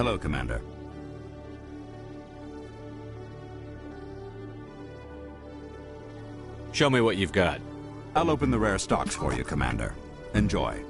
Hello, Commander. Show me what you've got. I'll open the rare stocks for you, Commander. Enjoy.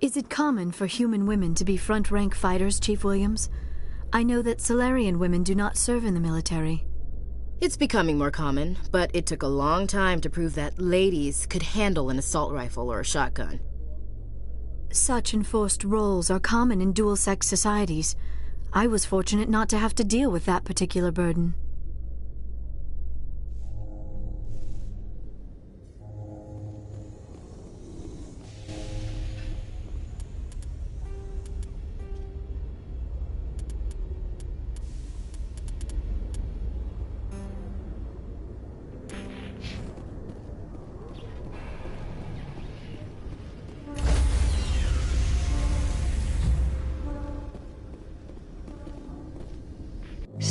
Is it common for human women to be front-rank fighters, Chief Williams? I know that Solarian women do not serve in the military. It's becoming more common, but it took a long time to prove that ladies could handle an assault rifle or a shotgun. Such enforced roles are common in dual-sex societies. I was fortunate not to have to deal with that particular burden.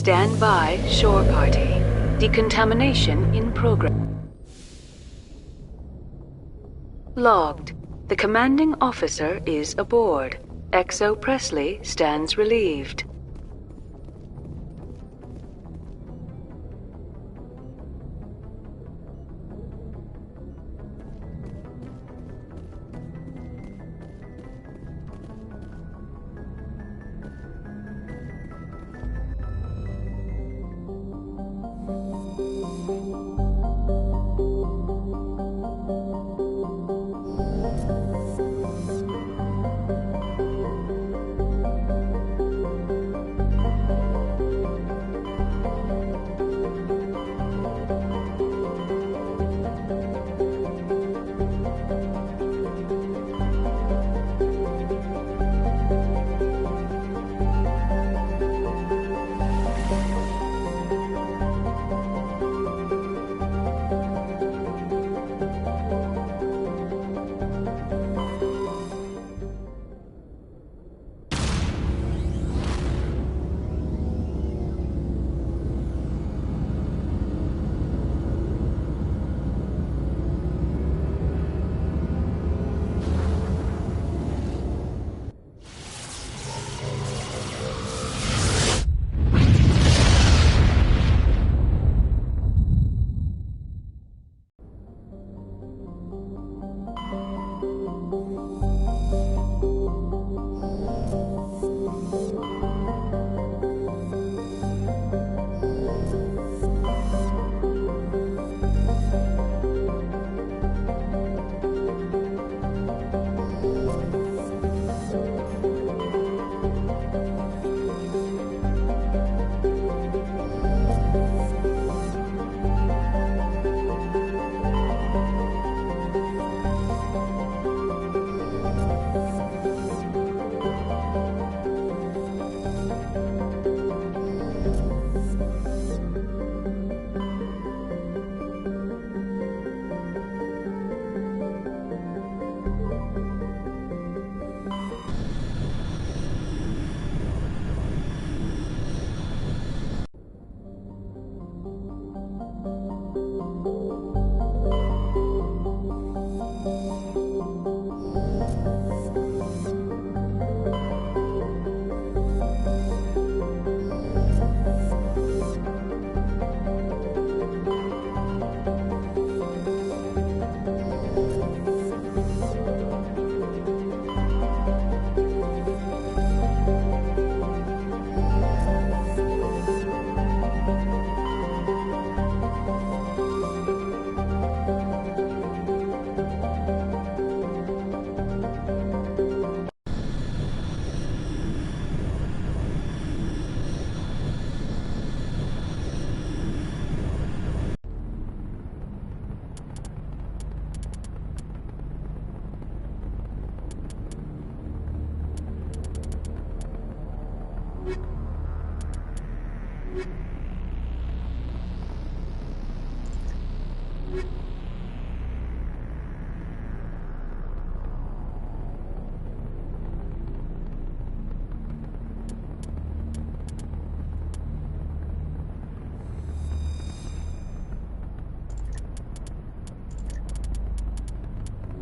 Stand by, shore party. Decontamination in progress. Logged. The commanding officer is aboard. XO Presley stands relieved.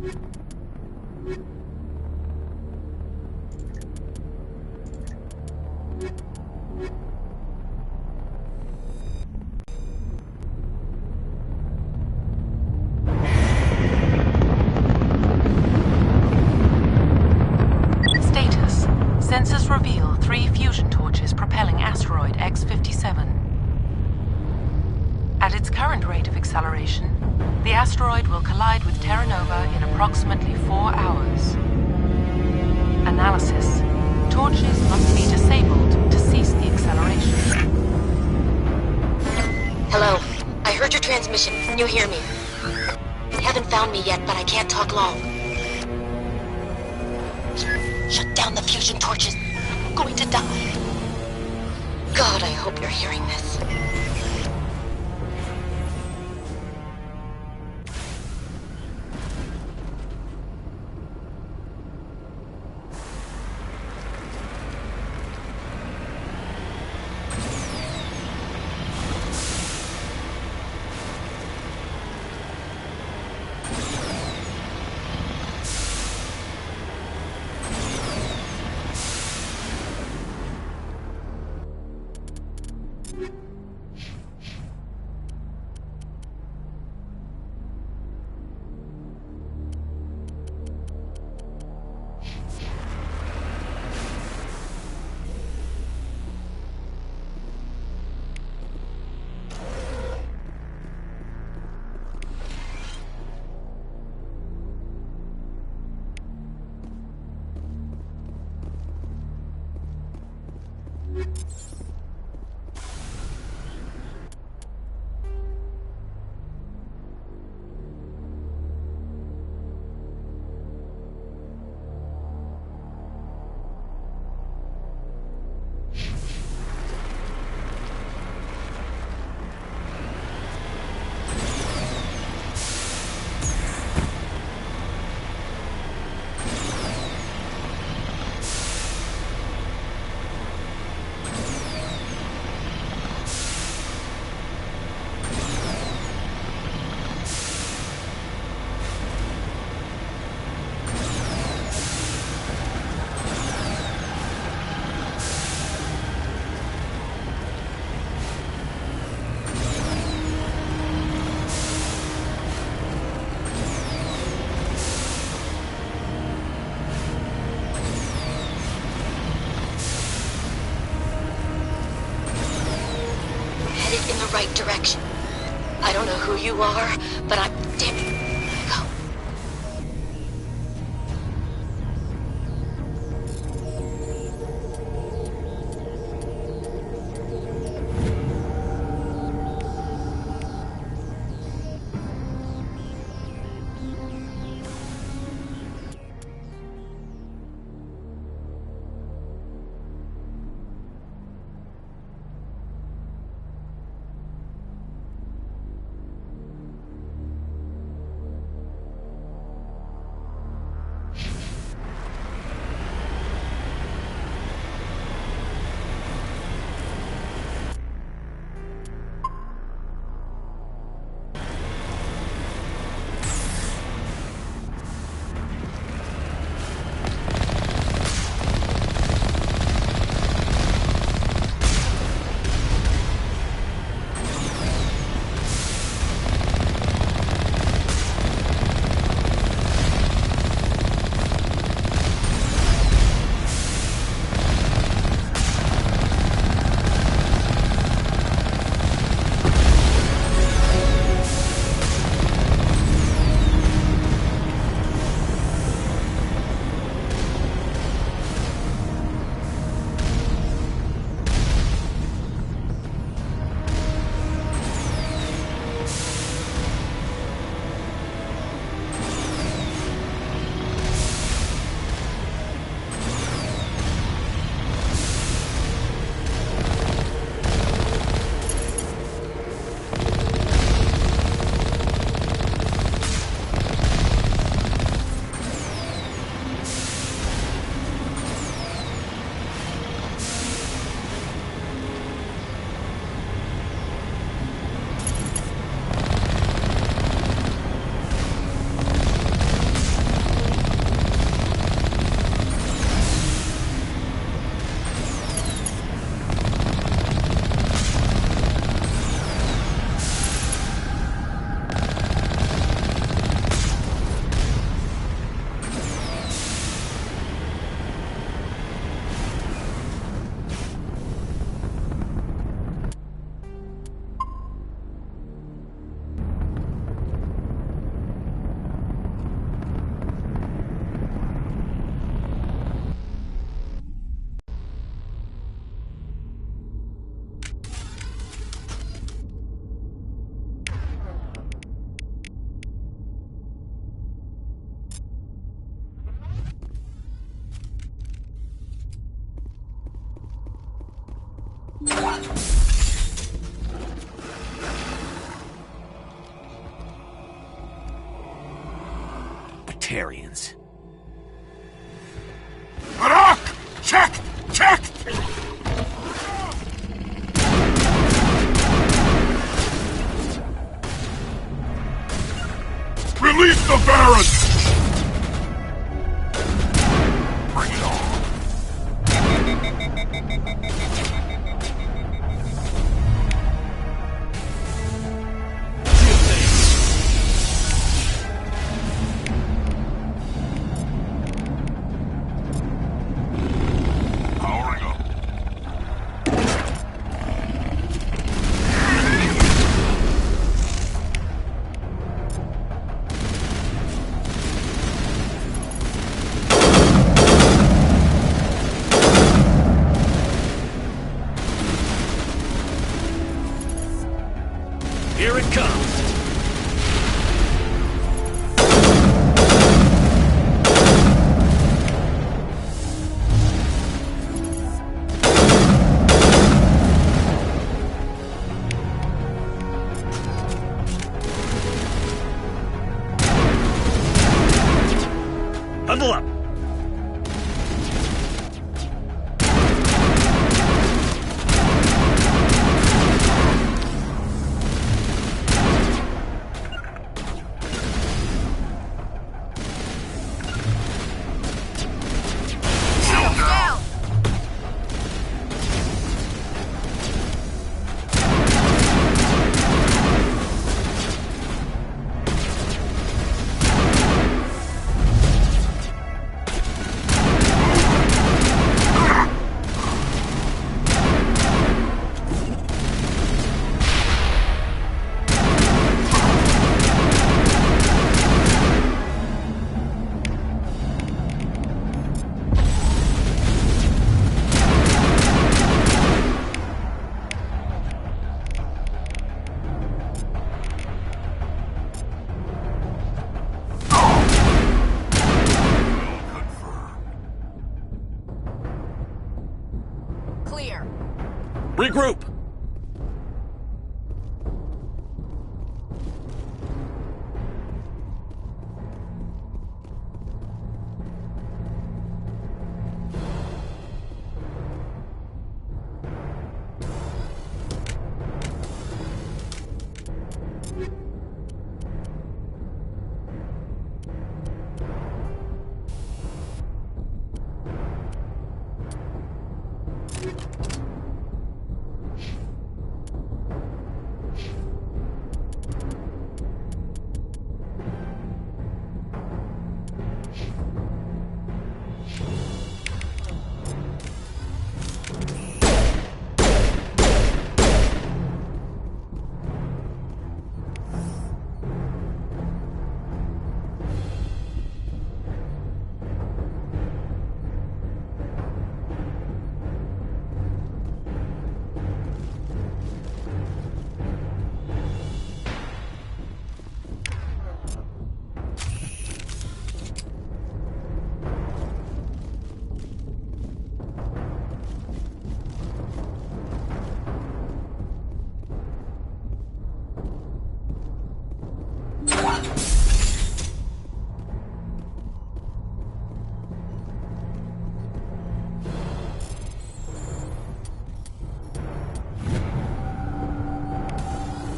Status. Sensors reveal 3 fusion torches propelling asteroid X-57. At its current rate of acceleration, the asteroid will collide with Terra Nova in approximately 4 hours. Analysis. Torches must be disabled to cease the acceleration. Hello. I heard your transmission. Can you hear me? Haven't found me yet, but I can't talk long. Shut down the fusion torches. I'm going to die. God, I hope you're hearing this. In the right direction. I don't know who you are, but I'm... Damn it. Go. Batarians. Arak! Check! Check! Release the Baron! Bring it on! Powering up. Here it comes. Huddle up. Clear. Regroup.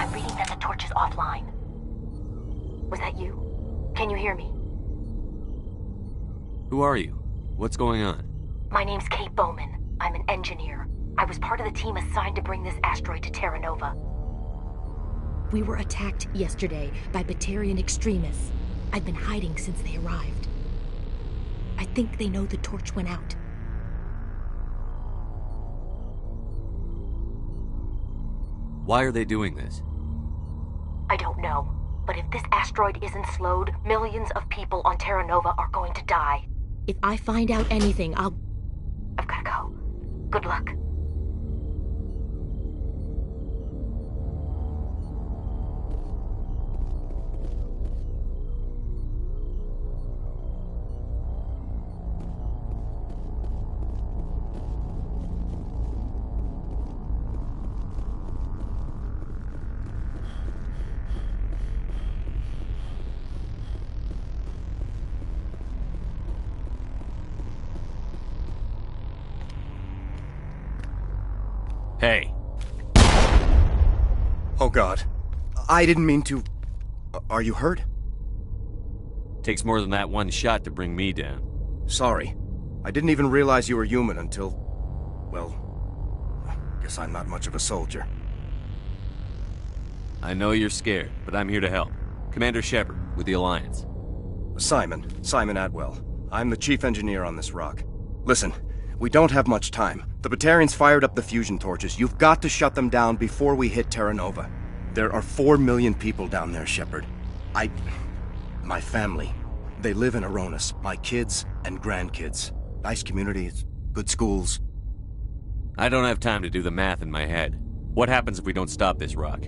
I'm reading that the torch is offline. Was that you? Can you hear me? Who are you? What's going on? My name's Kate Bowman. I'm an engineer. I was part of the team assigned to bring this asteroid to Terra Nova. We were attacked yesterday by Batarian extremists. I've been hiding since they arrived. I think they know the torch went out. Why are they doing this? I don't know, but if this asteroid isn't slowed, millions of people on Terra Nova are going to die. If I find out anything, I'll... I've gotta go. Good luck. Hey. Oh God. I didn't mean to... Are you hurt? Takes more than that one shot to bring me down. Sorry. I didn't even realize you were human until... Well... Guess I'm not much of a soldier. I know you're scared, but I'm here to help. Commander Shepard, with the Alliance. Simon Atwell. I'm the chief engineer on this rock. Listen, we don't have much time. The Batarians fired up the fusion torches. You've got to shut them down before we hit Terra Nova. There are 4 million people down there, Shepard. My family. They live in Aronis. My kids and grandkids. Nice communities, good schools. I don't have time to do the math in my head. What happens if we don't stop this rock?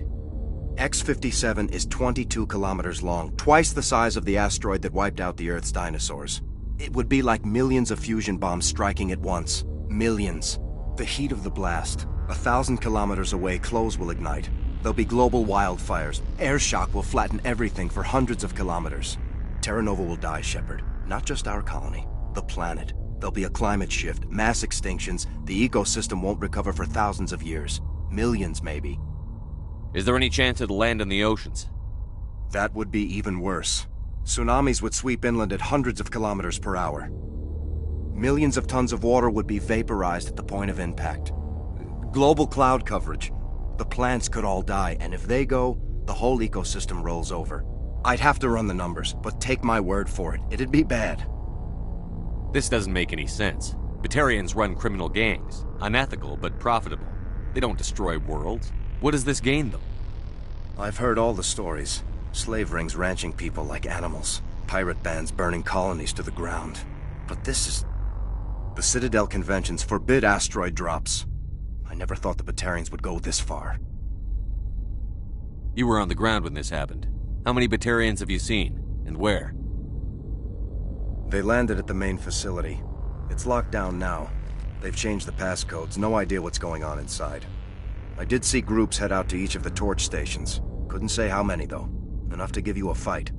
X-57 is 22 kilometers long, twice the size of the asteroid that wiped out the Earth's dinosaurs. It would be like millions of fusion bombs striking at once. Millions. The heat of the blast. 1,000 kilometers away, clothes will ignite. There'll be global wildfires. Air shock will flatten everything for hundreds of kilometers. Terra Nova will die, Shepard. Not just our colony. The planet. There'll be a climate shift, mass extinctions. The ecosystem won't recover for thousands of years. Millions, maybe. Is there any chance it'll land in the oceans? That would be even worse. Tsunamis would sweep inland at hundreds of kilometers per hour. Millions of tons of water would be vaporized at the point of impact. Global cloud coverage. The plants could all die, and if they go, the whole ecosystem rolls over. I'd have to run the numbers, but take my word for it. It'd be bad. This doesn't make any sense. Batarians run criminal gangs. Unethical, but profitable. They don't destroy worlds. What does this gain them? I've heard all the stories. Slave rings ranching people like animals. Pirate bands burning colonies to the ground. But this is... The Citadel conventions forbid asteroid drops. I never thought the Batarians would go this far. You were on the ground when this happened. How many Batarians have you seen? And where? They landed at the main facility. It's locked down now. They've changed the passcodes. No idea what's going on inside. I did see groups head out to each of the torch stations. Couldn't say how many, though. Enough to give you a fight.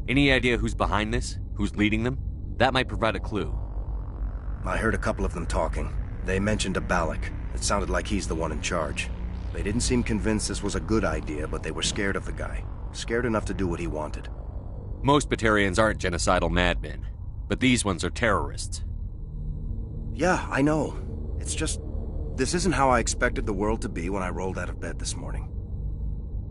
Any idea who's behind this? Who's leading them? That might provide a clue. I heard a couple of them talking. They mentioned a Balak. It sounded like he's the one in charge. They didn't seem convinced this was a good idea, but they were scared of the guy. Scared enough to do what he wanted. Most Batarians aren't genocidal madmen, but these ones are terrorists. Yeah, I know. It's just... This isn't how I expected the world to be when I rolled out of bed this morning.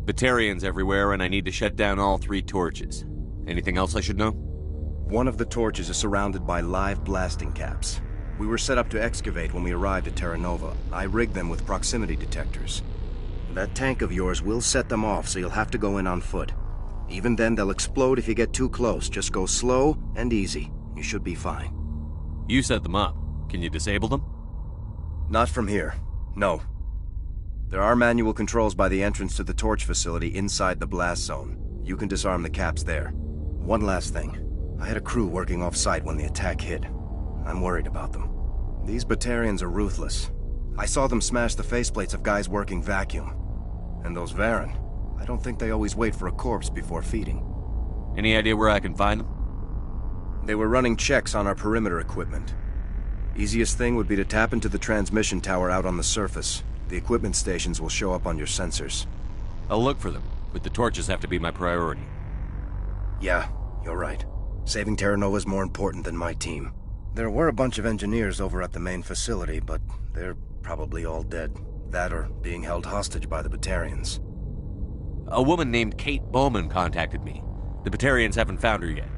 Batarians everywhere, and I need to shut down all 3 torches. Anything else I should know? One of the torches is surrounded by live blasting caps. We were set up to excavate when we arrived at Terra Nova. I rigged them with proximity detectors. That tank of yours will set them off, so you'll have to go in on foot. Even then, they'll explode if you get too close. Just go slow and easy. You should be fine. You set them up. Can you disable them? Not from here. No. There are manual controls by the entrance to the torch facility inside the blast zone. You can disarm the caps there. One last thing. I had a crew working off-site when the attack hit. I'm worried about them. These Batarians are ruthless. I saw them smash the faceplates of guys working vacuum. And those Varen, I don't think they always wait for a corpse before feeding. Any idea where I can find them? They were running checks on our perimeter equipment. Easiest thing would be to tap into the transmission tower out on the surface. The equipment stations will show up on your sensors. I'll look for them, but the torches have to be my priority. Yeah, you're right. Saving Terra Nova is more important than my team. There were a bunch of engineers over at the main facility, but they're probably all dead. That or being held hostage by the Batarians. A woman named Kate Bowman contacted me. The Batarians haven't found her yet.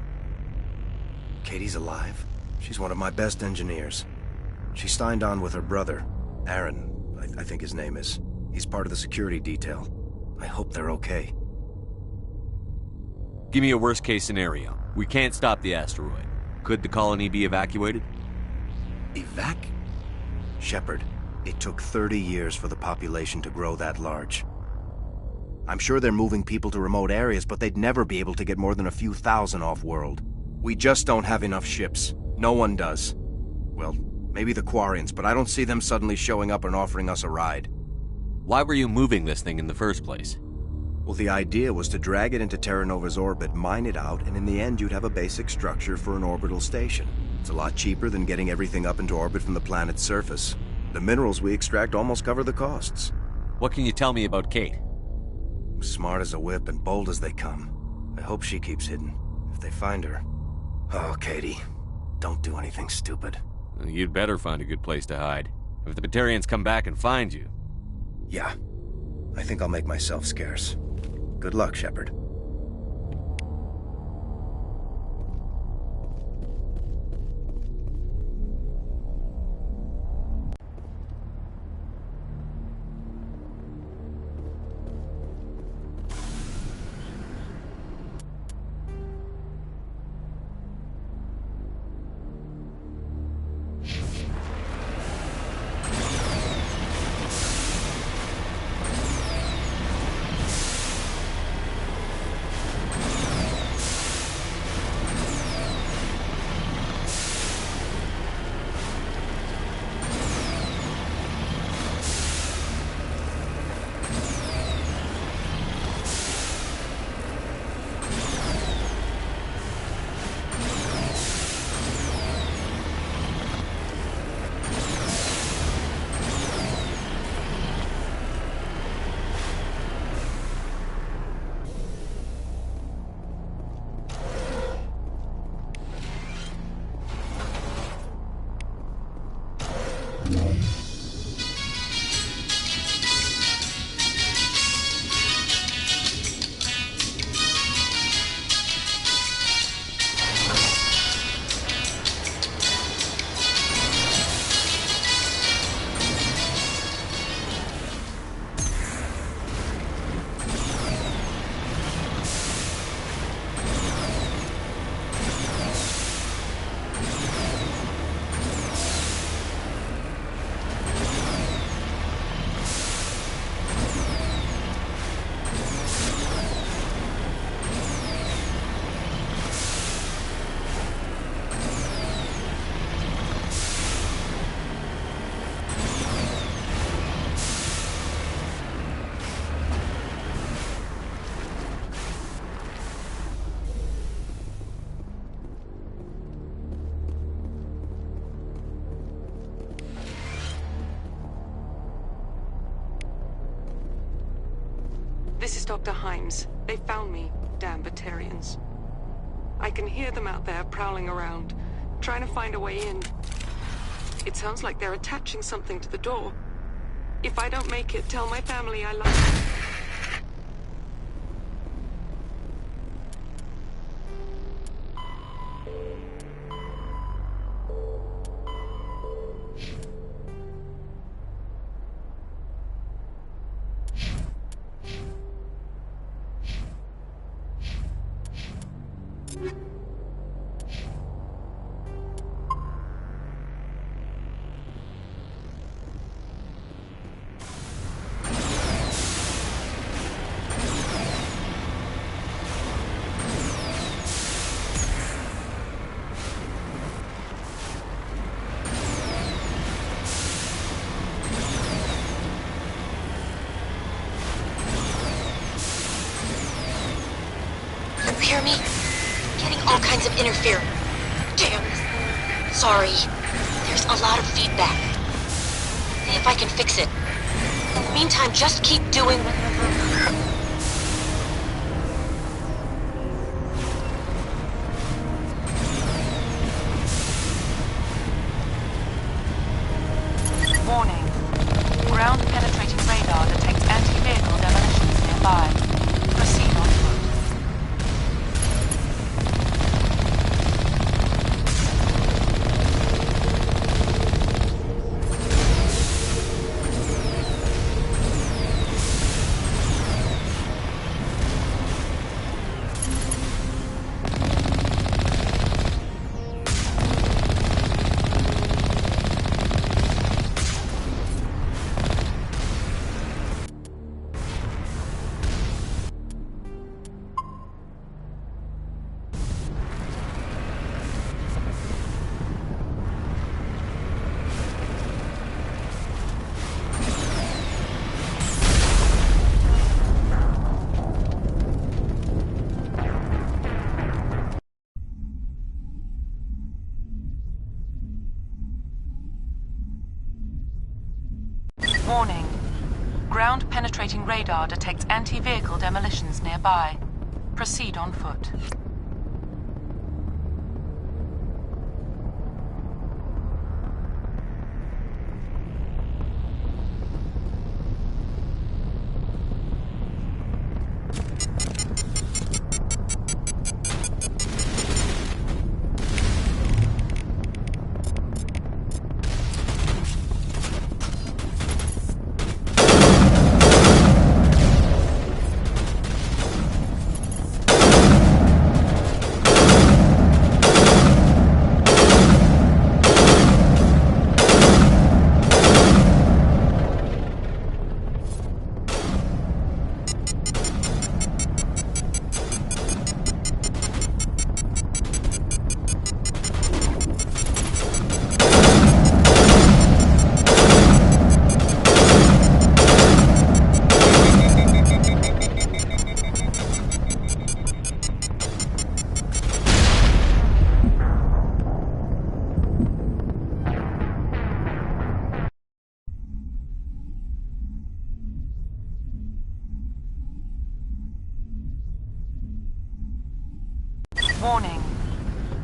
Katie's alive? She's one of my best engineers. She signed on with her brother, Aaron, I think his name is. He's part of the security detail. I hope they're okay. Give me a worst-case scenario. We can't stop the asteroid. Could the colony be evacuated? Shepard, it took 30 years for the population to grow that large. I'm sure they're moving people to remote areas, but they'd never be able to get more than a few thousand off-world. We just don't have enough ships. No one does. Well, maybe the Quarians, but I don't see them suddenly showing up and offering us a ride. Why were you moving this thing in the first place? Well, the idea was to drag it into Terra Nova's orbit, mine it out, and in the end you'd have a basic structure for an orbital station. It's a lot cheaper than getting everything up into orbit from the planet's surface. The minerals we extract almost cover the costs. What can you tell me about Kate? Smart as a whip and bold as they come. I hope she keeps hidden. If they find her... Oh, Katie. Don't do anything stupid. You'd better find a good place to hide. If the Batarians come back and find you... Yeah. I think I'll make myself scarce. Good luck, Shepard. This is Dr. Himes. They found me, damn Batarians. I can hear them out there prowling around, trying to find a way in. It sounds like they're attaching something to the door. If I don't make it, tell my family I love them. Hear me? Getting all kinds of interference. Damn. Sorry. There's a lot of feedback. See if I can fix it. In the meantime, just keep doing... Warning. Ground-penetrating radar detects anti-vehicle demolitions nearby. Proceed on foot. radar detects anti-vehicle demolitions nearby. Proceed on foot. Warning.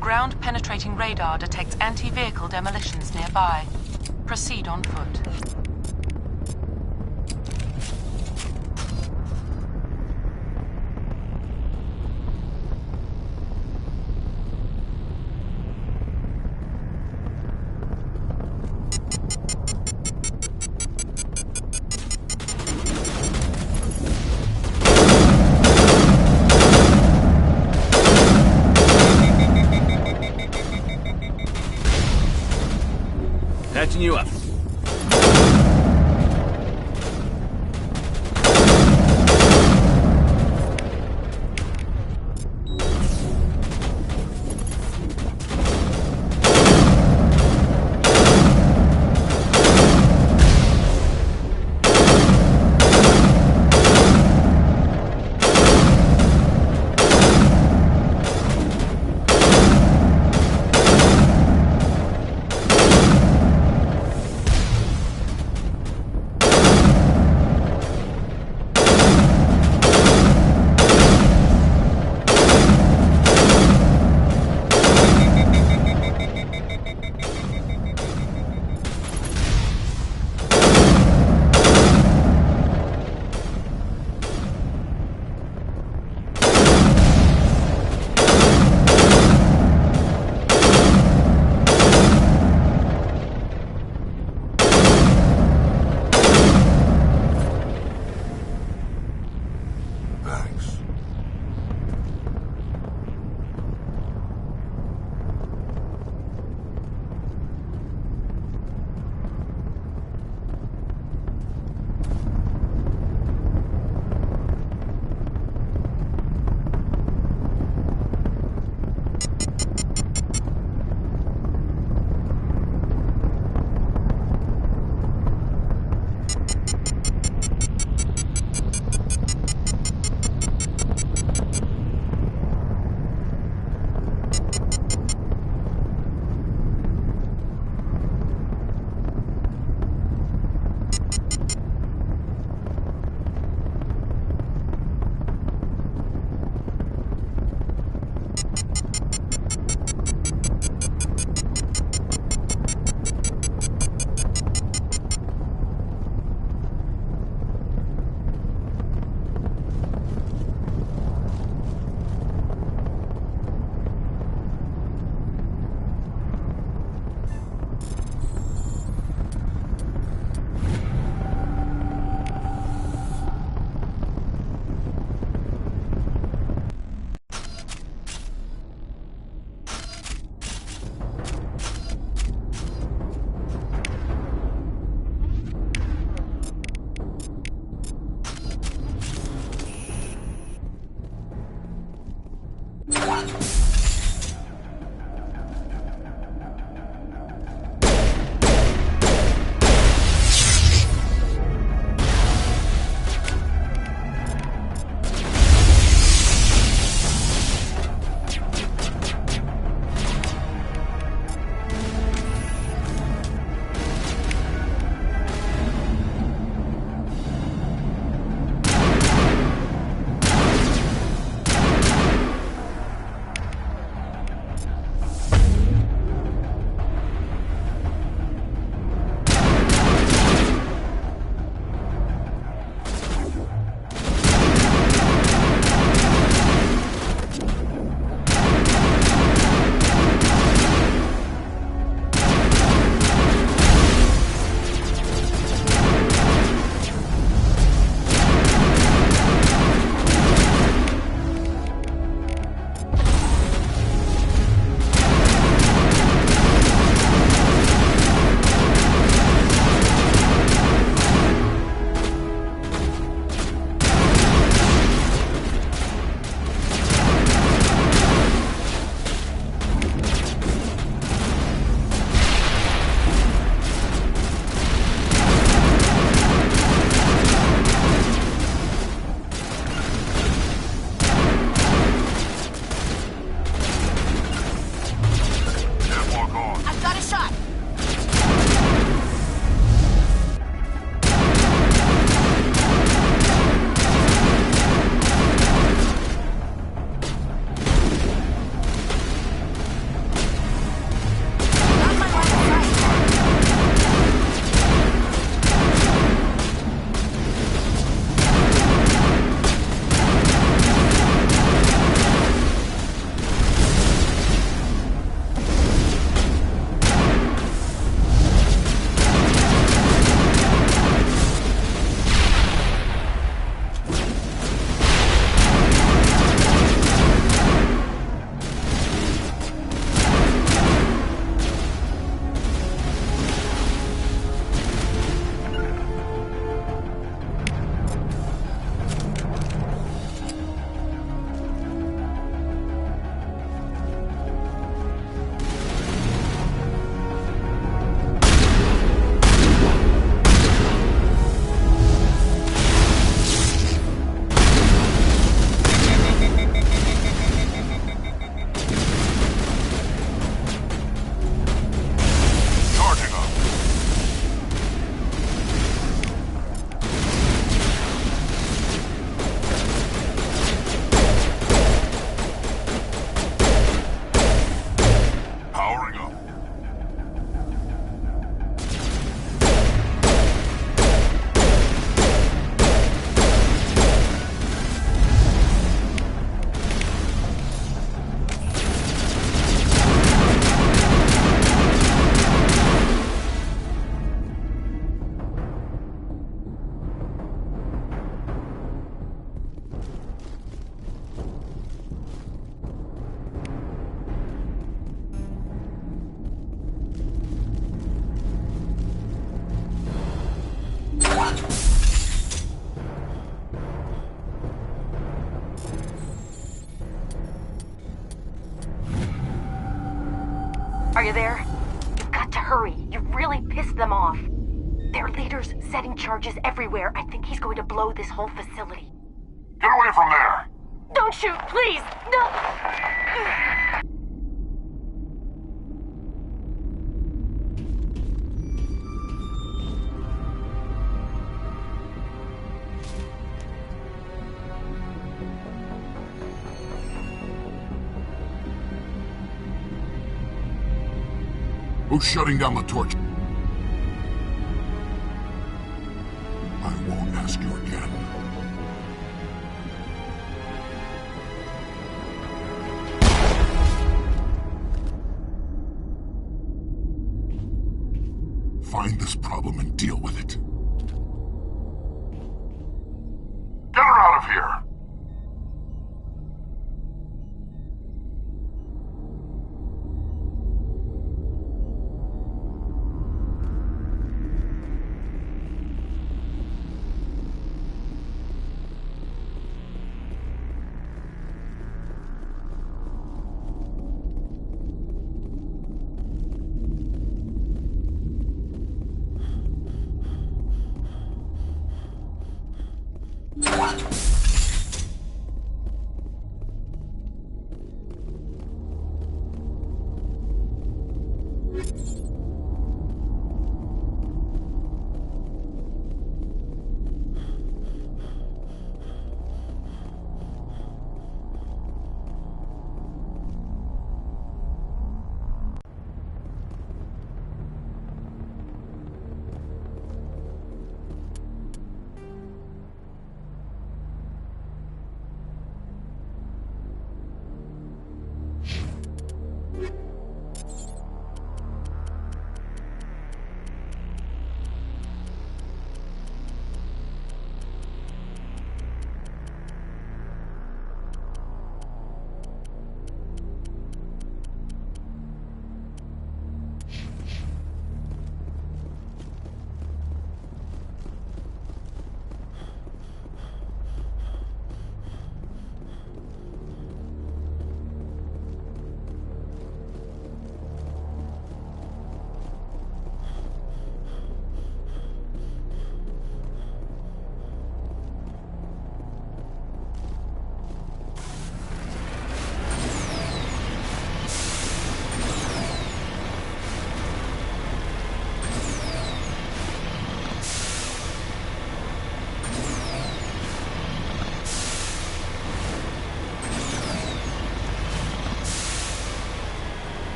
Ground-penetrating radar detects anti-vehicle demolitions nearby. Proceed on foot. Patching you up. Thanks. you there? You've got to hurry. You've really pissed them off. Their leader's setting charges everywhere. I think he's going to blow this whole facility. Get away from there! Don't shoot, please! No! Who's shutting down the torch? I won't ask you again. Find this problem and deal with it. Get her out of here!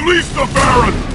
Release the Baron!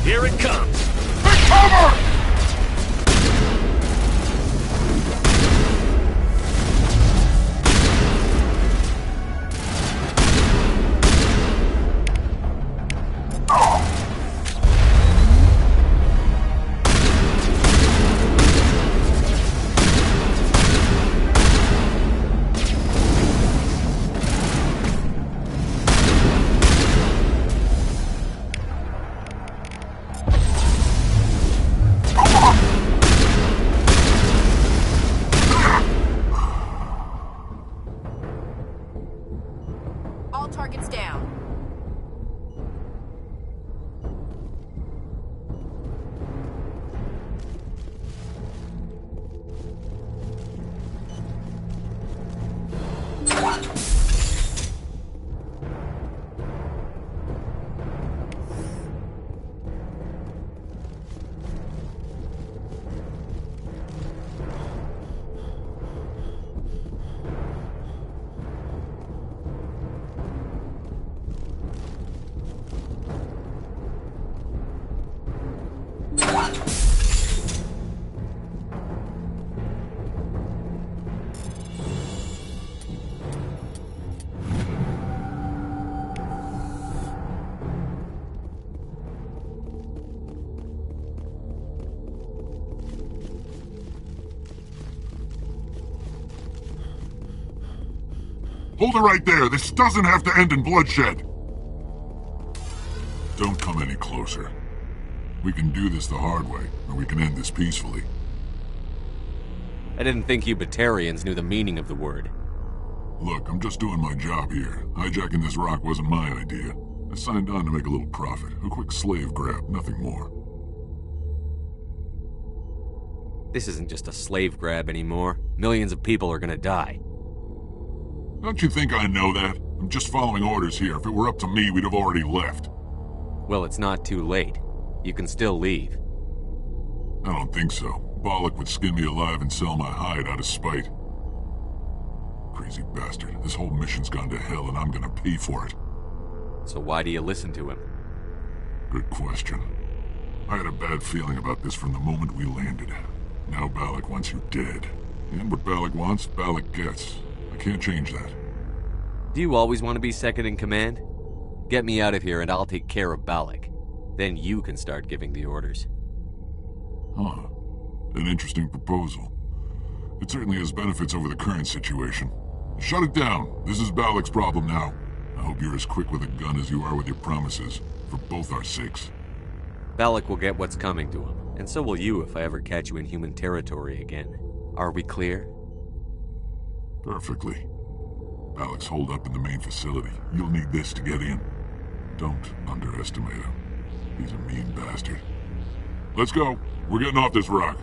Here it comes! Take cover! All targets down. Hold it right there. This doesn't have to end in bloodshed. Don't come any closer. We can do this the hard way, or we can end this peacefully. I didn't think you Batarians knew the meaning of the word. Look, I'm just doing my job here. Hijacking this rock wasn't my idea. I signed on to make a little profit. A quick slave grab, nothing more. This isn't just a slave grab anymore. Millions of people are gonna die. Don't you think I know that? I'm just following orders here. If it were up to me, we'd have already left. Well, it's not too late. You can still leave. I don't think so. Bollock would skin me alive and sell my hide out of spite. Crazy bastard. This whole mission's gone to hell and I'm gonna pay for it. So why do you listen to him? Good question. I had a bad feeling about this from the moment we landed. Now Bollock wants you dead. And what Bollock wants, Bollock gets. I can't change that. Do you always want to be second in command? Get me out of here and I'll take care of Bollock. Then you can start giving the orders. Huh. An interesting proposal. It certainly has benefits over the current situation. Shut it down. This is Bollock's problem now. I hope you're as quick with a gun as you are with your promises, for both our sakes. Bollock will get what's coming to him, and so will you if I ever catch you in human territory again. Are we clear? Perfectly. Bollock's holed up in the main facility. You'll need this to get in. Don't underestimate him. He's a mean bastard. Let's go. We're getting off this rock.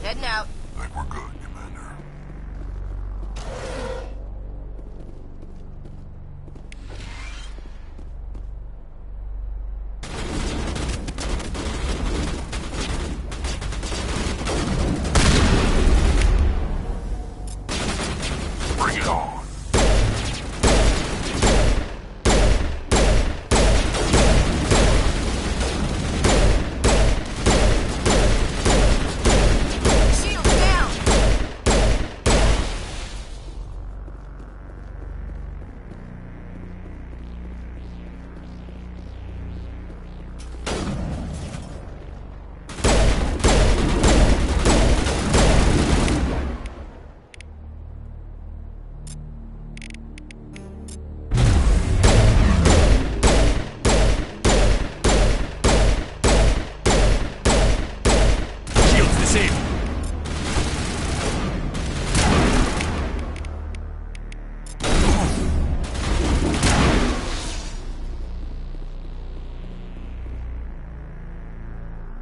Heading out. I think we're good, Commander. Bring it on. Shields down! Shields disabled.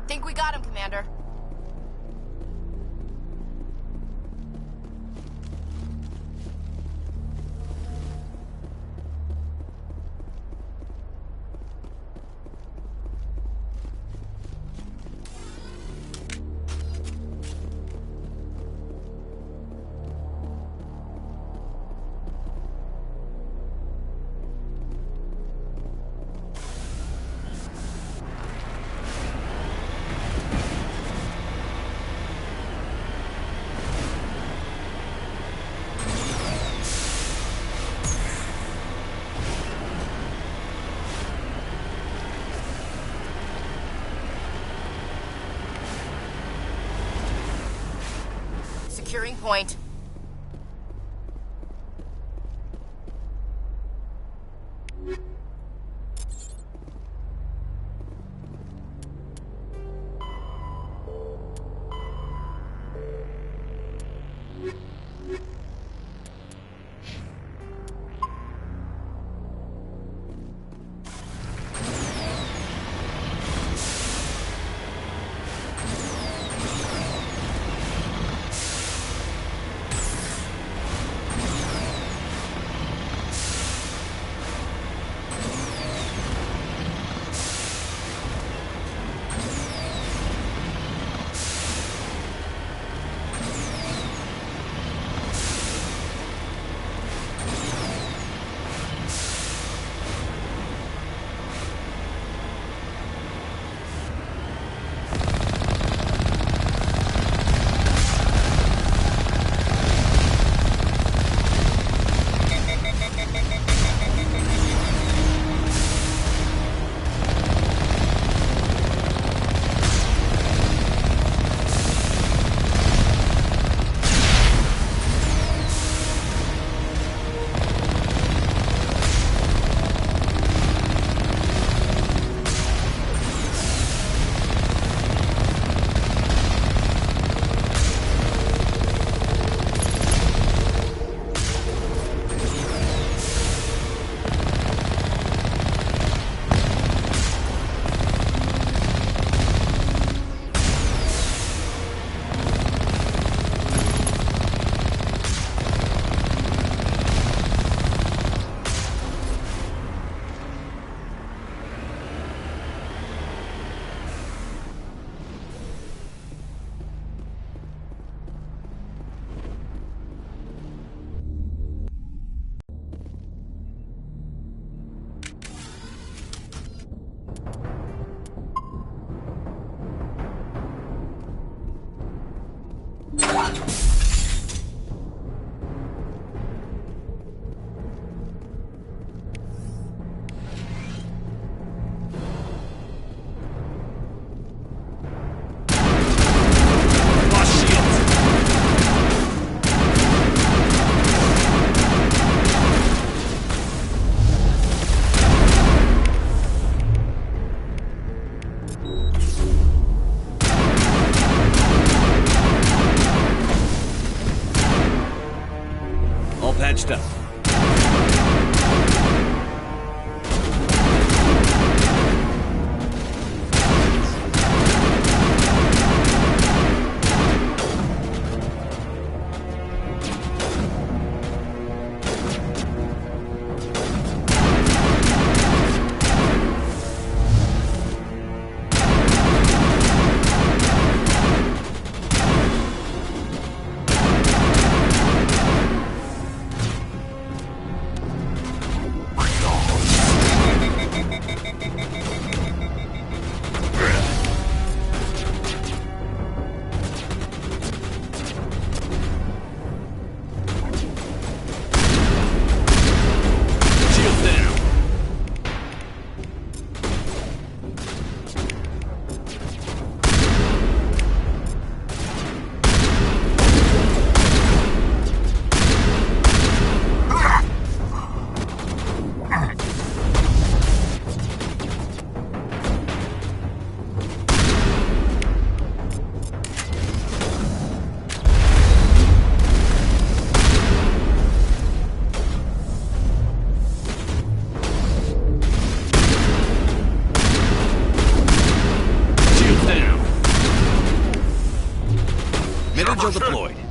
Think we got him, Commander. Securing point. patched up. Energio deployed.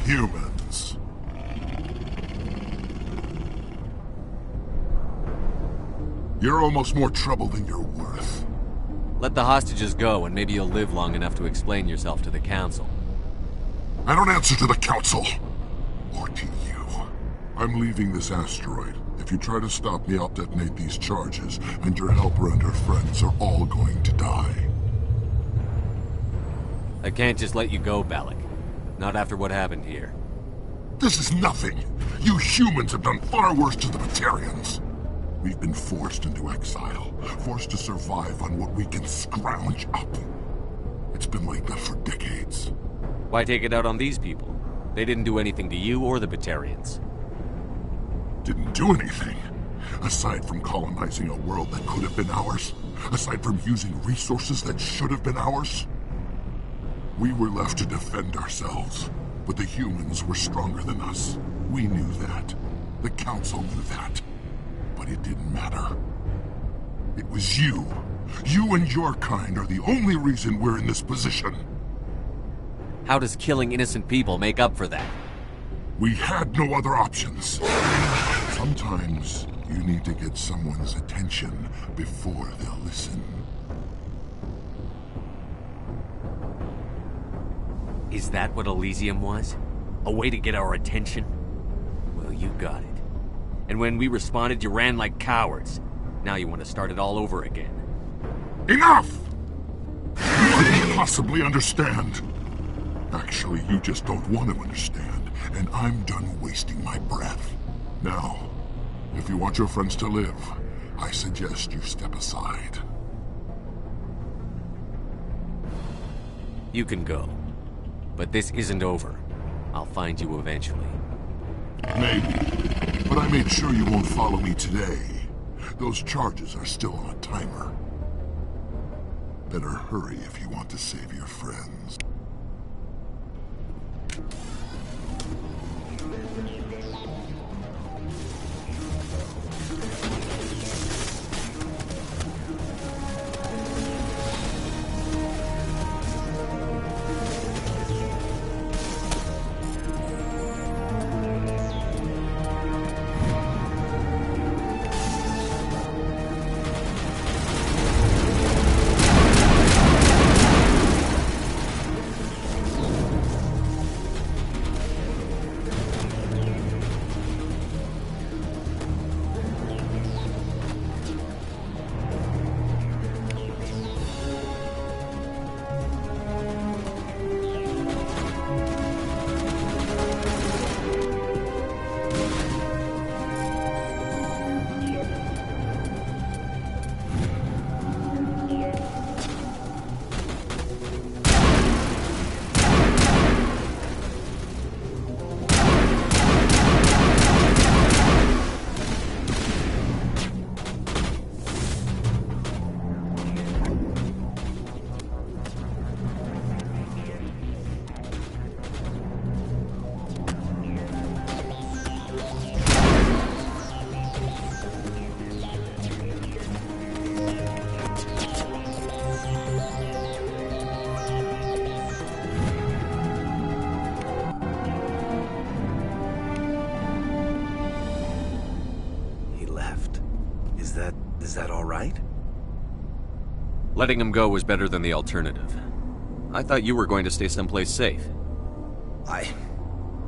humans. You're almost more trouble than you're worth. Let the hostages go, and maybe you'll live long enough to explain yourself to the Council. I don't answer to the Council. Or to you. I'm leaving this asteroid. If you try to stop me, I'll detonate these charges, and your helper and her friends are all going to die. I can't just let you go, Balak. Not after what happened here. This is nothing. You humans have done far worse to the Batarians. We've been forced into exile, forced to survive on what we can scrounge up. It's been like that for decades. Why take it out on these people? They didn't do anything to you or the Batarians. Didn't do anything. Aside from colonizing a world that could have been ours. Aside from using resources that should have been ours. We were left to defend ourselves. But the humans were stronger than us. We knew that. The Council knew that. But it didn't matter. It was you. You and your kind are the only reason we're in this position. How does killing innocent people make up for that? We had no other options. Sometimes you need to get someone's attention before they'll listen. Is that what Elysium was? A way to get our attention? Well, you got it. And when we responded, you ran like cowards. Now you want to start it all over again. Enough! You couldn't possibly understand. Actually, you just don't want to understand, and I'm done wasting my breath. Now, if you want your friends to live, I suggest you step aside. You can go. But this isn't over. I'll find you eventually. Maybe. But I made sure you won't follow me today. Those charges are still on a timer. Better hurry if you want to save your friends. Is that all right? Letting him go was better than the alternative. I thought you were going to stay someplace safe.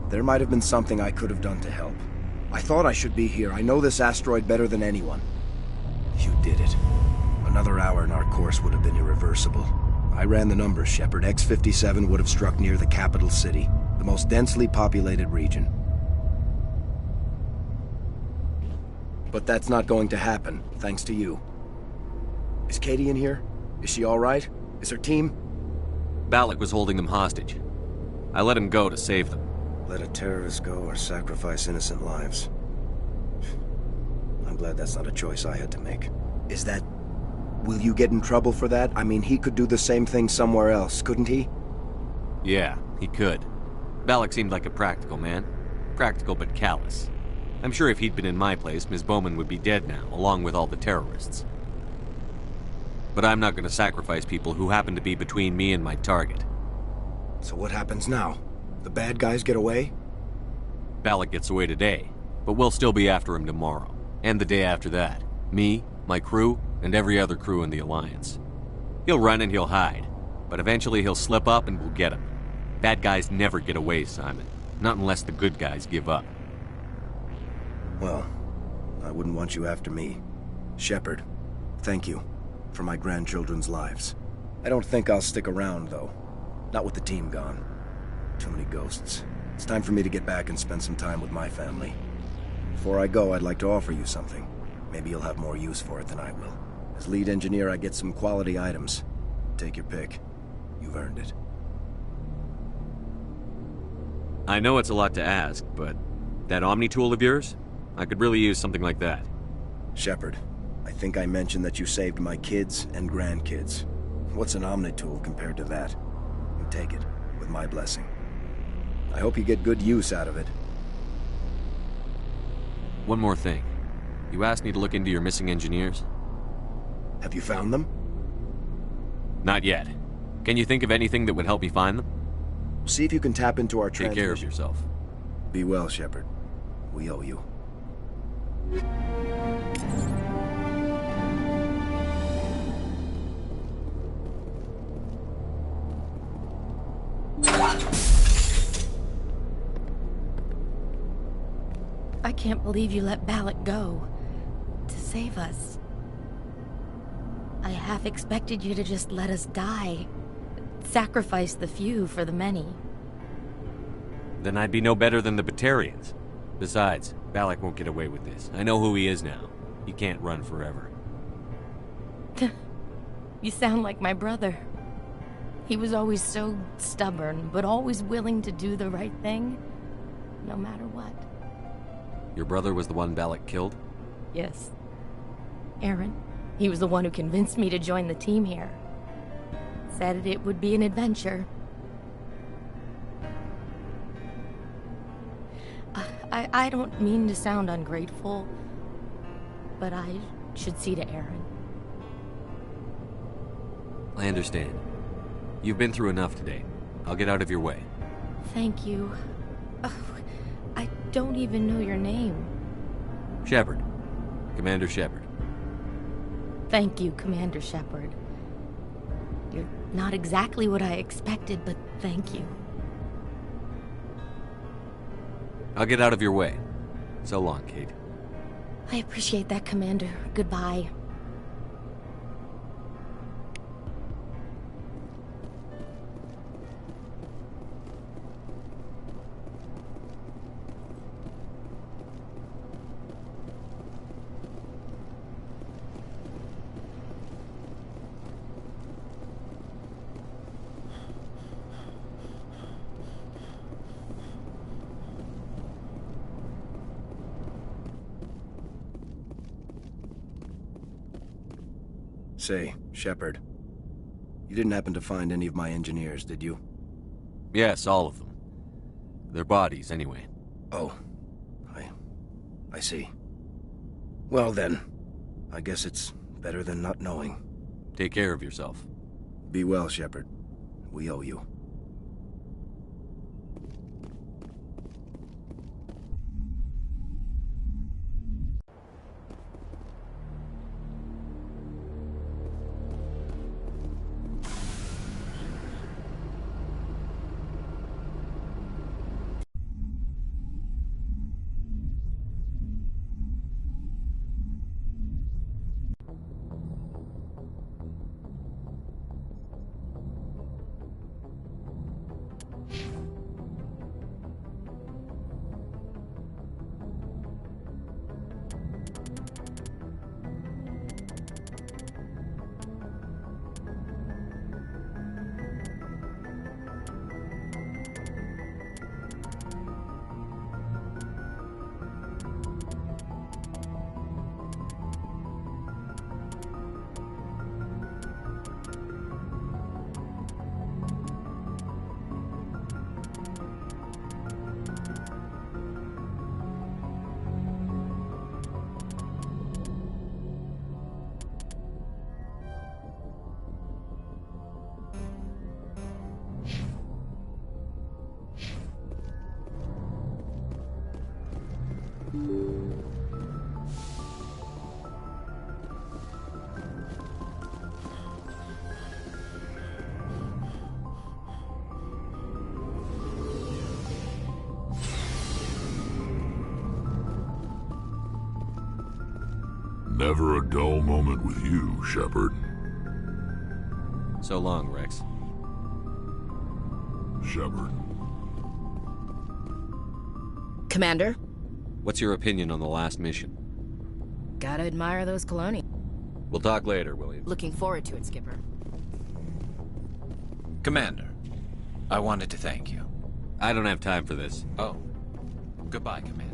There might have been something I could have done to help. I thought I should be here. I know this asteroid better than anyone. You did it. Another hour and our course would have been irreversible. I ran the numbers, Shepard. X-57 would have struck near the capital city, the most densely populated region. But that's not going to happen, thanks to you. Is Katie in here? Is she all right? Is her team? Balak was holding them hostage. I let him go to save them. Let a terrorist go or sacrifice innocent lives. I'm glad that's not a choice I had to make. Is that... Will you get in trouble for that? I mean, he could do the same thing somewhere else, couldn't he? Yeah, he could. Balak seemed like a practical man. Practical but callous. I'm sure if he'd been in my place, Ms. Bowman would be dead now, along with all the terrorists. But I'm not going to sacrifice people who happen to be between me and my target. So what happens now? The bad guys get away? Balak gets away today, but we'll still be after him tomorrow, and the day after that. Me, my crew, and every other crew in the Alliance. He'll run and he'll hide, but eventually he'll slip up and we'll get him. Bad guys never get away, Simon. Not unless the good guys give up. Well, I wouldn't want you after me. Shepard, thank you for my grandchildren's lives. I don't think I'll stick around, though. Not with the team gone. Too many ghosts. It's time for me to get back and spend some time with my family. Before I go, I'd like to offer you something. Maybe you'll have more use for it than I will. As lead engineer, I get some quality items. Take your pick. You've earned it. I know it's a lot to ask, but that Omni tool of yours? I could really use something like that. Shepard, I think I mentioned that you saved my kids and grandkids. What's an Omni tool compared to that? You take it, with my blessing. I hope you get good use out of it. One more thing. You asked me to look into your missing engineers? Have you found them? Not yet. Can you think of anything that would help me find them? See if you can tap into our Take care of yourself. Be well, Shepard. We owe you. I can't believe you let Balak go. To save us. I half expected you to just let us die. Sacrifice the few for the many. Then I'd be no better than the Batarians. Besides, Balak won't get away with this. I know who he is now. He can't run forever. You sound like my brother. He was always so stubborn, but always willing to do the right thing, no matter what. Your brother was the one Balak killed? Yes. Aaron. He was the one who convinced me to join the team here. Said it would be an adventure. I don't mean to sound ungrateful, but I should see to Aaron. I understand. You've been through enough today. I'll get out of your way. Thank you. Oh, I don't even know your name. Shepard. Commander Shepard. Thank you, Commander Shepard. You're not exactly what I expected, but thank you. I'll get out of your way. So long, Kate. I appreciate that, Commander. Goodbye. Say, Shepard, you didn't happen to find any of my engineers, did you? Yes, all of them. Their bodies, anyway. Oh, I see. Well then, I guess it's better than not knowing. Take care of yourself. Be well, Shepard. We owe you. Never a dull moment with you, Shepard. So long, Rex. Shepard. Commander? What's your opinion on the last mission? Gotta admire those colonials. We'll talk later, William. Looking forward to it, Skipper. Commander, I wanted to thank you. I don't have time for this. Oh. Goodbye, Commander.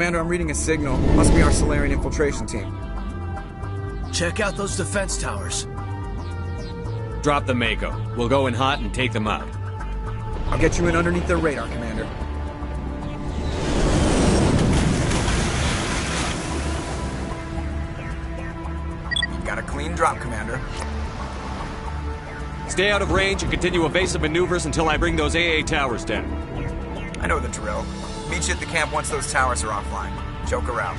Commander, I'm reading a signal. Must be our Solarian infiltration team. Check out those defense towers. Drop the Mako. We'll go in hot and take them out. I'll get you in underneath their radar, Commander. Got a clean drop, Commander. Stay out of range and continue evasive maneuvers until I bring those AA towers down. I know the drill. Meet you at the camp once those towers are offline. Joke around.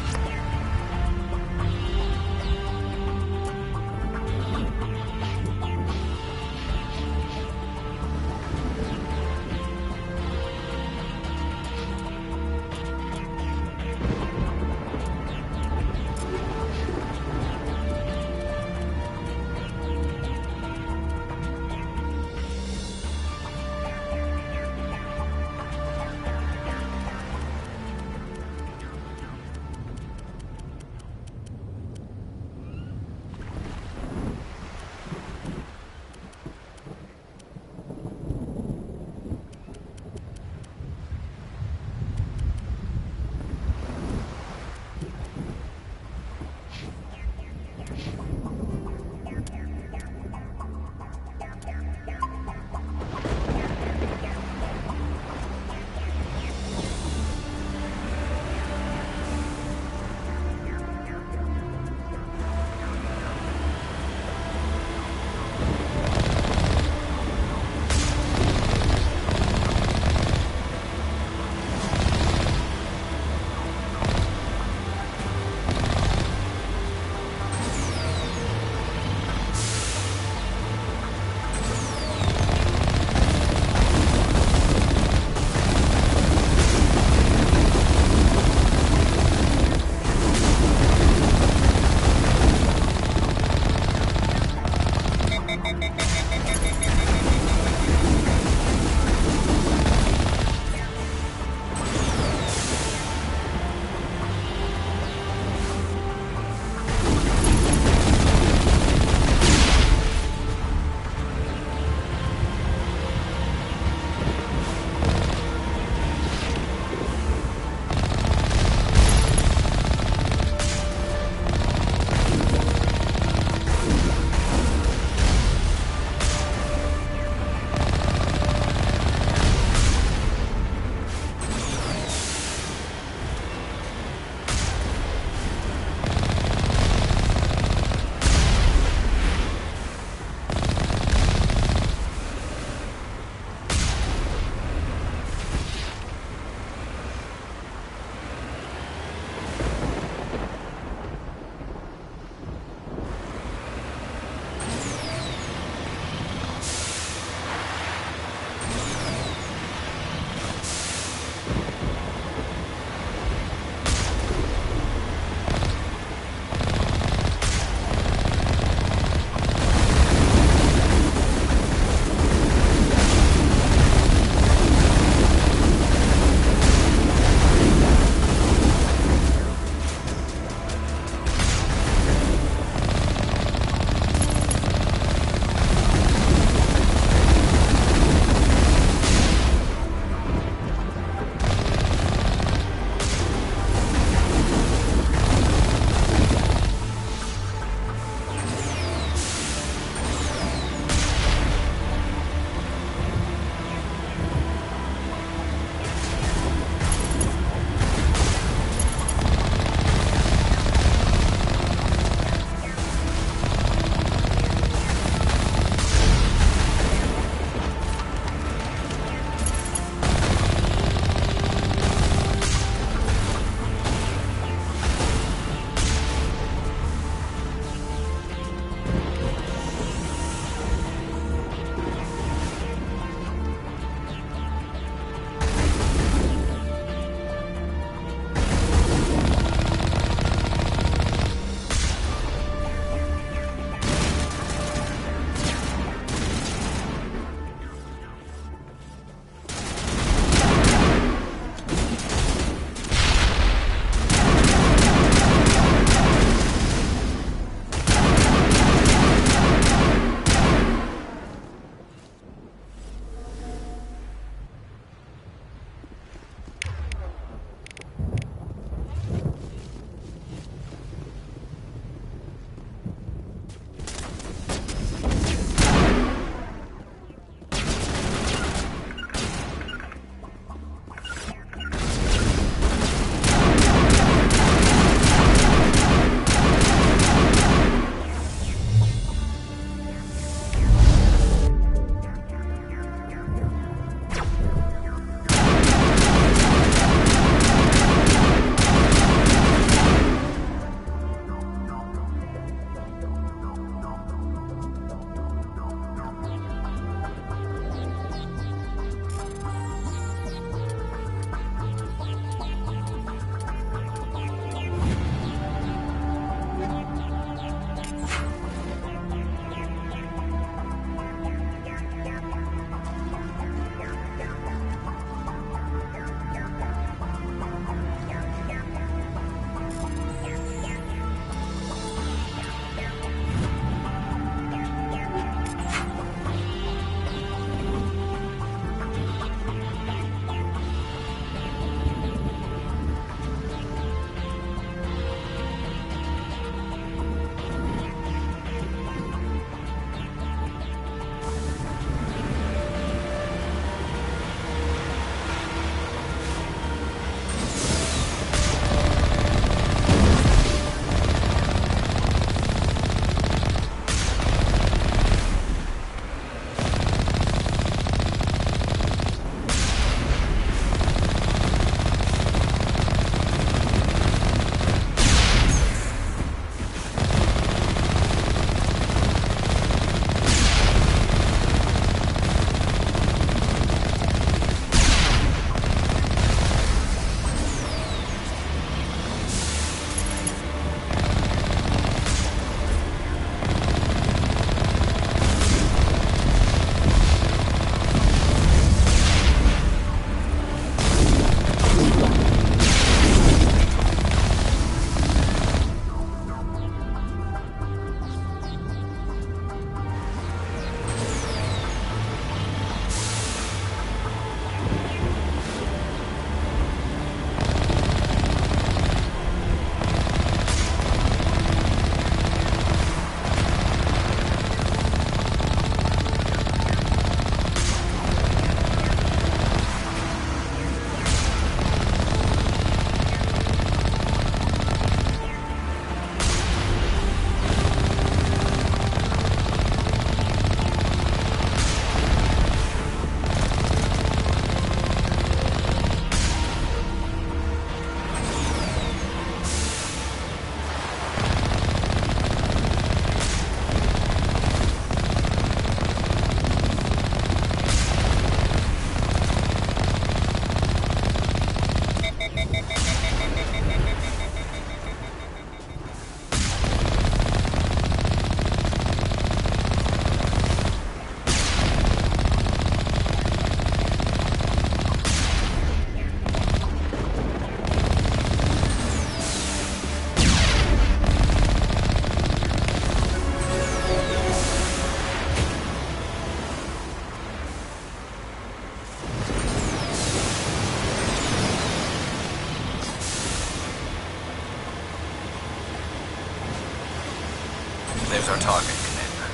There's our target, Commander.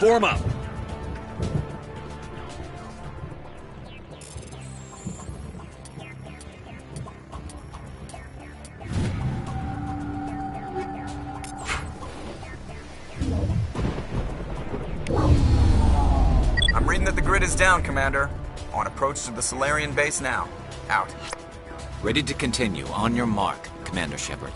Form up! I'm reading that the grid is down, Commander. On approach to the Solarian base now. Out. Ready to continue. On your mark, Commander Shepard.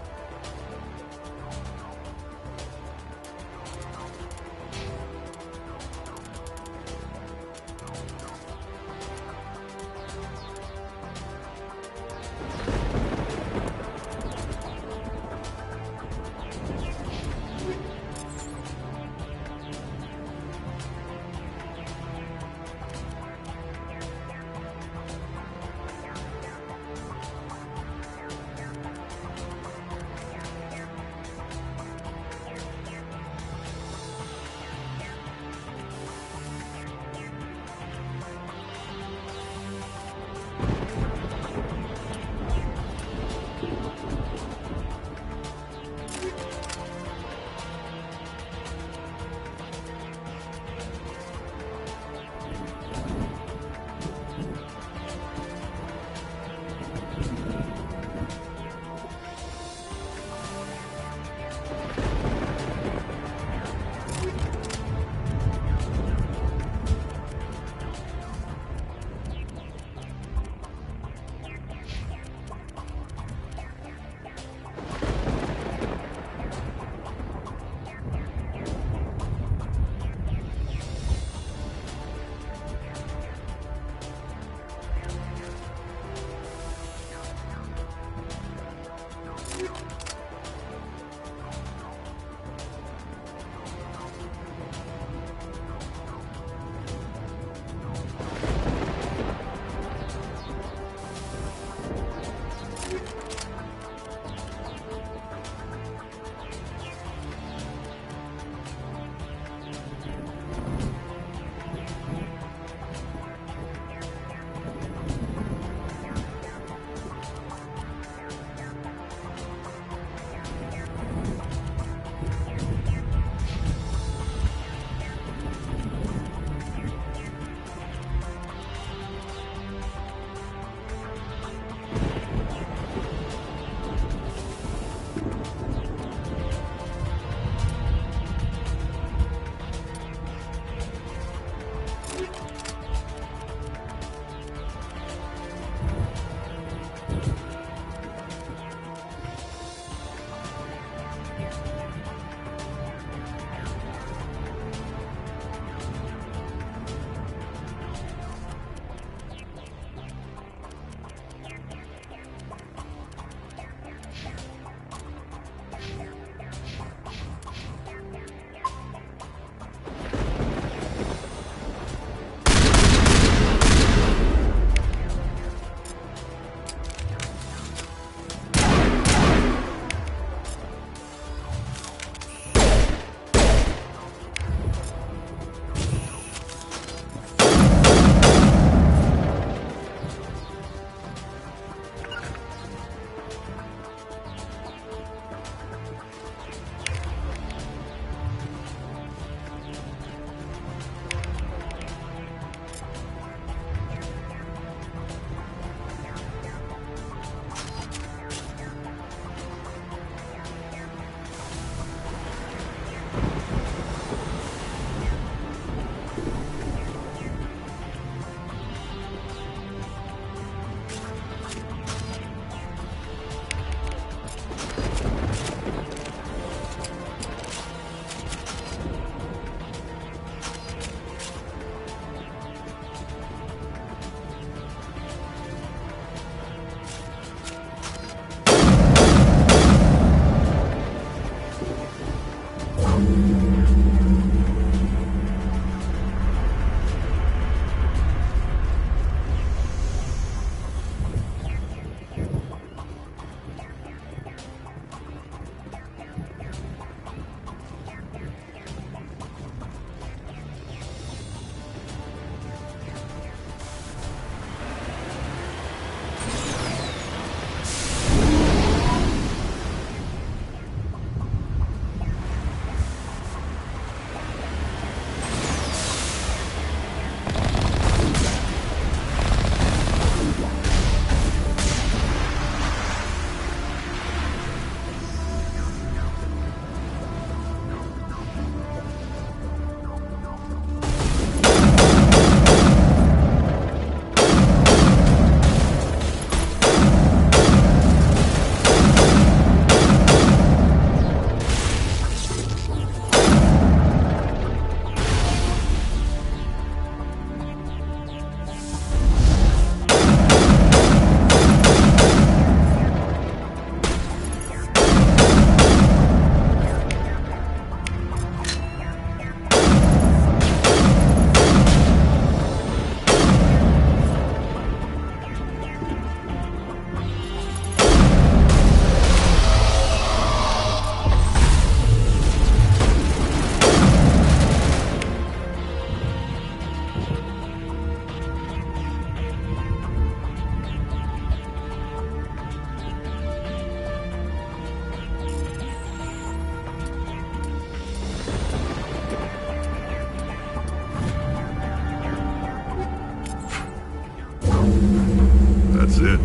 That's it.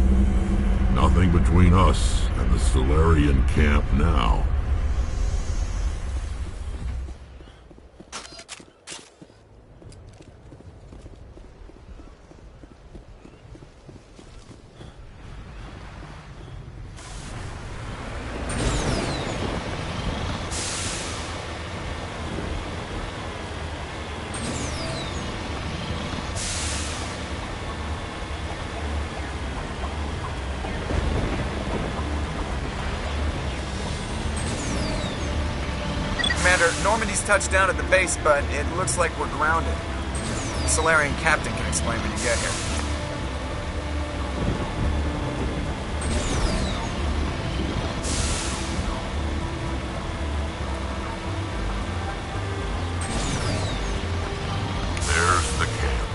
Nothing between us and the Solarian camp now. Commander, Normandy's touched down at the base, but it looks like we're grounded. The Solarian captain can explain when you get here. There's the camp.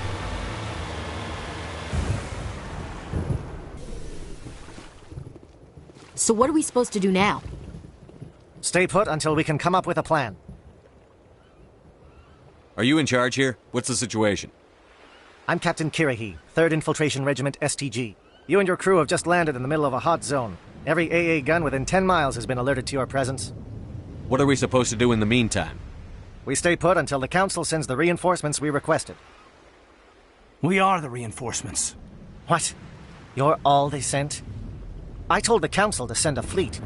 So what are we supposed to do now? Stay put until we can come up with a plan. Are you in charge here? What's the situation? I'm Captain Kirahi, 3rd Infiltration Regiment STG. You and your crew have just landed in the middle of a hot zone. Every AA gun within 10 miles has been alerted to your presence. What are we supposed to do in the meantime? We stay put until the Council sends the reinforcements we requested. We are the reinforcements. What? You're all they sent? I told the Council to send a fleet.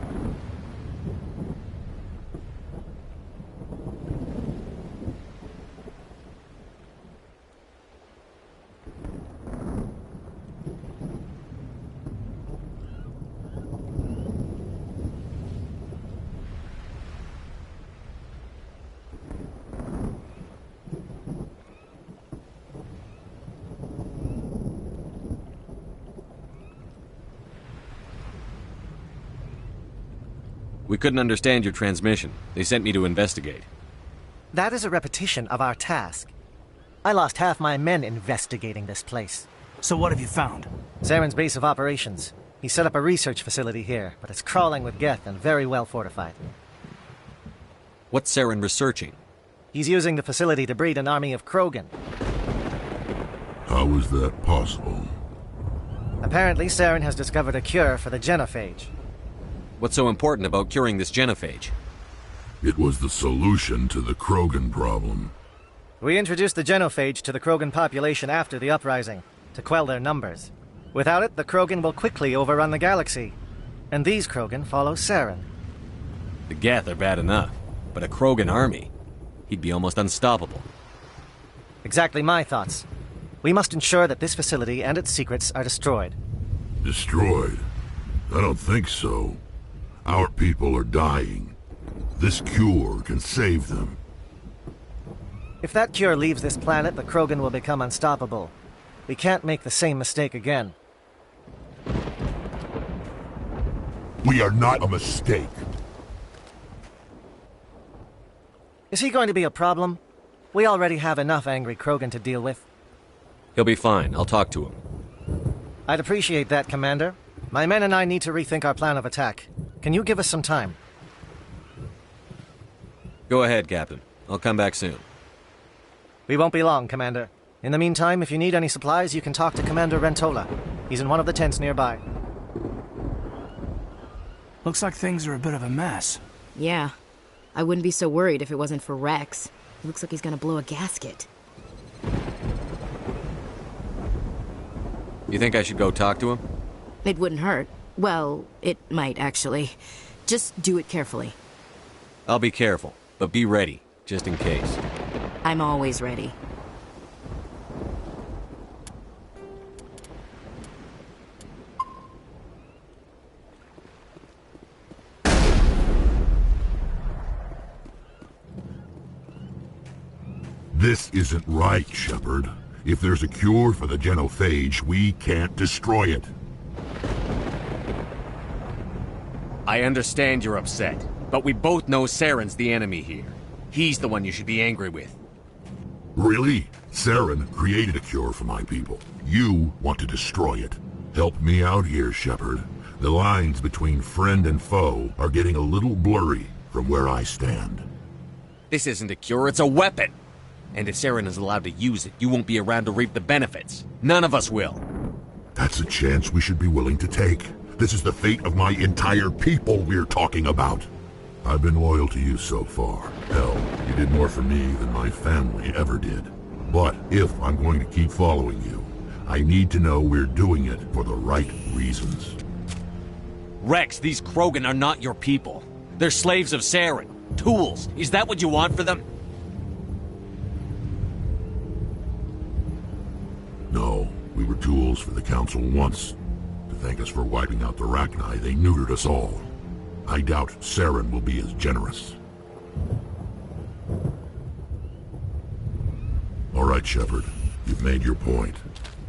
We couldn't understand your transmission. They sent me to investigate. That is a repetition of our task. I lost half my men investigating this place. So what have you found? Saren's base of operations. He set up a research facility here, but it's crawling with Geth and very well fortified. What's Saren researching? He's using the facility to breed an army of Krogan. How is that possible? Apparently, Saren has discovered a cure for the genophage. What's so important about curing this genophage? It was the solution to the Krogan problem. We introduced the genophage to the Krogan population after the uprising, to quell their numbers. Without it, the Krogan will quickly overrun the galaxy. And these Krogan follow Saren. The Geth are bad enough, but a Krogan army? He'd be almost unstoppable. Exactly my thoughts. We must ensure that this facility and its secrets are destroyed. Destroyed? I don't think so. Our people are dying. This cure can save them. If that cure leaves this planet, the Krogan will become unstoppable. We can't make the same mistake again. We are not a mistake. Is he going to be a problem? We already have enough angry Krogan to deal with. He'll be fine. I'll talk to him. I'd appreciate that, Commander. My men and I need to rethink our plan of attack. Can you give us some time? Go ahead, Captain. I'll come back soon. We won't be long, Commander. In the meantime, if you need any supplies, you can talk to Commander Rentola. He's in one of the tents nearby. Looks like things are a bit of a mess. Yeah. I wouldn't be so worried if it wasn't for Rex. He looks like he's gonna blow a gasket. You think I should go talk to him? It wouldn't hurt. Well, it might, actually. Just do it carefully. I'll be careful, but be ready, just in case. I'm always ready. This isn't right, Shepard. If there's a cure for the genophage, we can't destroy it. I understand you're upset, but we both know Saren's the enemy here. He's the one you should be angry with. Really? Saren created a cure for my people. You want to destroy it. Help me out here, Shepard. The lines between friend and foe are getting a little blurry from where I stand. This isn't a cure, it's a weapon! And if Saren is allowed to use it, you won't be around to reap the benefits. None of us will. That's a chance we should be willing to take. This is the fate of my entire people we're talking about. I've been loyal to you so far. Hell, you did more for me than my family ever did. But if I'm going to keep following you, I need to know we're doing it for the right reasons. Rex, these Krogan are not your people. They're slaves of Saren. Tools. Is that what you want for them? No, we were tools for the Council once. To thank us for wiping out the Rachni, they neutered us all. I doubt Saren will be as generous. All right, Shepard. You've made your point.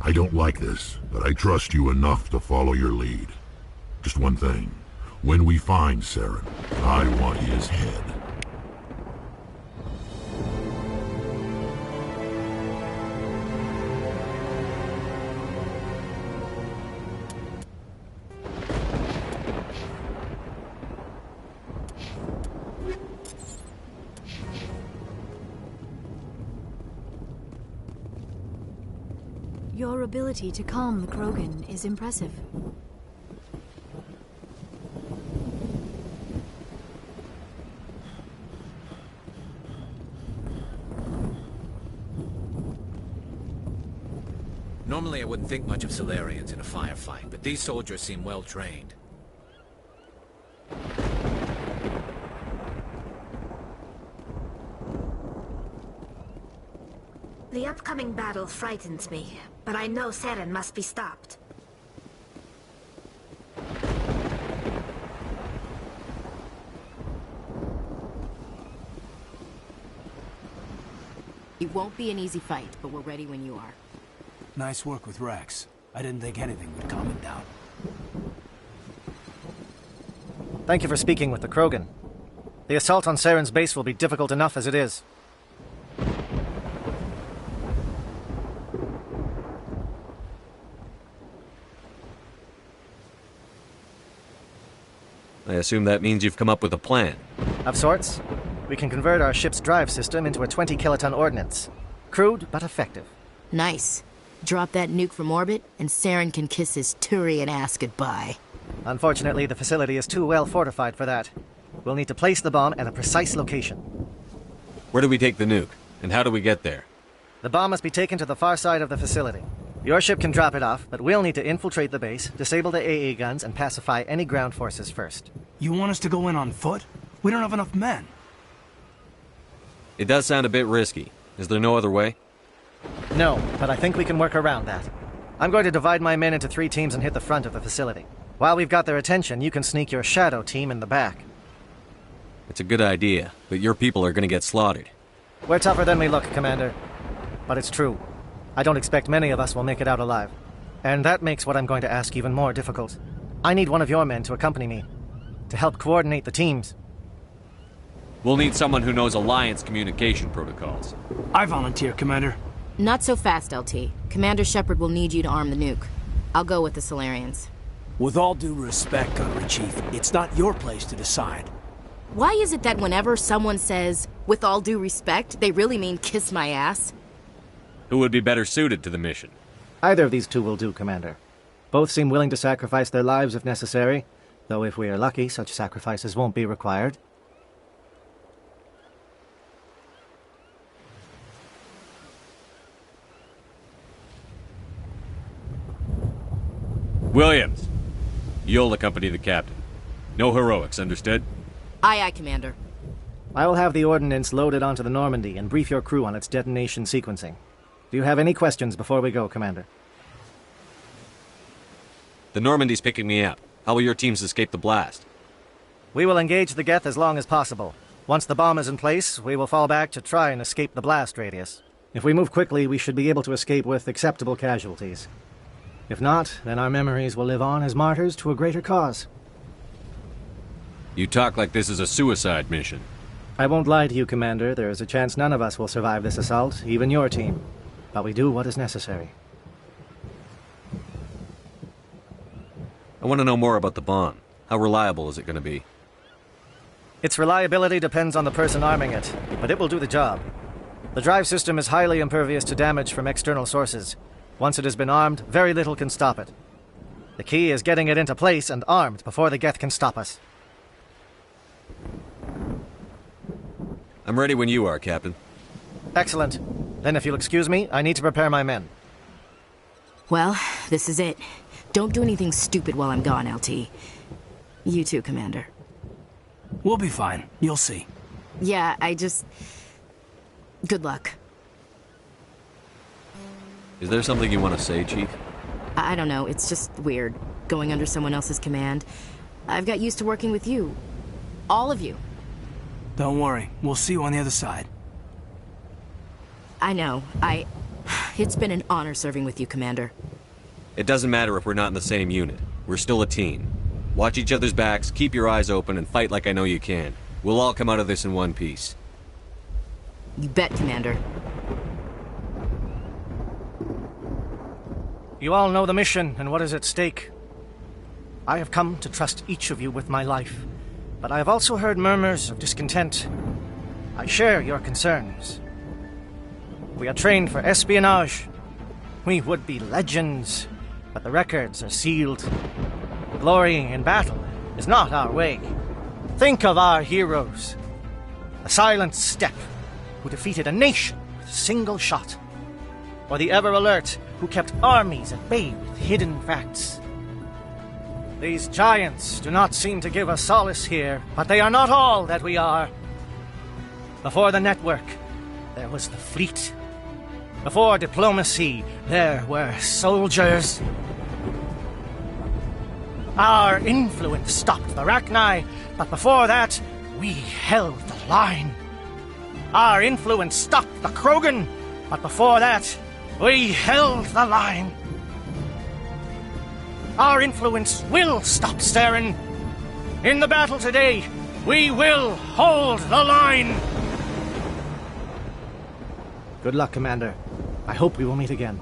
I don't like this, but I trust you enough to follow your lead. Just one thing. When we find Saren, I want his head. Your ability to calm the Krogan is impressive. Normally I wouldn't think much of Solarians in a firefight, but these soldiers seem well trained. The upcoming battle frightens me, but I know Saren must be stopped. It won't be an easy fight, but we're ready when you are. Nice work with Rex. I didn't think anything would calm him down. Thank you for speaking with the Krogan. The assault on Saren's base will be difficult enough as it is. I assume that means you've come up with a plan. Of sorts. We can convert our ship's drive system into a 20-kiloton ordnance. Crude, but effective. Nice. Drop that nuke from orbit, and Saren can kiss his Turian ass goodbye. Unfortunately, the facility is too well fortified for that. We'll need to place the bomb at a precise location. Where do we take the nuke? And how do we get there? The bomb must be taken to the far side of the facility. Your ship can drop it off, but we'll need to infiltrate the base, disable the AA guns, and pacify any ground forces first. You want us to go in on foot? We don't have enough men. It does sound a bit risky. Is there no other way? No, but I think we can work around that. I'm going to divide my men into 3 teams and hit the front of the facility. While we've got their attention, you can sneak your shadow team in the back. It's a good idea, but your people are gonna get slaughtered. We're tougher than we look, Commander. But it's true. I don't expect many of us will make it out alive. And that makes what I'm going to ask even more difficult. I need one of your men to accompany me, to help coordinate the teams. We'll need someone who knows Alliance communication protocols. I volunteer, Commander. Not so fast, LT. Commander Shepard will need you to arm the nuke. I'll go with the Solarians. With all due respect, Gunnery Chief, it's not your place to decide. Why is it that whenever someone says, with all due respect, they really mean kiss my ass? Who would be better suited to the mission? Either of these two will do, Commander. Both seem willing to sacrifice their lives if necessary, though if we are lucky, such sacrifices won't be required. Williams, you'll accompany the captain. No heroics, understood? Aye, aye, Commander. I will have the ordnance loaded onto the Normandy and brief your crew on its detonation sequencing. Do you have any questions before we go, Commander? The Normandy's picking me up. How will your teams escape the blast? We will engage the Geth as long as possible. Once the bomb is in place, we will fall back to try and escape the blast radius. If we move quickly, we should be able to escape with acceptable casualties. If not, then our memories will live on as martyrs to a greater cause. You talk like this is a suicide mission. I won't lie to you, Commander. There is a chance none of us will survive this assault, even your team. But we do what is necessary. I want to know more about the bomb. How reliable is it going to be? Its reliability depends on the person arming it, but it will do the job. The drive system is highly impervious to damage from external sources. Once it has been armed, very little can stop it. The key is getting it into place and armed before the Geth can stop us. I'm ready when you are, Captain. Excellent. Then if you'll excuse me, I need to prepare my men. Well, this is it. Don't do anything stupid while I'm gone, LT. You too, Commander. We'll be fine. You'll see. Yeah, good luck. Is there something you want to say, Chief? I don't know, it's just weird, going under someone else's command. I've got used to working with you. All of you. Don't worry, we'll see you on the other side. I know, It's been an honor serving with you, Commander. It doesn't matter if we're not in the same unit. We're still a team. Watch each other's backs, keep your eyes open, and fight like I know you can. We'll all come out of this in one piece. You bet, Commander. You all know the mission and what is at stake. I have come to trust each of you with my life, but I have also heard murmurs of discontent. I share your concerns. We are trained for espionage. We would be legends, but the records are sealed. Glorying in battle is not our way. Think of our heroes. The silent step who defeated a nation with a single shot. Or the ever-alert who kept armies at bay with hidden facts. These giants do not seem to give us solace here, but they are not all that we are. Before the network, there was the fleet. Before diplomacy, there were soldiers. Our influence stopped the Rachni, but before that, we held the line. Our influence stopped the Krogan, but before that, we held the line. Our influence will stop Saren. In the battle today, we will hold the line. Good luck, Commander. I hope we will meet again.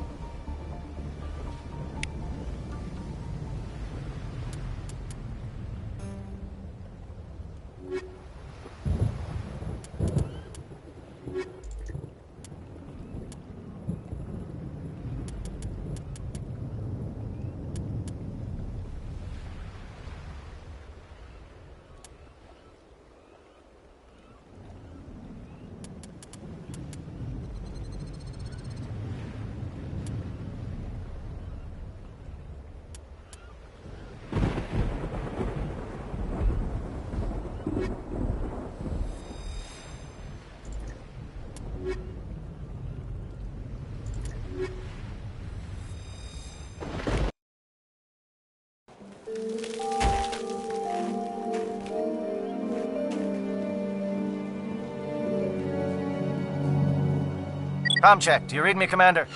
Comm check. Do you read me, Commander?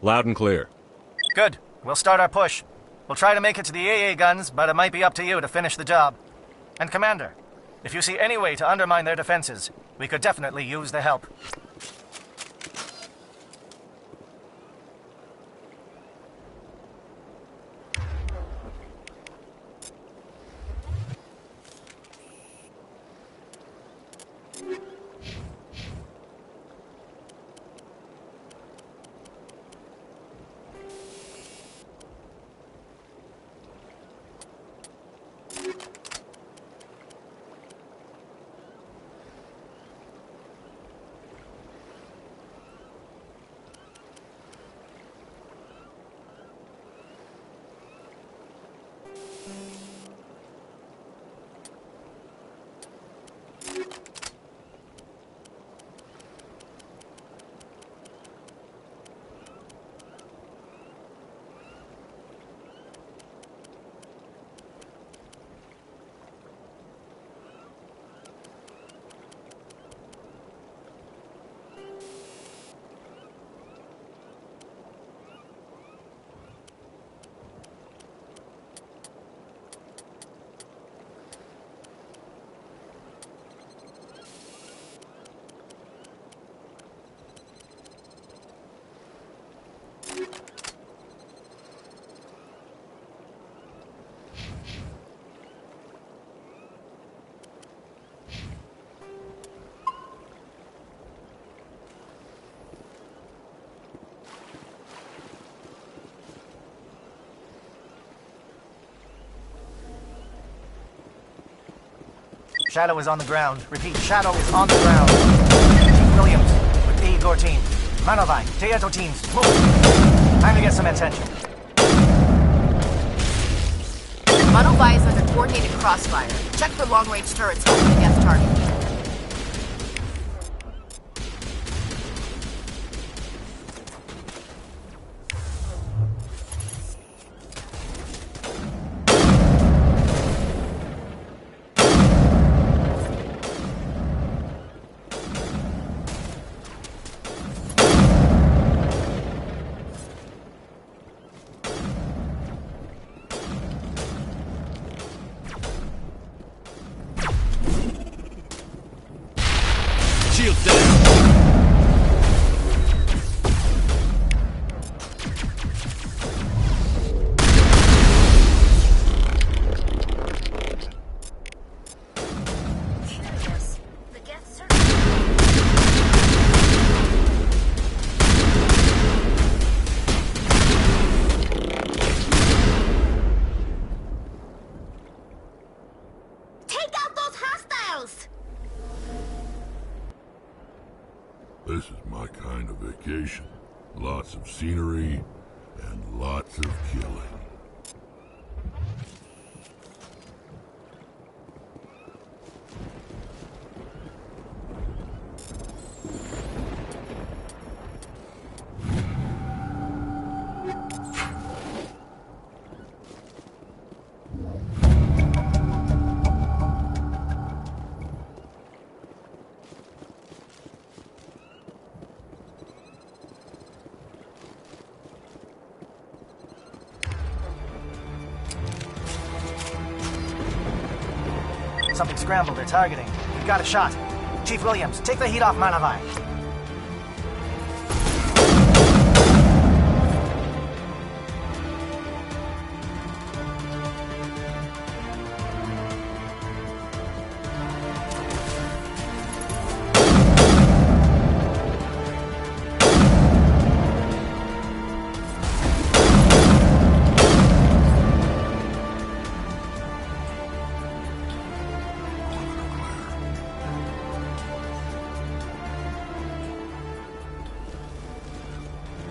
Loud and clear. Good. We'll start our push. We'll try to make it to the AA guns, but it might be up to you to finish the job. And Commander, if you see any way to undermine their defenses, we could definitely use the help. Shadow is on the ground. Repeat, Shadow is on the ground. Chief Williams with Igor team. Manovai, Teato teams, move. Time to get some attention. Manovai is under coordinated crossfire. Check for long-range turrets on the guest target. Shield down. This is my kind of vacation. Lots of scenery and lots of killing. Something scrambled they're targeting. We've got a shot. Chief Williams, take the heat off Manovai.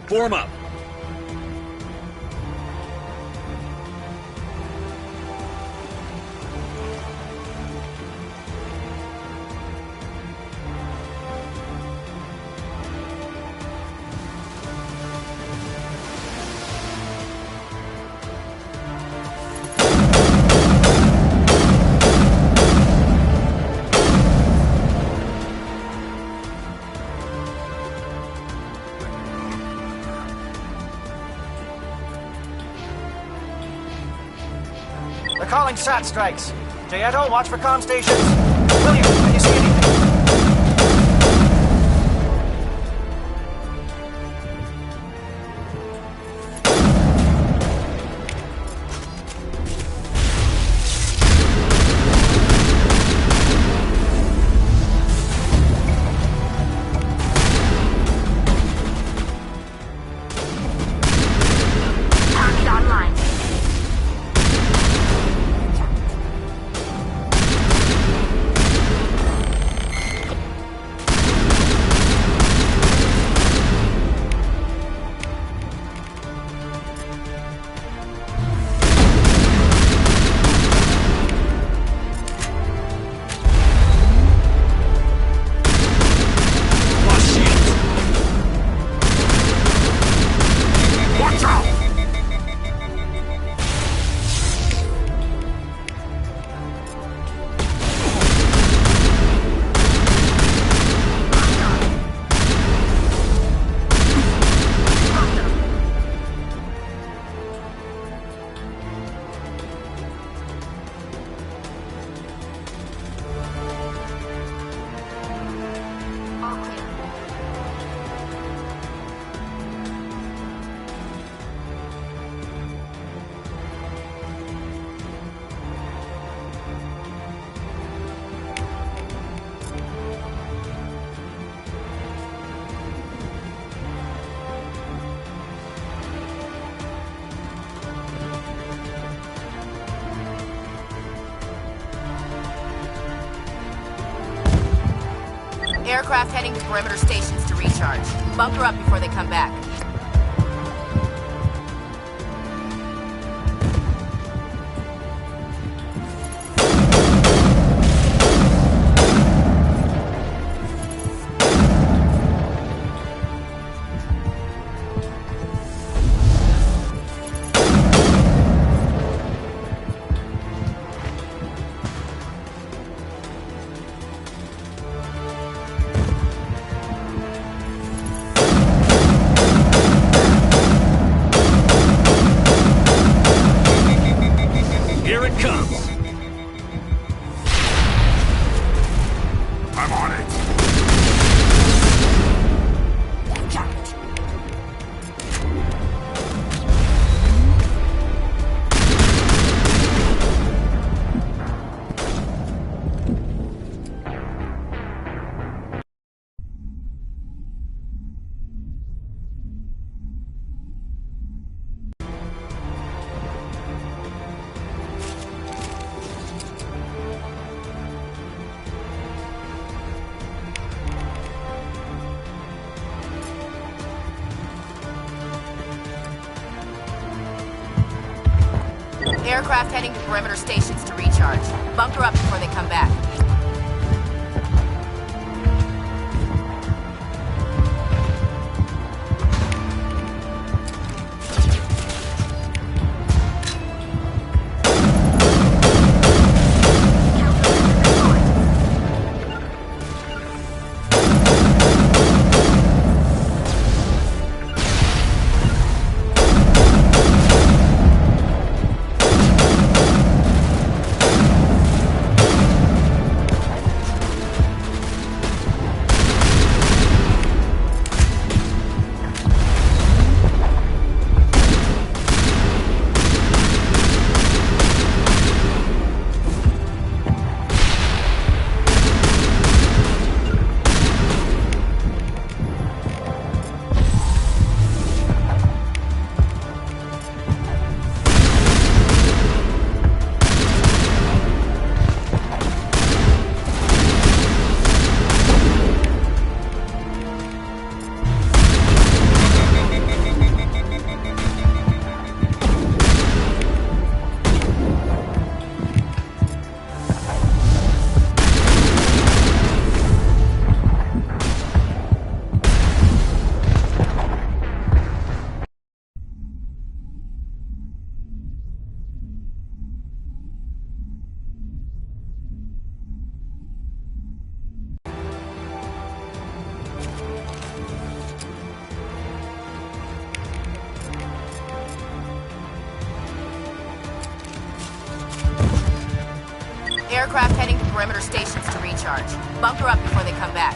Form up. combat strikes. Jayeto, watch for comm stations. William, can you see anything? Aircraft heading to perimeter stations to recharge. Bunker up before they come back. Here it comes. I'm on it. Watch out. Aircraft heading to perimeter stations to recharge. Bunker up before they come back. aircraft heading to perimeter stations to recharge. Bunker up before they come back.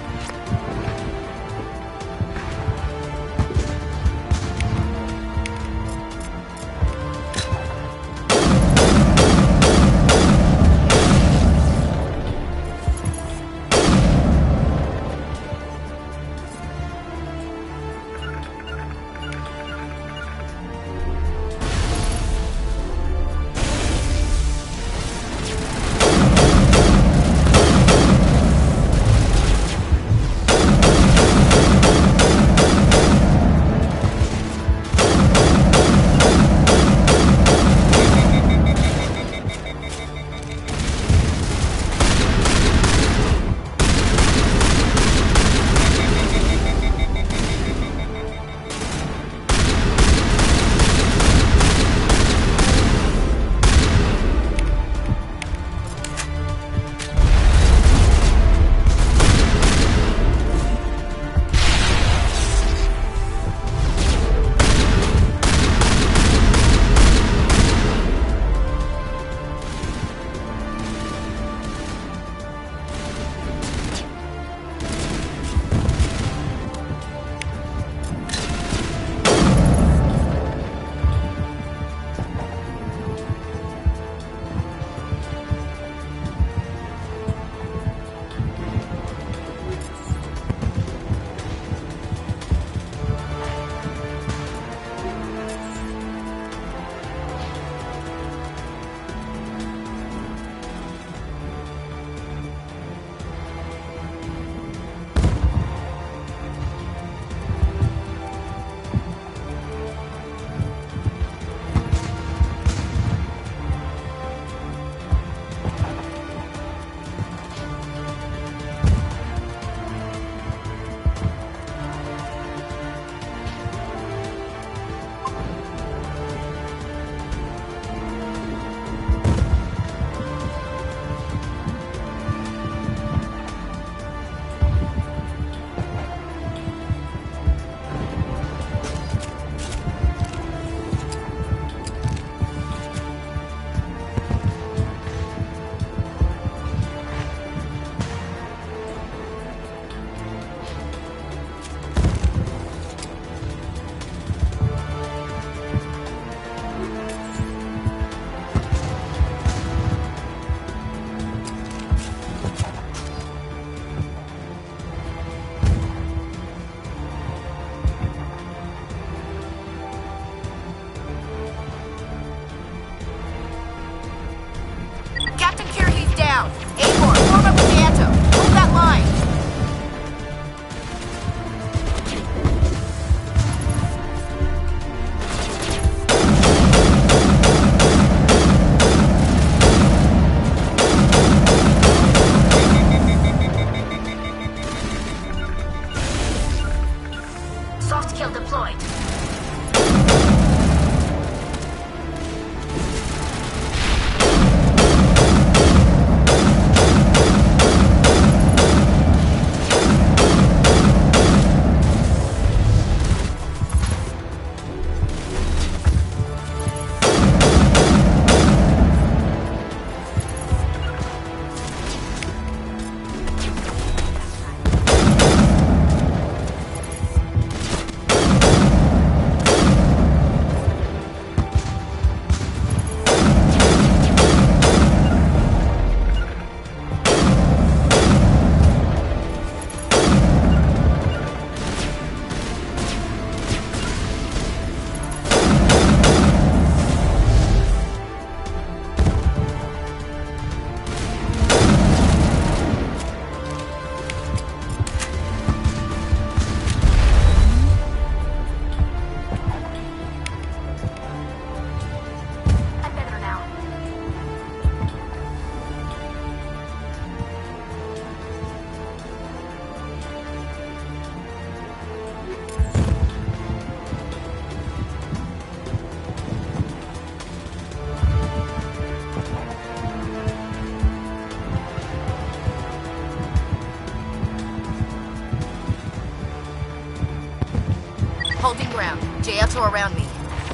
Holding ground. JL2 around me.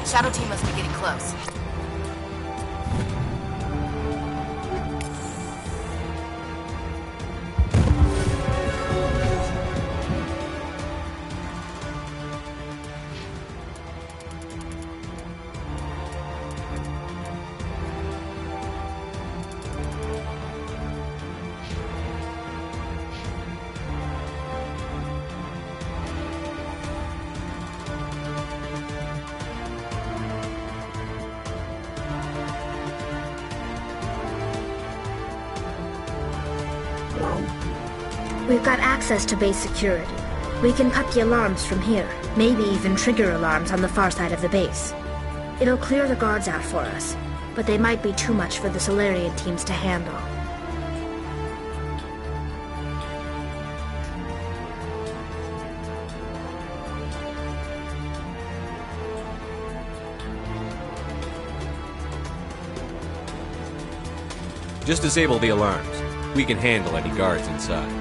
Shadow team must be getting close. We've got access to base security. We can cut the alarms from here, maybe even trigger alarms on the far side of the base. It'll clear the guards out for us, but they might be too much for the Solarian teams to handle. Just disable the alarms. We can handle any guards inside.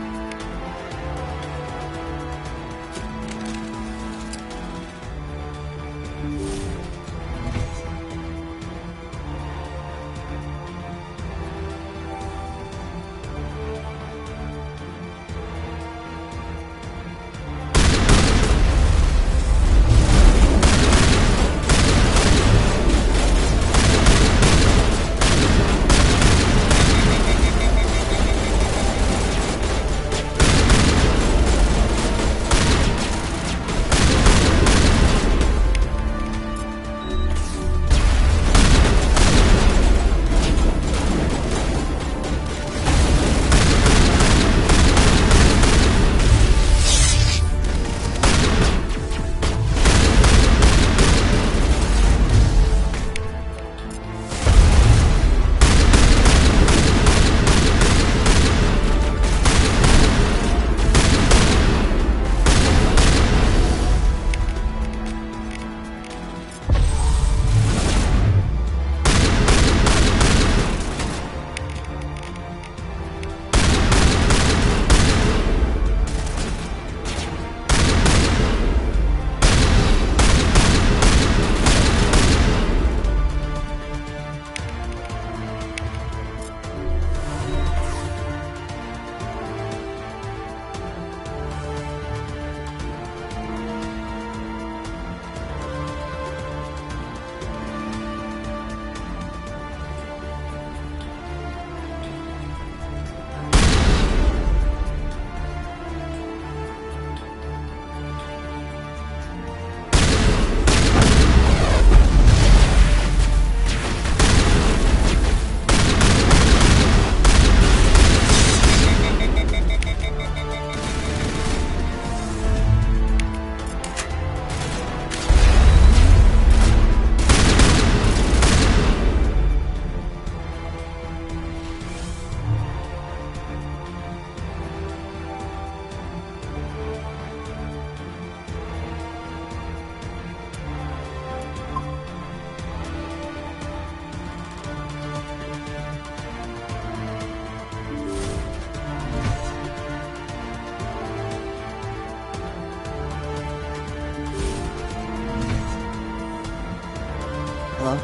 Hello?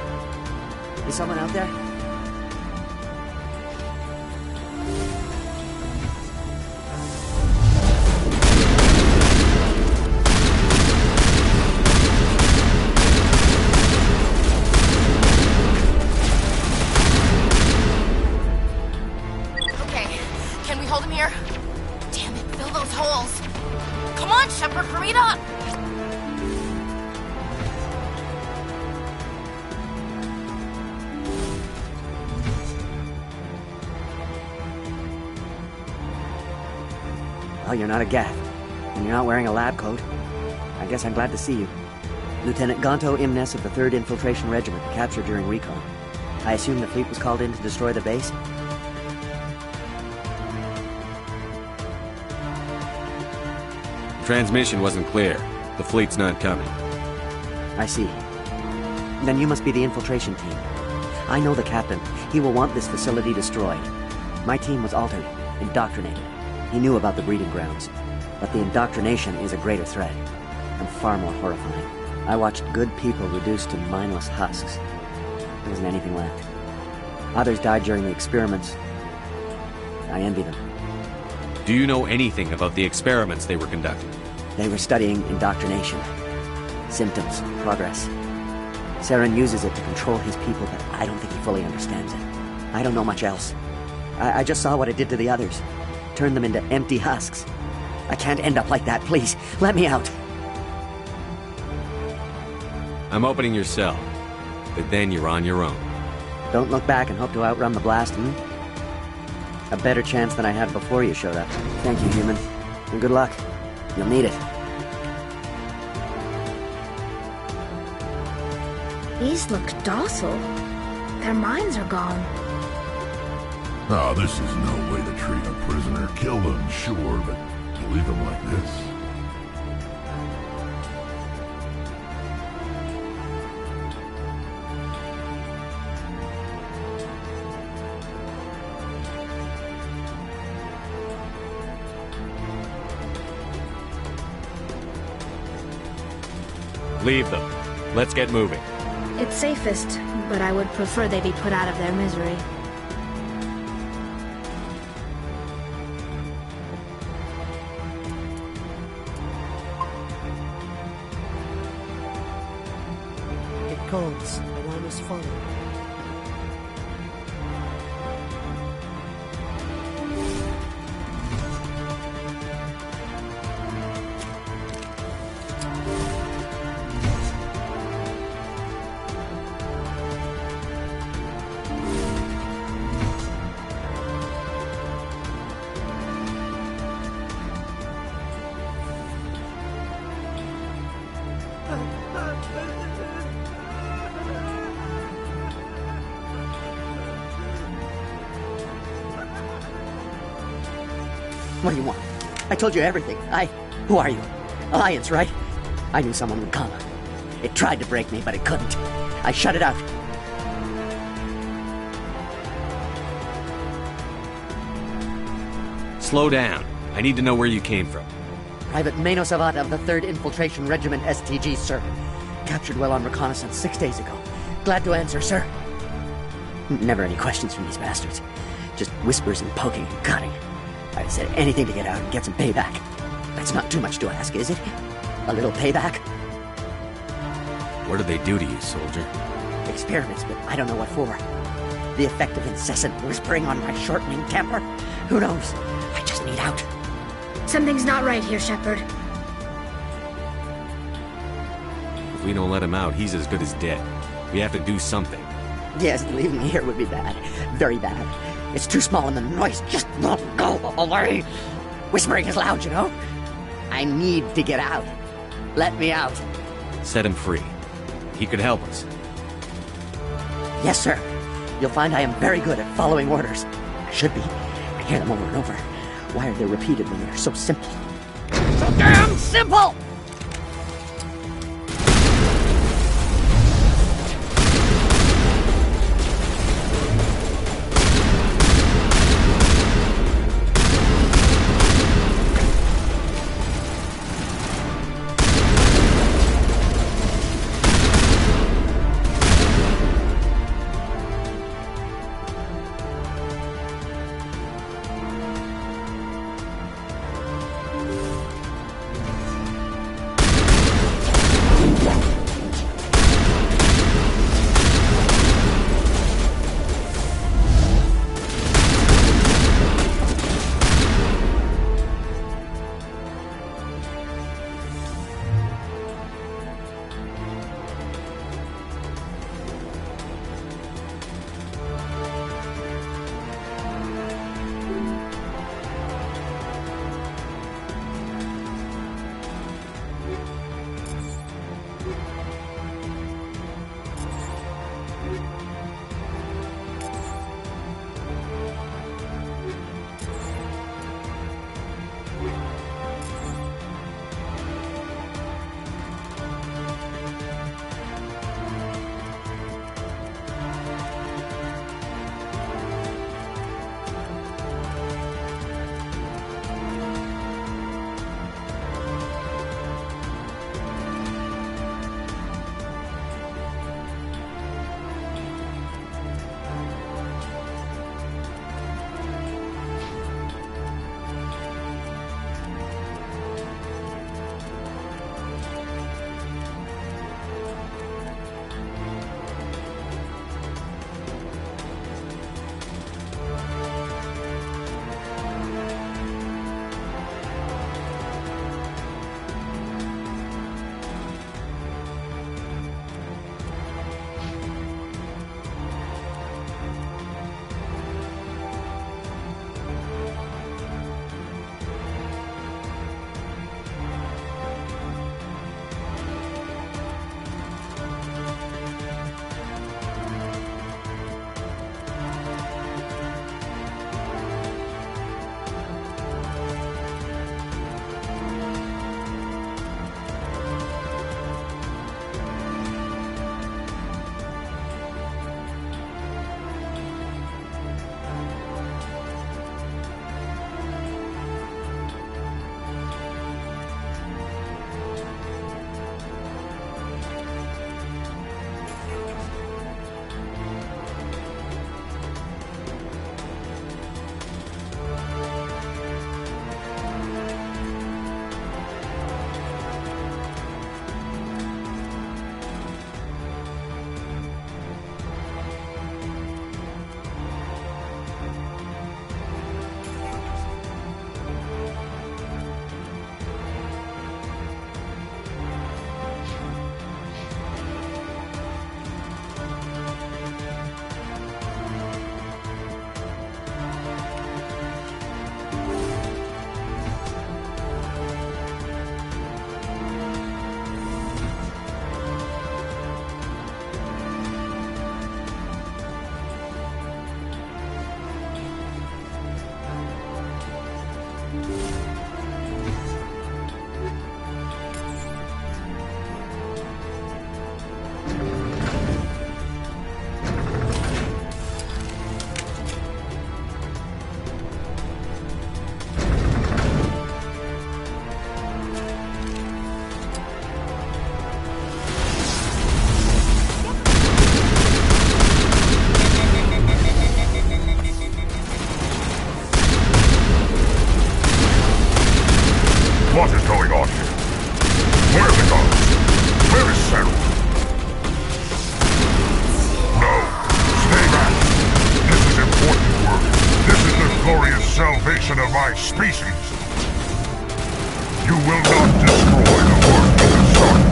Is someone out there? Okay, can we hold him here? Damn it, fill those holes. Come on, Shepard, hurry it up! Well, you're not a Gath, and you're not wearing a lab coat. I guess I'm glad to see you. Lieutenant Gonto Imnes of the 3rd Infiltration Regiment, captured during recon. I assume the fleet was called in to destroy the base? Transmission wasn't clear. The fleet's not coming. I see. Then you must be the infiltration team. I know the captain. He will want this facility destroyed. My team was altered, indoctrinated. He knew about the breeding grounds. But the indoctrination is a greater threat, and far more horrifying. I watched good people reduced to mindless husks. There wasn't anything left. Others died during the experiments. I envy them. Do you know anything about the experiments they were conducting? They were studying indoctrination. Symptoms, progress. Saren uses it to control his people, but I don't think he fully understands it. I don't know much else. I just saw what it did to the others. Turned them into empty husks. I can't end up like that, please. Let me out. I'm opening your cell, but then you're on your own. Don't look back and hope to outrun the blast, A better chance than I had before you showed up. Thank you, human. And good luck. You'll need it. These look docile. Their minds are gone. Oh, this is no way to treat a prisoner. Kill them, sure, but to leave them like this? Leave them. Let's get moving. It's safest, but I would prefer they be put out of their misery. It comes. Alarm is followed. What do you want? I told you everything. Who are you? Alliance, right? I knew someone would come. It tried to break me, but it couldn't. I shut it out. Slow down. I need to know where you came from. Private Mano Savat of the 3rd Infiltration Regiment STG, sir. Captured while on reconnaissance 6 days ago. Glad to answer, sir. Never any questions from these bastards. Just whispers and poking and cutting. I'd said anything to get out and get some payback. That's not too much to ask, is it? A little payback? What do they do to you, soldier? Experiments, but I don't know what for. The effect of incessant whispering on my shortening temper? Who knows? I just need out. Something's not right here, Shepard. If we don't let him out, he's as good as dead. We have to do something. Yes, leaving me here would be bad. Very bad. It's too small and the noise just won't go away. Whispering is loud, you know? I need to get out. Let me out. Set him free. He could help us. Yes, sir. You'll find I am very good at following orders. I should be. I hear them over and over. Why are they repeated when they're so simple? So damn simple! What is going on here? Where are the guards? Where is Sarah? No. Stay back. This is important work. This is the glorious salvation of my species. You will not destroy the work you have started.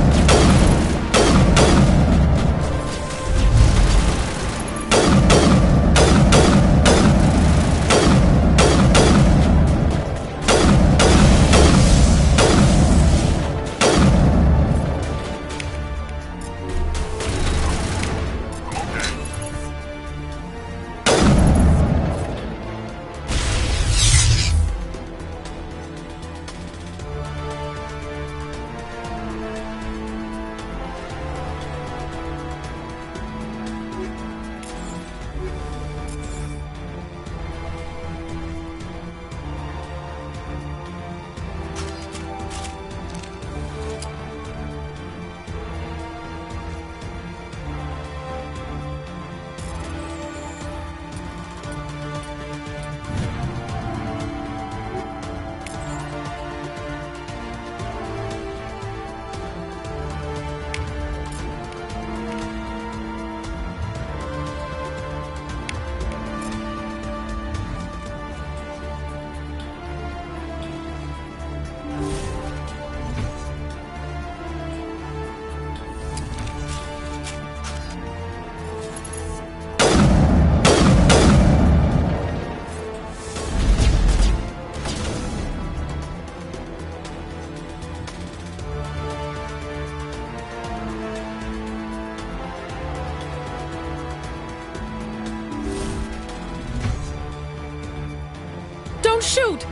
Shoot!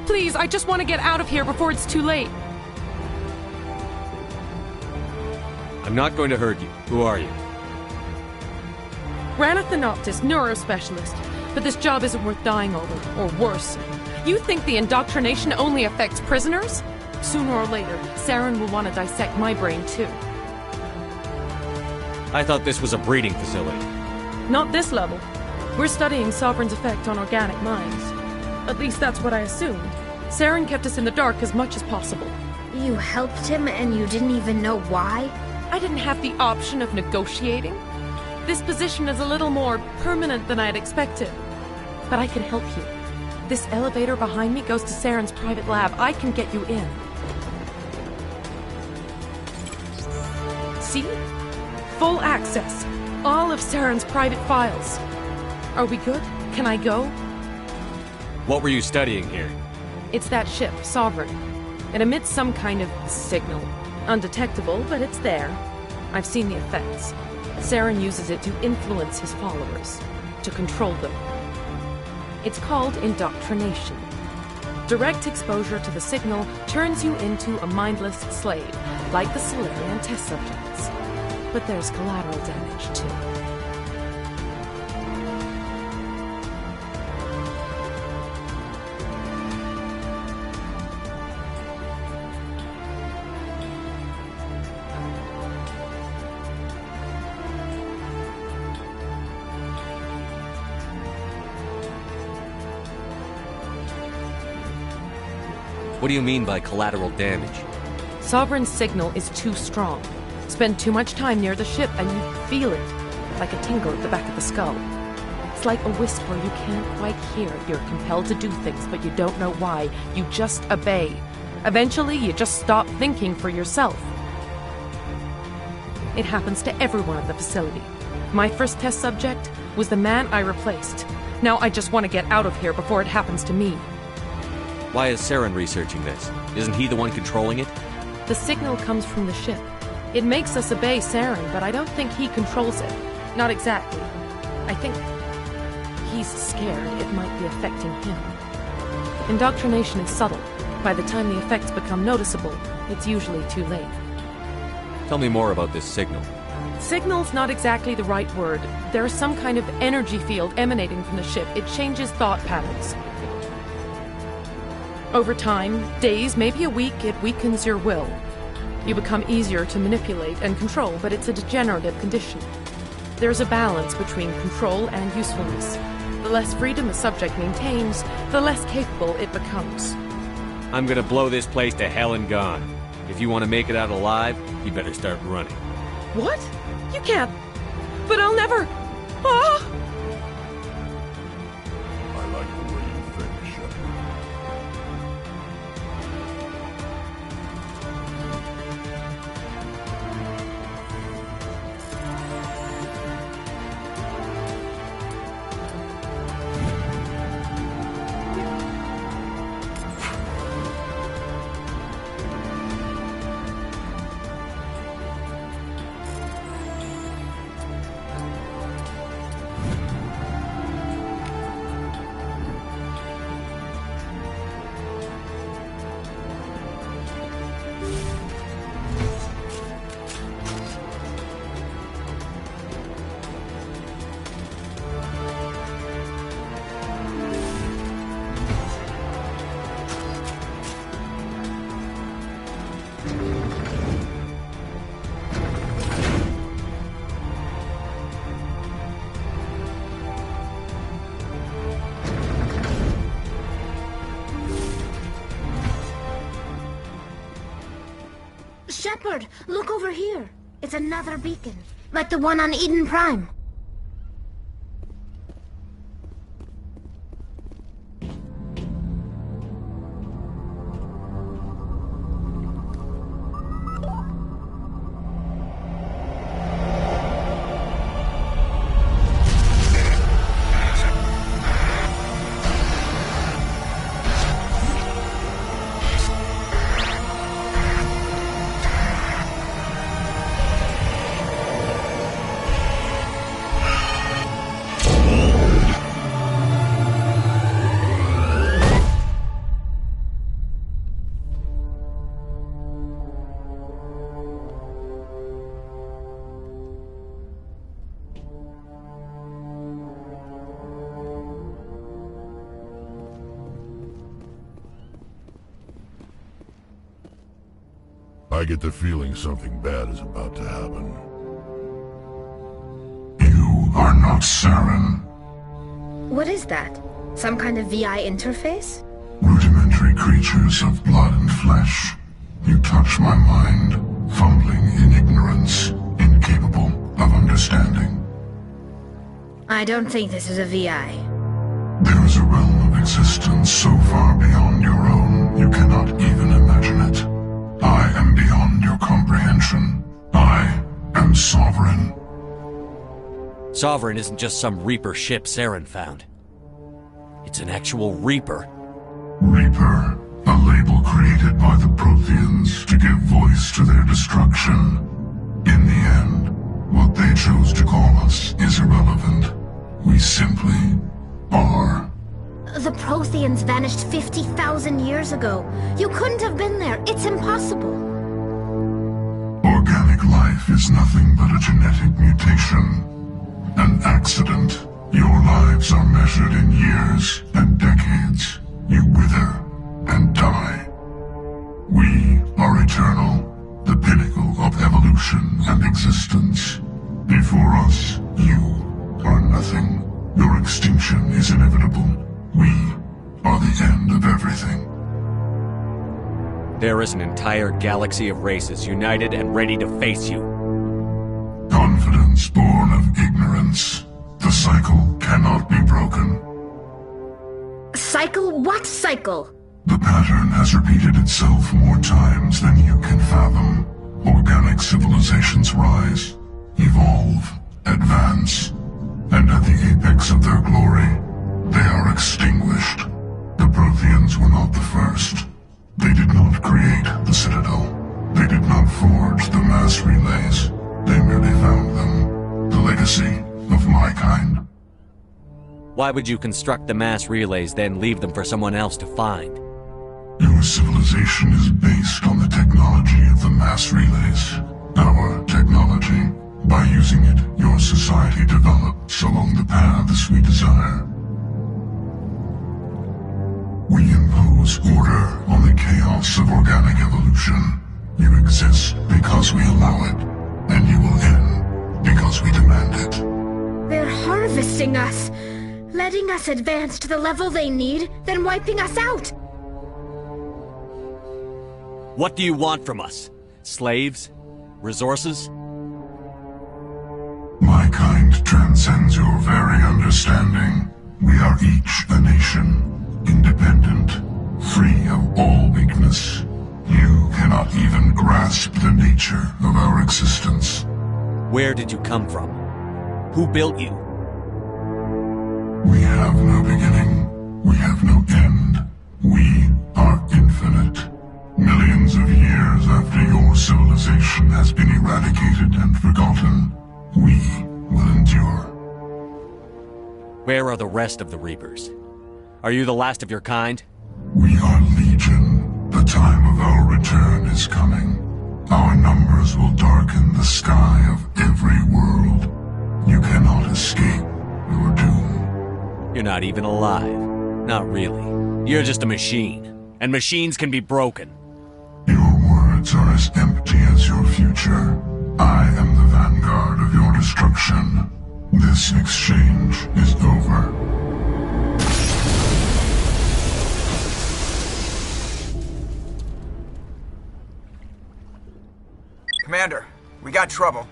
Please, I just want to get out of here before it's too late. I'm not going to hurt you. Who are you? Ranna Thanoptis, neurospecialist. But this job isn't worth dying over, or worse. You think the indoctrination only affects prisoners? Sooner or later, Saren will want to dissect my brain too. I thought this was a breeding facility. Not this level. We're studying Sovereign's effect on organic minds. At least that's what I assumed. Saren kept us in the dark as much as possible. You helped him and you didn't even know why? I didn't have the option of negotiating. This position is a little more permanent than I had expected. But I can help you. This elevator behind me goes to Saren's private lab. I can get you in. See? Full access. All of Saren's private files. Are we good? Can I go? What were you studying here? It's that ship, Sovereign. It emits some kind of signal. Undetectable, but it's there. I've seen the effects. Saren uses it to influence his followers, to control them. It's called indoctrination. Direct exposure to the signal turns you into a mindless slave, like the Solarian test subjects. But there's collateral damage, too. What do you mean by collateral damage? Sovereign's signal is too strong. Spend too much time near the ship and you feel it, like a tingle at the back of the skull. It's like a whisper you can't quite hear. You're compelled to do things, but you don't know why. You just obey. Eventually, you just stop thinking for yourself. It happens to everyone at the facility. My first test subject was the man I replaced. Now I just want to get out of here before it happens to me. Why is Saren researching this? Isn't he the one controlling it? The signal comes from the ship. It makes us obey Saren, but I don't think he controls it. Not exactly. I think he's scared it might be affecting him. indoctrination is subtle. By the time the effects become noticeable, it's usually too late. Tell me more about this signal. Signal's not exactly the right word. There's some kind of energy field emanating from the ship. It changes thought patterns. Over time, days, maybe a week, it weakens your will. You become easier to manipulate and control, but it's a degenerative condition. There's a balance between control and usefulness. The less freedom a subject maintains, the less capable it becomes. I'm gonna blow this place to hell and gone. If you want to make it out alive, you better start running. What? You can't. But I'll never. Ah! I like the way you think, Shepard. Shepard, look over here. It's another beacon, like the one on Eden Prime. I get the feeling something bad is about to happen. You are not Saren. What is that? Some kind of VI interface? Rudimentary creatures of blood and flesh. You touch my mind, fumbling in ignorance, incapable of understanding. I don't think this is a VI. There is a realm of existence so far beyond your own, you cannot even imagine it. I am beyond your comprehension. I am Sovereign. Sovereign isn't just some Reaper ship Saren found. It's an actual Reaper. Reaper, a label created by the Protheans to give voice to their destruction. In the end, what they chose to call us is irrelevant. We simply are. The Protheans vanished 50,000 years ago. You couldn't have been there. It's impossible. Organic life is nothing but a genetic mutation. An accident. Your lives are measured in years and decades. You wither and die. We are eternal, the pinnacle of evolution and existence. Before us, you are nothing. Your extinction is inevitable. We are the end of everything. There is an entire galaxy of races united and ready to face you. Confidence born of ignorance. The cycle cannot be broken. Cycle? What cycle? The pattern has repeated itself more times than you can fathom. Organic civilizations rise, evolve, advance, and at the apex of their glory, they are extinguished. The Protheans were not the first. They did not create the Citadel. They did not forge the mass relays. They merely found them. The legacy of my kind. Why would you construct the mass relays, then leave them for someone else to find? Your civilization is based on the technology of the mass relays. Our technology. By using it, your society develops along the paths we desire. We impose order on the chaos of organic evolution. You exist because we allow it, and you will end because we demand it. They're harvesting us, letting us advance to the level they need, then wiping us out. What do you want from us? Slaves? Resources? My kind transcends your very understanding. We are each a nation, independent, free of all weakness. You cannot even grasp the nature of our existence. Where did you come from? Who built you? We have no beginning. We have no end. We are infinite. Millions of years after your civilization has been eradicated and forgotten, we will endure. Where are the rest of the Reapers? Are you the last of your kind? We are legion. The time of our return is coming. Our numbers will darken the sky of every world. You cannot escape your doom. You're not even alive. Not really. You're just a machine. And machines can be broken. Your words are as empty as your future. I am the vanguard of your destruction. This exchange is over. Commander, we got trouble.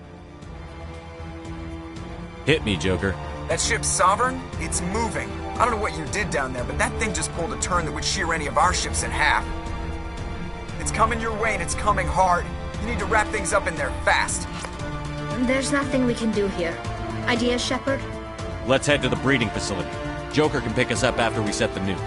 Hit me, Joker. That ship's Sovereign? It's moving. I don't know what you did down there, but that thing just pulled a turn that would shear any of our ships in half. It's coming your way and it's coming hard. You need to wrap things up in there fast. There's nothing we can do here. Ideas, Shepard? Let's head to the breeding facility. Joker can pick us up after we set the nuke.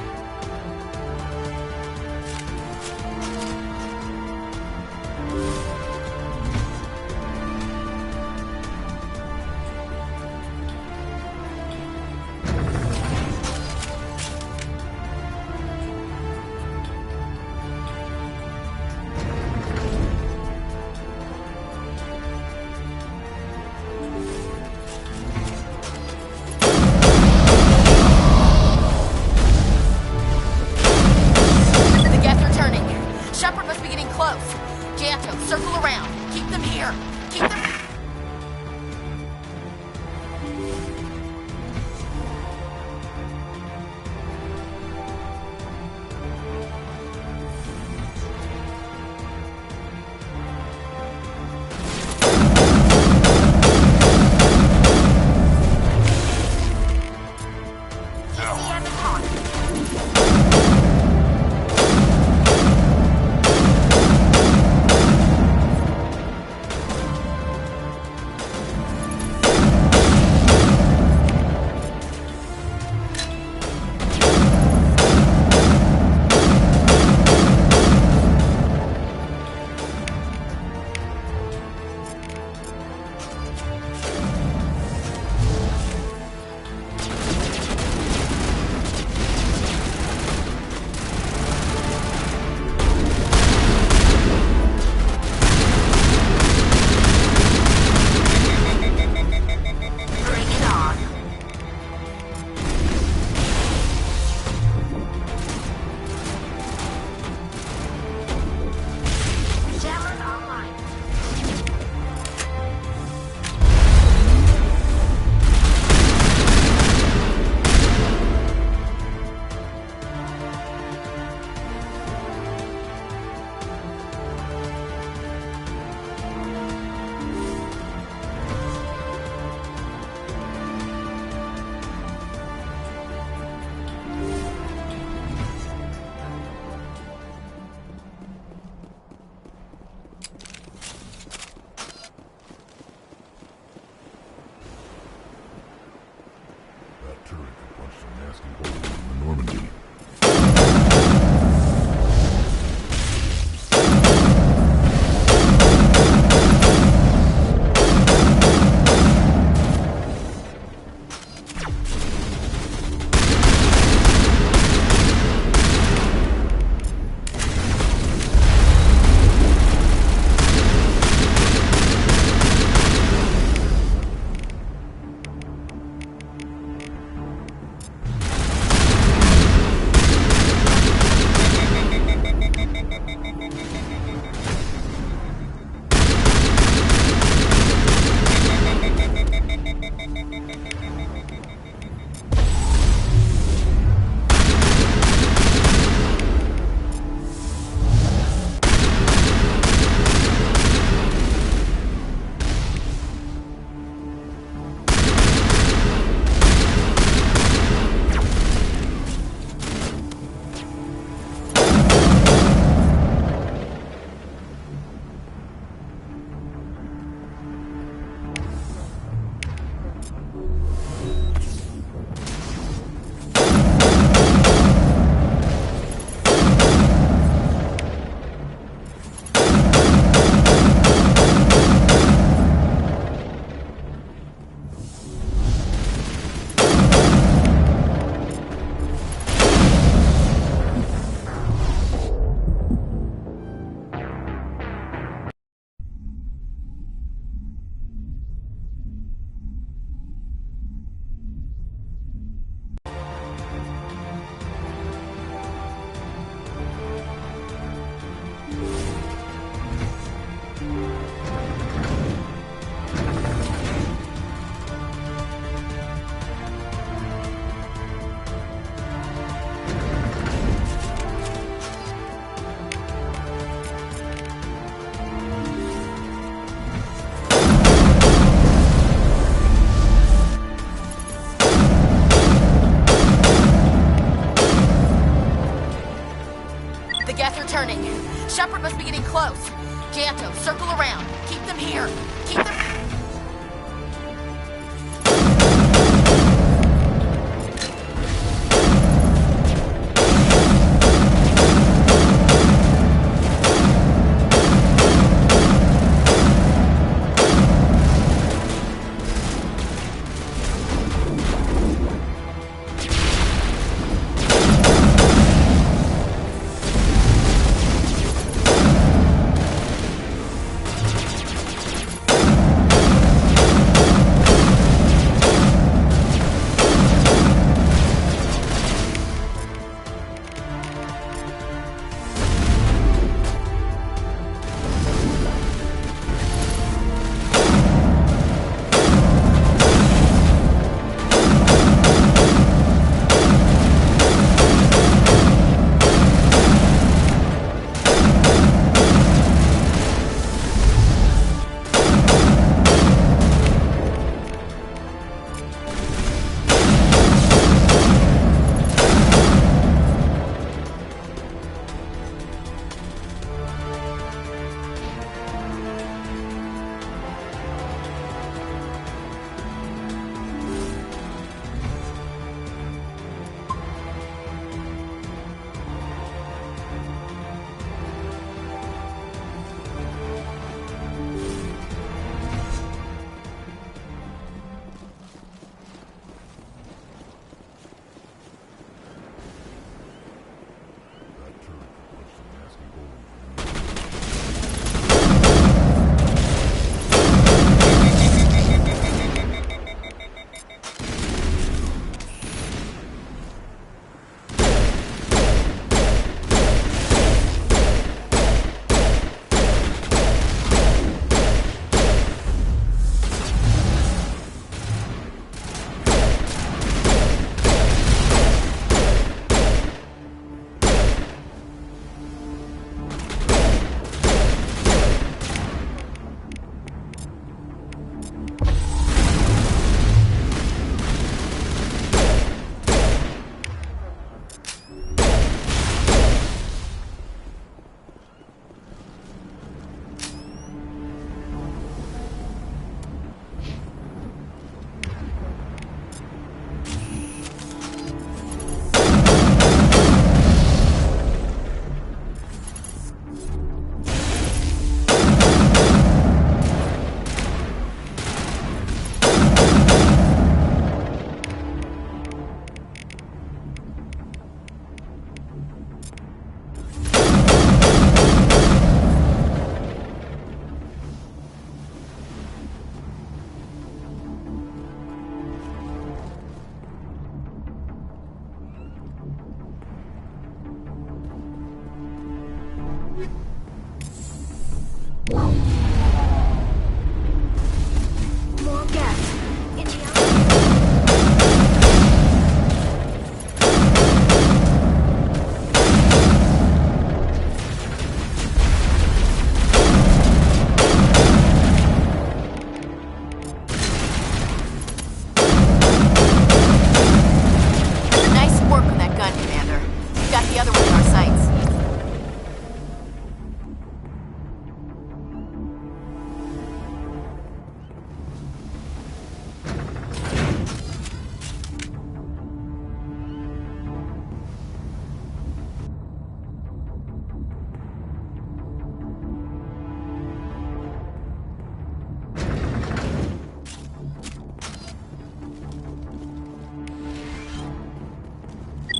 Gas returning. Shepard must be getting close. Janto, circle around. Keep them here. Keep them...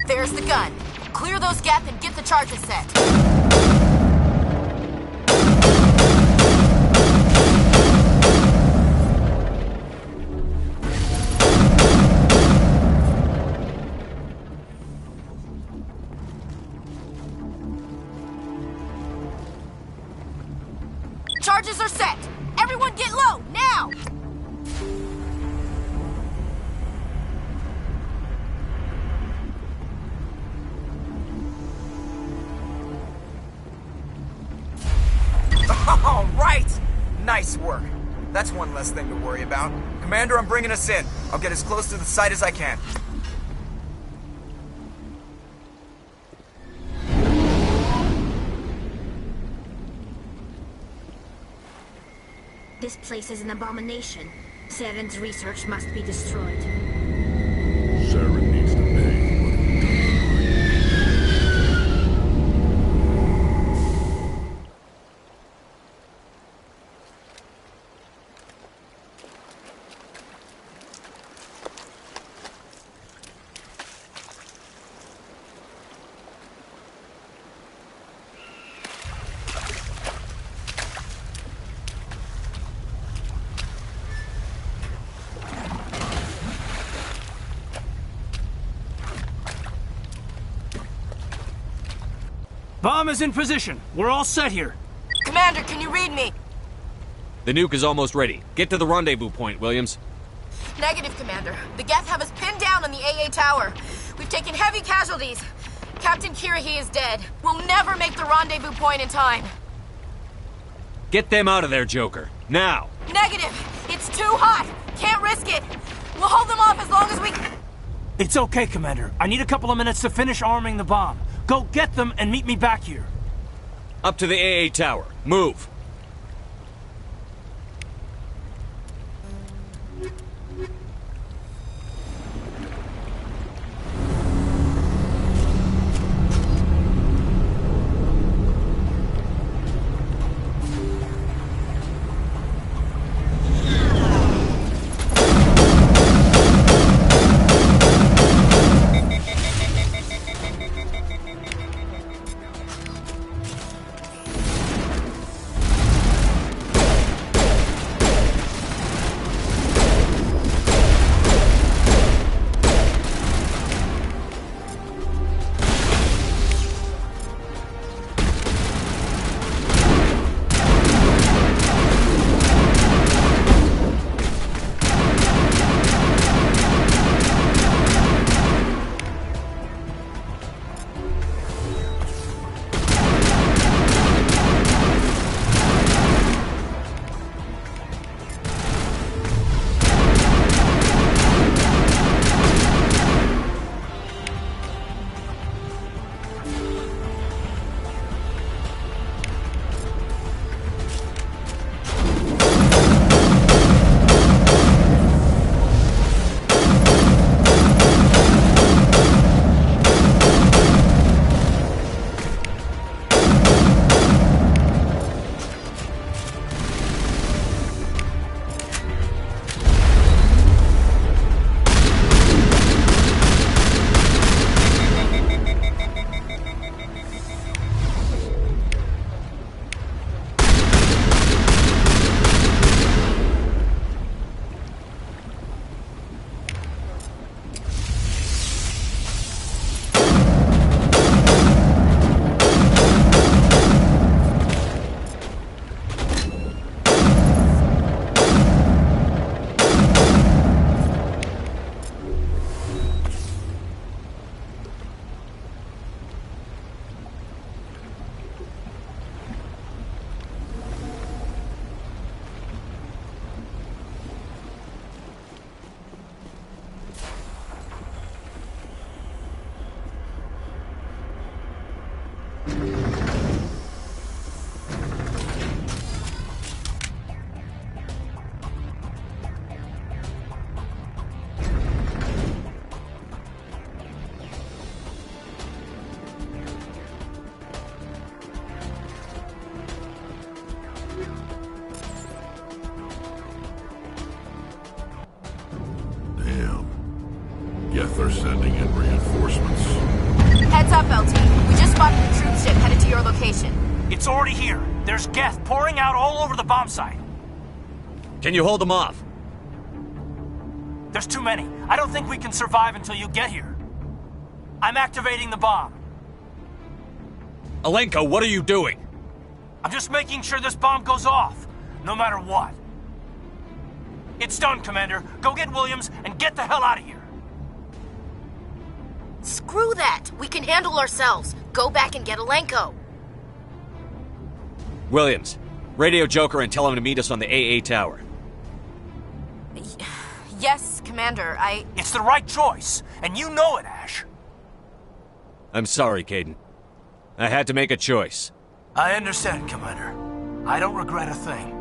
There's the gun. Clear those gaps and get the charges set. Charges are set! Everyone get low, now! All right! Nice work. That's one less thing to worry about. Commander, I'm bringing us in. I'll get as close to the site as I can. This place is an abomination. Saren's research must be destroyed. Saren needs to pay. Bomb is in position. We're all set here. Commander, can you read me? The nuke is almost ready. Get to the rendezvous point, Williams. Negative, Commander. The Geth have us pinned down on the AA tower. We've taken heavy casualties. Captain Kirahi is dead. We'll never make the rendezvous point in time. Get them out of there, Joker. Now! Negative! It's too hot! Can't risk it! We'll hold them off as long as we... It's okay, Commander. I need a couple of minutes to finish arming the bomb. Go get them and meet me back here. Up to the AA tower. Move! Geth are sending in reinforcements. Heads up, LT. We just spotted a troop ship headed to your location. It's already here. There's Geth pouring out all over the bomb site. Can you hold them off? There's too many. I don't think we can survive until you get here. I'm activating the bomb. Alenko, what are you doing? I'm just making sure this bomb goes off, no matter what. It's done, Commander. Go get Williams and get the hell out of here. Screw that. We can handle ourselves. Go back and get Alenko. Williams, radio Joker and tell him to meet us on the AA tower. Yes, Commander, It's the right choice, and you know it, Ash. I'm sorry, Caden. I had to make a choice. I understand, Commander. I don't regret a thing.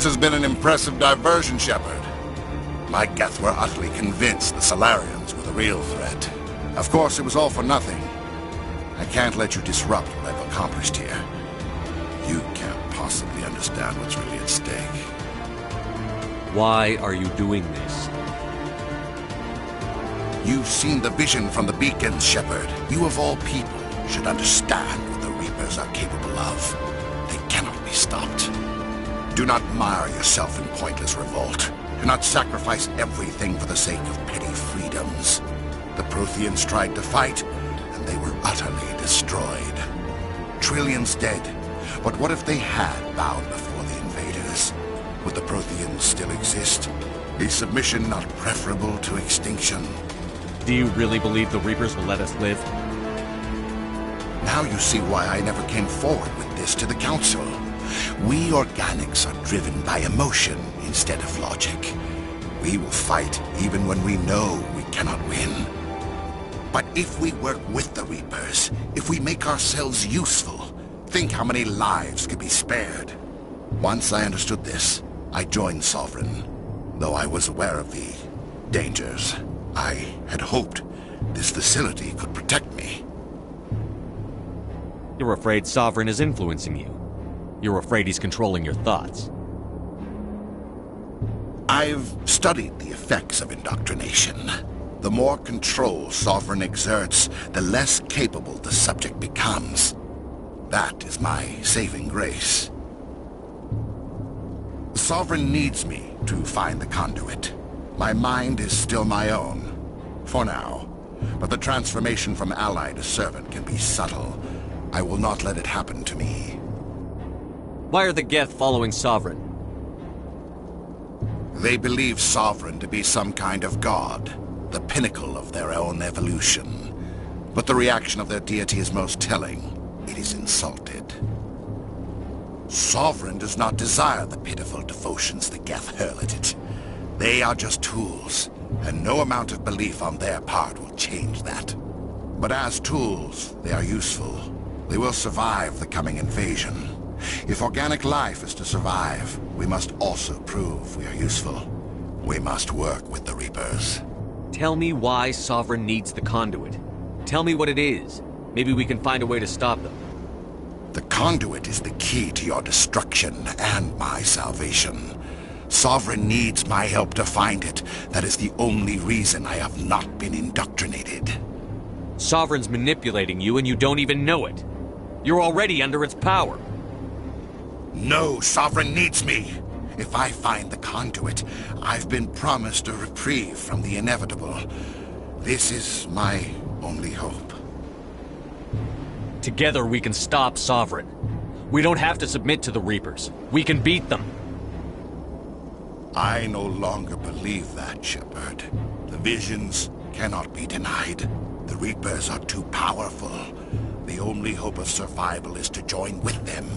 has been an impressive diversion, Shepard. My Geth were utterly convinced the Solarians were the real threat. Of course, it was all for nothing. I can't let you disrupt what I've accomplished here. You can't possibly understand what's really at stake. Why are you doing this? You've seen the vision from the beacons, Shepard. You of all people should understand what the Reapers are capable of. They cannot be stopped. Do not mire yourself in pointless revolt. Do not sacrifice everything for the sake of petty freedoms. The Protheans tried to fight, and they were utterly destroyed. Trillions dead. But what if they had bowed before the invaders? Would the Protheans still exist? A submission not preferable to extinction? Do you really believe the Reapers will let us live? Now you see why I never came forward with this to the Council. We organics are driven by emotion instead of logic. We will fight even when we know we cannot win. But if we work with the Reapers, if we make ourselves useful, think how many lives could be spared. Once I understood this, I joined Sovereign, though I was aware of the dangers. I had hoped this facility could protect me. You're afraid Sovereign is influencing you. You're afraid he's controlling your thoughts. I've studied the effects of indoctrination. The more control Sovereign exerts, the less capable the subject becomes. That is my saving grace. Sovereign needs me to find the conduit. My mind is still my own, for now. But the transformation from ally to servant can be subtle. I will not let it happen to me. Why are the Geth following Sovereign? They believe Sovereign to be some kind of god, the pinnacle of their own evolution. But the reaction of their deity is most telling. It is insulted. Sovereign does not desire the pitiful devotions the Geth hurl at it. They are just tools, and no amount of belief on their part will change that. But as tools, they are useful. They will survive the coming invasion. If organic life is to survive, we must also prove we are useful. We must work with the Reapers. Tell me why Sovereign needs the conduit. Tell me what it is. Maybe we can find a way to stop them. The conduit is the key to your destruction and my salvation. Sovereign needs my help to find it. That is the only reason I have not been indoctrinated. Sovereign's manipulating you and you don't even know it. You're already under its power. No, Sovereign needs me. If I find the conduit, I've been promised a reprieve from the inevitable. This is my only hope. Together we can stop Sovereign. We don't have to submit to the Reapers. We can beat them. I no longer believe that, Shepard. The visions cannot be denied. The Reapers are too powerful. The only hope of survival is to join with them.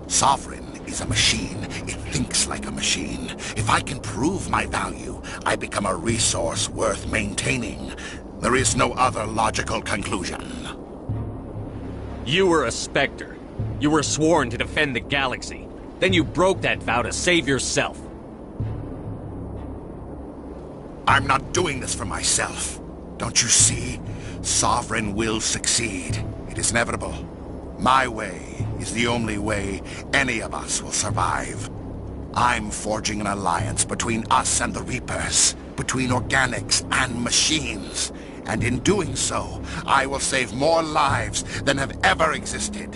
Sovereign is a machine. It thinks like a machine. If I can prove my value, I become a resource worth maintaining. There is no other logical conclusion. You were a Spectre. You were sworn to defend the galaxy. Then you broke that vow to save yourself. I'm not doing this for myself. Don't you see? Sovereign will succeed. It is inevitable. My way is the only way any of us will survive. I'm forging an alliance between us and the Reapers, between organics and machines. And in doing so, I will save more lives than have ever existed.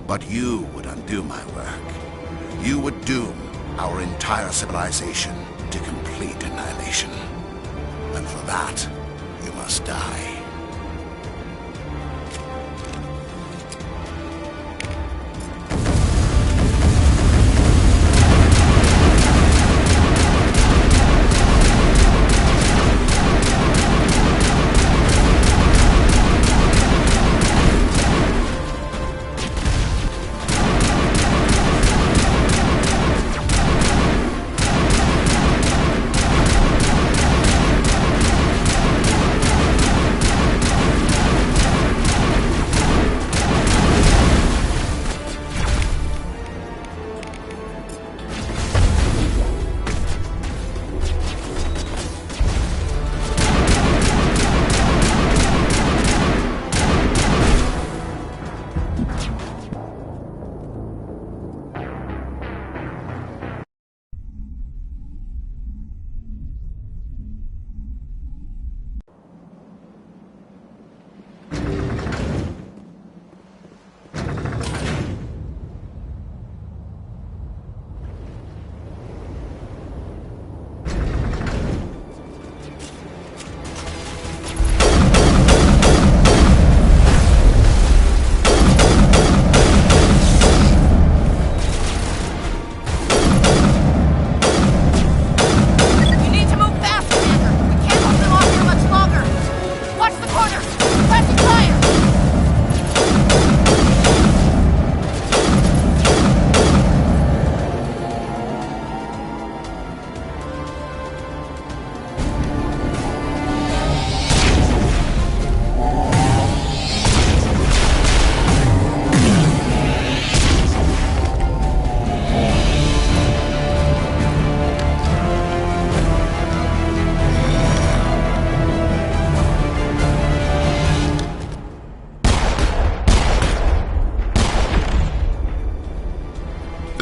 But you would undo my work. You would doom our entire civilization to complete annihilation. And for that, you must die.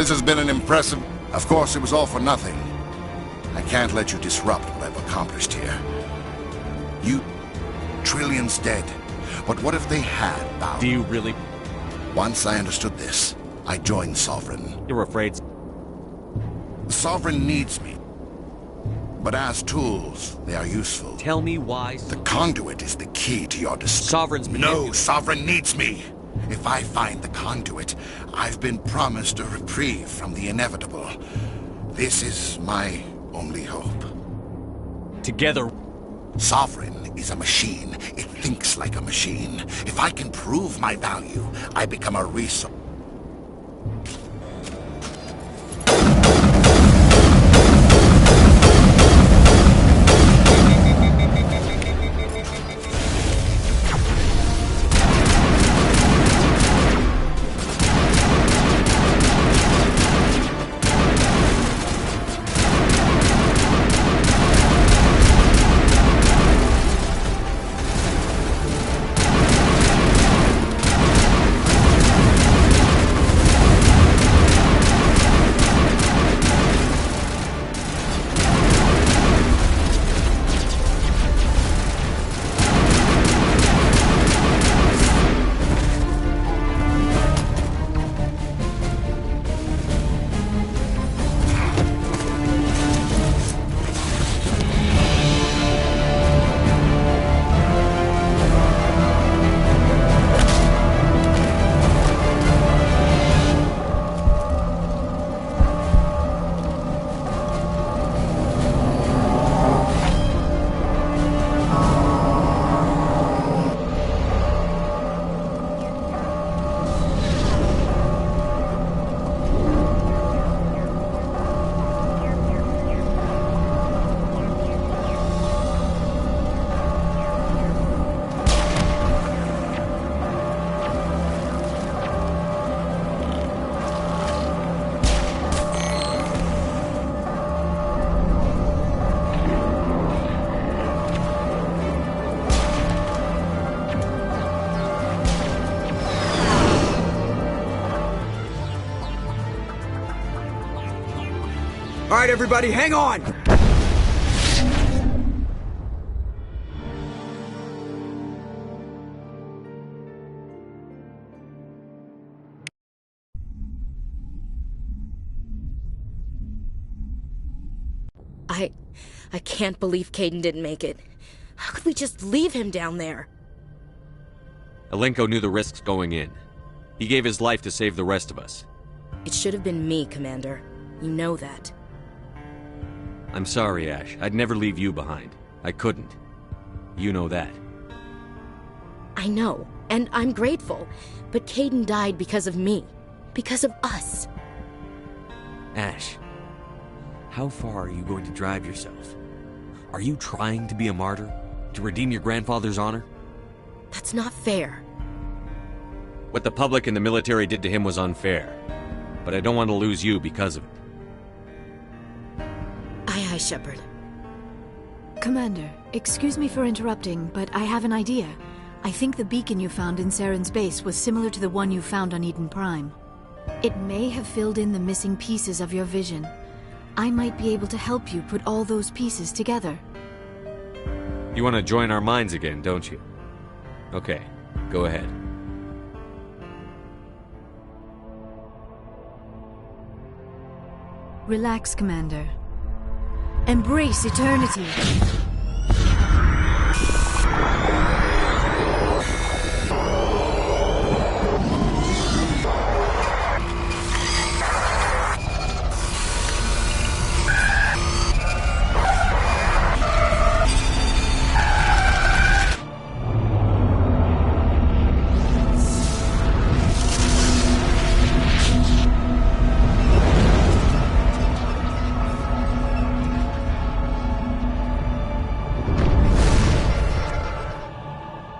This has been an impressive... Of course, it was all for nothing. I can't let you disrupt what I've accomplished here. You... Trillions dead. But what if they had, Bao? Do you really? Once I understood this, I joined Sovereign. You're afraid? The Sovereign needs me. But as tools, they are useful. Tell me why... The conduit is the key to your Sovereign's... No, Sovereign needs me! If I find the conduit, I've been promised a reprieve from the inevitable. This is my only hope. Together... Sovereign is a machine. It thinks like a machine. If I can prove my value, I become a resource. All right, everybody, hang on! I can't believe Caden didn't make it. How could we just leave him down there? Alenko knew the risks going in. He gave his life to save the rest of us. It should have been me, Commander. You know that. I'm sorry, Ash. I'd never leave you behind. I couldn't. You know that. I know, and I'm grateful. But Caden died because of me. Because of us. Ash, how far are you going to drive yourself? Are you trying to be a martyr? To redeem your grandfather's honor? That's not fair. What the public and the military did to him was unfair. But I don't want to lose you because of it. Aye, Shepard. Commander, excuse me for interrupting, but I have an idea. I think the beacon you found in Saren's base was similar to the one you found on Eden Prime. It may have filled in the missing pieces of your vision. I might be able to help you put all those pieces together. You want to join our minds again, don't you? Okay, go ahead. Relax, Commander. Embrace eternity.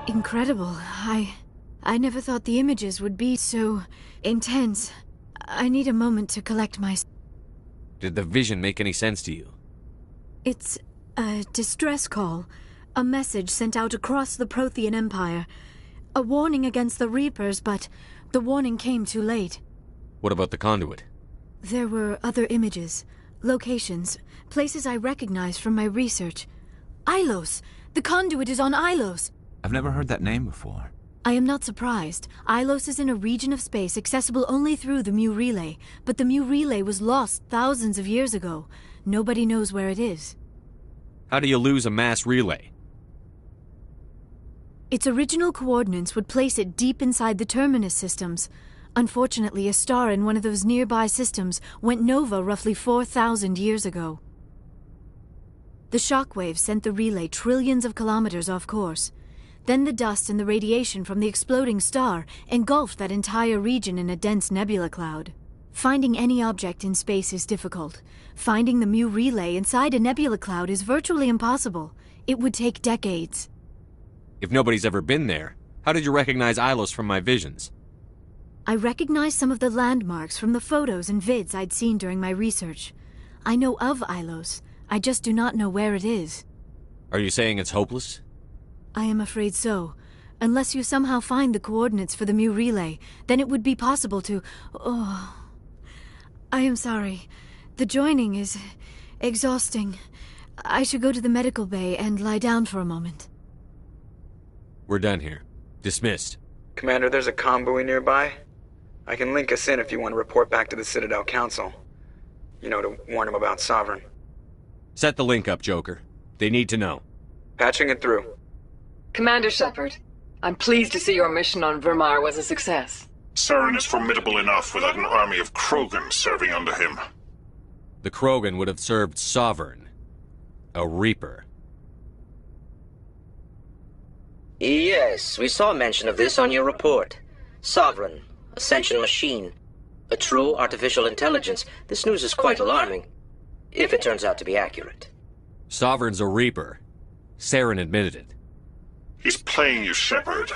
Incredible. I never thought the images would be so intense. I need a moment to collect my... Did the vision make any sense to you? It's a distress call. A message sent out across the Prothean Empire. A warning against the Reapers, but the warning came too late. What about the conduit? There were other images, locations, places I recognized from my research. Ilos! The conduit is on Ilos! I've never heard that name before. I am not surprised. Ilos is in a region of space accessible only through the Mu Relay, but the Mu Relay was lost thousands of years ago. Nobody knows where it is. How do you lose a mass relay? Its original coordinates would place it deep inside the terminus systems. Unfortunately, a star in one of those nearby systems went nova roughly 4,000 years ago. The shockwave sent the relay trillions of kilometers off course. Then the dust and the radiation from the exploding star engulfed that entire region in a dense nebula cloud. Finding any object in space is difficult. Finding the Mu Relay inside a nebula cloud is virtually impossible. It would take decades. If nobody's ever been there, how did you recognize Ilos from my visions? I recognized some of the landmarks from the photos and vids I'd seen during my research. I know of Ilos. I just do not know where it is. Are you saying it's hopeless? I am afraid so. Unless you somehow find the coordinates for the Mu Relay, then it would be possible to... Oh... I am sorry. The joining is... exhausting. I should go to the medical bay and lie down for a moment. We're done here. Dismissed. Commander, there's a comm buoy nearby. I can link us in if you want to report back to the Citadel Council. You know, to warn them about Sovereign. Set the link up, Joker. They need to know. Patching it through. Commander Shepard, I'm pleased to see your mission on Vermar was a success. Saren is formidable enough without an army of Krogan serving under him. The Krogan would have served Sovereign. A Reaper. Yes, we saw mention of this on your report. Sovereign, Ascension machine, a true artificial intelligence. This news is quite alarming, if it turns out to be accurate. Sovereign's a Reaper. Saren admitted it. He's playing you, Shepard.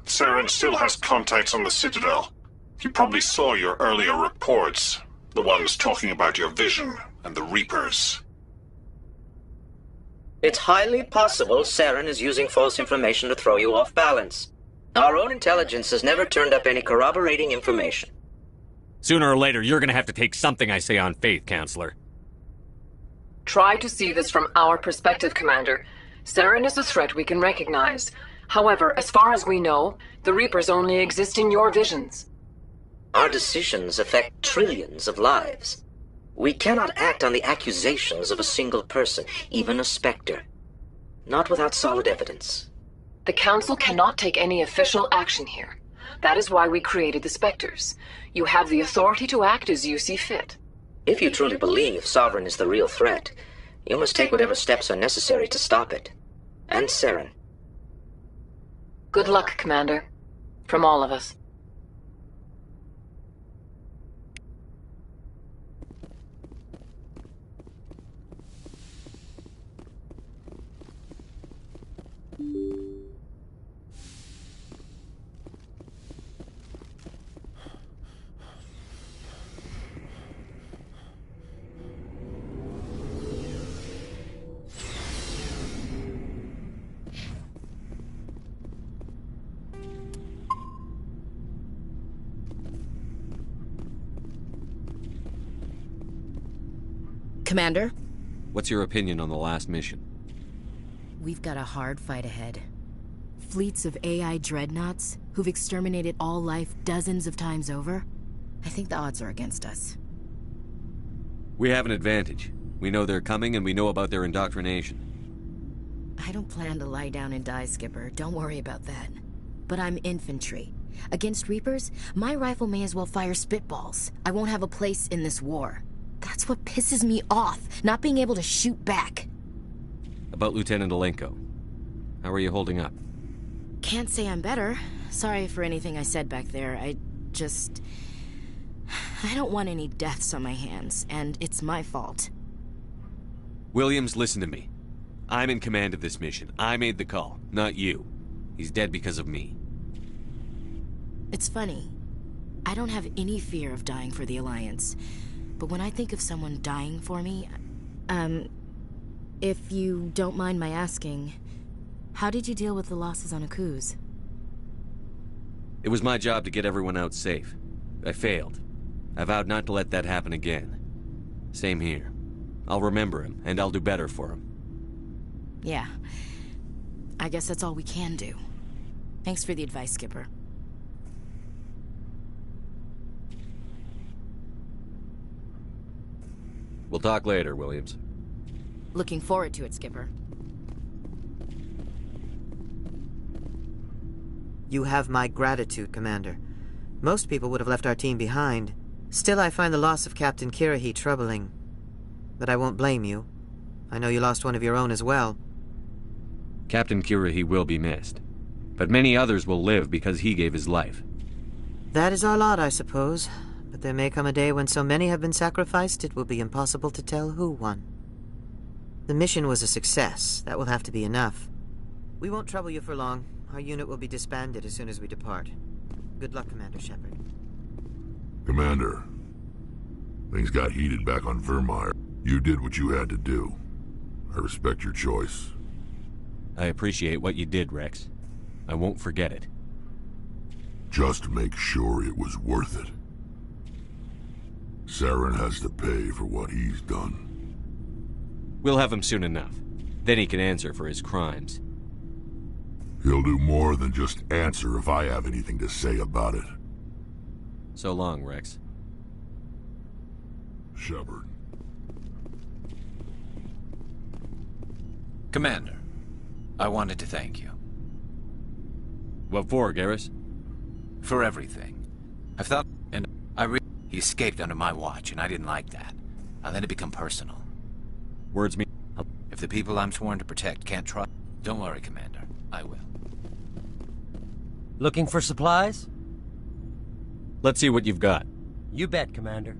Saren still has contacts on the Citadel. He probably saw your earlier reports, the ones talking about your vision and the Reapers. It's highly possible Saren is using false information to throw you off balance. Our own intelligence has never turned up any corroborating information. Sooner or later, you're gonna have to take something I say on faith, Counselor. Try to see this from our perspective, Commander. Saren is a threat we can recognize. However, as far as we know, the Reapers only exist in your visions. Our decisions affect trillions of lives. We cannot act on the accusations of a single person, even a Spectre. Not without solid evidence. The Council cannot take any official action here. That is why we created the Spectres. You have the authority to act as you see fit. If you truly believe Sovereign is the real threat, you must take whatever steps are necessary to stop it. And Saren. Good luck, Commander. From all of us. Commander? What's your opinion on the last mission? We've got a hard fight ahead. Fleets of AI dreadnoughts who've exterminated all life dozens of times over. I think the odds are against us. We have an advantage. We know they're coming and we know about their indoctrination. I don't plan to lie down and die, Skipper. Don't worry about that. But I'm infantry. Against Reapers, my rifle may as well fire spitballs. I won't have a place in this war. That's what pisses me off, not being able to shoot back. About Lieutenant Alenko. How are you holding up? Can't say I'm better. Sorry for anything I said back there. I don't want any deaths on my hands, and it's my fault. Williams, listen to me. I'm in command of this mission. I made the call, not you. He's dead because of me. It's funny. I don't have any fear of dying for the Alliance. But when I think of someone dying for me, if you don't mind my asking, how did you deal with the losses on Akuz? It was my job to get everyone out safe. I failed. I vowed not to let that happen again. Same here. I'll remember him, and I'll do better for him. Yeah. I guess that's all we can do. Thanks for the advice, Skipper. We'll talk later, Williams. Looking forward to it, Skipper. You have my gratitude, Commander. Most people would have left our team behind. Still, I find the loss of Captain Kirahi troubling. But I won't blame you. I know you lost one of your own as well. Captain Kirahi will be missed. But many others will live because he gave his life. That is our lot, I suppose. But there may come a day when so many have been sacrificed, it will be impossible to tell who won. The mission was a success. That will have to be enough. We won't trouble you for long. Our unit will be disbanded as soon as we depart. Good luck, Commander Shepard. Commander, things got heated back on Vermeer. You did what you had to do. I respect your choice. I appreciate what you did, Rex. I won't forget it. Just make sure it was worth it. Saren has to pay for what he's done. We'll have him soon enough. Then he can answer for his crimes. He'll do more than just answer if I have anything to say about it. So long, Rex. Shepard. Commander, I wanted to thank you. What for, Garrus? For everything. I've thought, and he escaped under my watch, and I didn't like that. I let it become personal. Words mean... If the people I'm sworn to protect can't trust... Don't worry, Commander. I will. Looking for supplies? Let's see what you've got. You bet, Commander.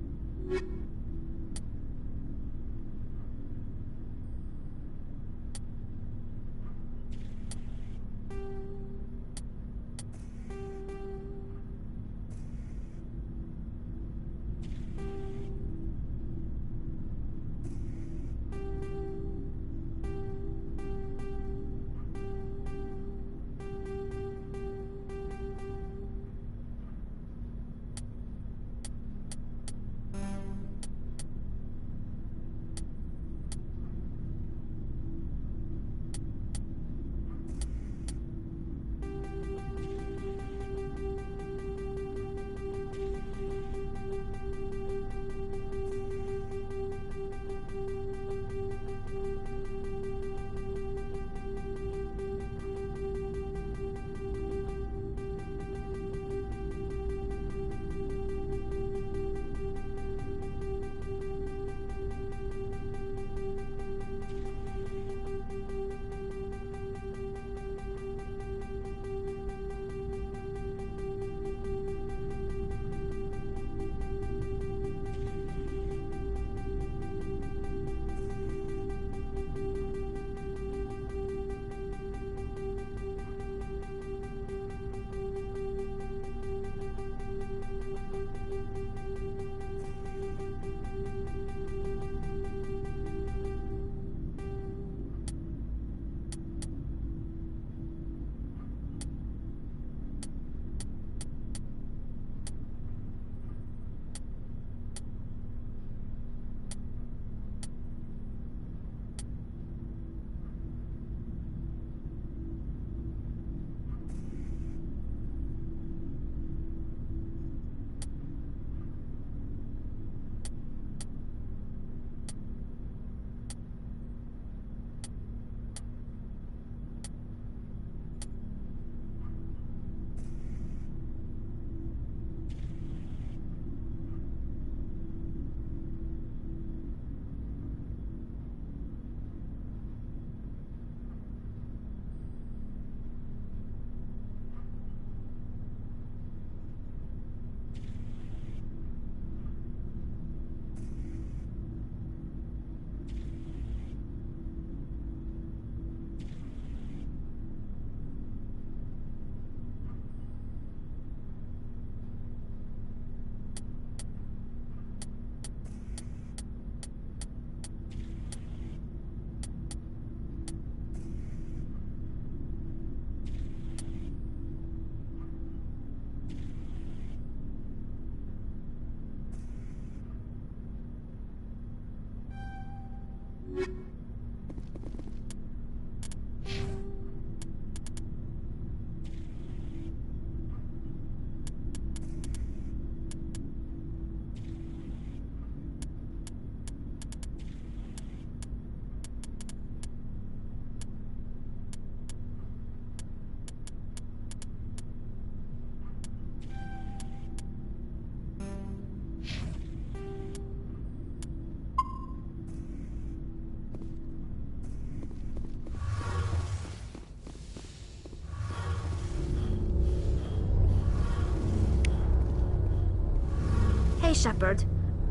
Hey, Shepard.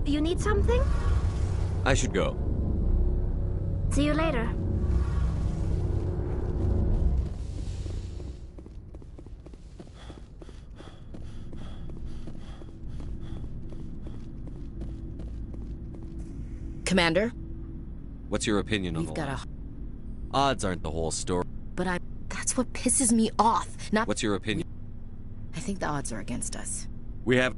You need something? I should go. See you later. Commander? What's your opinion on We've the got line? Odds aren't the whole story. But that's what pisses me off. Not. What's your opinion? I think the odds are against us. We have...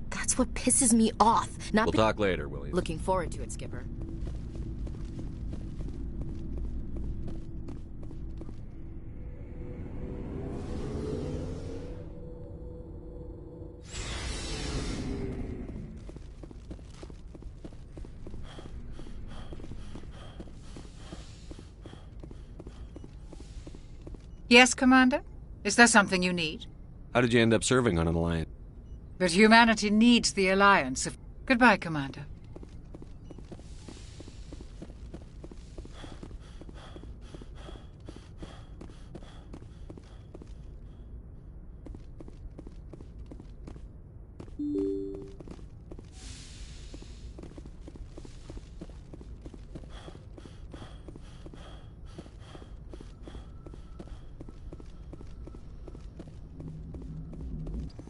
That's what pisses me off. Not. We'll talk later, William. Looking forward to it, Skipper. Yes, Commander? Is there something you need? How did you end up serving on an Alliance? But humanity needs the Alliance. Goodbye, Commander.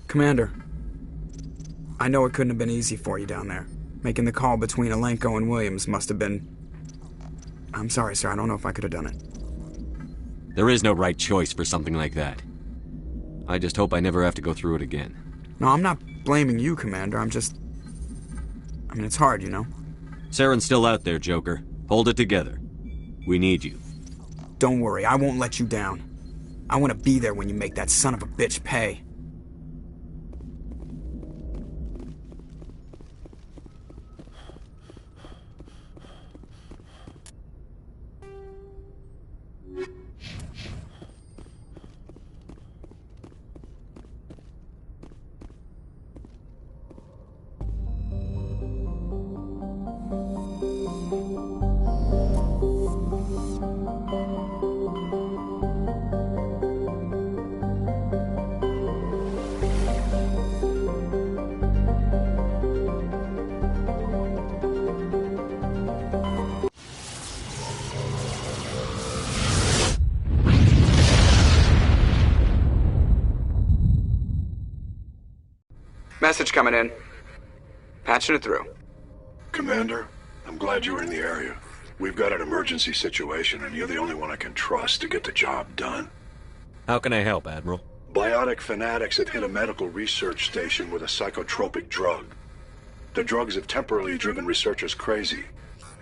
Commander, I know it couldn't have been easy for you down there. Making the call between Alenko and Williams must have been... I'm sorry, sir. I don't know if I could have done it. There is no right choice for something like that. I just hope I never have to go through it again. No, I'm not blaming you, Commander. I mean, it's hard, you know? Saren's still out there, Joker. Hold it together. We need you. Don't worry, I won't let you down. I want to be there when you make that son of a bitch pay. Message coming in. Patching it through. Commander, I'm glad you were in the area. We've got an emergency situation, and you're the only one I can trust to get the job done. How can I help, Admiral? Biotic fanatics have hit a medical research station with a psychotropic drug. The drugs have temporarily driven researchers crazy,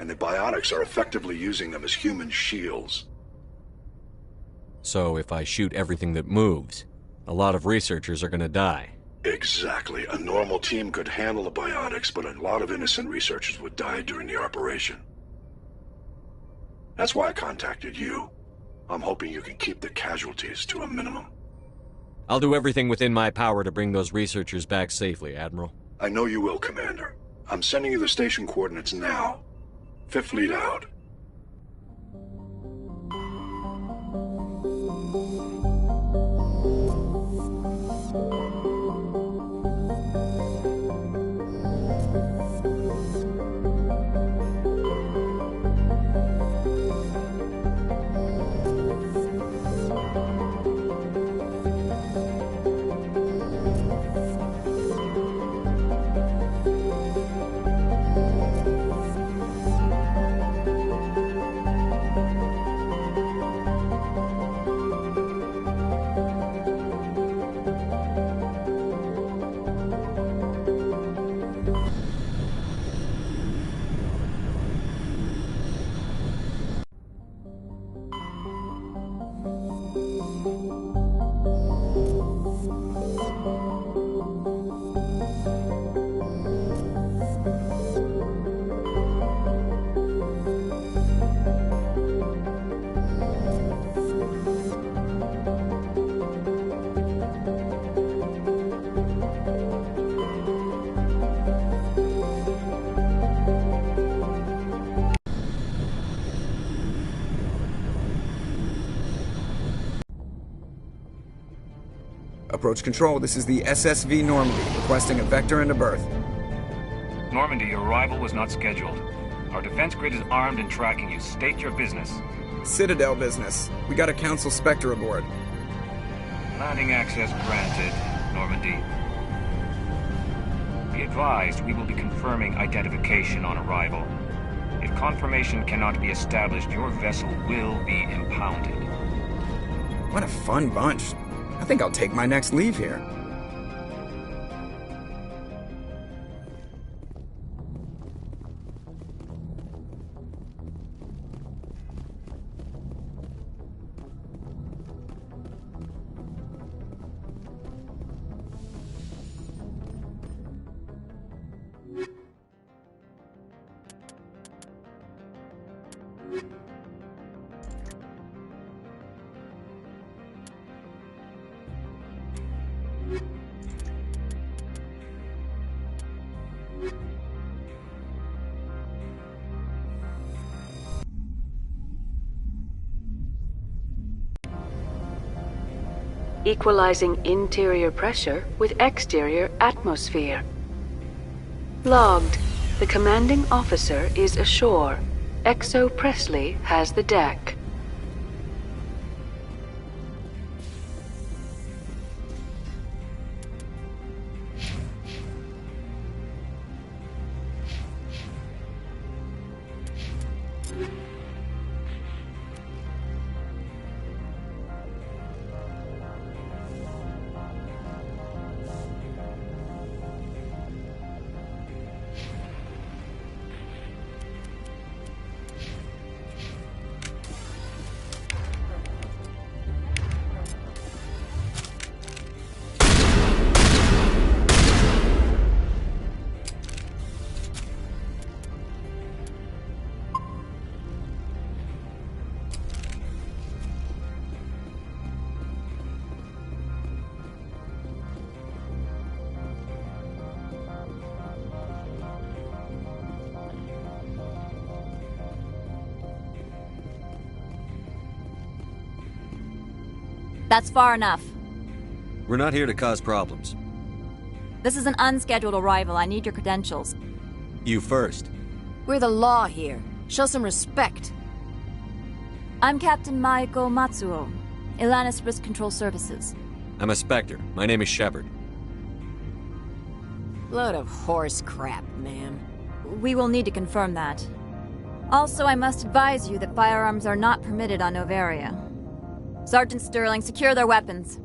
and the biotics are effectively using them as human shields. So if I shoot everything that moves, a lot of researchers are gonna die. Exactly. A normal team could handle the biotics, but a lot of innocent researchers would die during the operation. That's why I contacted you. I'm hoping you can keep the casualties to a minimum. I'll do everything within my power to bring those researchers back safely, Admiral. I know you will, Commander. I'm sending you the station coordinates now. Fifth Fleet out. Approach control, this is the SSV Normandy, requesting a vector into berth. Normandy, your arrival was not scheduled. Our defense grid is armed and tracking you. State your business. Citadel business. We got a Council Spectre aboard. Landing access granted, Normandy. Be advised, we will be confirming identification on arrival. If confirmation cannot be established, your vessel will be impounded. What a fun bunch. I think I'll take my next leave here. Equalizing interior pressure with exterior atmosphere. Logged. The commanding officer is ashore. Exo Presley has the deck. That's far enough. We're not here to cause problems. This is an unscheduled arrival. I need your credentials. You first. We're the law here. Show some respect. I'm Captain Maiko Matsuo, Ilanis Risk Control Services. I'm a Spectre. My name is Shepard. Load of horse crap, man. We will need to confirm that. Also, I must advise you that firearms are not permitted on Novaria. Sergeant Sterling, secure their weapons.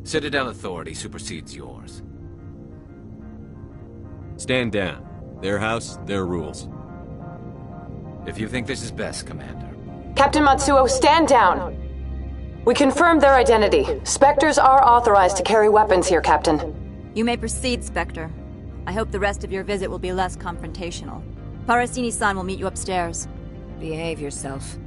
Citadel authority supersedes yours. Stand down. Their house, their rules. If you think this is best, Commander. Captain Matsuo, stand down. We confirmed their identity. Spectres are authorized to carry weapons here, Captain. You may proceed, Spectre. I hope the rest of your visit will be less confrontational. Parasini-san will meet you upstairs. Behave yourself.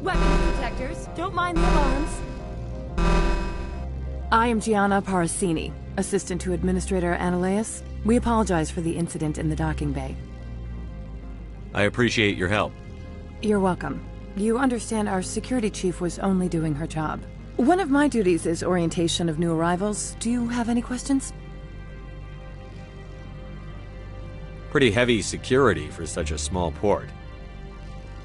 Weapons detectors. Don't mind the alarms. I am Gianna Parasini, assistant to Administrator Analeas. We apologize for the incident in the docking bay. I appreciate your help. You're welcome. You understand our security chief was only doing her job. One of my duties is orientation of new arrivals. Do you have any questions? Pretty heavy security for such a small port.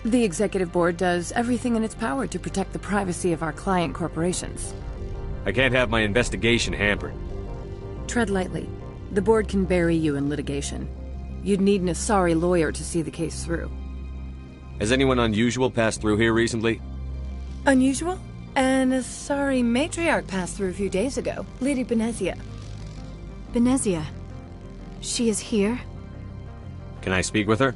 The Executive Board does everything in its power to protect the privacy of our client corporations. I can't have my investigation hampered. Tread lightly. The Board can bury you in litigation. You'd need an Asari lawyer to see the case through. Has anyone unusual passed through here recently? Unusual? An Asari matriarch passed through a few days ago. Lady Benezia. Benezia? She is here? Can I speak with her?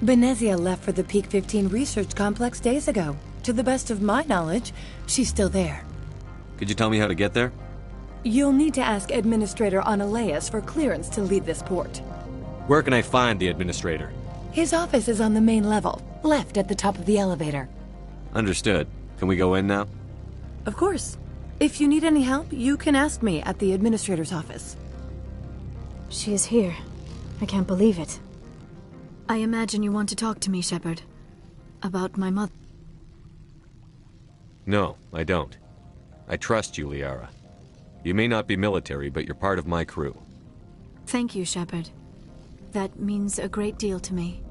Benezia left for the Peak 15 research complex days ago. To the best of my knowledge, she's still there. Could you tell me how to get there? You'll need to ask Administrator Analeas for clearance to leave this port. Where can I find the Administrator? His office is on the main level, left at the top of the elevator. Understood. Can we go in now? Of course. If you need any help, you can ask me at the administrator's office. She is here. I can't believe it. I imagine you want to talk to me, Shepard. About my mother. No, I don't. I trust you, Liara. You may not be military, but you're part of my crew. Thank you, Shepard. That means a great deal to me.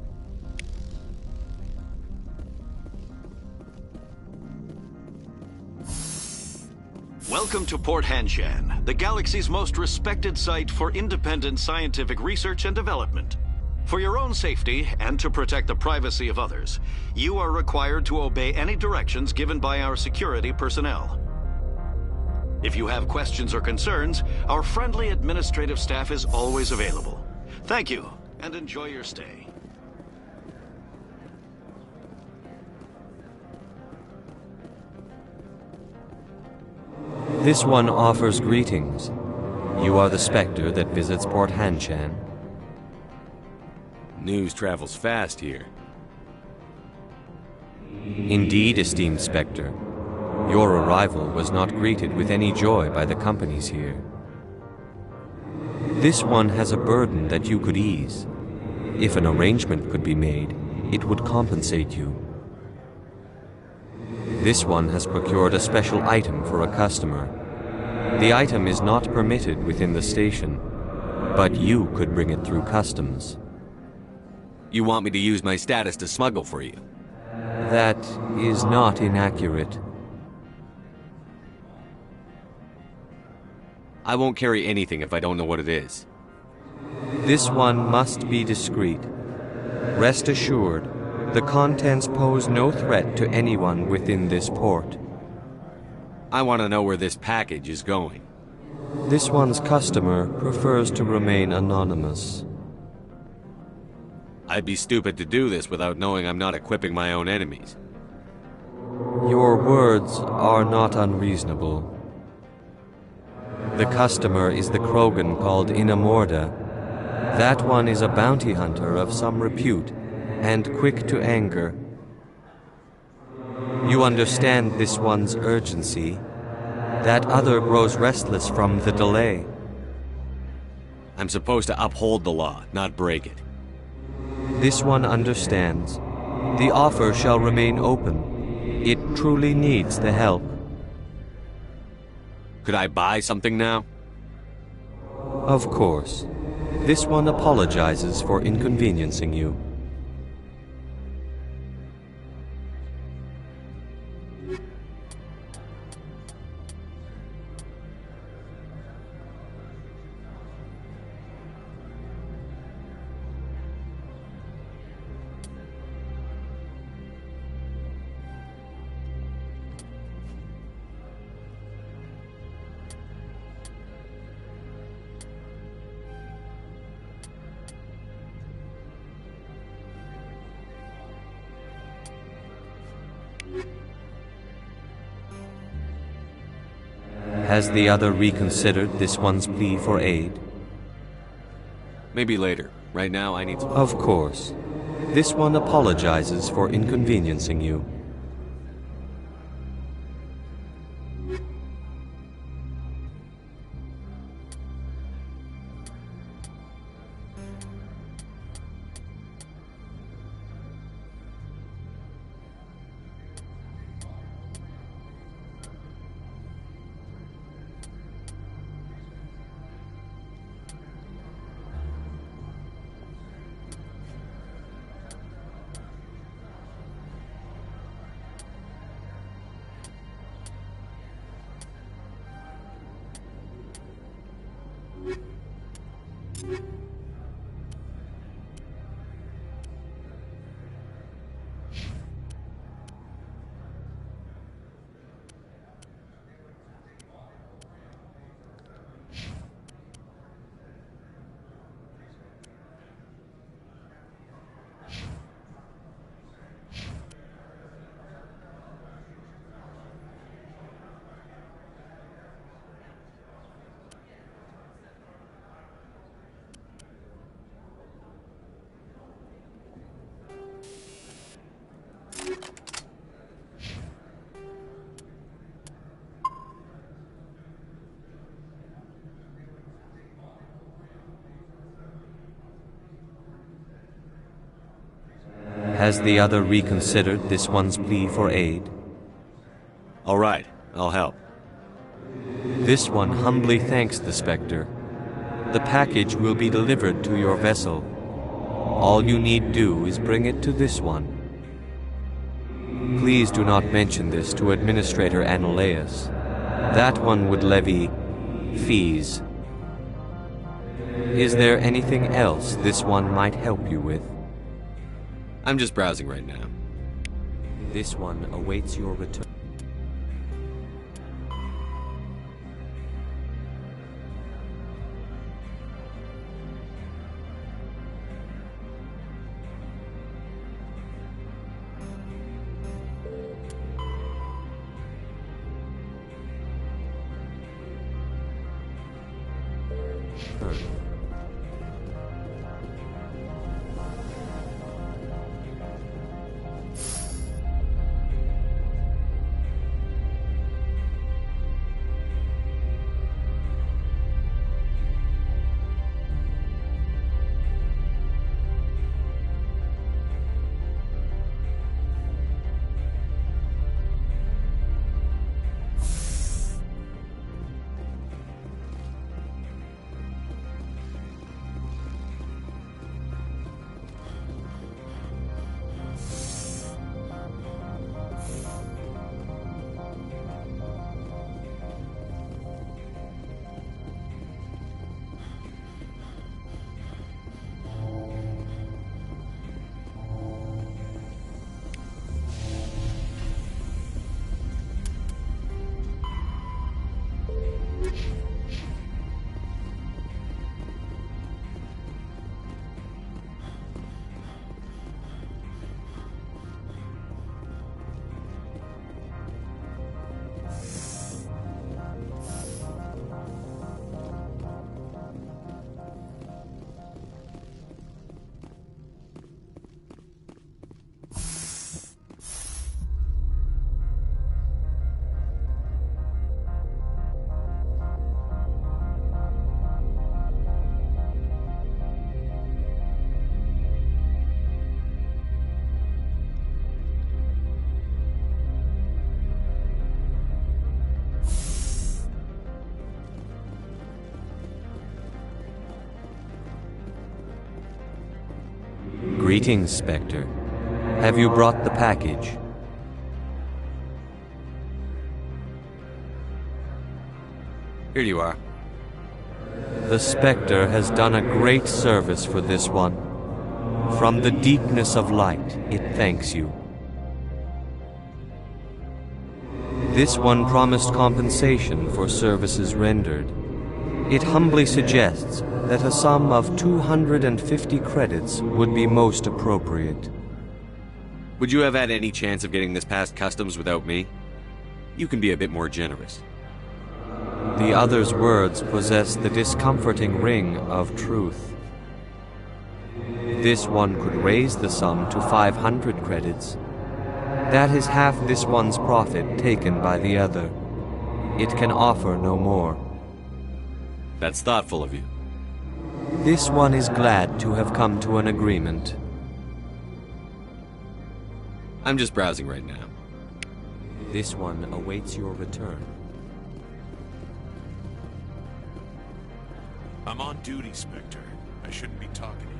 Welcome to Port Hanshan, the galaxy's most respected site for independent scientific research and development. For your own safety, and to protect the privacy of others, you are required to obey any directions given by our security personnel. If you have questions or concerns, our friendly administrative staff is always available. Thank you, and enjoy your stay. This one offers greetings. You are the Spectre that visits Port Hanshan. News travels fast here. Indeed, esteemed Spectre. Your arrival was not greeted with any joy by the companies here. This one has a burden that you could ease. If an arrangement could be made, it would compensate you. This one has procured a special item for a customer. The item is not permitted within the station, but you could bring it through customs. You want me to use my status to smuggle for you? That is not inaccurate. I won't carry anything if I don't know what it is. This one must be discreet. Rest assured, the contents pose no threat to anyone within this port. I want to know where this package is going. This one's customer prefers to remain anonymous. I'd be stupid to do this without knowing I'm not equipping my own enemies. Your words are not unreasonable. The customer is the Krogan called Inamorda. That one is a bounty hunter of some repute, and quick to anger. You understand this one's urgency. That other grows restless from the delay. I'm supposed to uphold the law, not break it. This one understands. The offer shall remain open. It truly needs the help. Could I buy something now? Of course. This one apologizes for inconveniencing you. Has the other reconsidered this one's plea for aid? Maybe later. Right now, I need to... Of course. This one apologizes for inconveniencing you. Has the other reconsidered this one's plea for aid? All right, I'll help. This one humbly thanks the Spectre. The package will be delivered to your vessel. All you need do is bring it to this one. Please do not mention this to Administrator Annaleus. That one would levy fees. Is there anything else this one might help you with? I'm just browsing right now. This one awaits your return. Greetings, Spectre. Have you brought the package? Here you are. The Spectre has done a great service for this one. From the deepness of light, it thanks you. This one promised compensation for services rendered. It humbly suggests that a sum of 250 credits would be most appropriate. Would you have had any chance of getting this past customs without me? You can be a bit more generous. The other's words possess the discomforting ring of truth. This one could raise the sum to 500 credits. That is half this one's profit taken by the other. It can offer no more. That's thoughtful of you. This one is glad to have come to an agreement. I'm just browsing right now. This one awaits your return. I'm on duty, Spectre. I shouldn't be talking to you.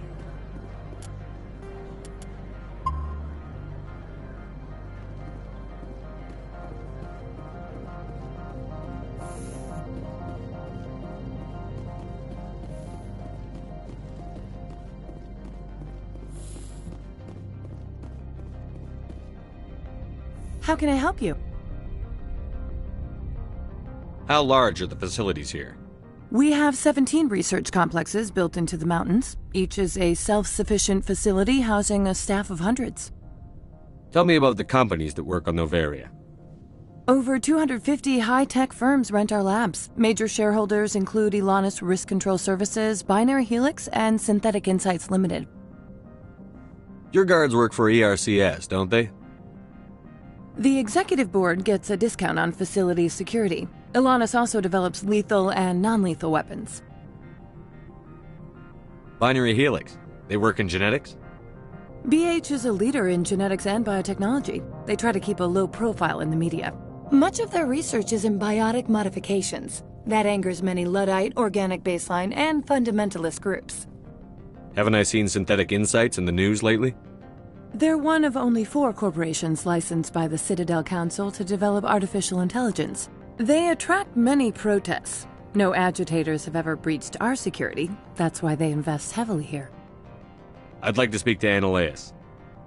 How can I help you? How large are the facilities here? We have 17 research complexes built into the mountains. Each is a self-sufficient facility housing a staff of hundreds. Tell me about the companies that work on Noveria. Over 250 high-tech firms rent our labs. Major shareholders include Elanus Risk Control Services, Binary Helix, and Synthetic Insights Limited. Your guards work for ERCS, don't they? The executive board gets a discount on facility security. Elanus also develops lethal and non-lethal weapons. Binary Helix. They work in genetics? BH is a leader in genetics and biotechnology. They try to keep a low profile in the media. Much of their research is in biotic modifications. That angers many Luddite, organic baseline, and fundamentalist groups. Haven't I seen Synthetic Insights in the news lately? They're one of only 4 corporations licensed by the Citadel Council to develop artificial intelligence. They attract many protests. No agitators have ever breached our security. That's why they invest heavily here. I'd like to speak to Annaleus.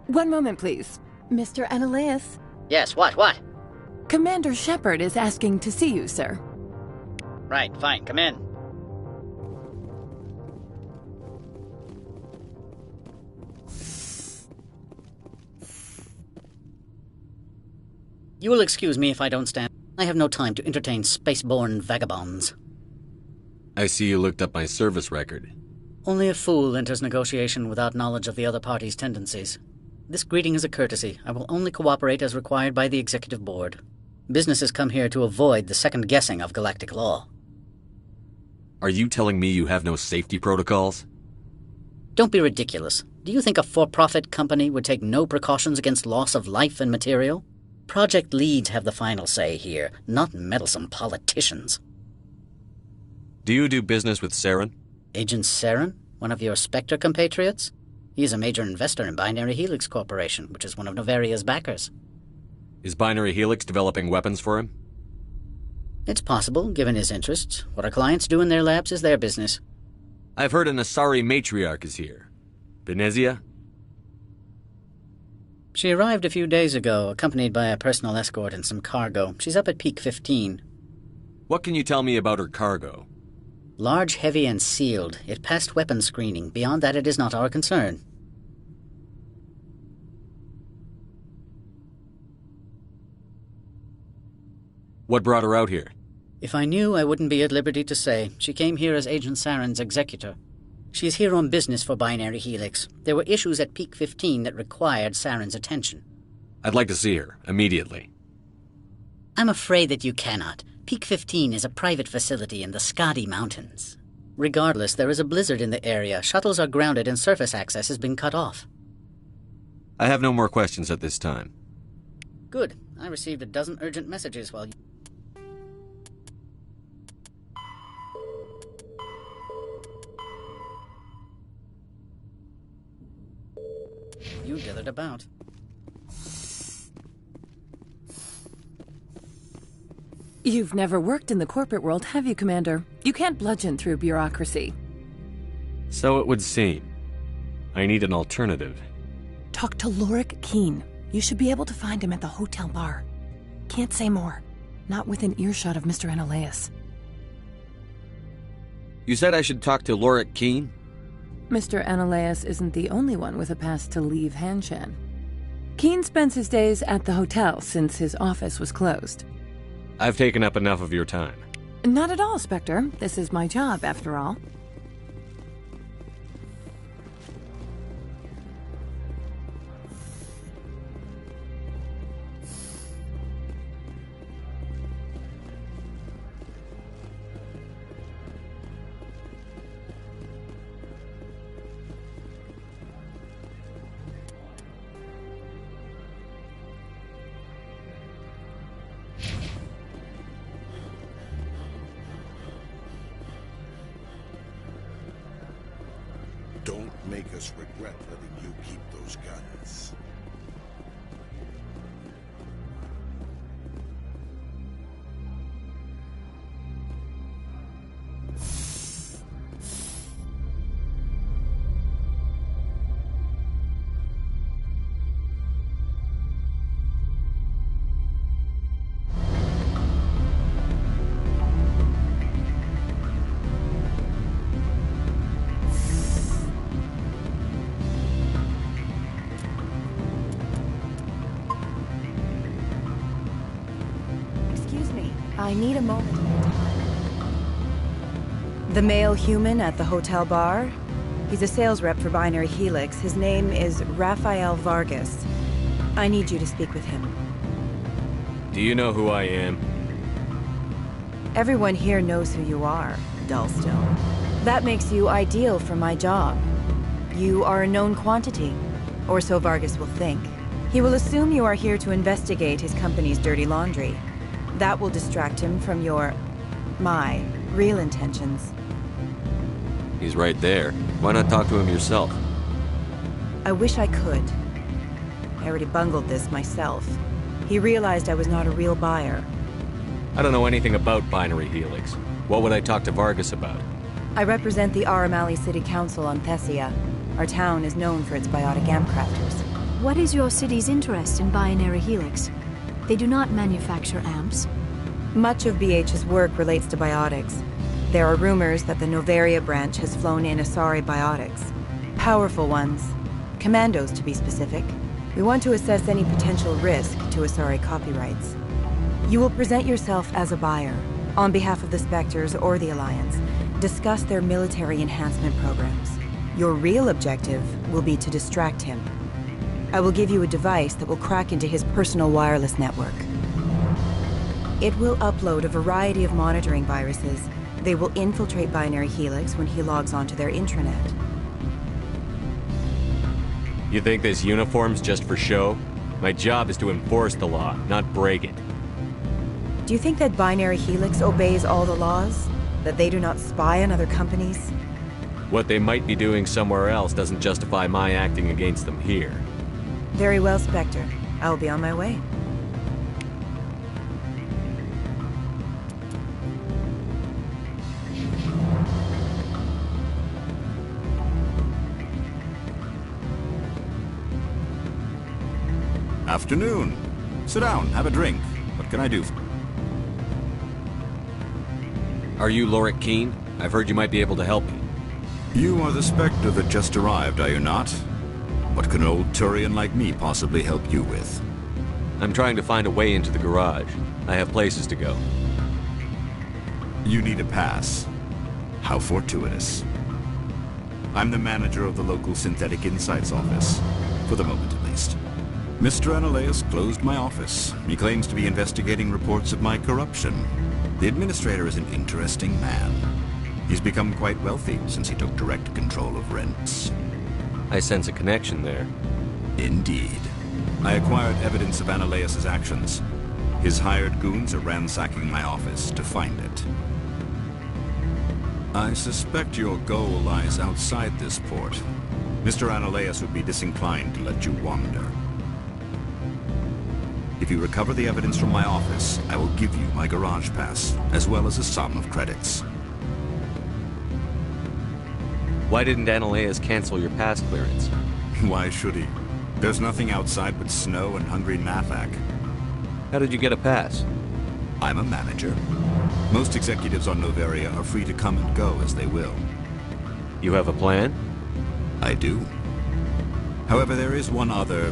One moment, please. Mr. Annaleus? Yes, what? Commander Shepard is asking to see you, sir. Right, fine, come in. You will excuse me if I don't stand. I have no time to entertain spaceborne vagabonds. I see you looked up my service record. Only a fool enters negotiation without knowledge of the other party's tendencies. This greeting is a courtesy. I will only cooperate as required by the Executive Board. Businesses come here to avoid the second guessing of galactic law. Are you telling me you have no safety protocols? Don't be ridiculous. Do you think a for-profit company would take no precautions against loss of life and material? Project leads have the final say here, not meddlesome politicians. Do you do business with Saren? Agent Saren? One of your Spectre compatriots? He is a major investor in Binary Helix Corporation, which is one of Novaria's backers. Is Binary Helix developing weapons for him? It's possible, given his interests. What our clients do in their labs is their business. I've heard an Asari matriarch is here. Benezia? She arrived a few days ago, accompanied by a personal escort and some cargo. She's up at Peak 15. What can you tell me about her cargo? Large, heavy, and sealed. It passed weapons screening. Beyond that, it is not our concern. What brought her out here? If I knew, I wouldn't be at liberty to say. She came here as Agent Saren's executor. She is here on business for Binary Helix. There were issues at Peak 15 that required Saren's attention. I'd like to see her, immediately. I'm afraid that you cannot. Peak 15 is a private facility in the Skadi Mountains. Regardless, there is a blizzard in the area. Shuttles are grounded and surface access has been cut off. I have no more questions at this time. Good. I received a dozen urgent messages while you... You dithered about. You've never worked in the corporate world, have you, Commander? You can't bludgeon through bureaucracy. So it would seem. I need an alternative. Talk to Lorik Keen. You should be able to find him at the hotel bar. Can't say more. Not within earshot of Mr. Annaleus. You said I should talk to Lorik Keen? Mr. Annaleus isn't the only one with a pass to leave Hanshan. Keen spends his days at the hotel since his office was closed. I've taken up enough of your time. Not at all, Spectre. This is my job, after all. Don't make us regret letting you keep those guns. I need a moment. The male human at the hotel bar? He's a sales rep for Binary Helix. His name is Rafael Vargas. I need you to speak with him. Do you know who I am? Everyone here knows who you are, Dullstone. That makes you ideal for my job. You are a known quantity. Or so Vargas will think. He will assume you are here to investigate his company's dirty laundry. That will distract him from my real intentions. He's right there. Why not talk to him yourself? I wish I could. I already bungled this myself. He realized I was not a real buyer. I don't know anything about Binary Helix. What would I talk to Vargas about? I represent the Aramali City Council on Thessia. Our town is known for its biotic amp crafters. What is your city's interest in Binary Helix? They do not manufacture amps. Much of BH's work relates to biotics. There are rumors that the Novaria branch has flown in Asari biotics. Powerful ones. Commandos, to be specific. We want to assess any potential risk to Asari copyrights. You will present yourself as a buyer, on behalf of the Spectres or the Alliance. Discuss their military enhancement programs. Your real objective will be to distract him. I will give you a device that will crack into his personal wireless network. It will upload a variety of monitoring viruses. They will infiltrate Binary Helix when he logs onto their intranet. You think this uniform's just for show? My job is to enforce the law, not break it. Do you think that Binary Helix obeys all the laws? That they do not spy on other companies? What they might be doing somewhere else doesn't justify my acting against them here. Very well, Spectre. I will be on my way. Afternoon. Sit down, have a drink. What can I do? Are you Lorik Keene? I've heard you might be able to help me. You are the Spectre that just arrived, are you not? What can an old Turian like me possibly help you with? I'm trying to find a way into the garage. I have places to go. You need a pass. How fortuitous. I'm the manager of the local Synthetic Insights office. For the moment, at least. Mr. Analeus closed my office. He claims to be investigating reports of my corruption. The administrator is an interesting man. He's become quite wealthy since he took direct control of rents. I sense a connection there. Indeed. I acquired evidence of Analeus' actions. His hired goons are ransacking my office to find it. I suspect your goal lies outside this port. Mr. Analeus would be disinclined to let you wander. If you recover the evidence from my office, I will give you my garage pass, as well as a sum of credits. Why didn't Analeus cancel your pass clearance? Why should he? There's nothing outside but snow and hungry Nafak. How did you get a pass? I'm a manager. Most executives on Novaria are free to come and go as they will. You have a plan? I do. However, there is one other...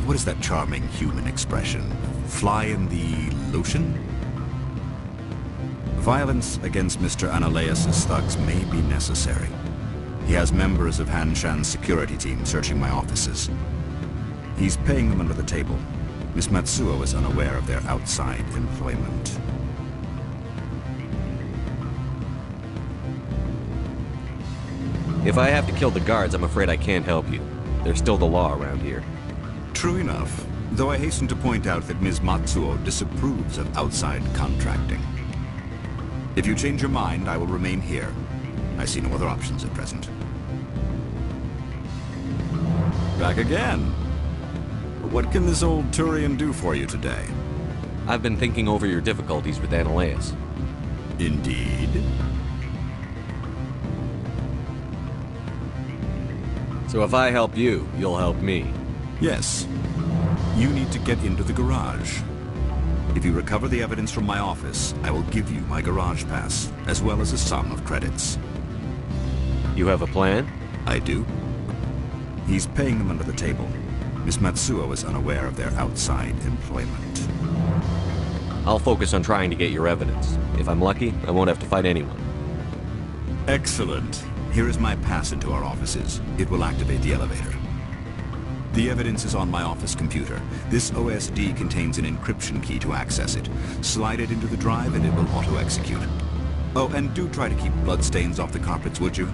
What is that charming human expression? Fly in the lotion? Violence against Mr. Analeus' thugs may be necessary. He has members of Hanshan's security team searching my offices. He's paying them under the table. Miss Matsuo is unaware of their outside employment. If I have to kill the guards, I'm afraid I can't help you. There's still the law around here. True enough, though I hasten to point out that Ms. Matsuo disapproves of outside contracting. If you change your mind, I will remain here. I see no other options at present. Back again. What can this old Turian do for you today? I've been thinking over your difficulties with Analeus. Indeed. So if I help you, you'll help me. Yes. You need to get into the garage. If you recover the evidence from my office, I will give you my garage pass, as well as a sum of credits. You have a plan? I do. He's paying them under the table. Miss Matsuo is unaware of their outside employment. I'll focus on trying to get your evidence. If I'm lucky, I won't have to fight anyone. Excellent. Here is my pass into our offices. It will activate the elevator. The evidence is on my office computer. This OSD contains an encryption key to access it. Slide it into the drive and it will auto-execute. Oh, and do try to keep bloodstains off the carpets, would you?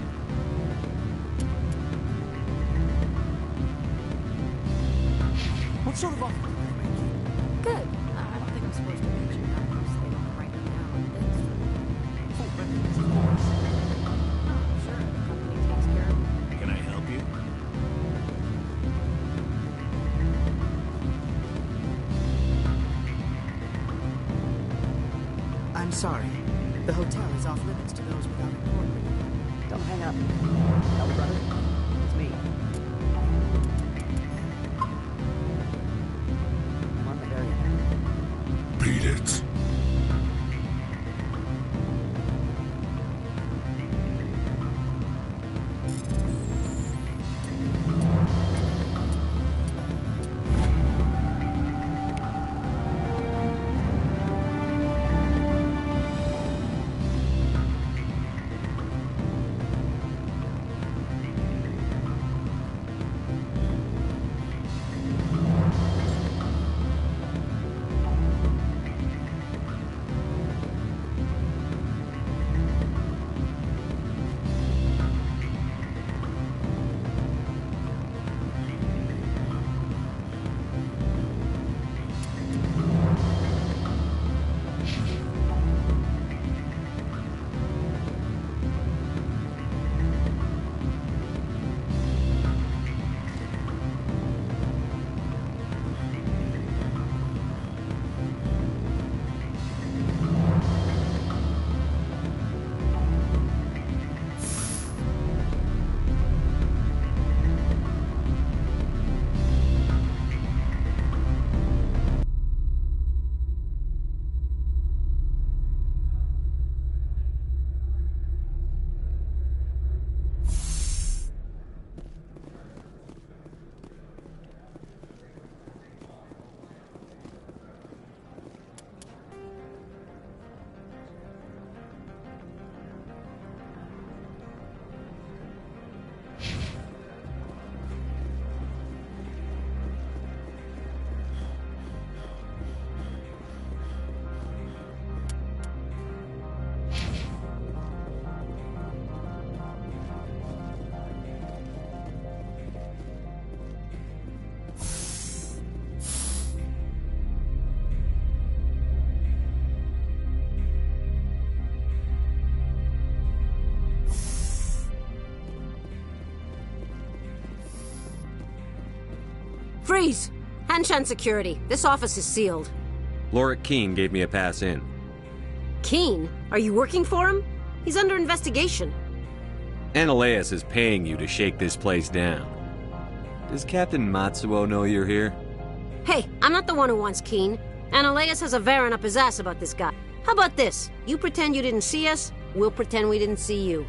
What sort of offer did they make you? Good. I don't think I'm supposed to mention numbers. They don't write them down on things for me. Full benefits, of course. No, sure, the company takes care of me. Can I help you? I'm sorry. The hotel is off limits to those without a corporate. Don't hang up. Elder brother, it's me. I'm on the very end. Beat it. Freeze! Hanshan security. This office is sealed. Lorik Keene gave me a pass in. Keene? Are you working for him? He's under investigation. Ananias is paying you to shake this place down. Does Captain Matsuo know you're here? Hey, I'm not the one who wants Keene. Ananias has a Varen up his ass about this guy. How about this? You pretend you didn't see us, we'll pretend we didn't see you.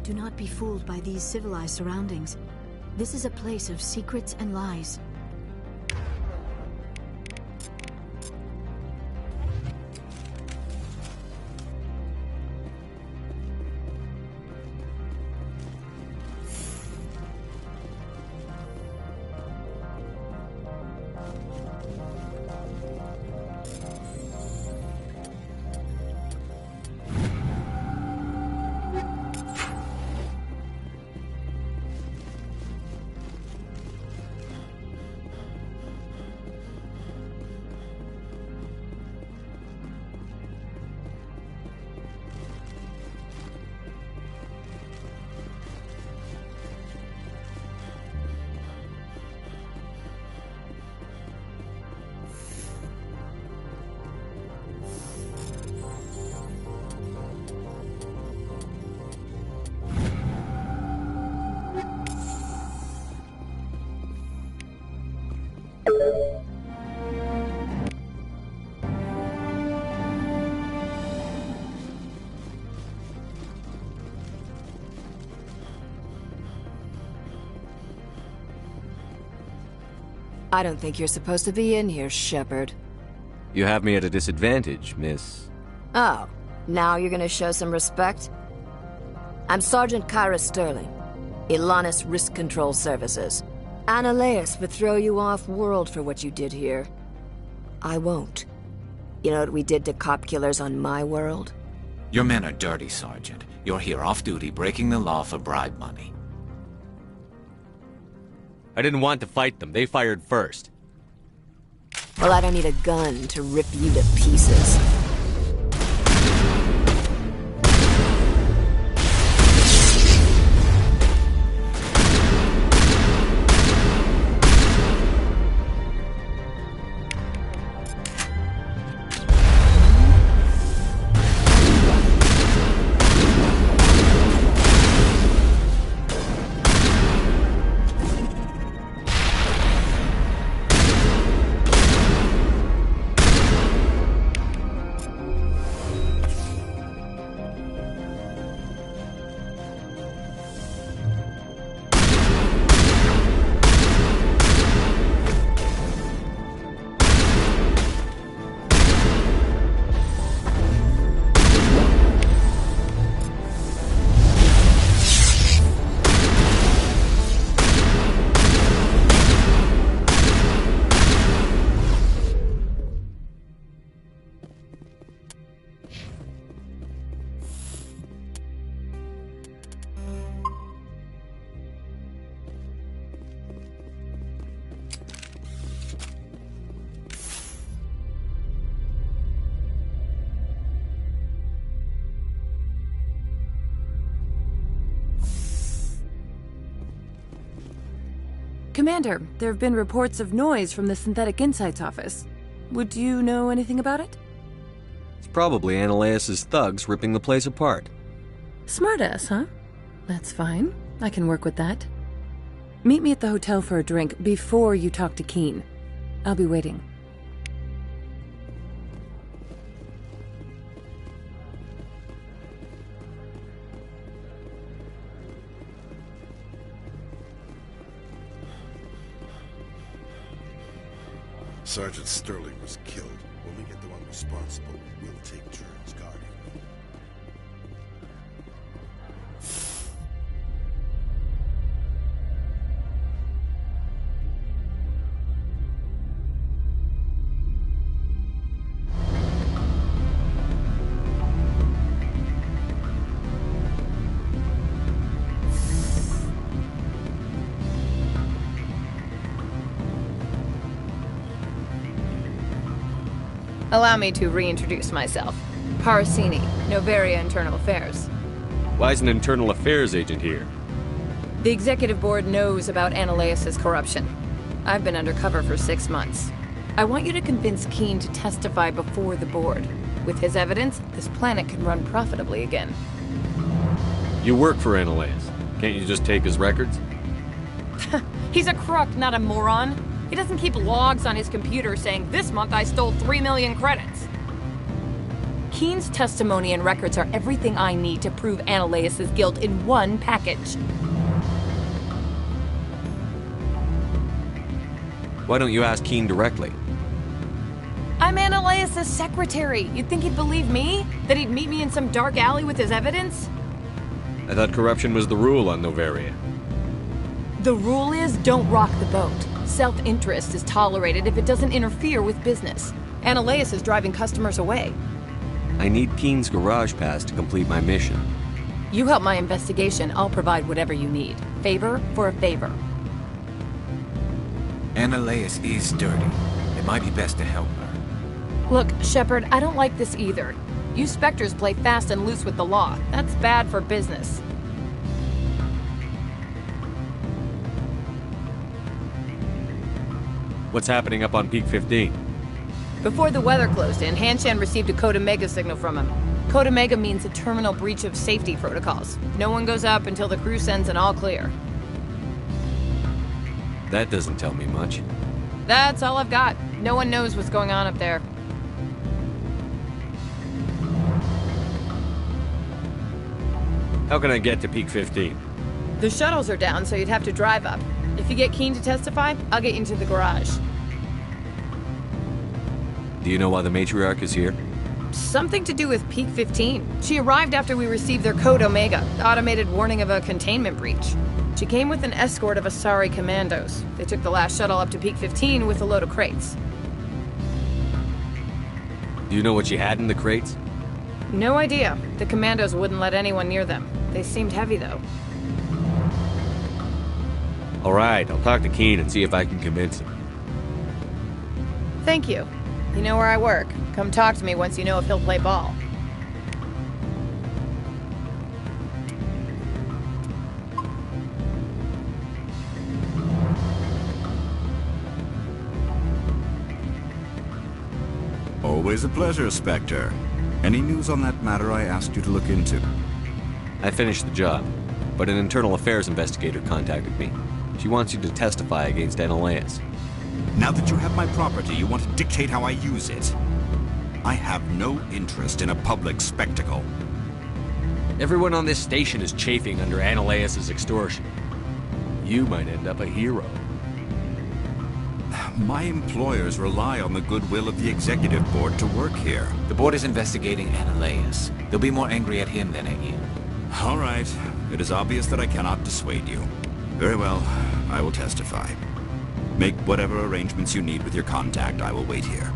Do not be fooled by these civilized surroundings. This is a place of secrets and lies. I don't think you're supposed to be in here, Shepard. You have me at a disadvantage, Miss. Oh, now you're gonna show some respect? I'm Sergeant Kyra Sterling, Ilanis Risk Control Services. Annaleus would throw you off-world for what you did here. I won't. You know what we did to cop killers on my world? Your men are dirty, Sergeant. You're here off-duty, breaking the law for bribe money. I didn't want to fight them. They fired first. Well, I don't need a gun to rip you to pieces. Commander, there have been reports of noise from the Synthetic Insights office. Would you know anything about it? It's probably Annaleus' thugs ripping the place apart. Smartass, huh? That's fine. I can work with that. Meet me at the hotel for a drink before you talk to Keen. I'll be waiting. Sergeant Sterling was killed. When we get the one responsible, we'll take turns guarding him. Allow me to reintroduce myself. Parasini, Novaria Internal Affairs. Why is an internal affairs agent here? The executive board knows about Annaleus' corruption. I've been undercover for 6 months. I want you to convince Keen to testify before the board. With his evidence, this planet can run profitably again. You work for Annaleus. Can't you just take his records? He's a crook, not a moron. He doesn't keep logs on his computer saying, "This month I stole 3 million credits." Keen's testimony and records are everything I need to prove Annaleus' guilt in one package. Why don't you ask Keen directly? I'm Annaleus' secretary. You'd think he'd believe me? That he'd meet me in some dark alley with his evidence? I thought corruption was the rule on Novaria. The rule is, don't rock the boat. Self-interest is tolerated if it doesn't interfere with business. Annaleus is driving customers away. I need Keen's garage pass to complete my mission. You help my investigation, I'll provide whatever you need. Favor for a favor. Annaleus is dirty. It might be best to help her. Look, Shepard, I don't like this either. You Spectres play fast and loose with the law. That's bad for business. What's happening up on Peak 15? Before the weather closed in, Hanshan received a Code Omega signal from him. Code Omega means a terminal breach of safety protocols. No one goes up until the crew sends an all clear. That doesn't tell me much. That's all I've got. No one knows what's going on up there. How can I get to Peak 15? The shuttles are down, so you'd have to drive up. If If you get Keen to testify, I'll get you into the garage. Do you know why the matriarch is here? Something to do with Peak 15. She arrived after we received their Code Omega, the automated warning of a containment breach. She came with an escort of Asari commandos. They took the last shuttle up to Peak 15 with a load of crates. Do you know what she had in the crates? No idea. The commandos wouldn't let anyone near them. They seemed heavy, though. Alright, I'll talk to Keen and see if I can convince him. Thank you. You know where I work. Come talk to me once you know if he'll play ball. Always a pleasure, Spectre. Any news on that matter I asked you to look into? I finished the job, but an internal affairs investigator contacted me. She wants you to testify against Analaeus. Now that you have my property, you want to dictate how I use it. I have no interest in a public spectacle. Everyone on this station is chafing under Analaeus' extortion. You might end up a hero. My employers rely on the goodwill of the executive board to work here. The board is investigating Analaeus. They'll be more angry at him than at you. All right. It is obvious that I cannot dissuade you. Very well. I will testify. Make whatever arrangements you need with your contact. I will wait here.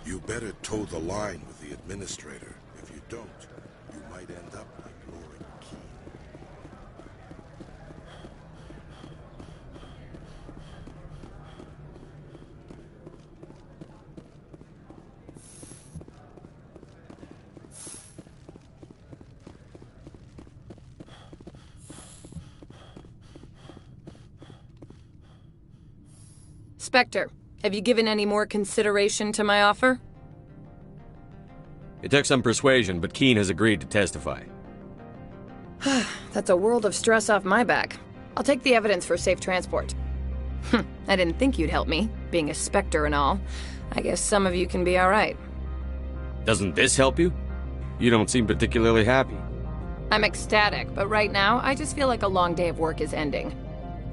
You better toe the line with the administrator. If you don't, you might end up like Lord Keen. Spectre, have you given any more consideration to my offer? It took some persuasion, but Keen has agreed to testify. That's a world of stress off my back. I'll take the evidence for safe transport. I didn't think you'd help me, being a Spectre and all. I guess some of you can be alright. Doesn't this help you? You don't seem particularly happy. I'm ecstatic, but right now, I just feel like a long day of work is ending.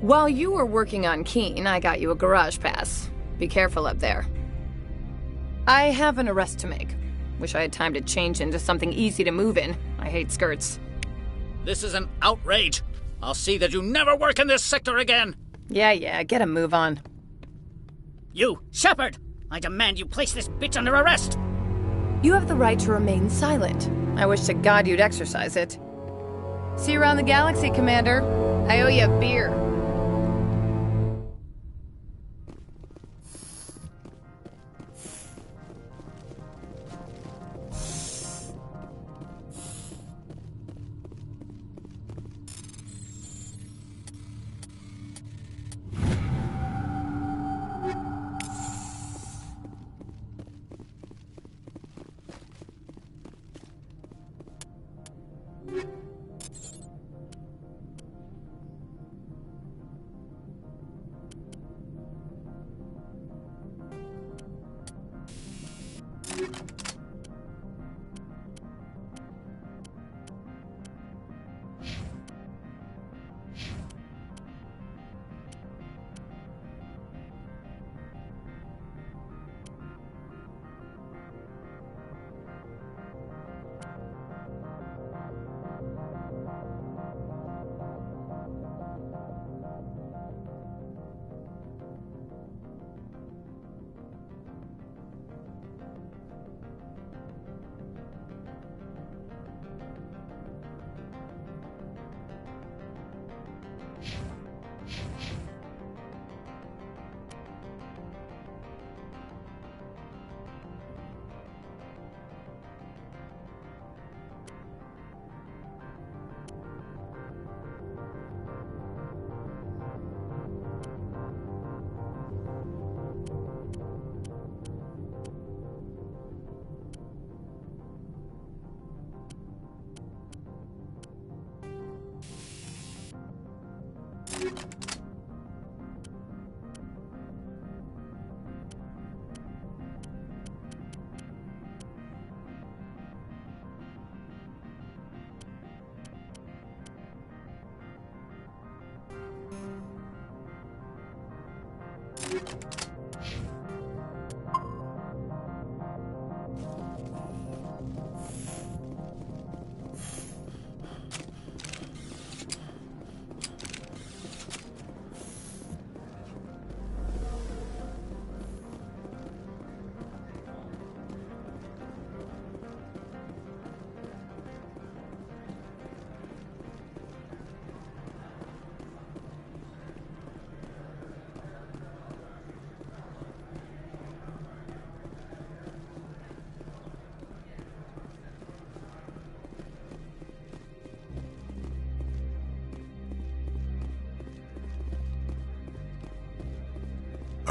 While you were working on Keen, I got you a garage pass. Be careful up there. I have an arrest to make. Wish I had time to change into something easy to move in. I hate skirts. This is an outrage. I'll see that you never work in this sector again. Yeah, get a move on. You, Shepard! I demand you place this bitch under arrest! You have the right to remain silent. I wish to God you'd exercise it. See you around the galaxy, Commander. I owe you a beer.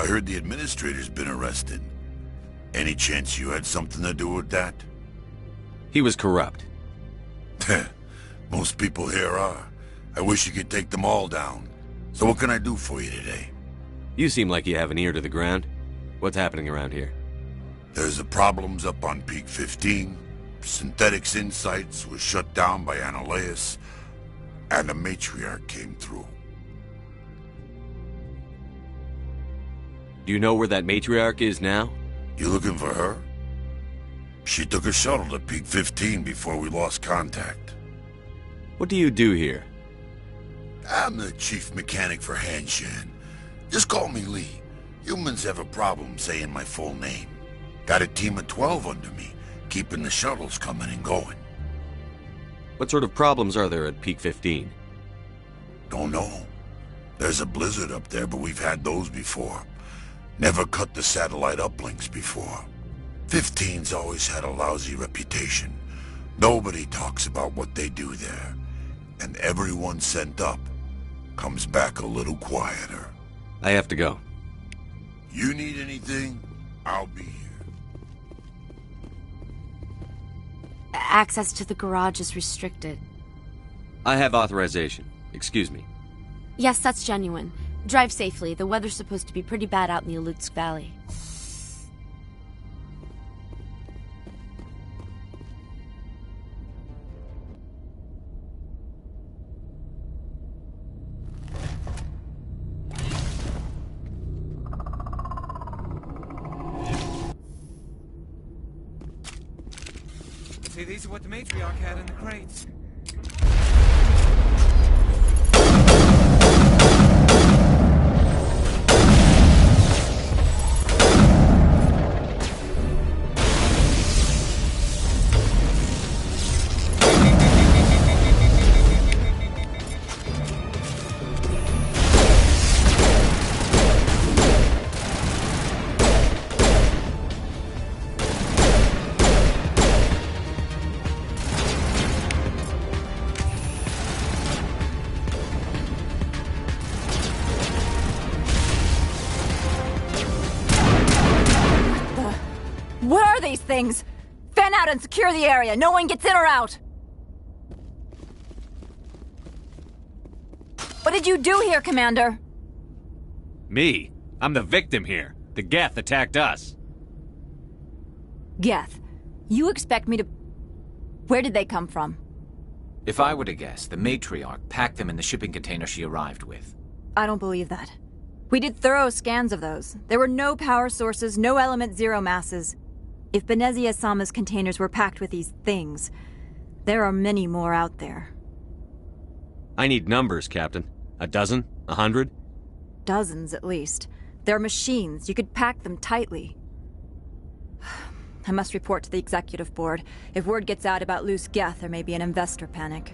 I heard the administrator's been arrested. Any chance you had something to do with that? He was corrupt. Most people here are. I wish you could take them all down. So what can I do for you today? You seem like you have an ear to the ground. What's happening around here? There's the problems up on Peak 15. Synthetics Insights was shut down by Analeus. And the matriarch came through. Do you know where that matriarch is now? You looking for her? She took a shuttle to Peak 15 before we lost contact. What do you do here? I'm the chief mechanic for Hanshan. Just call me Lee. Humans have a problem saying my full name. Got a team of 12 under me, keeping the shuttles coming and going. What sort of problems are there at Peak 15? Don't know. There's a blizzard up there, but we've had those before. Never cut the satellite uplinks before. 15's always had a lousy reputation. Nobody talks about what they do there. And everyone sent up comes back a little quieter. I have to go. You need anything? I'll be here. Access to the garage is restricted. I have authorization. Excuse me. Yes, that's genuine. Drive safely. The weather's supposed to be pretty bad out in the Alutsk Valley. See, these are what the matriarch had in the crates. What are these things? Fan out and secure the area. No one gets in or out. What did you do here, Commander? Me? I'm the victim here. The Geth attacked us. Geth, you expect me to... Where did they come from? If I were to guess, the matriarch packed them in the shipping container she arrived with. I don't believe that. We did thorough scans of those. There were no power sources, no element zero masses. If Benezia-sama's containers were packed with these things, there are many more out there. I need numbers, Captain. A dozen? 100? Dozens, at least. They're machines. You could pack them tightly. I must report to the executive board. If word gets out about loose Geth, there may be an investor panic.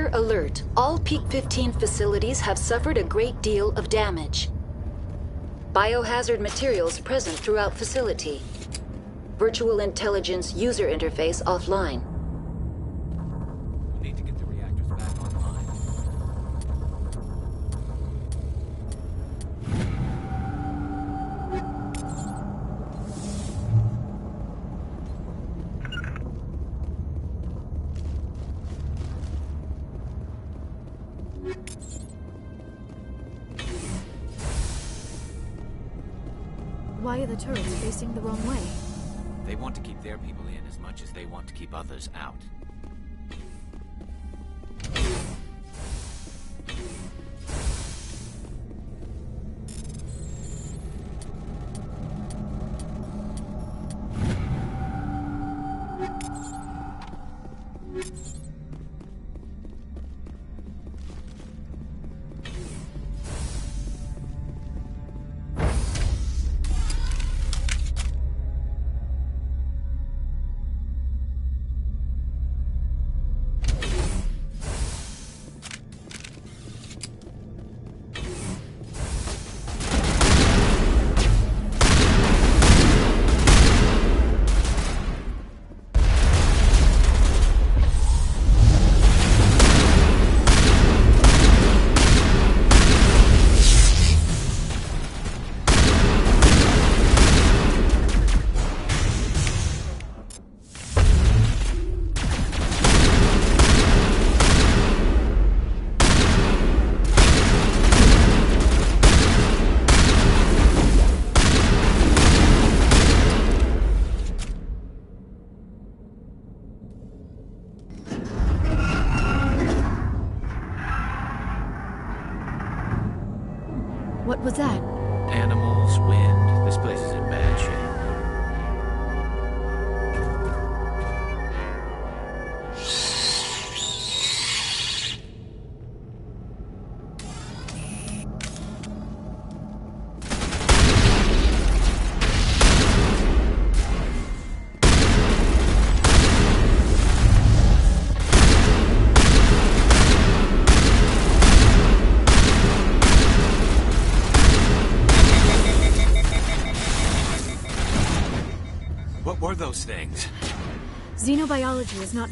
Commander, alert. All Peak 15 facilities have suffered a great deal of damage. Biohazard materials present throughout facility. Virtual intelligence user interface offline. We need to get the reactors back online. Why are the turrets facing the wrong way? They want to keep their people in as much as they want to keep others out. What was that? Animals, wind. This place is in bad shape. What were those things? Xenobiology is not...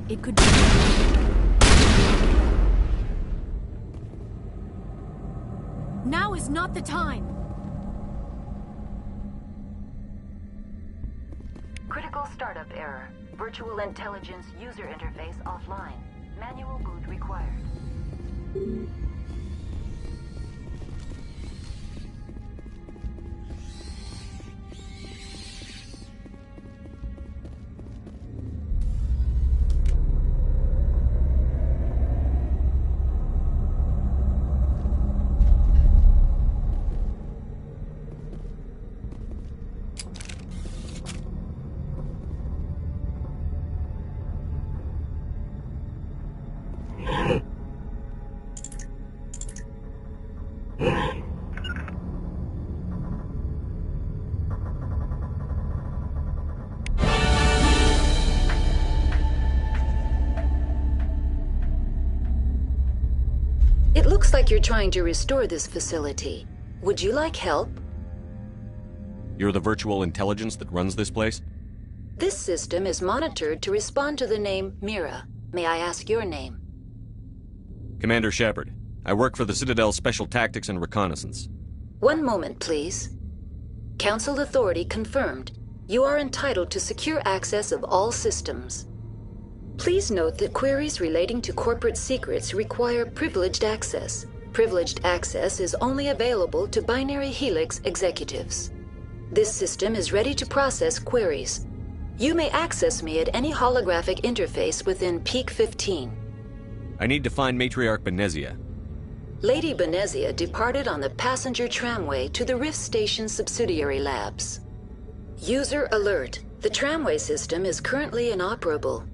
It could be... Now is not the time! Critical startup error. Virtual intelligence user interface offline. Manual boot required. Looks like you're trying to restore this facility. Would you like help? You're the virtual intelligence that runs this place? This system is monitored to respond to the name Mira. May I ask your name? Commander Shepard. I work for the Citadel's Special Tactics and Reconnaissance. One moment, please. Council authority confirmed. You are entitled to secure access of all systems. Please note that queries relating to corporate secrets require privileged access. Privileged access is only available to Binary Helix executives. This system is ready to process queries. You may access me at any holographic interface within Peak 15. I need to find Matriarch Benezia. Lady Benezia departed on the passenger tramway to the Rift Station subsidiary labs. User alert. The tramway system is currently inoperable.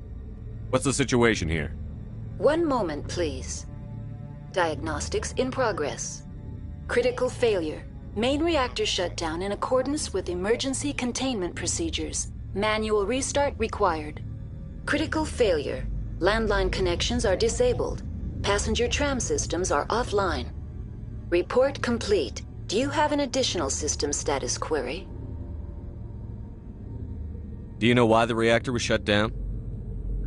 What's the situation here? One moment, please. Diagnostics in progress. Critical failure. Main reactor shut down in accordance with emergency containment procedures. Manual restart required. Critical failure. Landline connections are disabled. Passenger tram systems are offline. Report complete. Do you have an additional system status query? Do you know why the reactor was shut down?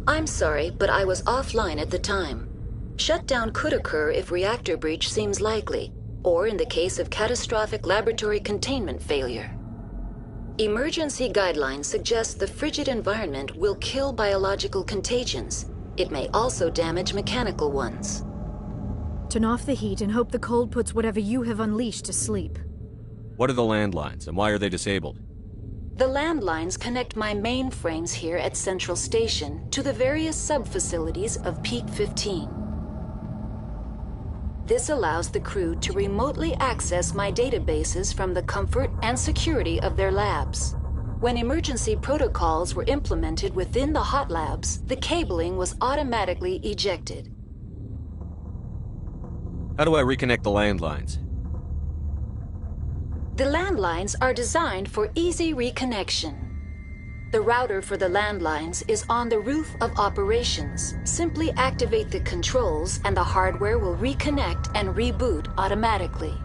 I'm sorry, but I was offline at the time. Shutdown could occur if reactor breach seems likely, or in the case of catastrophic laboratory containment failure. Emergency guidelines suggest the frigid environment will kill biological contagions. It may also damage mechanical ones. Turn off the heat and hope the cold puts whatever you have unleashed to sleep. What are the landlines, and why are they disabled? The landlines connect my mainframes here at Central Station to the various sub-facilities of Peak 15. This allows the crew to remotely access my databases from the comfort and security of their labs. When emergency protocols were implemented within the hot labs, the cabling was automatically ejected. How do I reconnect the landlines? The landlines are designed for easy reconnection. The router for the landlines is on the roof of operations. Simply activate the controls and the hardware will reconnect and reboot automatically.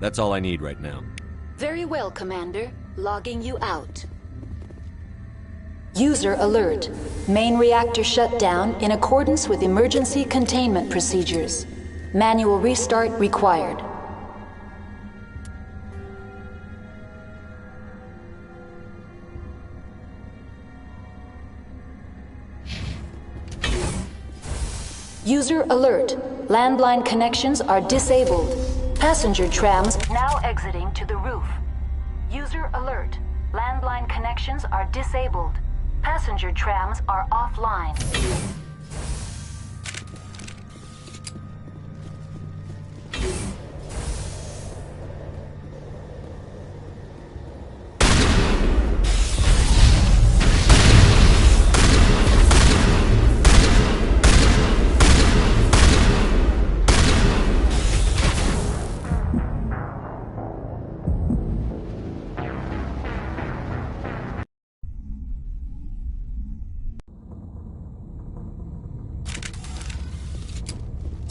That's all I need right now. Very well, Commander. Logging you out. User alert. Main reactor shut down in accordance with emergency containment procedures. Manual restart required. User alert. Landline connections are disabled. Passenger trams now exiting to the roof. User alert. Landline connections are disabled. Passenger trams are offline.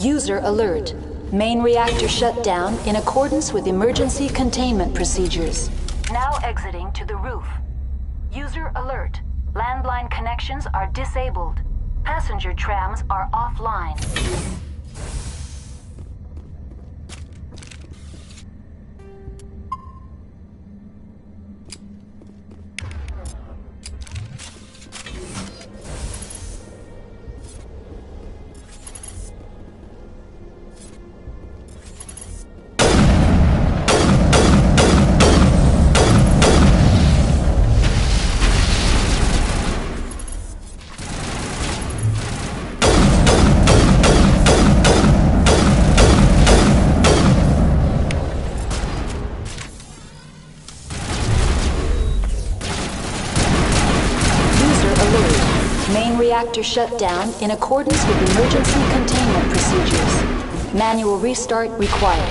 User alert. Main reactor shut down in accordance with emergency containment procedures. Now exiting to the roof. User alert. Landline connections are disabled. Passenger trams are offline. Reactor shut down in accordance with emergency containment procedures. Manual restart required.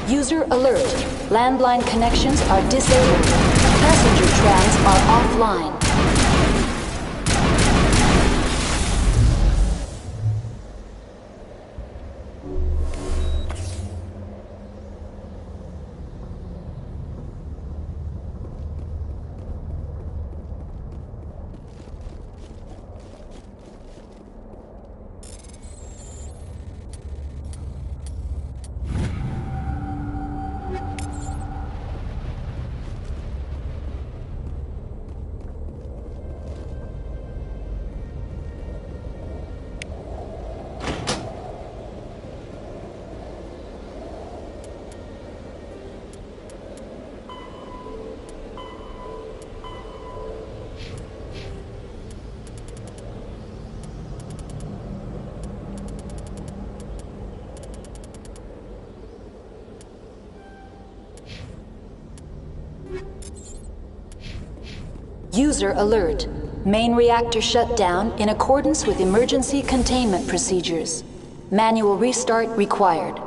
User alert. Landline connections are disabled. Passenger trams are offline. User alert. Main reactor shut down in accordance with emergency containment procedures. Manual restart required.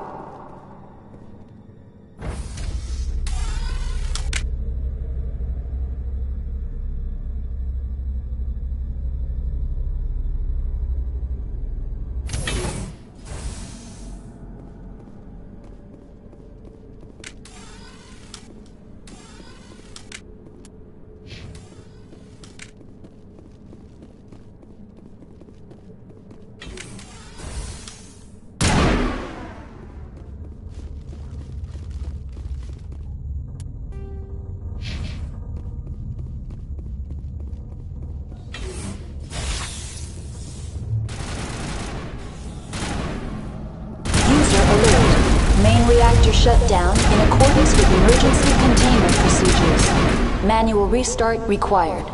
Reactor shut down in accordance with emergency containment procedures. Manual restart required.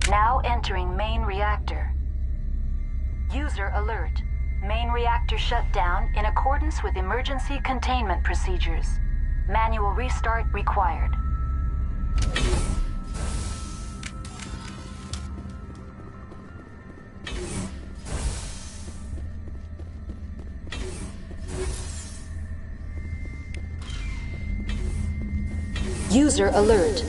Now entering main reactor. User alert. Main reactor shut down in accordance with emergency containment procedures. Manual restart required. User alert.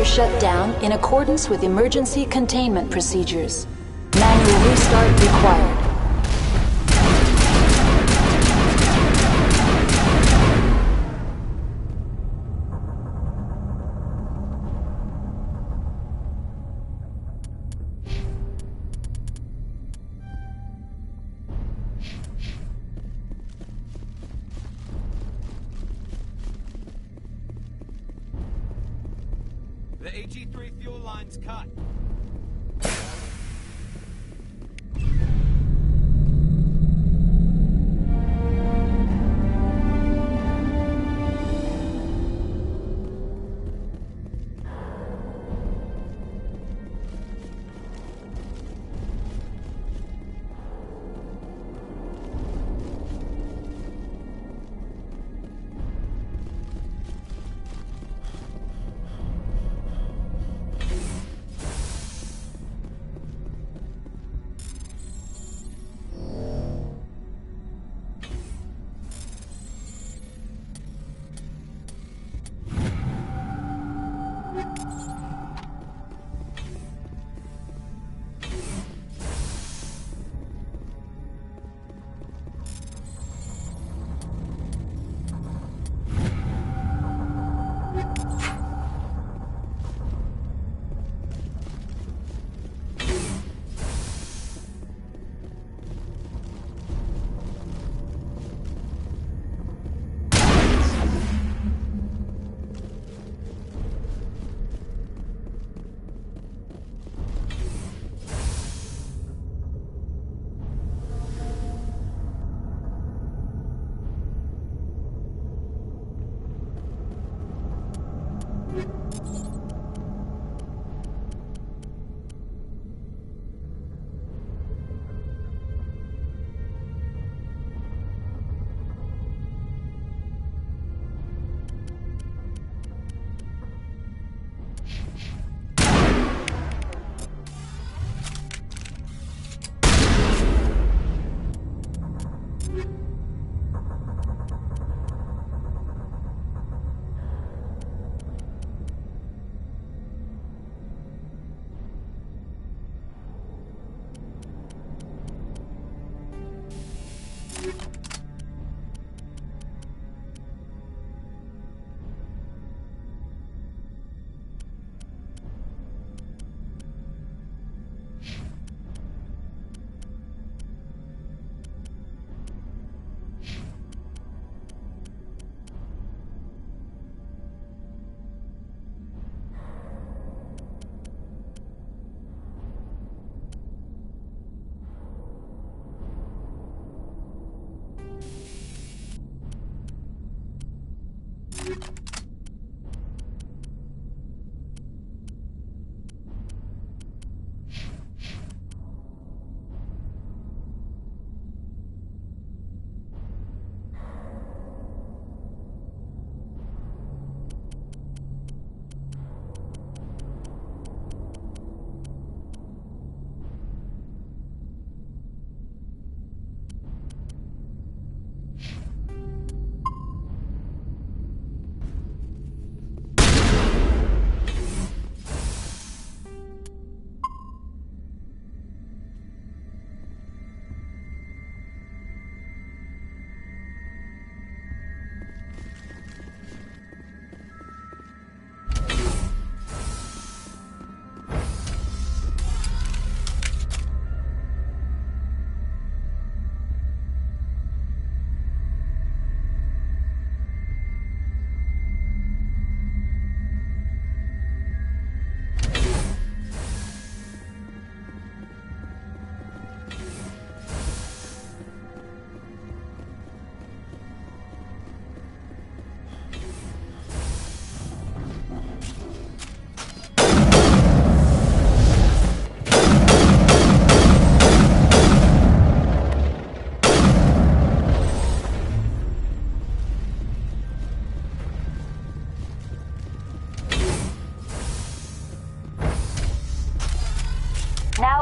Shut down in accordance with emergency containment procedures. Manual restart required. The AG3 fuel line's cut.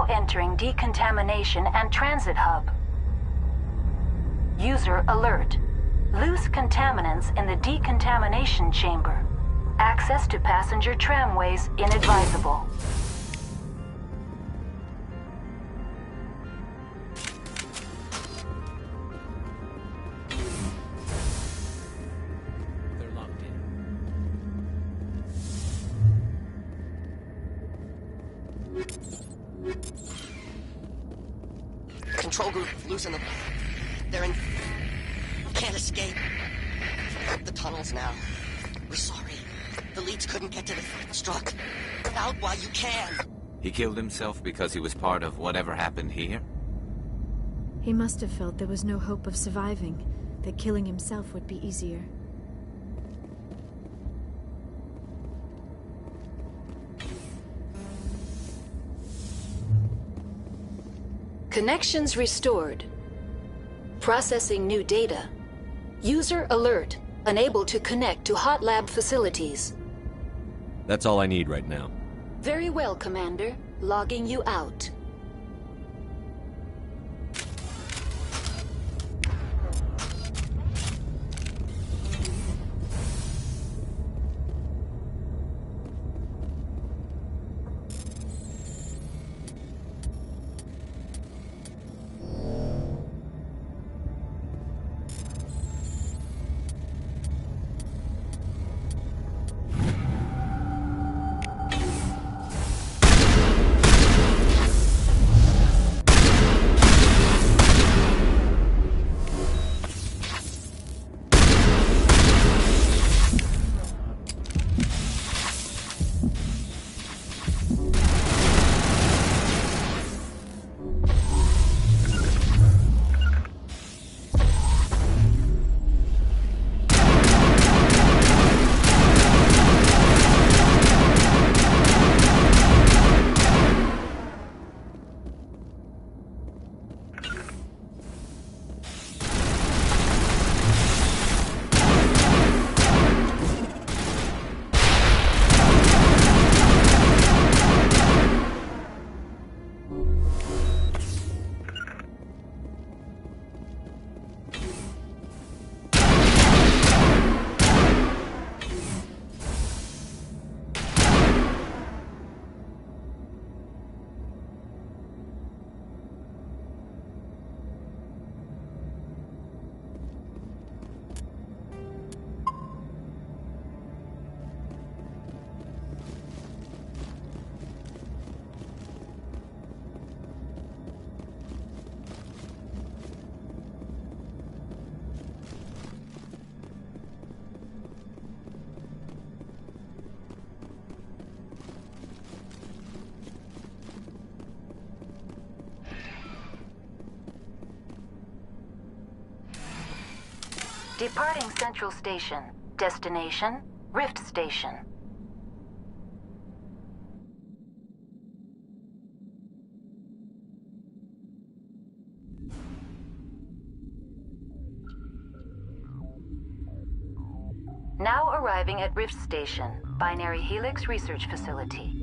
now entering decontamination and transit hub. User alert. Loose contaminants in the decontamination chamber. Access to passenger tramways inadvisable. They're locked in. Control group, loosen them. They're in... Can't escape. The tunnels now. We're sorry. The leads couldn't get to the struck. Get out while you can. He killed himself because he was part of whatever happened here? He must have felt there was no hope of surviving, that killing himself would be easier. Connections restored. Processing new data. User alert. Unable to connect to hot lab facilities. That's all I need right now. Very well, Commander. Logging you out. Departing Central Station. Destination, Rift Station. Now arriving at Rift Station, Binary Helix Research Facility.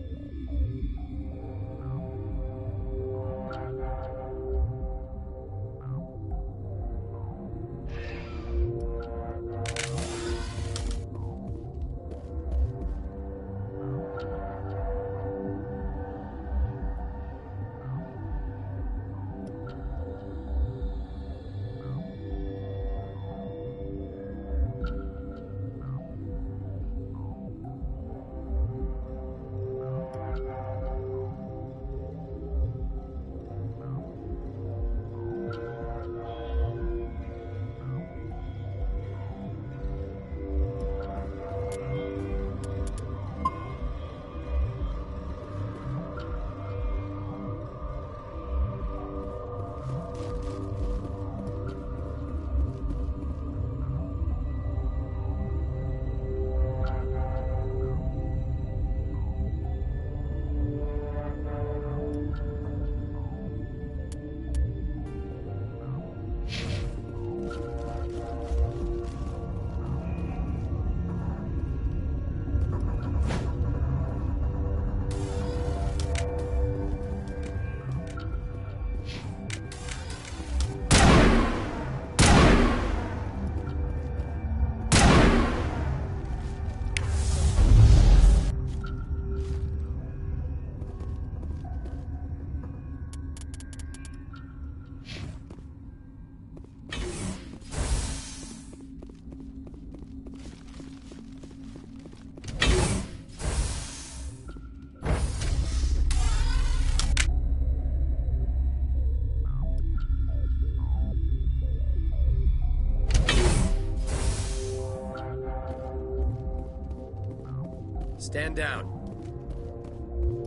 Stand down.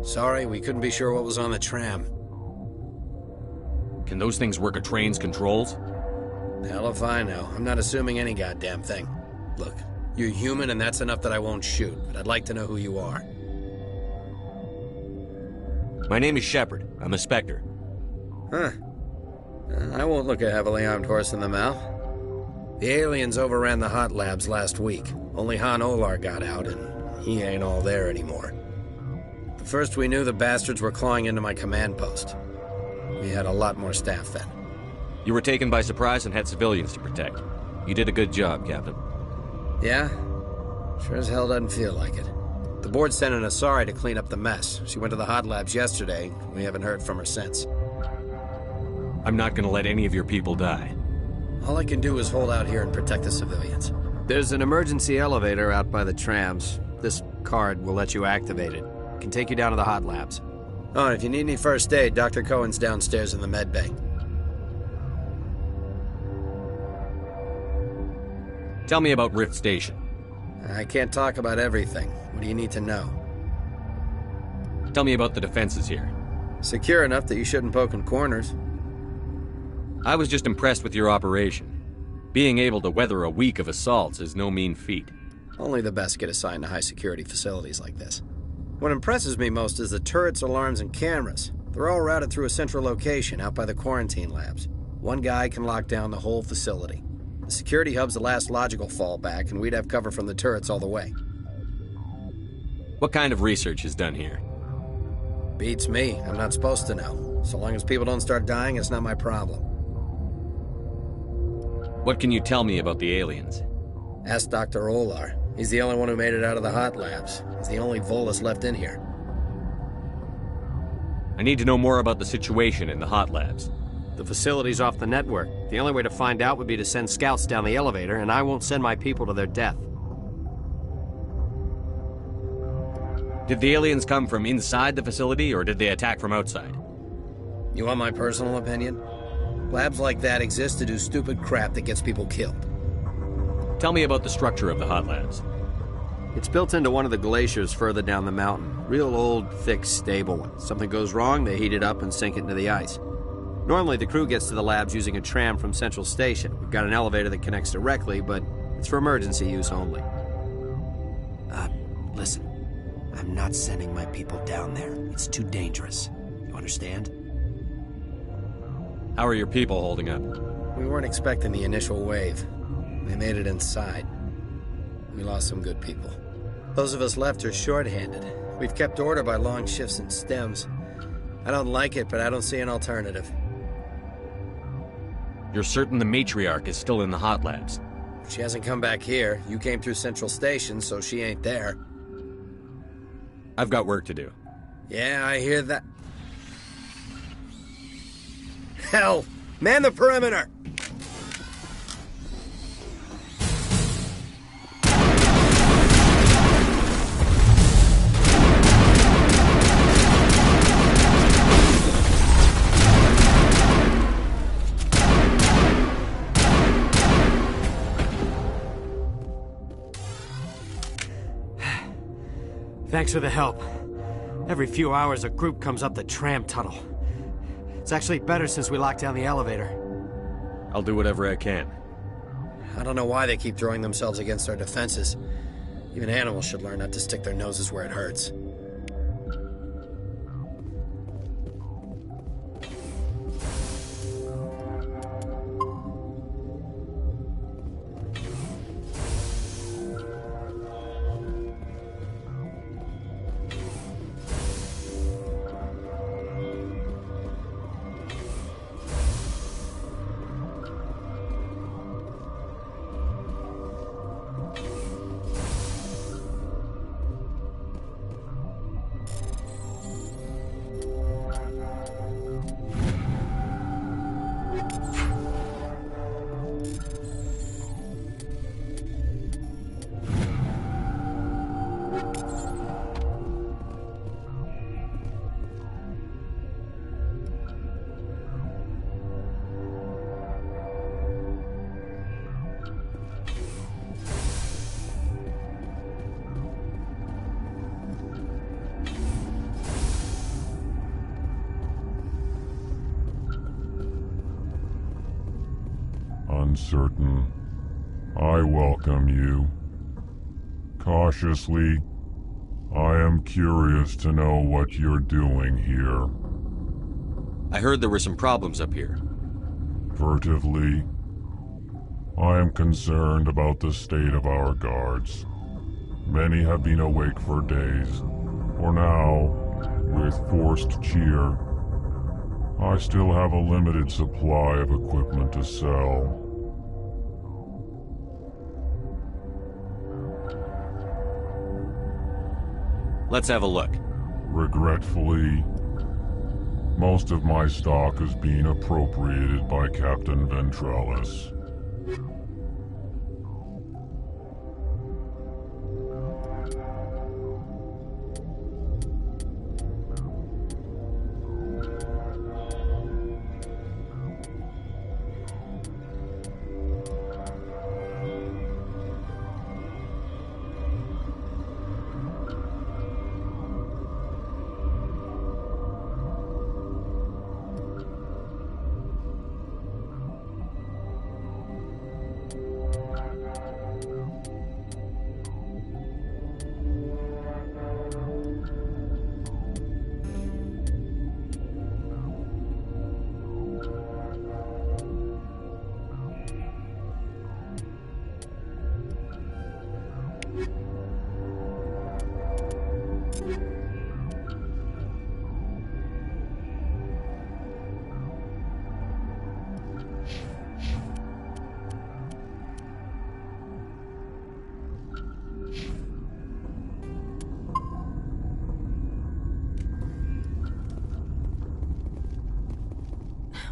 Sorry, we couldn't be sure what was on the tram. Can those things work a train's controls? Hell if I know. I'm not assuming any goddamn thing. Look, you're human and that's enough that I won't shoot, but I'd like to know who you are. My name is Shepard. I'm a Spectre. Huh. I won't look a heavily armed horse in the mouth. The aliens overran the hot labs last week. Only Han Olar got out, and he ain't all there anymore. The first we knew, the bastards were clawing into my command post. We had a lot more staff then. You were taken by surprise and had civilians to protect. You did a good job, Captain. Yeah? Sure as hell doesn't feel like it. The board sent an Asari to clean up the mess. She went to the hot labs yesterday. We haven't heard from her since. I'm not gonna let any of your people die. All I can do is hold out here and protect the civilians. There's an emergency elevator out by the trams. This card will let you activate it. It can take you down to the hot labs. Oh, and if you need any first aid, Dr. Cohen's downstairs in the med bay. Tell me about Rift Station. I can't talk about everything. What do you need to know? Tell me about the defenses here. Secure enough that you shouldn't poke in corners. I was just impressed with your operation. Being able to weather a week of assaults is no mean feat. Only the best get assigned to high-security facilities like this. What impresses me most is the turrets, alarms, and cameras. They're all routed through a central location out by the quarantine labs. One guy can lock down the whole facility. The security hub's the last logical fallback, and we'd have cover from the turrets all the way. What kind of research is done here? Beats me. I'm not supposed to know. So long as people don't start dying, it's not my problem. What can you tell me about the aliens? Ask Dr. Olar. He's the only one who made it out of the hot labs. He's the only Volus left in here. I need to know more about the situation in the hot labs. The facility's off the network. The only way to find out would be to send scouts down the elevator, and I won't send my people to their death. Did the aliens come from inside the facility, or did they attack from outside? You want my personal opinion? Labs like that exist to do stupid crap that gets people killed. Tell me about the structure of the hot labs. It's built into one of the glaciers further down the mountain. Real old, thick, stable one. Something goes wrong, they heat it up and sink it into the ice. Normally, the crew gets to the labs using a tram from Central Station. We've got an elevator that connects directly, but it's for emergency use only. Listen. I'm not sending my people down there. It's too dangerous. You understand? How are your people holding up? We weren't expecting the initial wave. They made it inside. We lost some good people. Those of us left are short-handed. We've kept order by long shifts and stems. I don't like it, but I don't see an alternative. You're certain the matriarch is still in the hot labs? She hasn't come back here. You came through Central Station, so she ain't there. I've got work to do. Yeah, I hear that. Hell! Man the perimeter! Thanks for the help. Every few hours, a group comes up the tram tunnel. It's actually better since we locked down the elevator. I'll do whatever I can. I don't know why they keep throwing themselves against our defenses. Even animals should learn not to stick their noses where it hurts. uncertain. I welcome you. Cautiously, I am curious to know what you're doing here. I heard there were some problems up here. Furtively, I am concerned about the state of our guards. Many have been awake for days. For now, with forced cheer, I still have a limited supply of equipment to sell. Let's have a look. Regretfully, most of my stock is being appropriated by Captain Ventralis.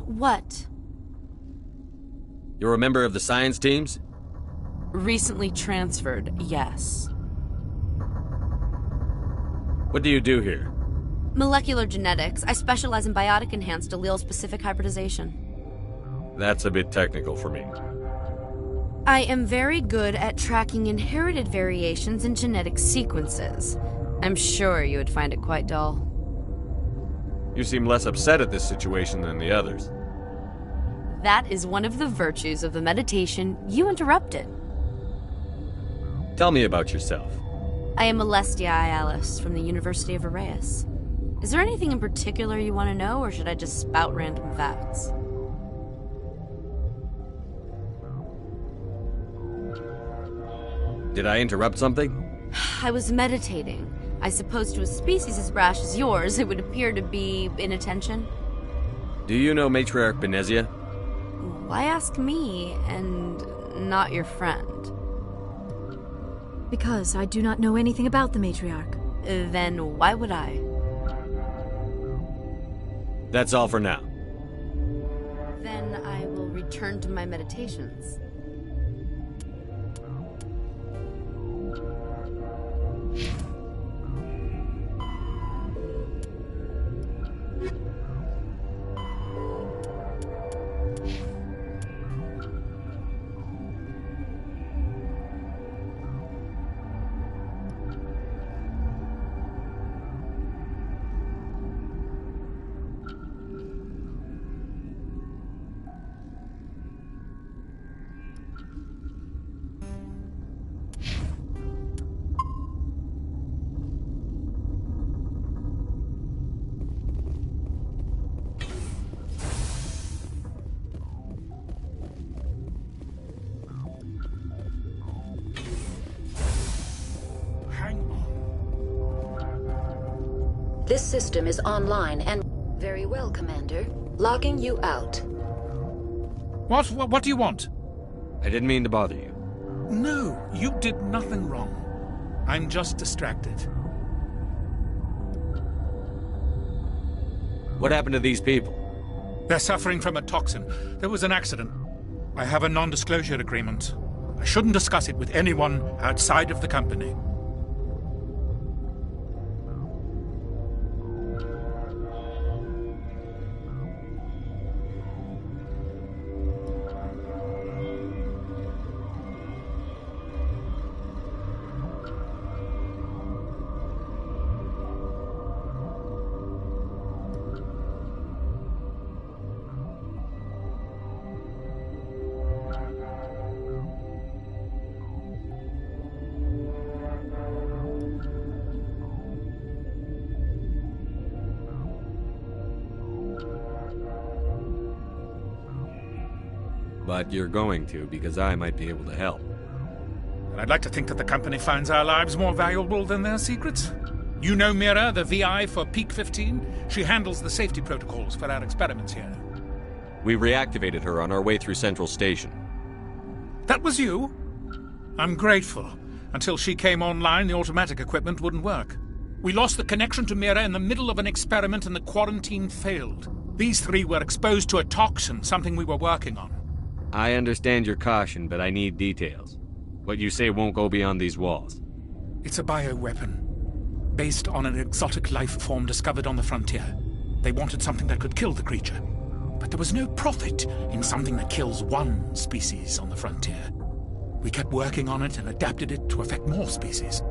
What? You're a member of the science teams? Recently transferred, yes. What do you do here? Molecular genetics. I specialize in biotic-enhanced allele-specific hybridization. That's a bit technical for me. I am very good at tracking inherited variations in genetic sequences. I'm sure you would find it quite dull. You seem less upset at this situation than the others. That is one of the virtues of the meditation you interrupted. Tell me about yourself. I am Alestia Ialis from the University of Arraeus. Is there anything in particular you want to know, or should I just spout random facts? Did I interrupt something? I was meditating. I suppose to a species as brash as yours, it would appear to be inattention. Do you know Matriarch Benezia? Why ask me, and not your friend? Because I do not know anything about the matriarch. Then why would I? That's all for now. Then I will return to my meditations. This system is online and... Very well, Commander. Logging you out. What do you want? I didn't mean to bother you. No, you did nothing wrong. I'm just distracted. What happened to these people? They're suffering from a toxin. There was an accident. I have a non-disclosure agreement. I shouldn't discuss it with anyone outside of the company. but you're going to because I might be able to help. I'd like to think that the company finds our lives more valuable than their secrets. You know Mira, the VI for Peak 15? She handles the safety protocols for our experiments here. We reactivated her on our way through Central Station. That was you? I'm grateful. Until she came online, the automatic equipment wouldn't work. We lost the connection to Mira in the middle of an experiment and the quarantine failed. These three were exposed to a toxin, something we were working on. I understand your caution, but I need details. What you say won't go beyond these walls. It's a bioweapon, based on an exotic life form discovered on the frontier. They wanted something that could kill the creature. But there was no profit in something that kills one species on the frontier. We kept working on it and adapted it to affect more species.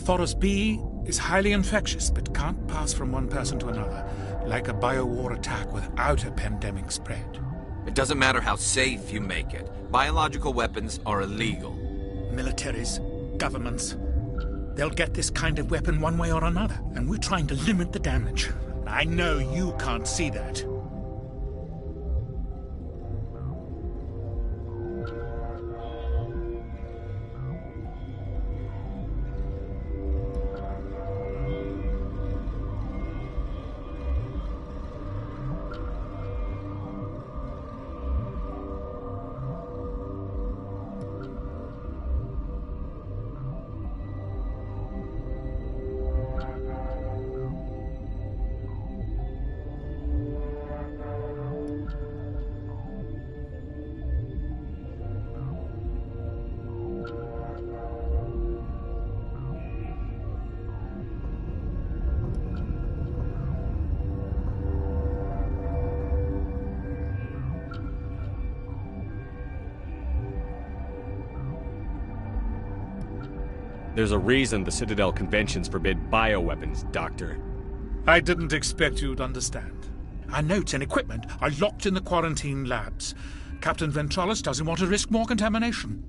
Thoros B is highly infectious, but can't pass from one person to another, like a biowar attack without a pandemic spread. It doesn't matter how safe you make it. Biological weapons are illegal. Militaries, governments, they'll get this kind of weapon one way or another, and we're trying to limit the damage. I know you can't see that. There's a reason the Citadel conventions forbid bioweapons, Doctor. I didn't expect you'd understand. Our notes and equipment are locked in the quarantine labs. Captain Ventralis doesn't want to risk more contamination.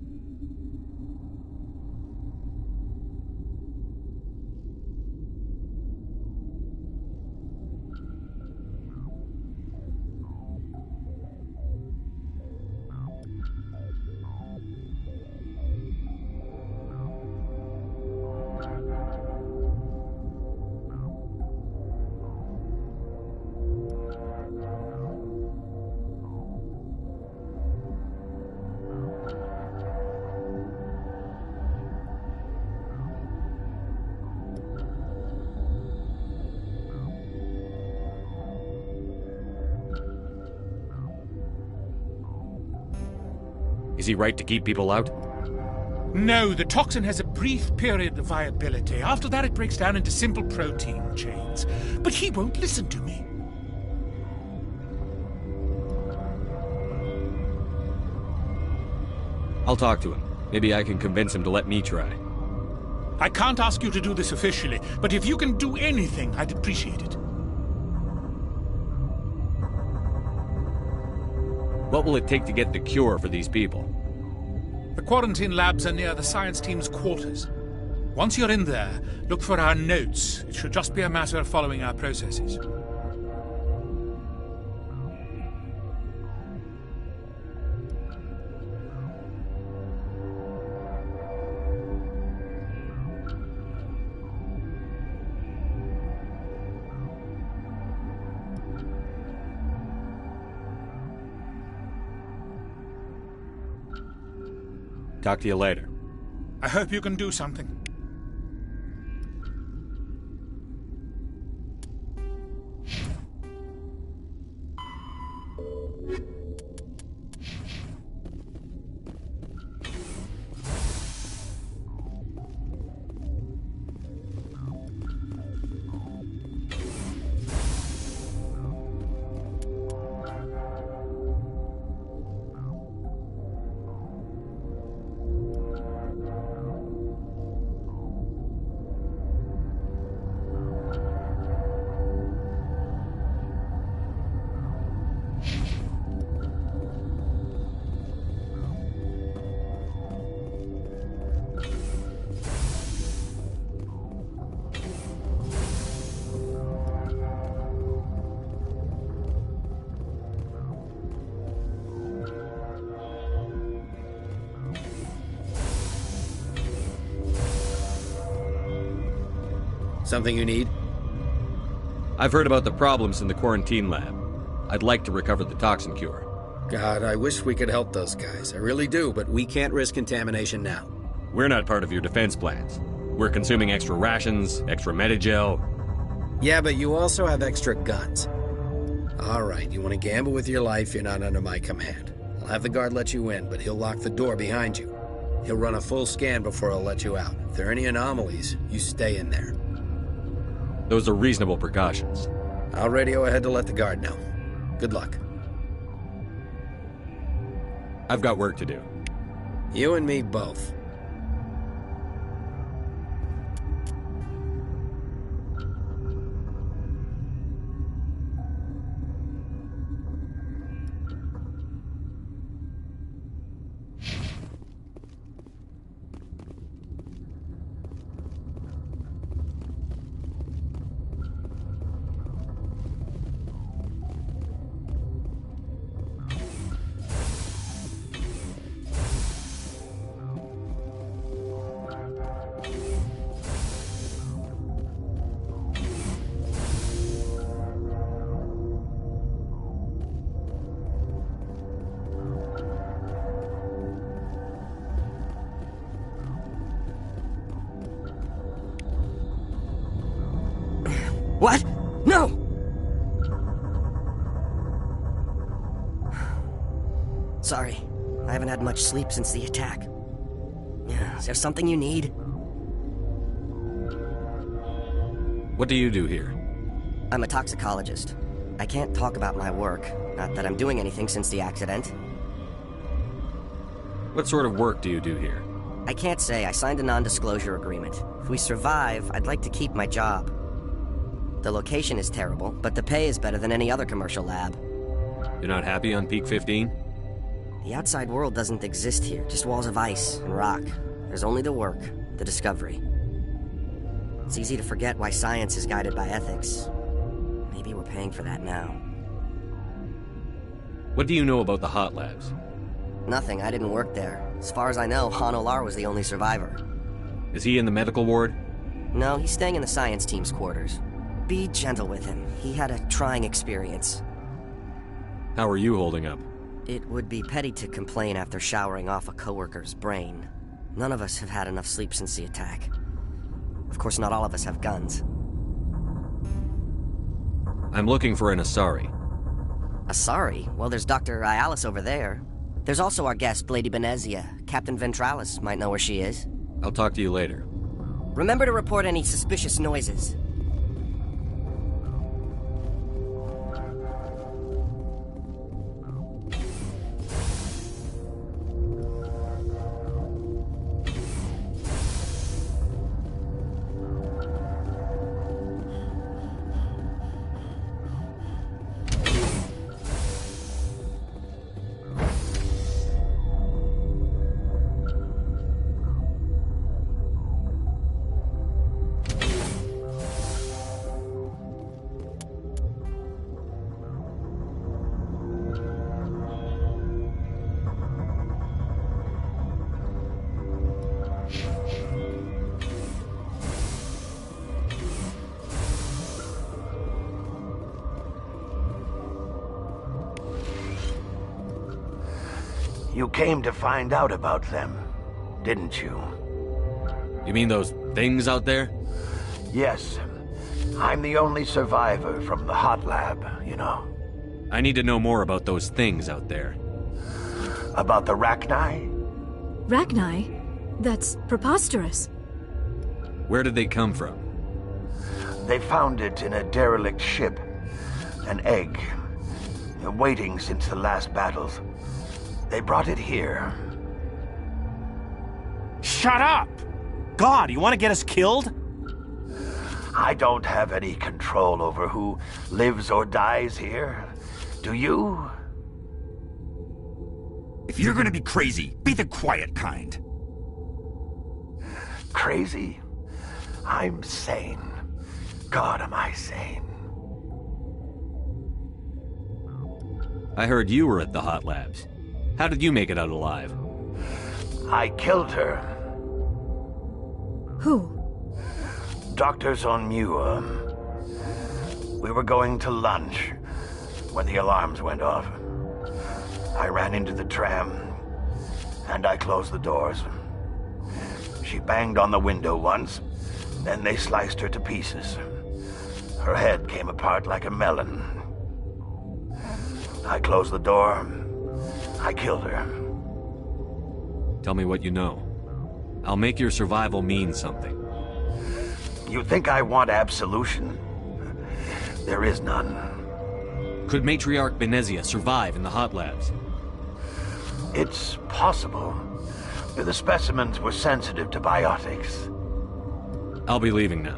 Is he right to keep people out? No, the toxin has a brief period of viability. After that, it breaks down into simple protein chains. But he won't listen to me. I'll talk to him. Maybe I can convince him to let me try. I can't ask you to do this officially, but if you can do anything, I'd appreciate it. What will it take to get the cure for these people? The quarantine labs are near the science team's quarters. Once you're in there, look for our notes. It should just be a matter of following our processes. Talk to you later. I hope you can do something. Something you need? I've heard about the problems in the quarantine lab. I'd like to recover the toxin cure. God, I wish we could help those guys. I really do, but we can't risk contamination now. We're not part of your defense plans. We're consuming extra rations, extra Medigel. Yeah, but you also have extra guns. All right, you want to gamble with your life, you're not under my command. I'll have the guard let you in, but he'll lock the door behind you. He'll run a full scan before he'll let you out. If there are any anomalies, you stay in there. Those are reasonable precautions. I'll radio ahead to let the guard know. Good luck. I've got work to do. You and me both. What? No! Sorry. I haven't had much sleep since the attack. Is there something you need? What do you do here? I'm a toxicologist. I can't talk about my work. Not that I'm doing anything since the accident. What sort of work do you do here? I can't say. I signed a non-disclosure agreement. If we survive, I'd like to keep my job. The location is terrible, but the pay is better than any other commercial lab. You're not happy on Peak 15? The outside world doesn't exist here, just walls of ice and rock. There's only the work, the discovery. It's easy to forget why science is guided by ethics. Maybe we're paying for that now. What do you know about the hot labs? Nothing, I didn't work there. As far as I know, Han Olar was the only survivor. Is he in the medical ward? No, he's staying in the science team's quarters. Be gentle with him. He had a trying experience. How are you holding up? It would be petty to complain after showering off a coworker's brain. None of us have had enough sleep since the attack. Of course, not all of us have guns. I'm looking for an Asari. Asari? Well, there's Dr. Ayalis over there. There's also our guest, Lady Benezia. Captain Ventralis might know where she is. I'll talk to you later. Remember to report any suspicious noises. You came to find out about them, didn't you? You mean those things out there? Yes. I'm the only survivor from the hot lab, you know. I need to know more about those things out there. About the Rachni? Rachni? That's preposterous. Where did they come from? They found it in a derelict ship. An egg. Waiting since the last battles. They brought it here. Shut up! God, you want to get us killed? I don't have any control over who lives or dies here. Do you? If you're gonna be crazy, be the quiet kind. Crazy? I'm sane. God, am I sane. I heard you were at the hot labs. How did you make it out alive? I killed her. Who? Doctors on Muir. We were going to lunch when the alarms went off. I ran into the tram, and I closed the doors. She banged on the window once, then they sliced her to pieces. Her head came apart like a melon. I closed the door. I killed her. Tell me what you know. I'll make your survival mean something. You think I want absolution? There is none. Could Matriarch Benezia survive in the hot labs? It's possible. The specimens were sensitive to biotics. I'll be leaving now.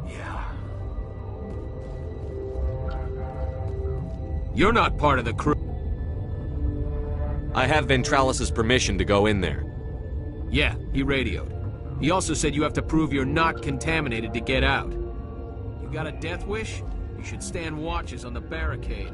Yeah. You're not part of the crew. I have Ventralis's permission to go in there. Yeah, he radioed. He also said you have to prove you're not contaminated to get out. You got a death wish? You should stand watches on the barricade.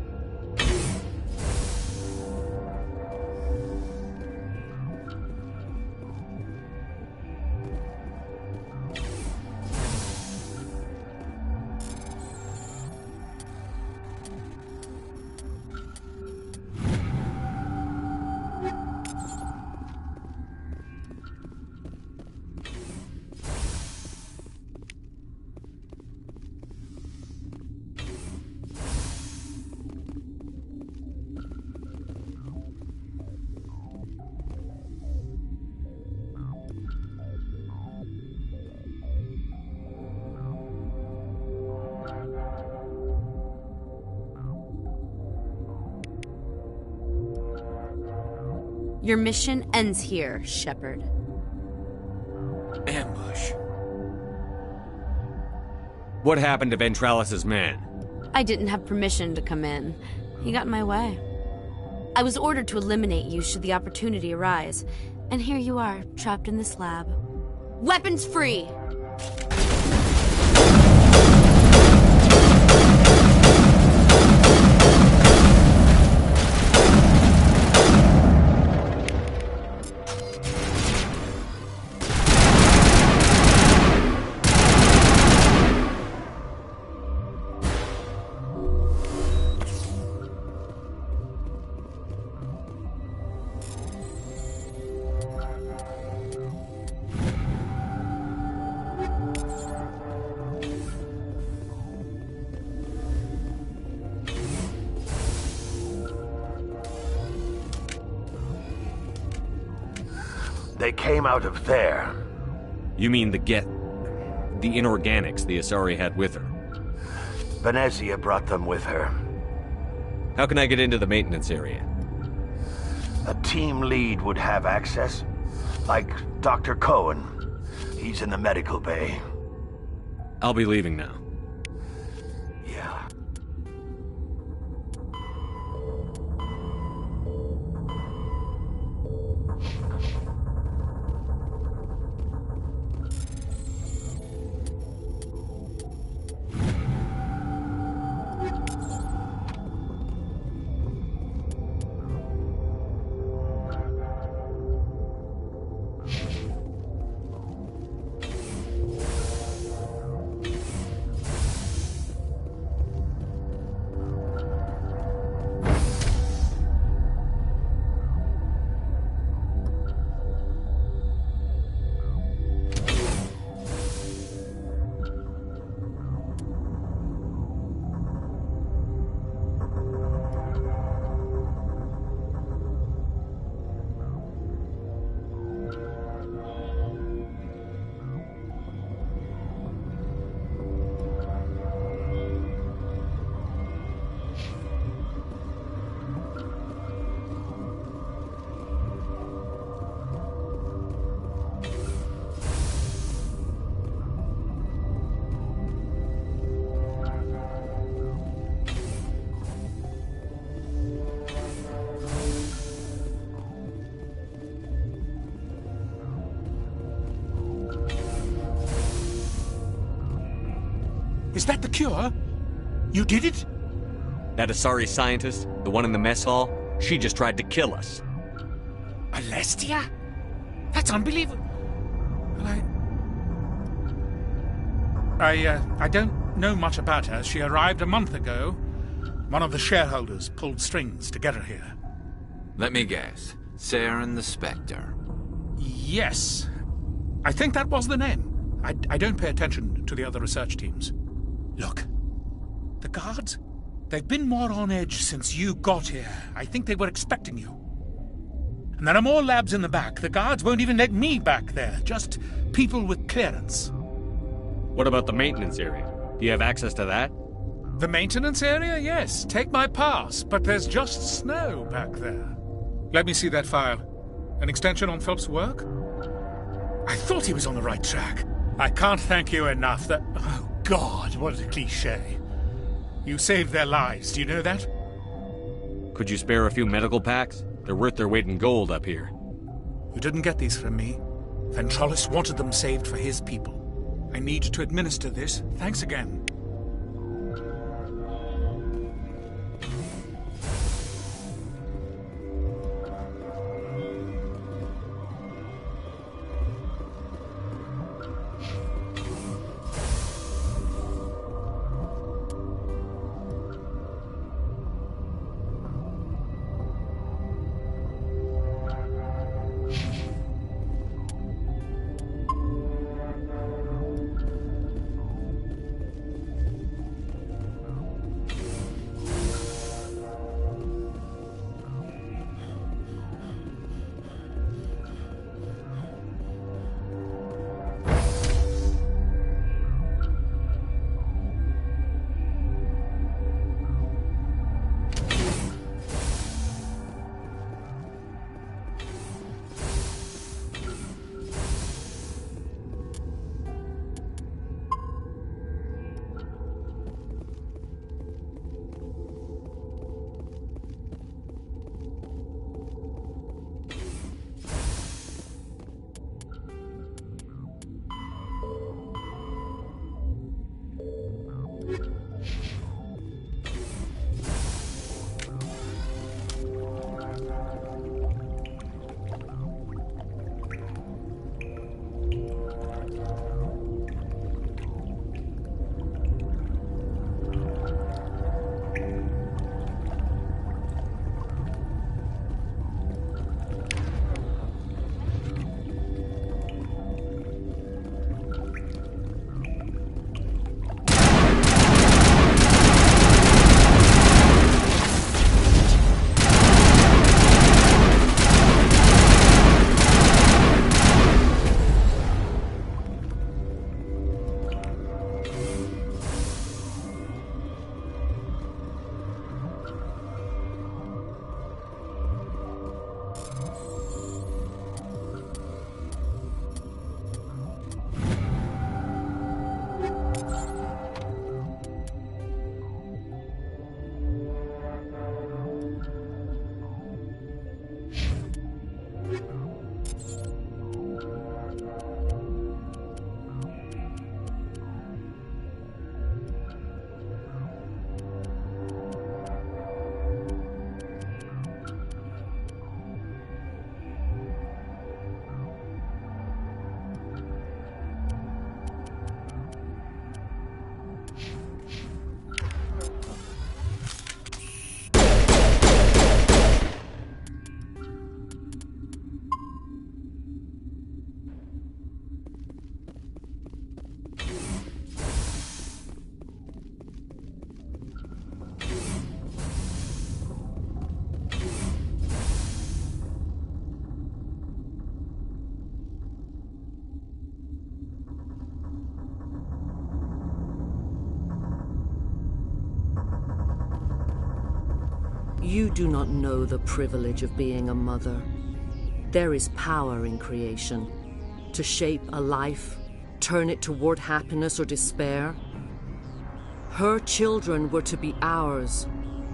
Your mission ends here, Shepard. Ambush. What happened to Ventralis's man? I didn't have permission to come in. He got in my way. I was ordered to eliminate you should the opportunity arise. And here you are, trapped in this lab. Weapons free! They came out of there. You mean the inorganics the Asari had with her? Benezia brought them with her. How can I get into the maintenance area? A team lead would have access. Like Dr. Cohen. He's in the medical bay. I'll be leaving now. Yeah. Is that the cure? You did it? That Asari scientist, the one in the mess hall, she just tried to kill us. Alestia? That's unbelievable. Well, I don't know much about her. She arrived a month ago. One of the shareholders pulled strings to get her here. Let me guess. Saren the Spectre. Yes. I think that was the name. I don't pay attention to the other research teams. Look, the guards, they've been more on edge since you got here. I think they were expecting you. And there are more labs in the back. The guards won't even let me back there. Just people with clearance. What about the maintenance area? Do you have access to that? The maintenance area? Yes. Take my pass. But there's just snow back there. Let me see that file. An extension on Phelps' work? I thought he was on the right track. I can't thank you enough that... Oh, God, what a cliché. You saved their lives. Do you know that? Could you spare a few medical packs? They're worth their weight in gold up here. You didn't get these from me. Ventralis wanted them saved for his people. I need to administer this. Thanks again. You do not know the privilege of being a mother. There is power in creation. To shape a life, turn it toward happiness or despair. Her children were to be ours,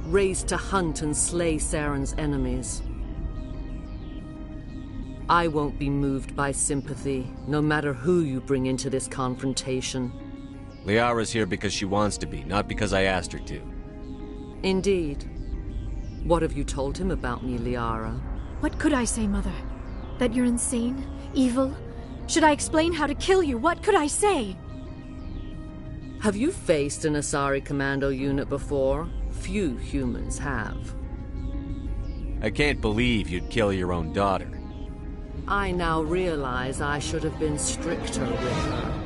raised to hunt and slay Saren's enemies. I won't be moved by sympathy, no matter who you bring into this confrontation. Liara's here because she wants to be, not because I asked her to. Indeed. What have you told him about me, Liara? What could I say, Mother? That you're insane? Evil? Should I explain how to kill you? What could I say? Have you faced an Asari Commando unit before? Few humans have. I can't believe you'd kill your own daughter. I now realize I should have been stricter with her.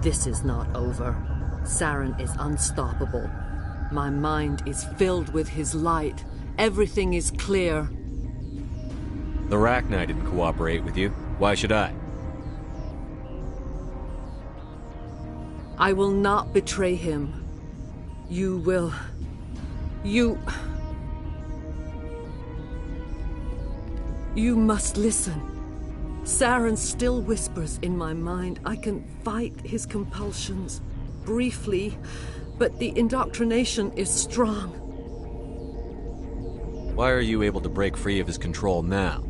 This is not over. Saren is unstoppable. My mind is filled with his light. Everything is clear. The Rachni didn't cooperate with you. Why should I? I will not betray him. You will... You must listen. Saren still whispers in my mind. I can fight his compulsions, briefly, but the indoctrination is strong. Why are you able to break free of his control now?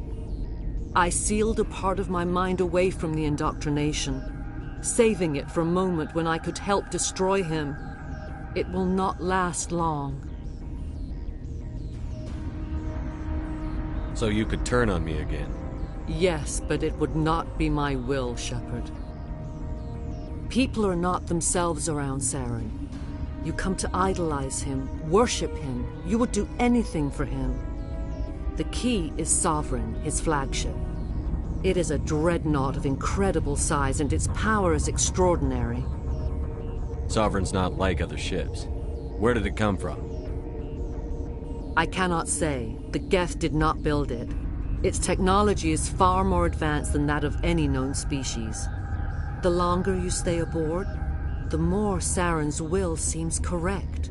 I sealed a part of my mind away from the indoctrination, saving it for a moment when I could help destroy him. It will not last long. So you could turn on me again? Yes, but it would not be my will, Shepard. People are not themselves around Saren. You come to idolize him, worship him. You would do anything for him. The key is Sovereign, his flagship. It is a dreadnought of incredible size, and its power is extraordinary. Sovereign's not like other ships. Where did it come from? I cannot say. The Geth did not build it. Its technology is far more advanced than that of any known species. The longer you stay aboard, the more Saren's will seems correct.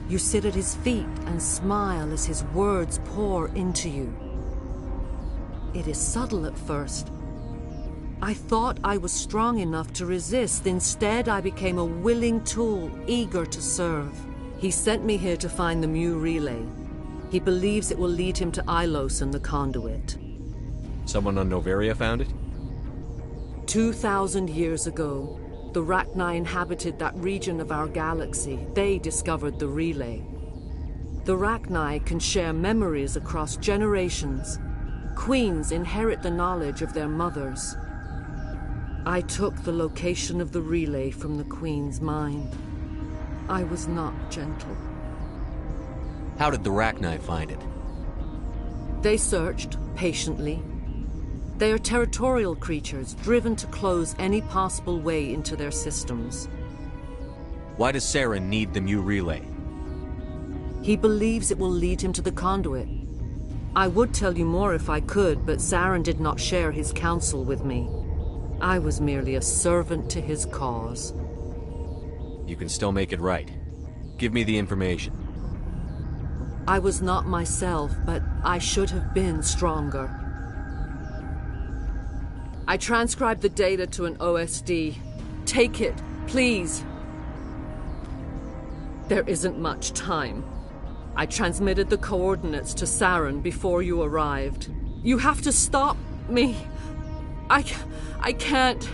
You sit at his feet and smile as his words pour into you. It is subtle at first. I thought I was strong enough to resist. Instead, I became a willing tool, eager to serve. He sent me here to find the Mu relay. He believes it will lead him to Ilos and the conduit. Someone on Noveria found it? 2,000 years ago, the Rachni inhabited that region of our galaxy. They discovered the relay. The Rachni can share memories across generations. Queens inherit the knowledge of their mothers. I took the location of the relay from the Queen's mind. I was not gentle. How did the Rachni find it? They searched, patiently. They are territorial creatures, driven to close any possible way into their systems. Why does Saren need the Mu relay? He believes it will lead him to the conduit. I would tell you more if I could, but Saren did not share his counsel with me. I was merely a servant to his cause. You can still make it right. Give me the information. I was not myself, but I should have been stronger. I transcribed the data to an OSD. Take it, please. There isn't much time. I transmitted the coordinates to Saren before you arrived. You have to stop me. I can't.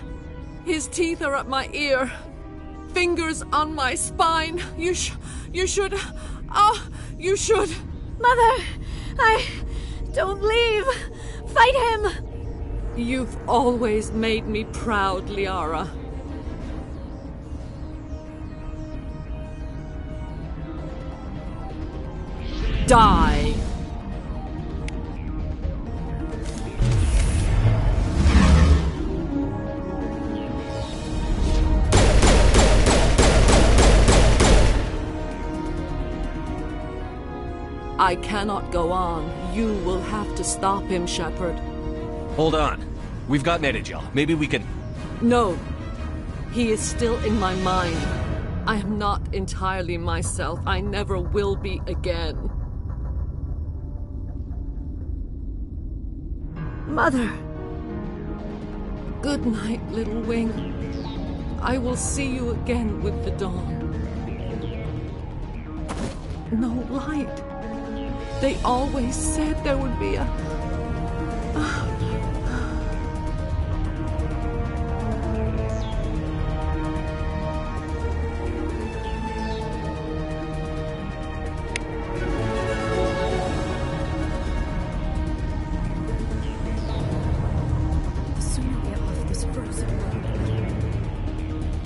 His teeth are at my ear. Fingers on my spine. You should... Oh, you should... Mother! Don't leave! Fight him! You've always made me proud, Liara. Die! I cannot go on. You will have to stop him, Shepard. Hold on. We've got Metagel. Maybe we can... No. He is still in my mind. I am not entirely myself. I never will be again. Mother! Good night, little wing. I will see you again with the dawn. No light. They always said there would be a...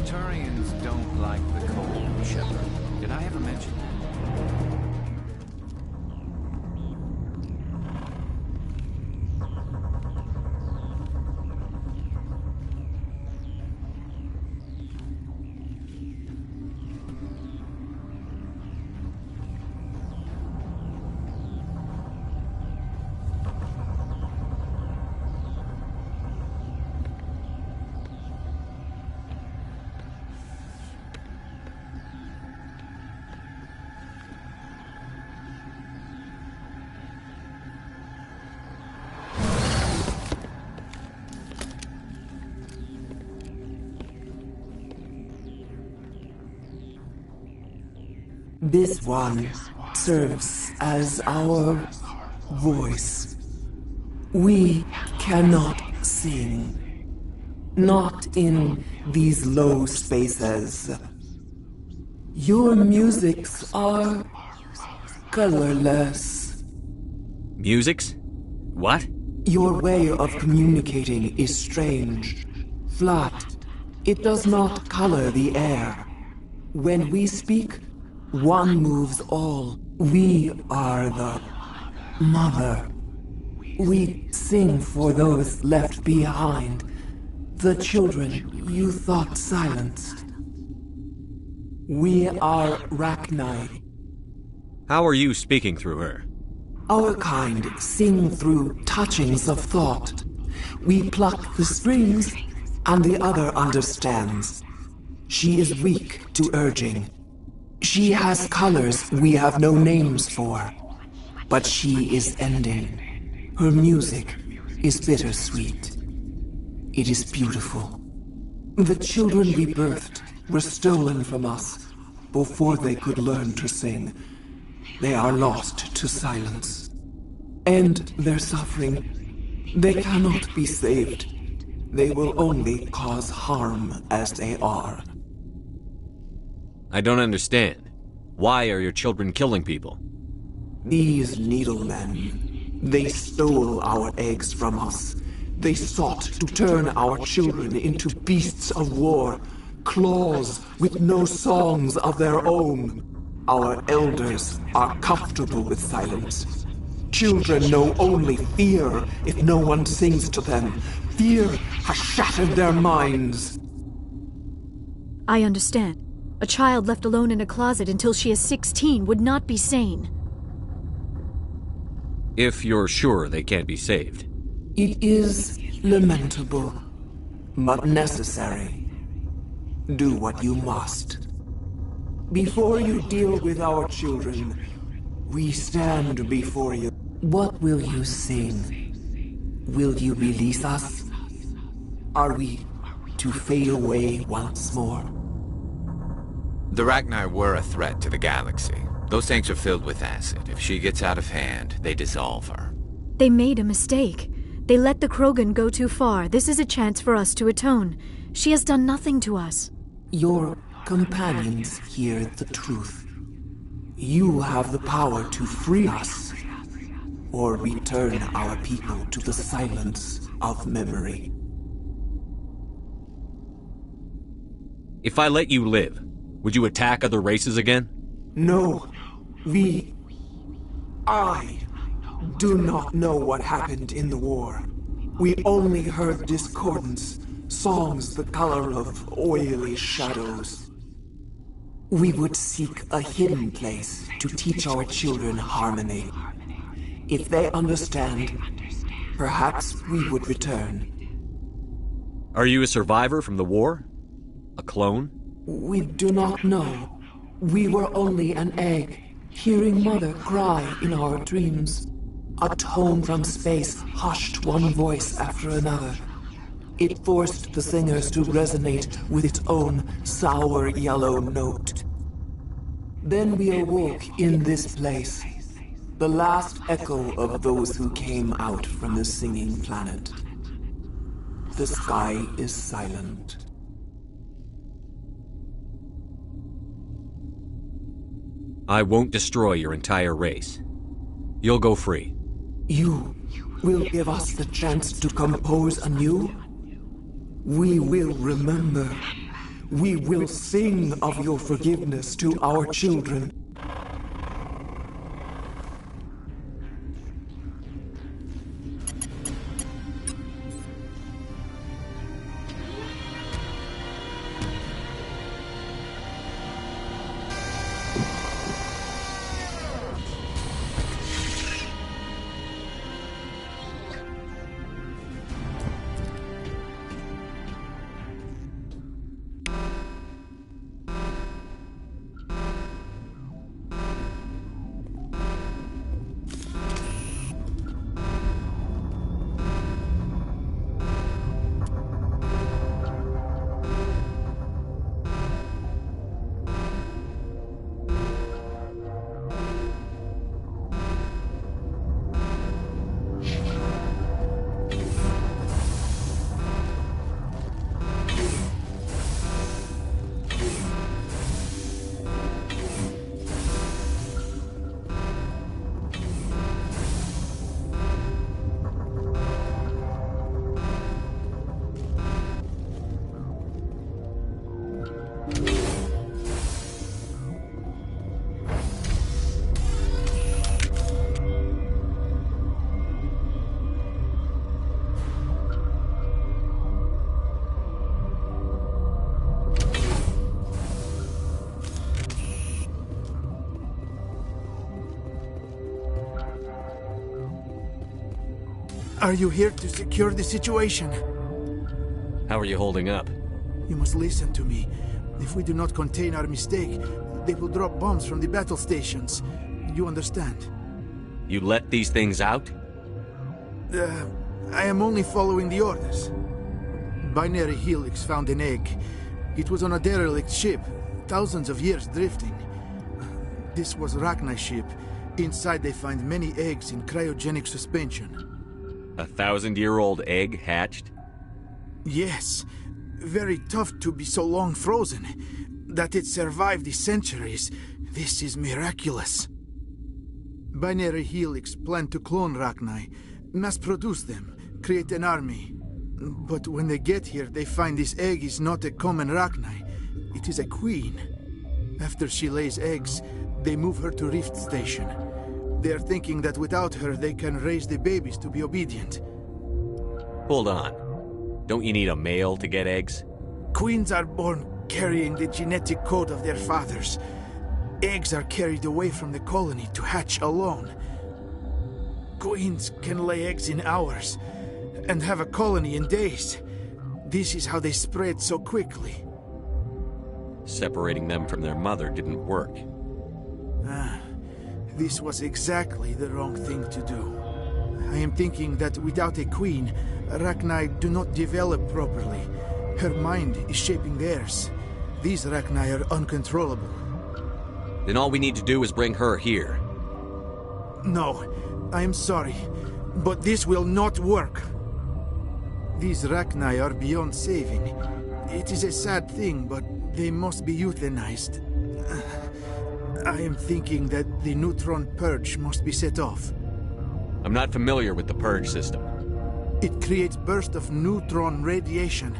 Turians don't like the cold, Shepard. Did I ever mention that? This one serves as our voice. We cannot sing. Not in these low spaces. Your musics are colorless. Musics? What? Your way of communicating is strange, flat. It does not color the air. When we speak, one moves all. We are the mother. We sing for those left behind. The children you thought silenced. We are Rachni. How are you speaking through her? Our kind sing through touchings of thought. We pluck the strings, and the other understands. She is weak to urging. She has colors we have no names for. But she is ending. Her music is bittersweet. It is beautiful. The children we birthed were stolen from us before they could learn to sing. They are lost to silence. And their suffering, they cannot be saved. They will only cause harm as they are. I don't understand. Why are your children killing people? These needlemen, they stole our eggs from us. They sought to turn our children into beasts of war, claws with no songs of their own. Our elders are comfortable with silence. Children know only fear if no one sings to them. Fear has shattered their minds. I understand. A child left alone in a closet until she is 16 would not be sane. If you're sure they can't be saved. It is lamentable, but necessary. Do what you must. Before you deal with our children, we stand before you. What will you sing? Will you release us? Are we to fade away once more? The Rachni were a threat to the galaxy. Those tanks are filled with acid. If she gets out of hand, they dissolve her. They made a mistake. They let the Krogan go too far. This is a chance for us to atone. She has done nothing to us. Your companions hear the truth. You have the power to free us, or return our people to the silence of memory. If I let you live, would you attack other races again? No. I do not know what happened in the war. We only heard discordance, songs the color of oily shadows. We would seek a hidden place to teach our children harmony. If they understand, perhaps we would return. Are you a survivor from the war? A clone? We do not know. We were only an egg, hearing Mother cry in our dreams. A tone from space hushed one voice after another. It forced the singers to resonate with its own sour yellow note. Then we awoke in this place, the last echo of those who came out from the singing planet. The sky is silent. I won't destroy your entire race. You'll go free. You will give us the chance to compose anew? We will remember. We will sing of your forgiveness to our children. Are you here to secure the situation? How are you holding up? You must listen to me. If we do not contain our mistake, they will drop bombs from the battle stations. You understand? You let these things out? I am only following the orders. Binary Helix found an egg. It was on a derelict ship, thousands of years drifting. This was Rachni's ship. Inside they find many eggs in cryogenic suspension. A 1,000-year-old egg hatched? Yes. Very tough to be so long frozen. That it survived the centuries. This is miraculous. Binary Helix planned to clone Rachni, mass-produce them, create an army. But when they get here, they find this egg is not a common Rachni. It is a queen. After she lays eggs, they move her to Rift Station. They are thinking that without her, they can raise the babies to be obedient. Hold on. Don't you need a male to get eggs? Queens are born carrying the genetic code of their fathers. Eggs are carried away from the colony to hatch alone. Queens can lay eggs in hours and have a colony in days. This is how they spread so quickly. Separating them from their mother didn't work. This was exactly the wrong thing to do. I am thinking that without a queen, Rachni do not develop properly. Her mind is shaping theirs. These Rachni are uncontrollable. Then all we need to do is bring her here. No, I am sorry, but this will not work. These Rachni are beyond saving. It is a sad thing, but they must be euthanized. I am thinking that the neutron purge must be set off. I'm not familiar with the purge system. It creates bursts of neutron radiation,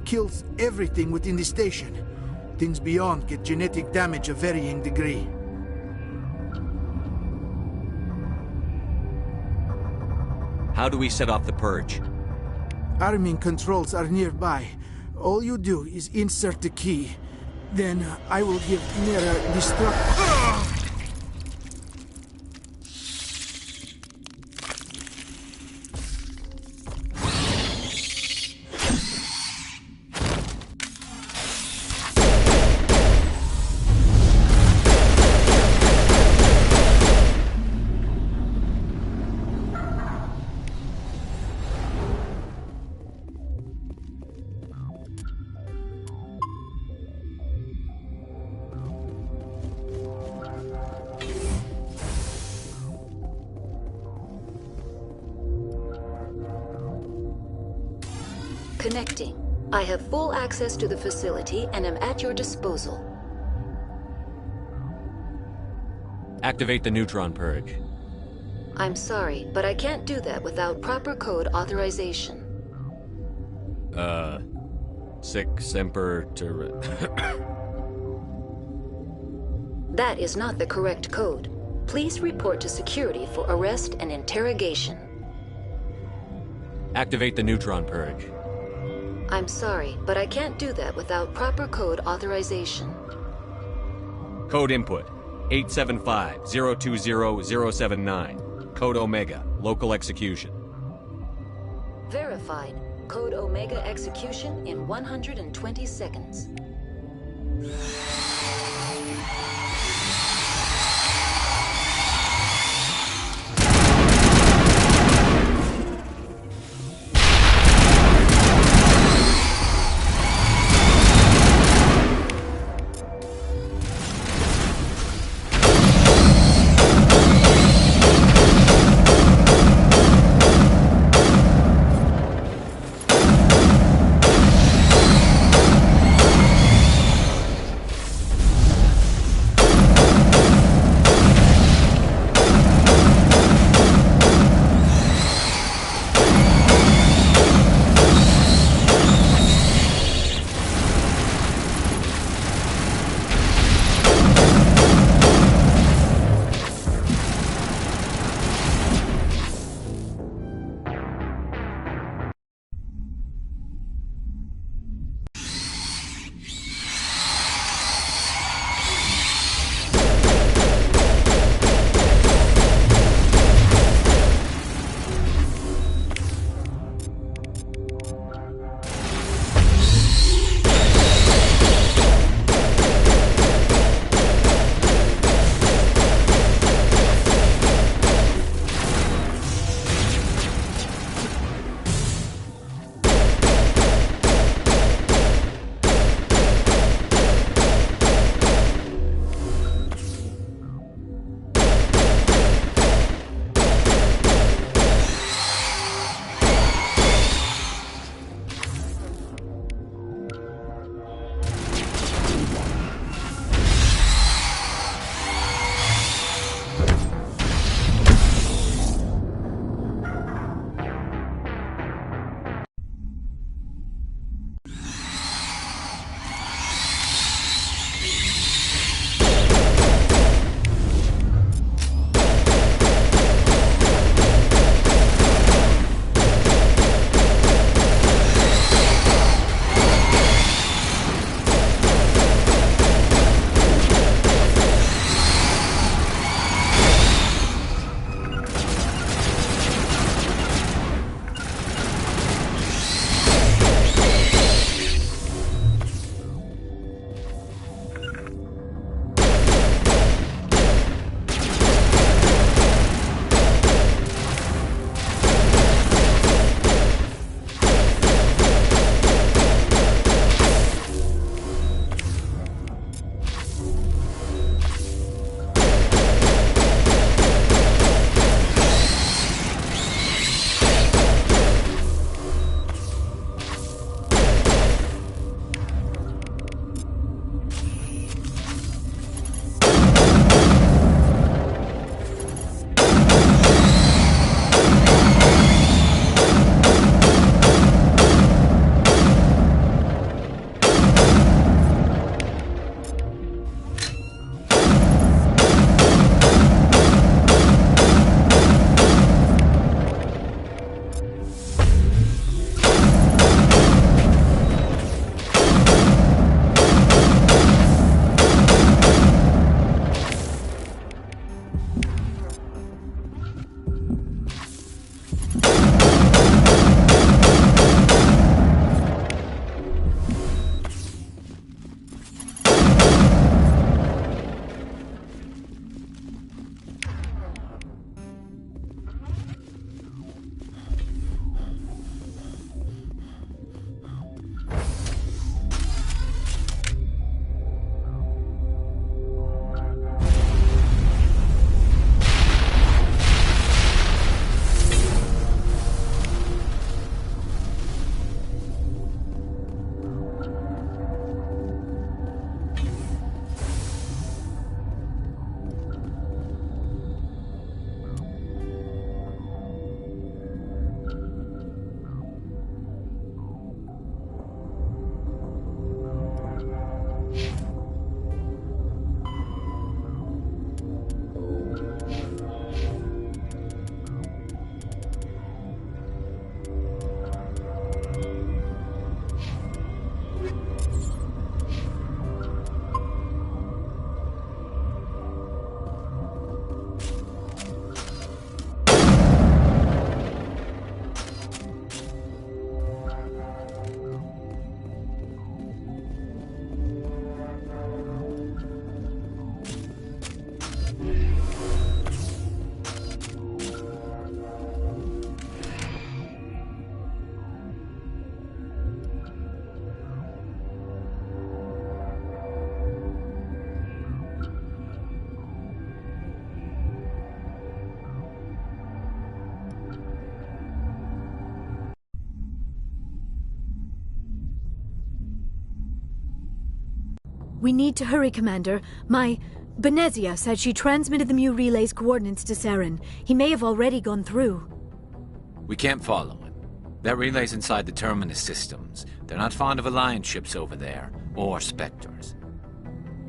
kills everything within the station. Things beyond get genetic damage of varying degree. How do we set off the purge? Arming controls are nearby. All you do is insert the key. Then I will give Mira destruct. Connecting. I have full access to the facility and am at your disposal. Activate the neutron purge. I'm sorry, but I can't do that without proper code authorization. Sic semper That is not the correct code. Please report to security for arrest and interrogation. Activate the neutron purge. I'm sorry, but I can't do that without proper code authorization. Code input 875-020-079. Code Omega. Local execution. Verified. Code Omega execution in 120 seconds. We need to hurry, Commander. Benezia said she transmitted the Mu Relay's coordinates to Saren. He may have already gone through. We can't follow him. That relay's inside the Terminus systems. They're not fond of Alliance ships over there, or Spectres.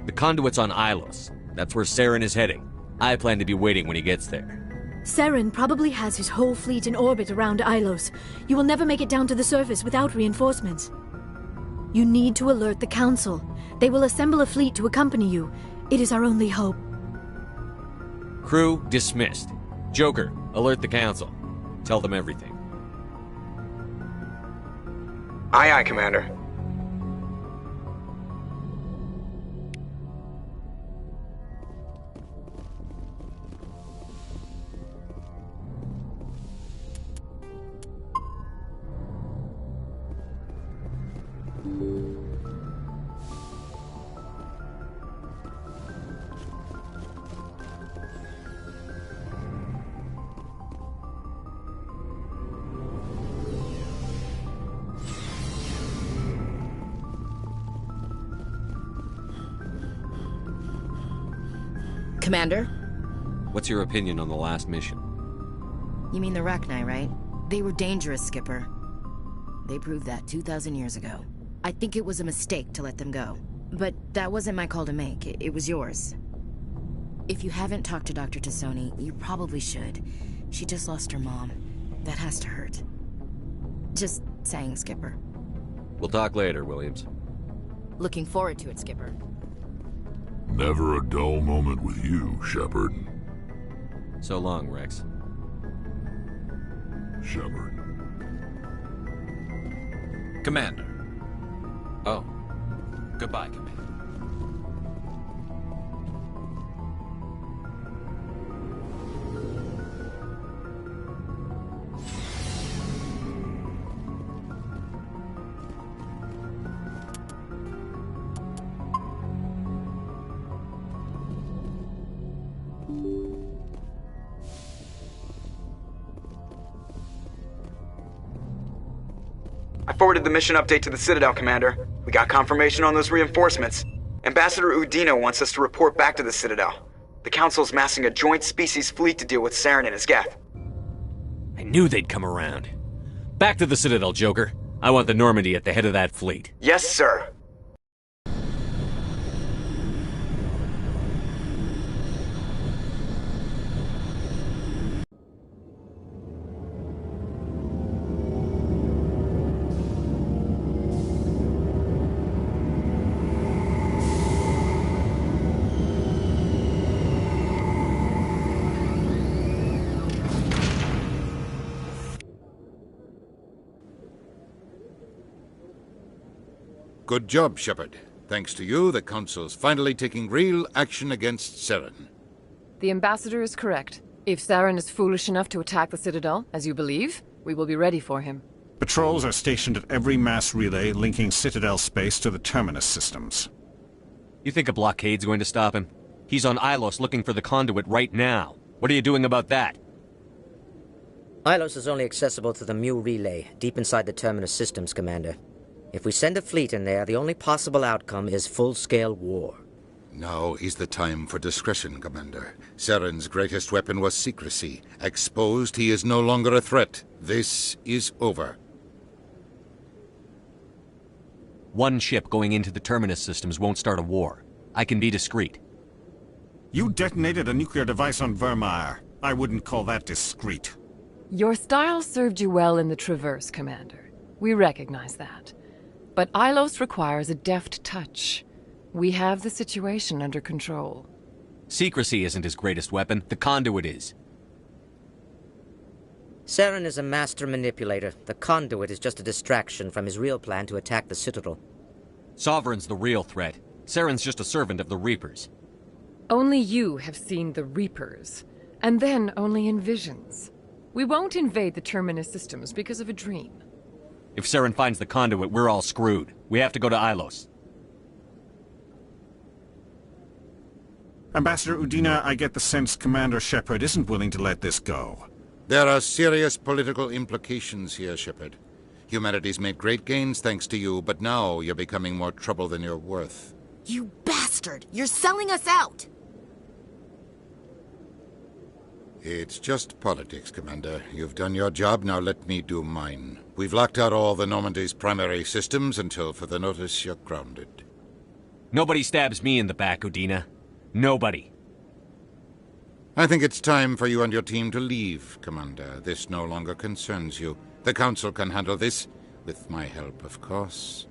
The conduit's on Ilos. That's where Saren is heading. I plan to be waiting when he gets there. Saren probably has his whole fleet in orbit around Ilos. You will never make it down to the surface without reinforcements. You need to alert the Council. They will assemble a fleet to accompany you. It is our only hope. Crew dismissed. Joker, alert the Council. Tell them everything. Aye, aye, Commander. Commander? What's your opinion on the last mission? You mean the Rachni, right? They were dangerous, Skipper. They proved that 2,000 years ago. I think it was a mistake to let them go. But that wasn't my call to make. It was yours. If you haven't talked to Dr. Tassoni, you probably should. She just lost her mom. That has to hurt. Just saying, Skipper. We'll talk later, Williams. Looking forward to it, Skipper. Never a dull moment with you, Shepard. So long, Rex. Shepard. Commander. Oh. Goodbye, Commander. I forwarded the mission update to the Citadel, Commander. We got confirmation on those reinforcements. Ambassador Udina wants us to report back to the Citadel. The Council's massing a joint species fleet to deal with Saren and his Geth. I knew they'd come around. Back to the Citadel, Joker. I want the Normandy at the head of that fleet. Yes, sir. Good job, Shepard. Thanks to you, the Council's finally taking real action against Saren. The Ambassador is correct. If Saren is foolish enough to attack the Citadel, as you believe, we will be ready for him. Patrols are stationed at every mass relay linking Citadel space to the Terminus systems. You think a blockade's going to stop him? He's on Ilos looking for the conduit right now. What are you doing about that? Ilos is only accessible to the Mu relay, deep inside the Terminus systems, Commander. If we send a fleet in there, the only possible outcome is full-scale war. Now is the time for discretion, Commander. Saren's greatest weapon was secrecy. Exposed, he is no longer a threat. This is over. One ship going into the Terminus systems won't start a war. I can be discreet. You detonated a nuclear device on Vermeer. I wouldn't call that discreet. Your style served you well in the Traverse, Commander. We recognize that. But Ilos requires a deft touch. We have the situation under control. Secrecy isn't his greatest weapon. The conduit is. Saren is a master manipulator. The conduit is just a distraction from his real plan to attack the Citadel. Sovereign's the real threat. Saren's just a servant of the Reapers. Only you have seen the Reapers, and then only in visions. We won't invade the Terminus systems because of a dream. If Saren finds the conduit, we're all screwed. We have to go to Ilos. Ambassador Udina, I get the sense Commander Shepard isn't willing to let this go. There are serious political implications here, Shepard. Humanity's made great gains thanks to you, but now you're becoming more trouble than you're worth. You bastard! You're selling us out! It's just politics, Commander. You've done your job, now let me do mine. We've locked out all the Normandy's primary systems until further notice you're grounded. Nobody stabs me in the back, Udina. Nobody. I think it's time for you and your team to leave, Commander. This no longer concerns you. The Council can handle this, with my help, of course.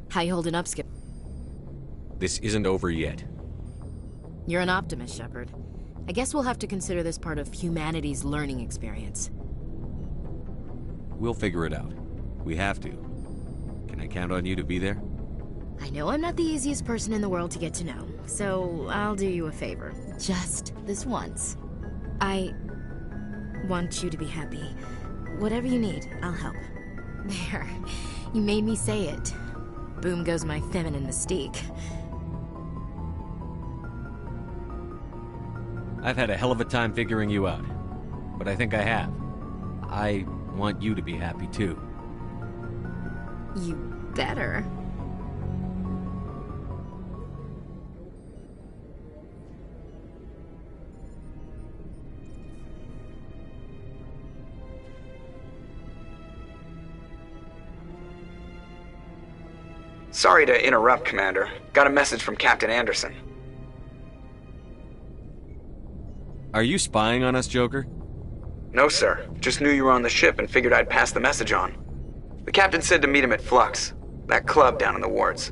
How you holding up, Skip? This isn't over yet. You're an optimist, Shepard. I guess we'll have to consider this part of humanity's learning experience. We'll figure it out. We have to. Can I count on you to be there? I know I'm not the easiest person in the world to get to know, so I'll do you a favor. Just this once. I want you to be happy. Whatever you need, I'll help. There. You made me say it. Boom goes my feminine mystique. I've had a hell of a time figuring you out. But I think I have. I want you to be happy too. You better. Sorry to interrupt, Commander. Got a message from Captain Anderson. Are you spying on us, Joker? No, sir. Just knew you were on the ship and figured I'd pass the message on. The captain said to meet him at Flux, that club down in the wards.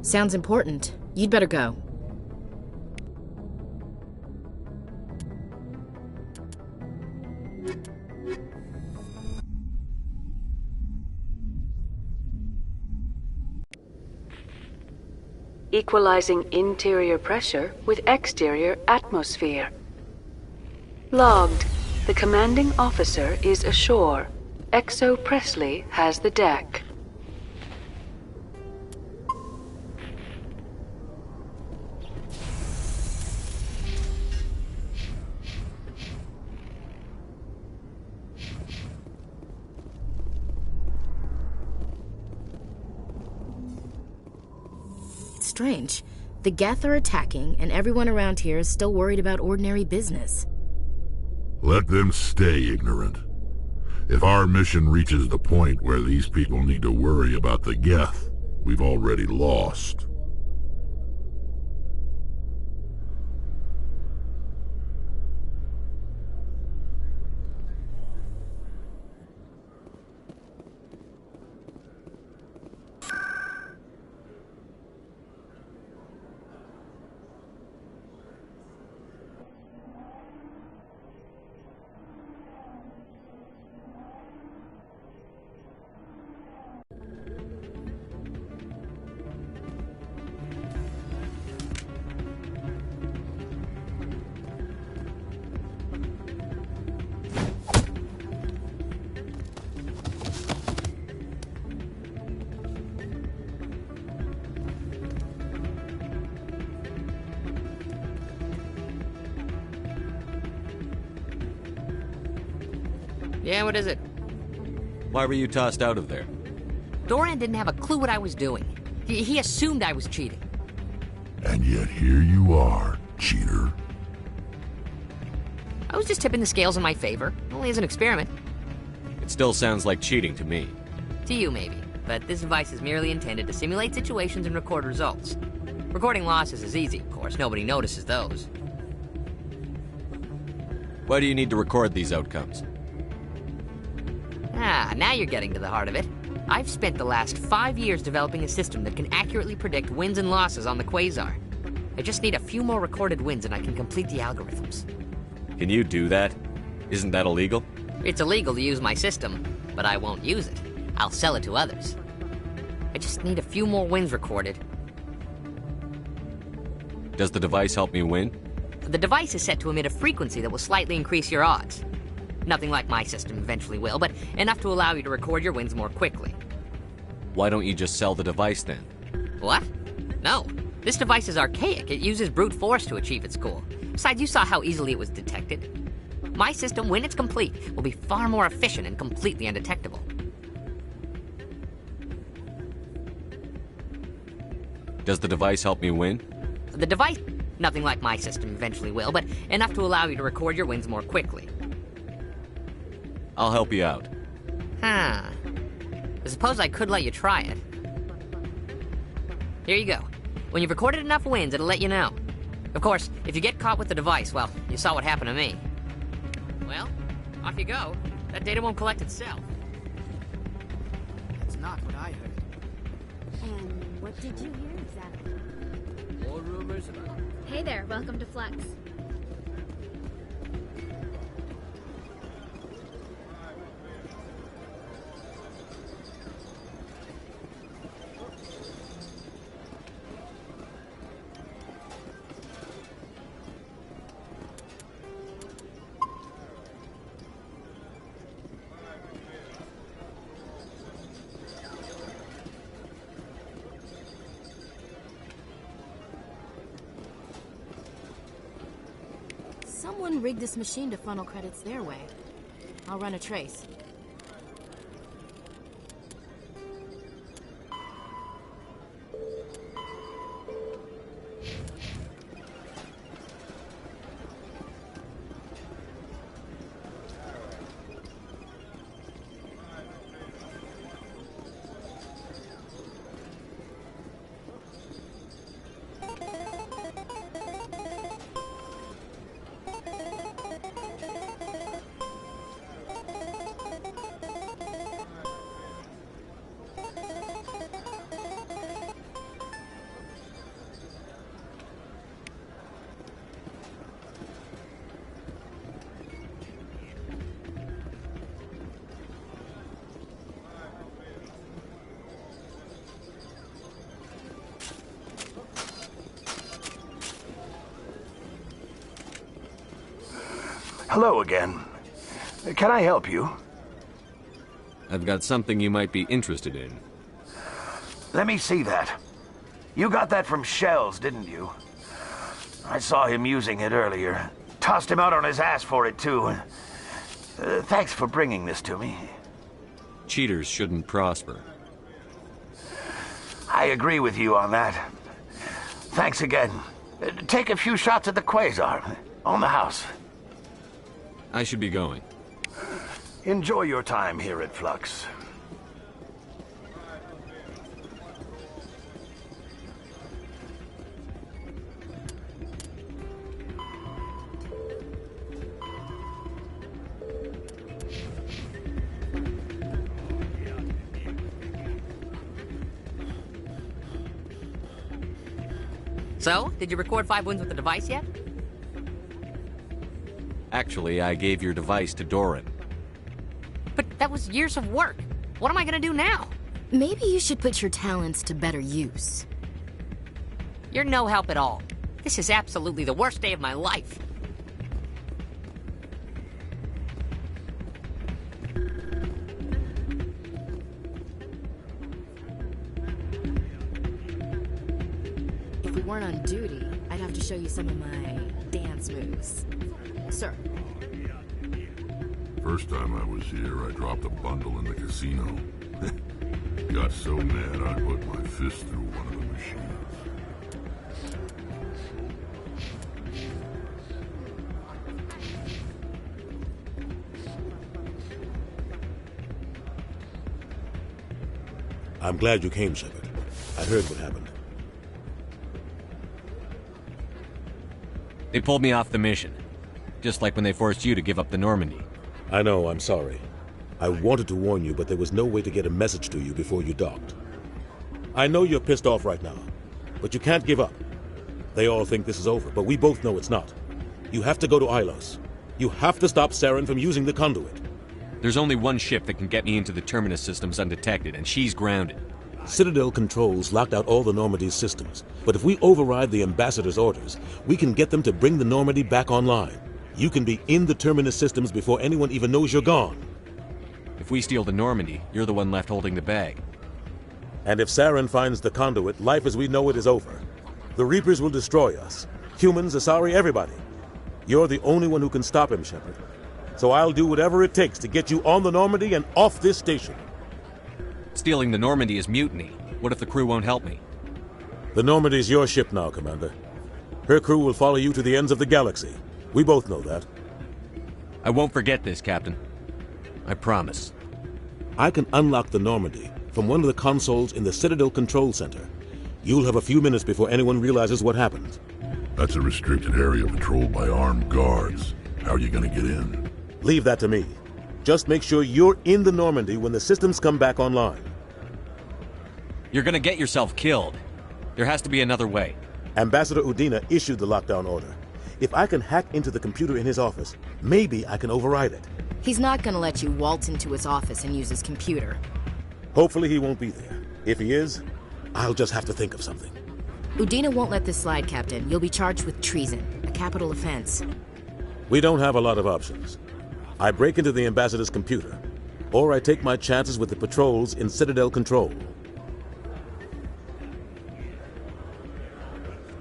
Sounds important. You'd better go. Equalizing interior pressure with exterior atmosphere. Logged. The commanding officer is ashore. Exo Presley has the deck. It's strange. The Geth are attacking, and everyone around here is still worried about ordinary business. Let them stay ignorant. If our mission reaches the point where these people need to worry about the Geth, we've already lost. Yeah, what is it? Why were you tossed out of there? Doran didn't have a clue what I was doing. He assumed I was cheating. And yet here you are, cheater. I was just tipping the scales in my favor, only as an experiment. It still sounds like cheating to me. To you, maybe. But this device is merely intended to simulate situations and record results. Recording losses is easy, of course. Nobody notices those. Why do you need to record these outcomes? Ah, now you're getting to the heart of it. I've spent the last 5 years developing a system that can accurately predict wins and losses on the Quasar. I just need a few more recorded wins and I can complete the algorithms. Can you do that? Isn't that illegal? It's illegal to use my system, but I won't use it. I'll sell it to others. I just need a few more wins recorded. Does the device help me win? The device is set to emit a frequency that will slightly increase your odds. Nothing like my system eventually will, but enough to allow you to record your wins more quickly. Why don't you just sell the device then? What? No. This device is archaic. It uses brute force to achieve its goal. Besides, you saw how easily it was detected. My system, when it's complete, will be far more efficient and completely undetectable. Does the device help me win? The device, nothing like my system eventually will, but enough to allow you to record your wins more quickly. I'll help you out. Huh. I suppose I could let you try it. Here you go. When you've recorded enough wins, it'll let you know. Of course, if you get caught with the device, well, you saw what happened to me. Well, off you go. That data won't collect itself. That's not what I heard. And what did you hear exactly? More rumors about... Hey there, welcome to Flex. Someone rigged this machine to funnel credits their way. I'll run a trace. Hello again. Can I help you? I've got something you might be interested in. Let me see that. You got that from Shells, didn't you? I saw him using it earlier. Tossed him out on his ass for it, too. Thanks for bringing this to me. Cheaters shouldn't prosper. I agree with you on that. Thanks again. Take a few shots at the Quasar. On the house. I should be going. Enjoy your time here at Flux. So, did you record 5 wins with the device yet? Actually, I gave your device to Doran. But that was years of work. What am I gonna do now? Maybe you should put your talents to better use. You're no help at all. This is absolutely the worst day of my life. If we weren't on duty, I'd have to show you some of my dance moves. Sir. First time I was here, I dropped a bundle in the casino. Got so mad I put my fist through one of the machines. I'm glad you came, Shepard. I heard what happened. They pulled me off the mission. Just like when they forced you to give up the Normandy. I know, I'm sorry. I wanted to warn you, but there was no way to get a message to you before you docked. I know you're pissed off right now, but you can't give up. They all think this is over, but we both know it's not. You have to go to Ilos. You have to stop Saren from using the conduit. There's only one ship that can get me into the Terminus systems undetected, and she's grounded. Citadel controls locked out all the Normandy's systems, but if we override the Ambassador's orders, we can get them to bring the Normandy back online. You can be in the Terminus systems before anyone even knows you're gone. If we steal the Normandy, you're the one left holding the bag. And if Saren finds the conduit, life as we know it is over. The Reapers will destroy us. Humans, Asari, everybody. You're the only one who can stop him, Shepard. So I'll do whatever it takes to get you on the Normandy and off this station. Stealing the Normandy is mutiny. What if the crew won't help me? The Normandy's your ship now, Commander. Her crew will follow you to the ends of the galaxy. We both know that. I won't forget this, Captain. I promise. I can unlock the Normandy from one of the consoles in the Citadel Control Center. You'll have a few minutes before anyone realizes what happened. That's a restricted area patrolled by armed guards. How are you gonna get in? Leave that to me. Just make sure you're in the Normandy when the systems come back online. You're gonna get yourself killed. There has to be another way. Ambassador Udina issued the lockdown order. If I can hack into the computer in his office, maybe I can override it. He's not gonna let you waltz into his office and use his computer. Hopefully he won't be there. If he is, I'll just have to think of something. Udina won't let this slide, Captain. You'll be charged with treason, a capital offense. We don't have a lot of options. I break into the Ambassador's computer, or I take my chances with the patrols in Citadel Control.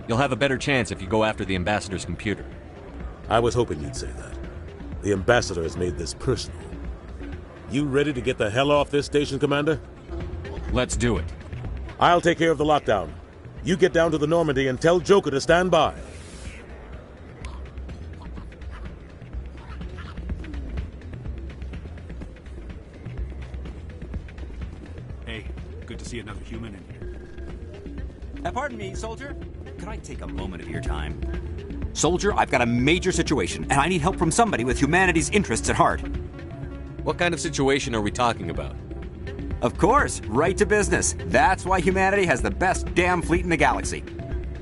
You'll have a better chance if you go after the Ambassador's computer. I was hoping you'd say that. The Ambassador has made this personal. You ready to get the hell off this station, Commander? Let's do it. I'll take care of the lockdown. You get down to the Normandy and tell Joker to stand by. Hey, good to see another human in here. Pardon me, soldier. Could I take a moment of your time? Soldier, I've got a major situation, and I need help from somebody with humanity's interests at heart. What kind of situation are we talking about? Of course, right to business. That's why humanity has the best damn fleet in the galaxy.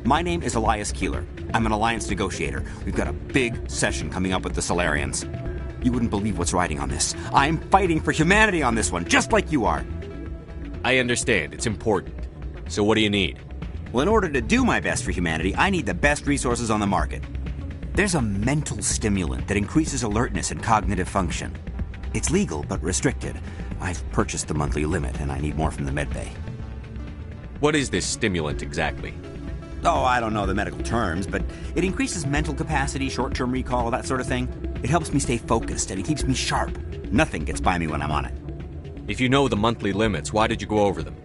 My name is Elias Keeler. I'm an alliance negotiator. We've got a big session coming up with the Solarians. You wouldn't believe what's riding on this. I'm fighting for humanity on this one, just like you are. I understand. It's important. So what do you need? Well, in order to do my best for humanity, I need the best resources on the market. There's a mental stimulant that increases alertness and cognitive function. It's legal, but restricted. I've purchased the monthly limit, and I need more from the medbay. What is this stimulant exactly? Oh, I don't know the medical terms, but it increases mental capacity, short-term recall, that sort of thing. It helps me stay focused, and it keeps me sharp. Nothing gets by me when I'm on it. If you know the monthly limits, why did you go over them?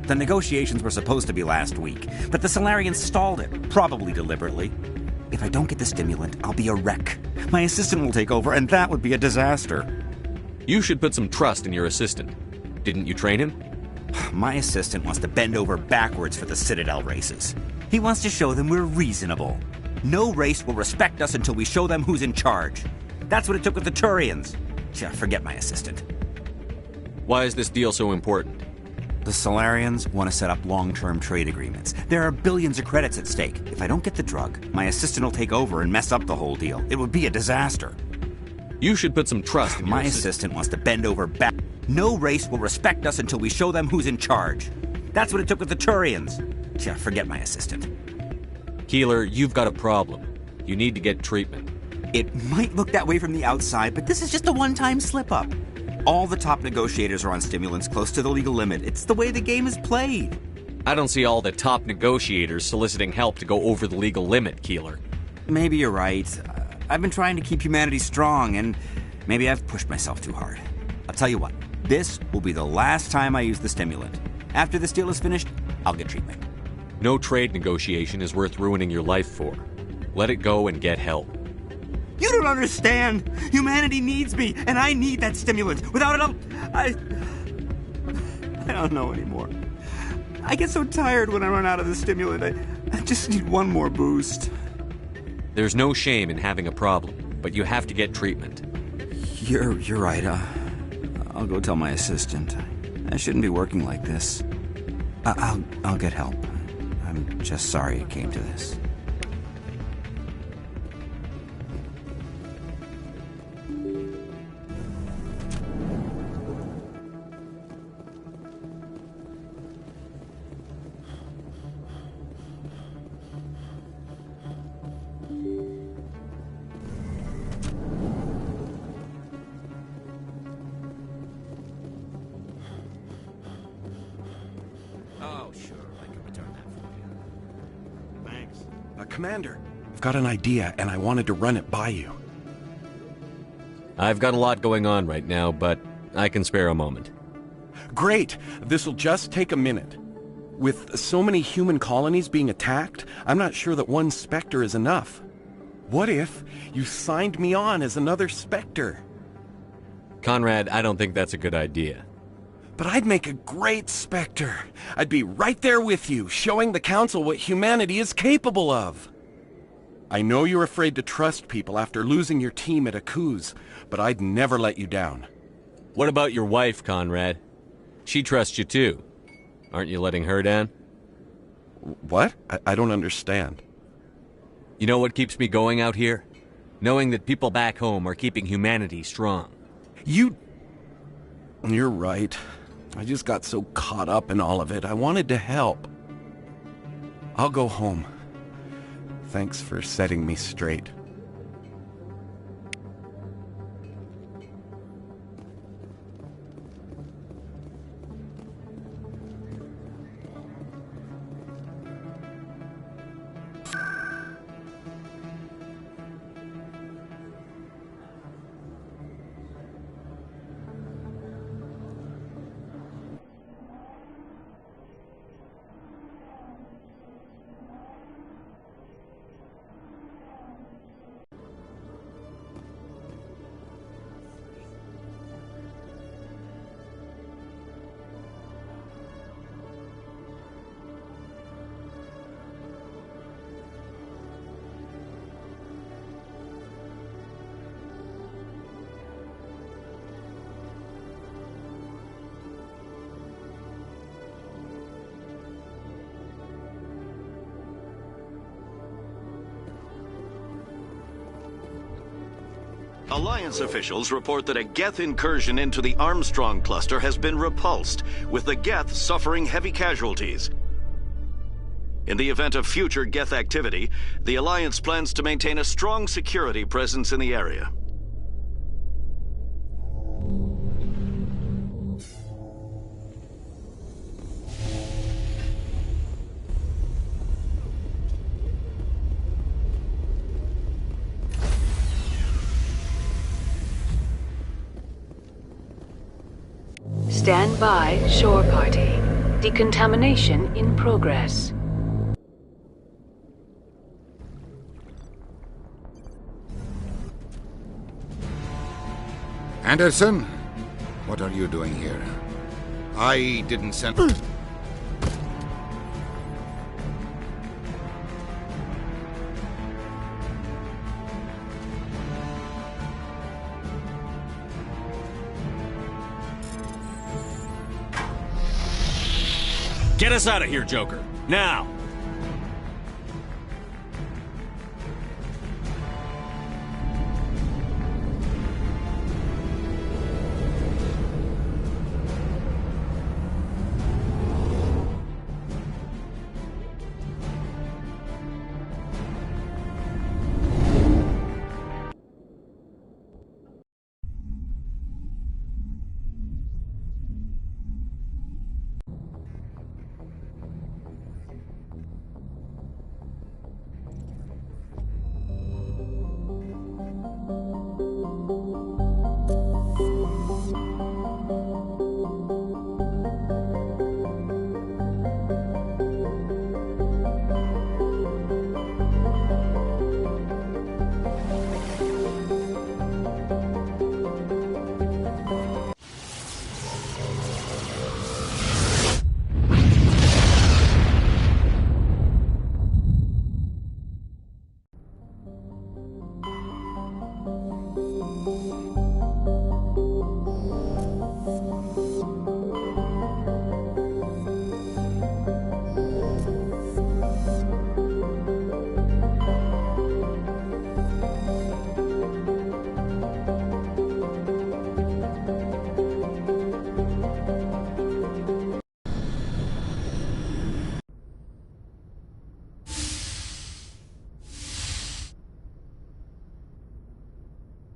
The negotiations were supposed to be last week, but the Solarians stalled it, probably deliberately. If I don't get the stimulant, I'll be a wreck. My assistant will take over, and that would be a disaster. You should put some trust in your assistant. Didn't you train him? My assistant wants to bend over backwards for the Citadel races. He wants to show them we're reasonable. No race will respect us until we show them who's in charge. That's what it took with the Turians. Forget my assistant. Why is this deal so important? The Solarians want to set up long-term trade agreements. There are billions of credits at stake. If I don't get the drug, my assistant will take over and mess up the whole deal. It would be a disaster. You should put some trust in my assistant wants to bend over back. No race will respect us until we show them who's in charge. That's what it took with the Turians. Forget my assistant. Keeler, you've got a problem. You need to get treatment. It might look that way from the outside, but this is just a one-time slip-up. All the top negotiators are on stimulants close to the legal limit. It's the way the game is played. I don't see all the top negotiators soliciting help to go over the legal limit, Keeler. Maybe you're right. I've been trying to keep humanity strong, and maybe I've pushed myself too hard. I'll tell you what, this will be the last time I use the stimulant. After this deal is finished, I'll get treatment. No trade negotiation is worth ruining your life for. Let it go and get help. You don't understand! Humanity needs me, and I need that stimulant. Without it, I don't know anymore. I get so tired when I run out of the stimulant. I just need one more boost. There's no shame in having a problem, but you have to get treatment. You're right. I'll go tell my assistant. I shouldn't be working like this. I'll get help. I'm just sorry it came to this. Commander, I've got an idea, and I wanted to run it by you. I've got a lot going on right now, but I can spare a moment. Great! This'll just take a minute. With so many human colonies being attacked, I'm not sure that one Spectre is enough. What if you signed me on as another Spectre? Conrad, I don't think that's a good idea. But I'd make a great Spectre. I'd be right there with you, showing the Council what humanity is capable of. I know you're afraid to trust people after losing your team at Akuz, but I'd never let you down. What about your wife, Conrad? She trusts you too. Aren't you letting her down? What? I don't understand. You know what keeps me going out here? Knowing that people back home are keeping humanity strong. You're right. I just got so caught up in all of it. I wanted to help. I'll go home. Thanks for setting me straight. Alliance officials report that a Geth incursion into the Armstrong cluster has been repulsed, with the Geth suffering heavy casualties. In the event of future Geth activity, the Alliance plans to maintain a strong security presence in the area. Stand by, shore party. Decontamination in progress. Anderson? What are you doing here? I didn't send... Get us out of here, Joker. Now!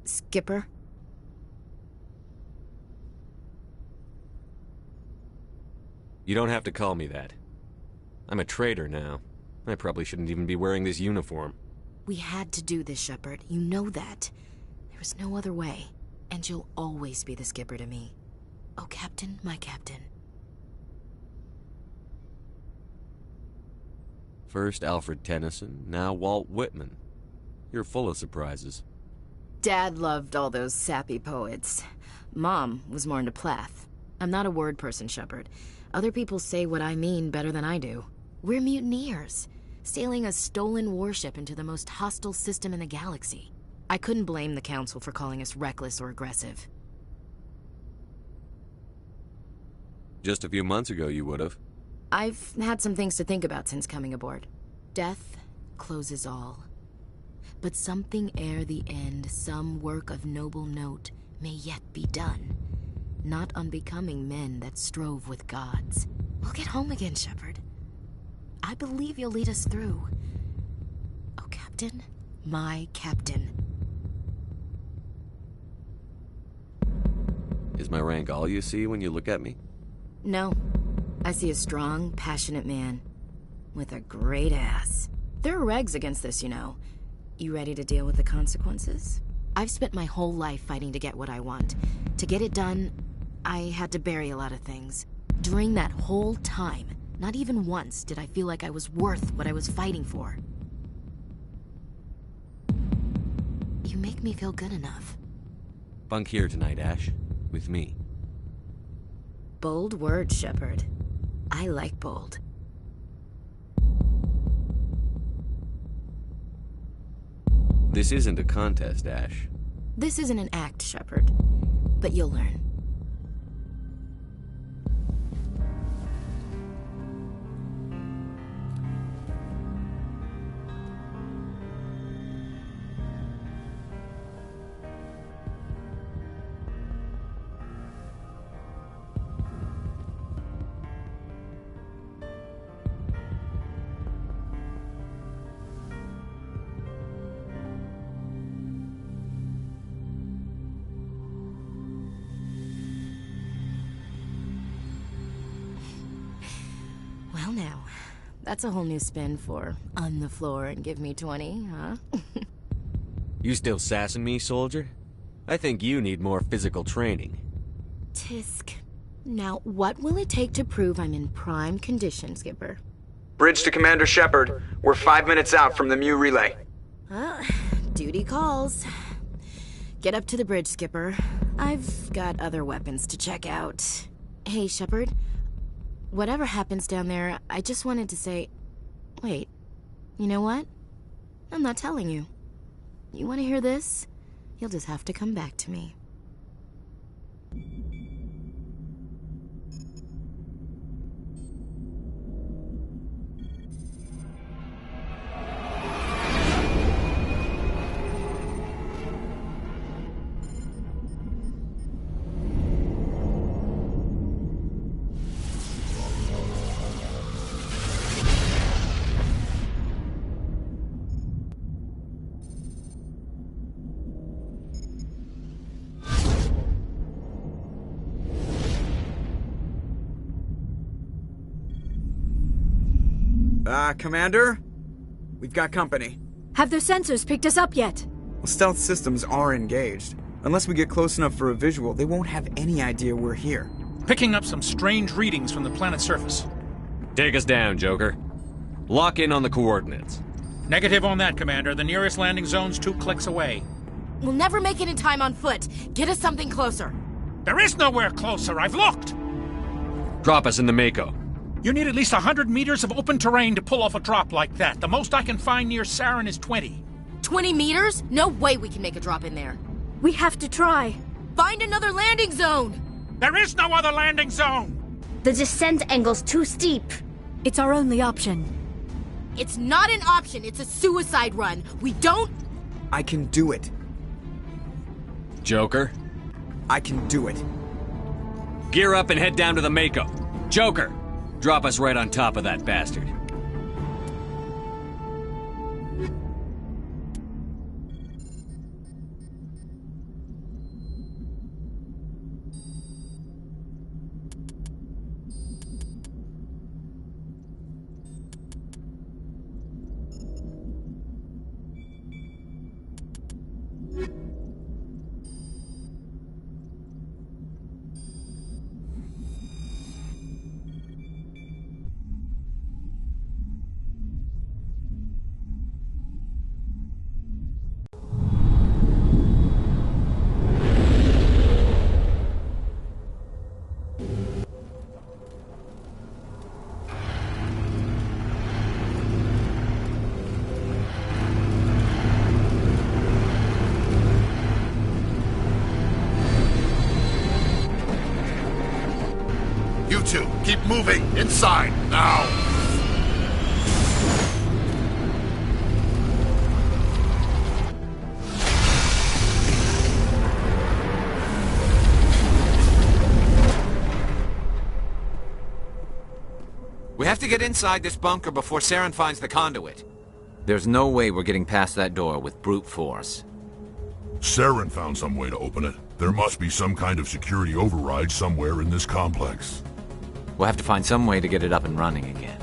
Skipper? You don't have to call me that. I'm a traitor now. I probably shouldn't even be wearing this uniform. We had to do this, Shepard. You know that. There was no other way. And you'll always be the skipper to me. Oh, Captain, my Captain. First Alfred Tennyson, now Walt Whitman. You're full of surprises. Dad loved all those sappy poets. Mom was more into Plath. I'm not a word person, Shepard. Other people say what I mean better than I do. We're mutineers, sailing a stolen warship into the most hostile system in the galaxy. I couldn't blame the Council for calling us reckless or aggressive. Just a few months ago, you would have. I've had some things to think about since coming aboard. Death closes all. But something ere the end, some work of noble note, may yet be done. Not unbecoming men that strove with gods. We'll get home again, Shepard. I believe you'll lead us through. Oh, Captain, my Captain. Is my rank all you see when you look at me? No. I see a strong, passionate man. With a great ass. There are regs against this, you know. You ready to deal with the consequences? I've spent my whole life fighting to get what I want. To get it done, I had to bury a lot of things. During that whole time, not even once did I feel like I was worth what I was fighting for. You make me feel good enough. Bunk here tonight, Ash. With me. Bold words, Shepard. I like bold. This isn't a contest, Ash. This isn't an act, Shepard. But you'll learn. Well now, that's a whole new spin for on the floor and give me 20, huh? You still sassing me, soldier? I think you need more physical training. Tisk. Now, what will it take to prove I'm in prime condition, Skipper? Bridge to Commander Shepard. We're 5 minutes out from the Mu relay. Duty calls. Get up to the bridge, Skipper. I've got other weapons to check out. Hey, Shepard. Whatever happens down there, I just wanted to say... Wait, you know what? I'm not telling you. You want to hear this? You'll just have to come back to me. Commander? We've got company. Have their sensors picked us up yet? Well, stealth systems are engaged. Unless we get close enough for a visual, they won't have any idea we're here. Picking up some strange readings from the planet's surface. Take us down, Joker. Lock in on the coordinates. Negative on that, Commander. The nearest landing zone's 2 clicks away. We'll never make it in time on foot. Get us something closer. There is nowhere closer. I've looked. Drop us in the Mako. You need at least 100 meters of open terrain to pull off a drop like that. The most I can find near Saren is 20. 20 meters? No way we can make a drop in there. We have to try. Find another landing zone! There is no other landing zone! The descent angle's too steep. It's our only option. It's not an option, it's a suicide run. We don't... I can do it. Joker? I can do it. Gear up and head down to the Mako. Joker! Drop us right on top of that bastard. You two, keep moving! Inside, now! We have to get inside this bunker before Saren finds the conduit. There's no way we're getting past that door with brute force. Saren found some way to open it. There must be some kind of security override somewhere in this complex. We'll have to find some way to get it up and running again.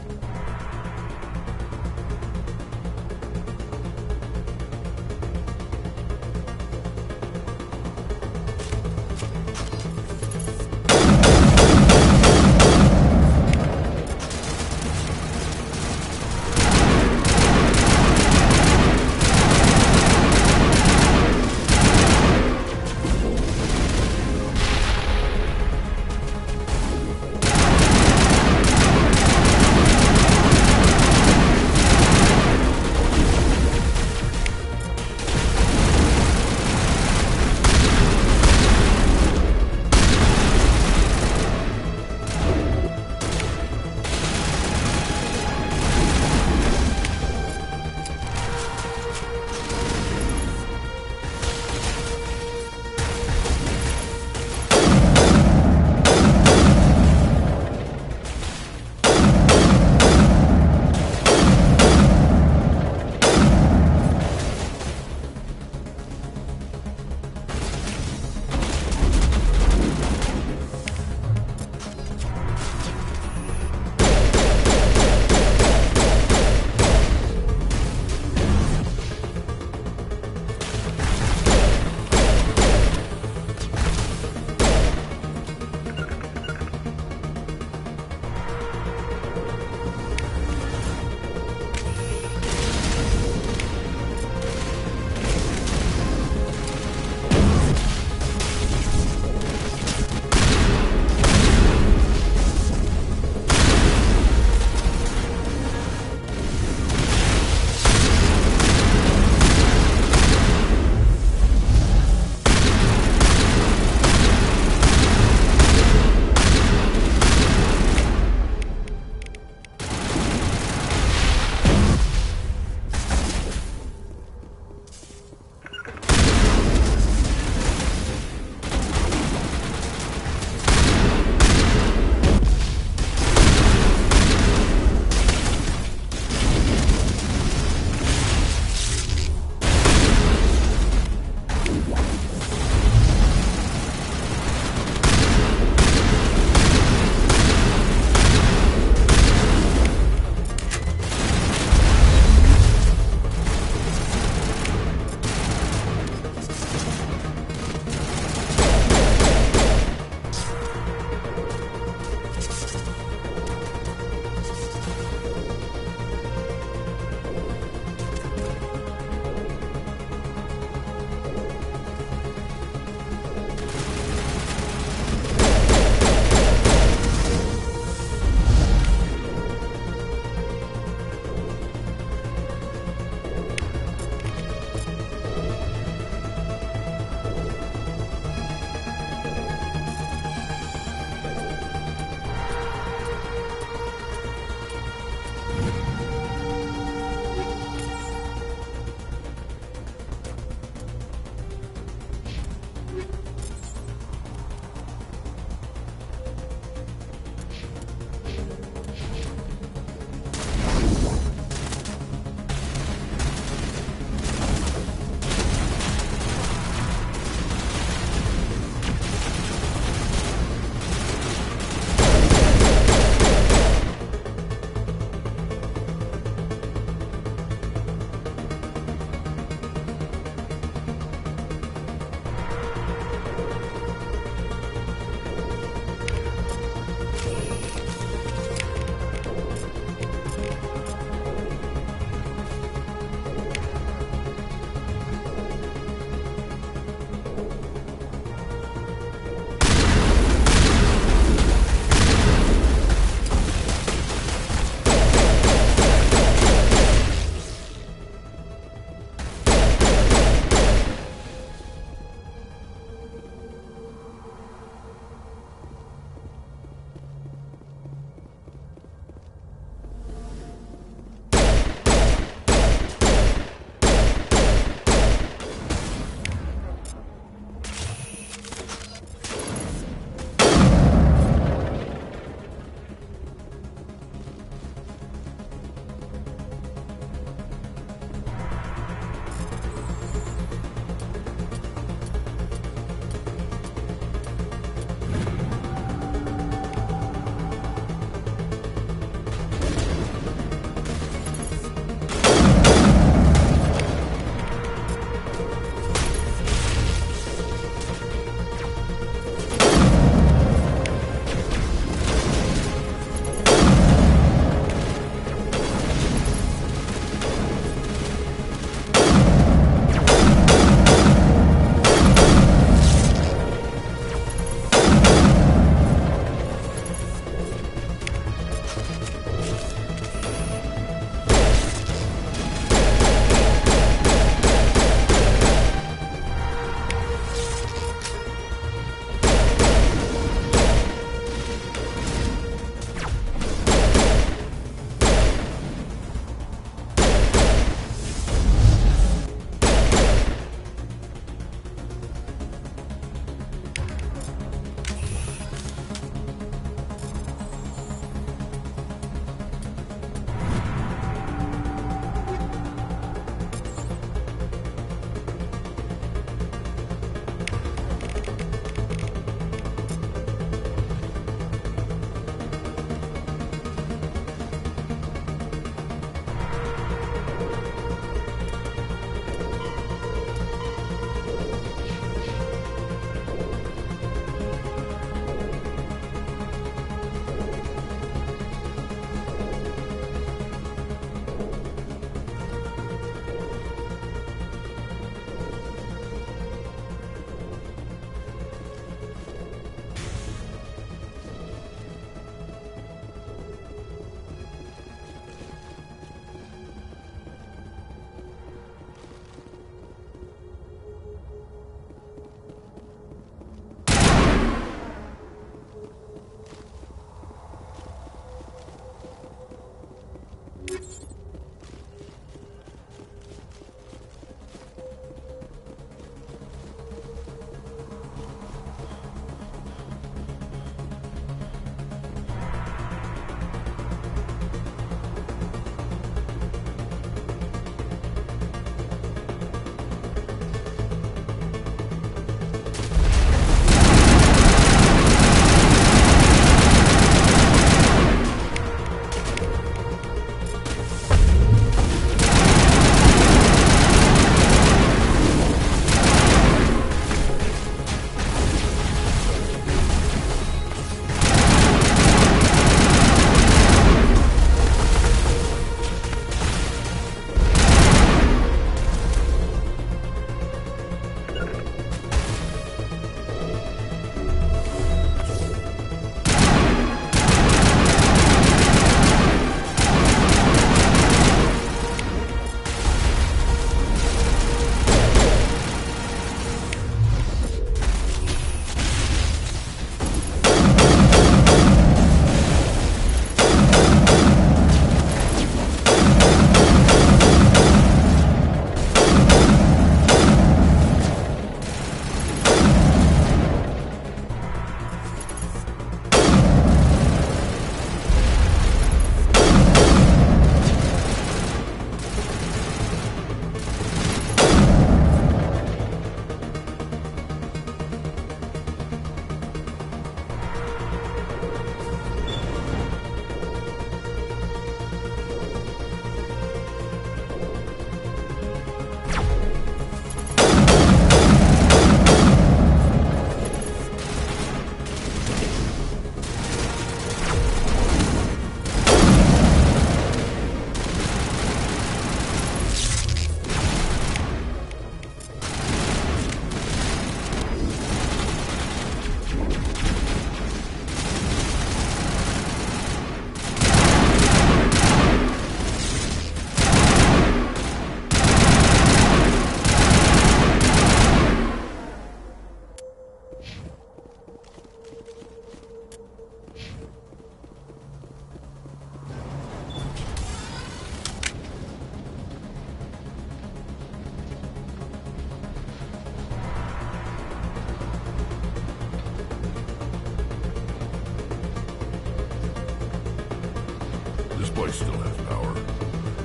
place still has power.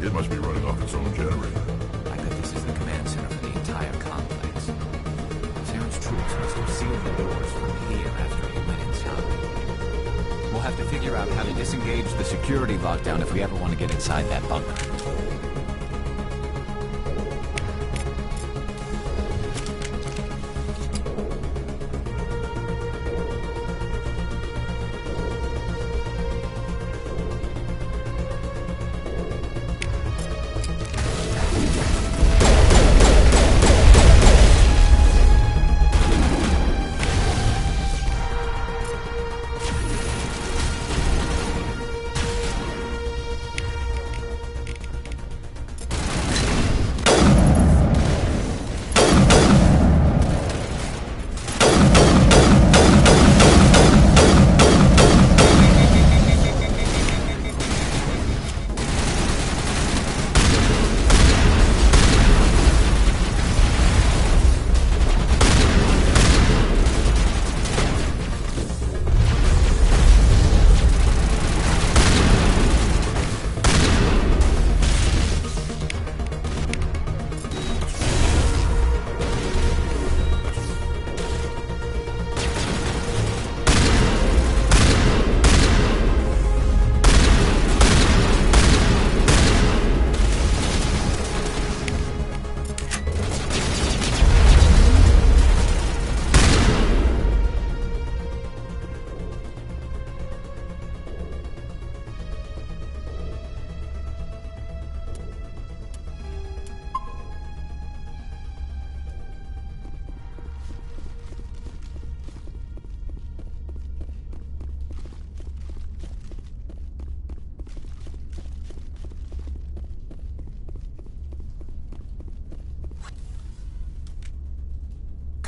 It must be running off its own generator. I bet this is the command center for the entire complex. Saren's troops must have sealed the doors from here after he went inside. We'll have to figure out how to disengage the security lockdown if we ever want to get inside that bunker.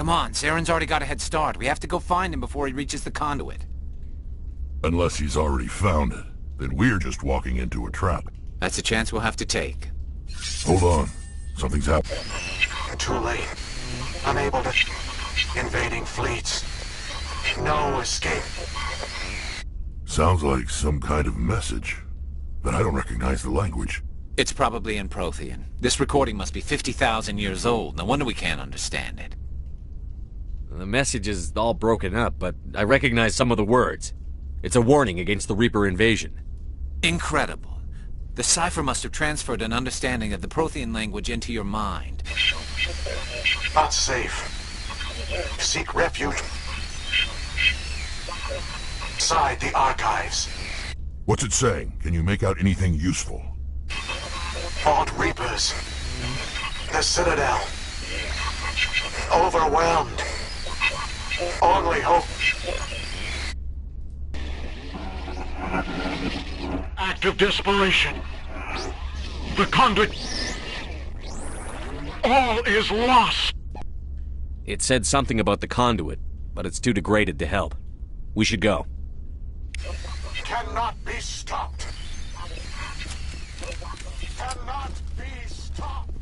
Come on, Saren's already got a head start. We have to go find him before he reaches the conduit. Unless he's already found it, then we're just walking into a trap. That's a chance we'll have to take. Hold on. Something's happening. Too late. Unable to... Invading fleets. No escape. Sounds like some kind of message, but I don't recognize the language. It's probably in Prothean. This recording must be 50,000 years old. No wonder we can't understand it. The message is all broken up, but I recognize some of the words. It's a warning against the Reaper invasion. Incredible. The cipher must have transferred an understanding of the Prothean language into your mind. Not safe. Seek refuge inside the archives. What's it saying? Can you make out anything useful? Fought Reapers. The Citadel. Overwhelmed. Only hope. Act of desperation. The conduit. All is lost. It said something about the conduit, but it's too degraded to help. We should go. Cannot be stopped. Cannot be stopped.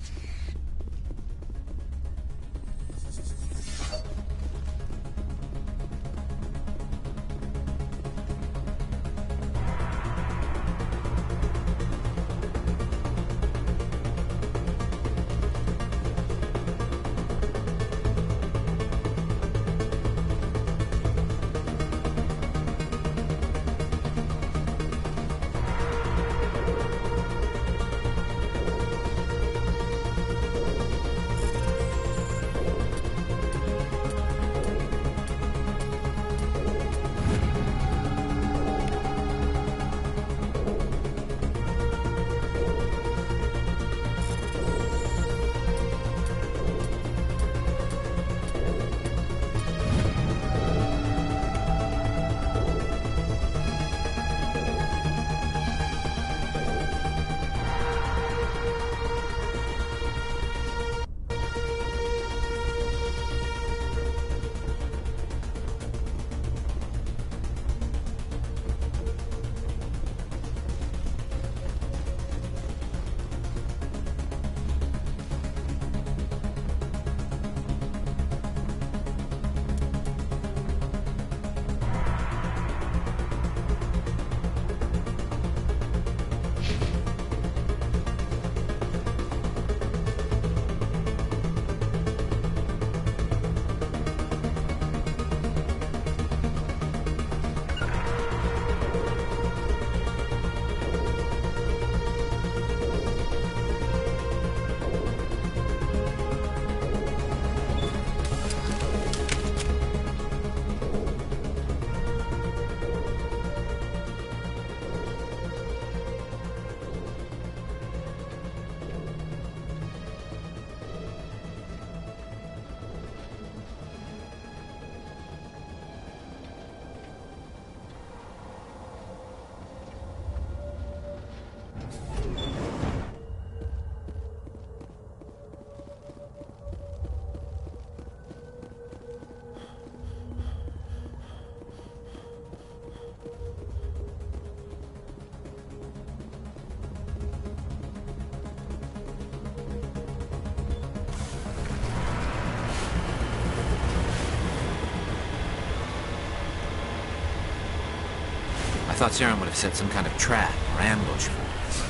thought Saren would have set some kind of trap or ambush for us.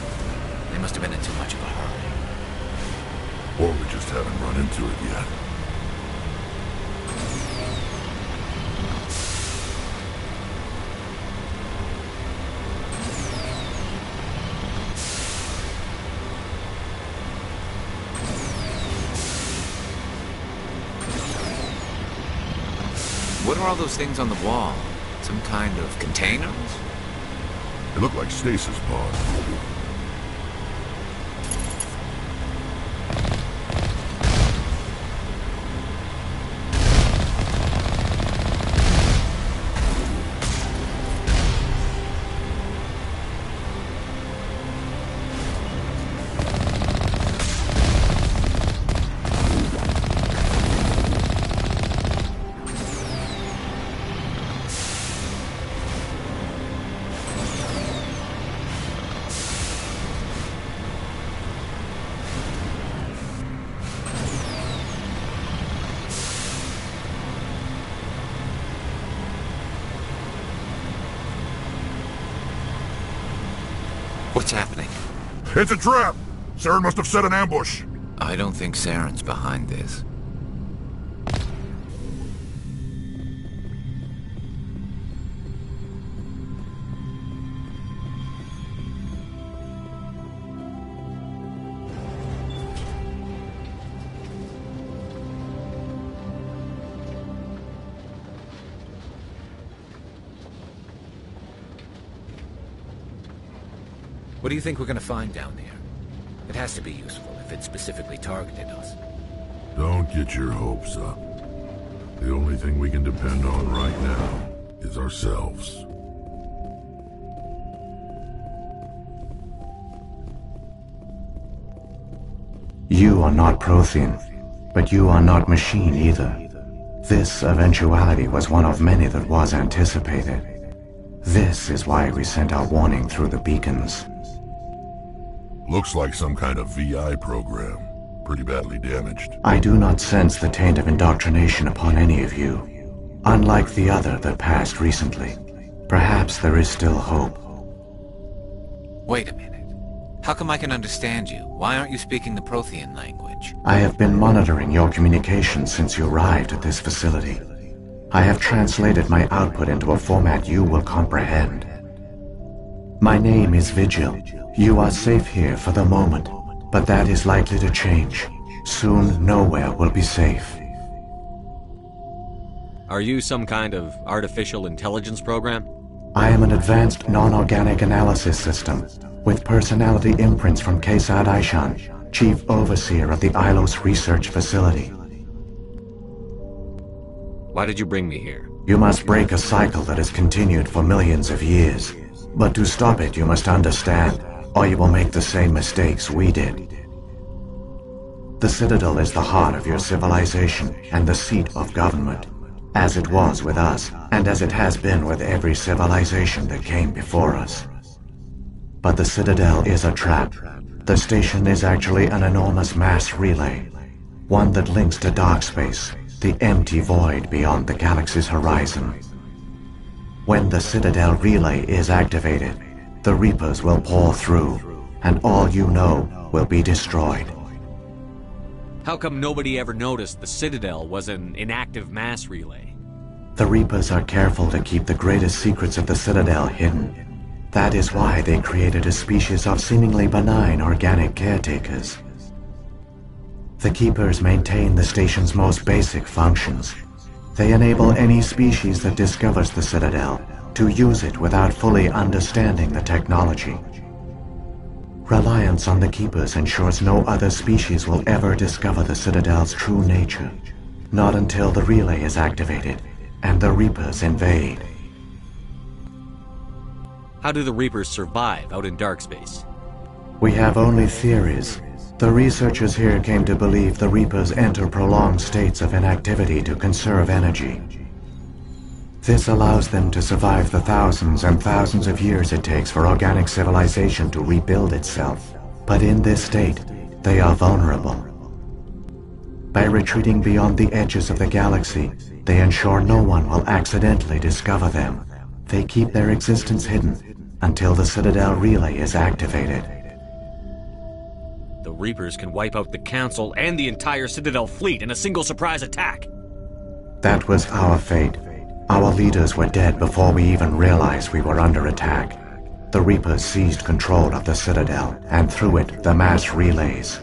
They must have been in too much of a hurry. Or we just haven't run into it yet. What are all those things on the wall? Some kind of containers? They look like stasis pods. What's happening? It's a trap! Saren must have set an ambush. I don't think Saren's behind this. What do you think we're gonna find down there? It has to be useful if it specifically targeted us. Don't get your hopes up. The only thing we can depend on right now is ourselves. You are not Prothean, but you are not machine either. This eventuality was one of many that was anticipated. This is why we sent our warning through the beacons. Looks like some kind of VI program. Pretty badly damaged. I do not sense the taint of indoctrination upon any of you. Unlike the other that passed recently. Perhaps there is still hope. Wait a minute. How come I can understand you? Why aren't you speaking the Prothean language? I have been monitoring your communications since you arrived at this facility. I have translated my output into a format you will comprehend. My name is Vigil. You are safe here for the moment, but that is likely to change. Soon, nowhere will be safe. Are you some kind of artificial intelligence program? I am an advanced non-organic analysis system, with personality imprints from Kesad Aishan, Chief Overseer of the Ilos Research Facility. Why did you bring me here? You must break a cycle that has continued for millions of years. But to stop it, you must understand, or you will make the same mistakes we did. The Citadel is the heart of your civilization and the seat of government, as it was with us, and as it has been with every civilization that came before us. But the Citadel is a trap. The station is actually an enormous mass relay, one that links to dark space, the empty void beyond the galaxy's horizon. When the Citadel relay is activated, the Reapers will pour through, and all you know will be destroyed. How come nobody ever noticed the Citadel was an inactive mass relay? The Reapers are careful to keep the greatest secrets of the Citadel hidden. That is why they created a species of seemingly benign organic caretakers. The Keepers maintain the station's most basic functions. They enable any species that discovers the Citadel to use it without fully understanding the technology. Reliance on the Keepers ensures no other species will ever discover the Citadel's true nature, not until the relay is activated and the Reapers invade. How do the Reapers survive out in dark space? We have only theories. The researchers here came to believe the Reapers enter prolonged states of inactivity to conserve energy. This allows them to survive the thousands and thousands of years it takes for organic civilization to rebuild itself. But in this state, they are vulnerable. By retreating beyond the edges of the galaxy, they ensure no one will accidentally discover them. They keep their existence hidden until the Citadel relay is activated. The Reapers can wipe out the Council and the entire Citadel fleet in a single surprise attack. That was our fate. Our leaders were dead before we even realized we were under attack. The Reapers seized control of the Citadel, and through it, the mass relays.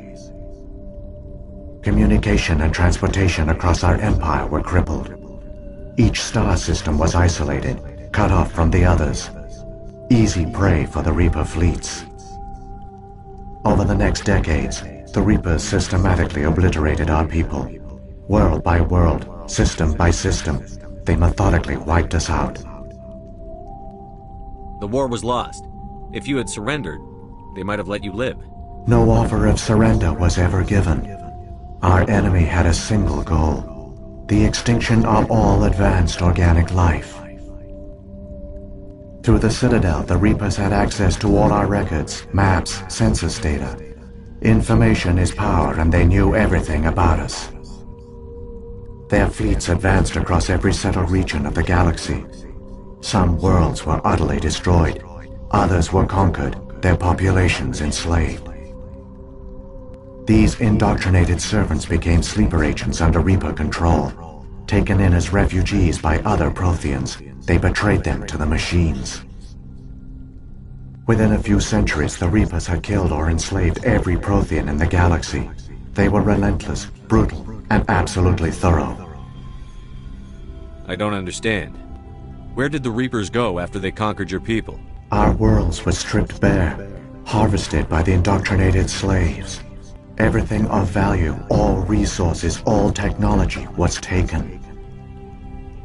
Communication and transportation across our empire were crippled. Each star system was isolated, cut off from the others. Easy prey for the Reaper fleets. Over the next decades, the Reapers systematically obliterated our people. World by world, system by system, they methodically wiped us out. The war was lost. If you had surrendered, they might have let you live. No offer of surrender was ever given. Our enemy had a single goal: the extinction of all advanced organic life. Through the Citadel, the Reapers had access to all our records, maps, census data. Information is power, and they knew everything about us. Their fleets advanced across every settled region of the galaxy. Some worlds were utterly destroyed. Others were conquered, their populations enslaved. These indoctrinated servants became sleeper agents under Reaper control. Taken in as refugees by other Protheans, they betrayed them to the machines. Within a few centuries, the Reapers had killed or enslaved every Prothean in the galaxy. They were relentless, brutal, and absolutely thorough. I don't understand. Where did the Reapers go after they conquered your people? Our worlds were stripped bare, harvested by the indoctrinated slaves. Everything of value, all resources, all technology was taken.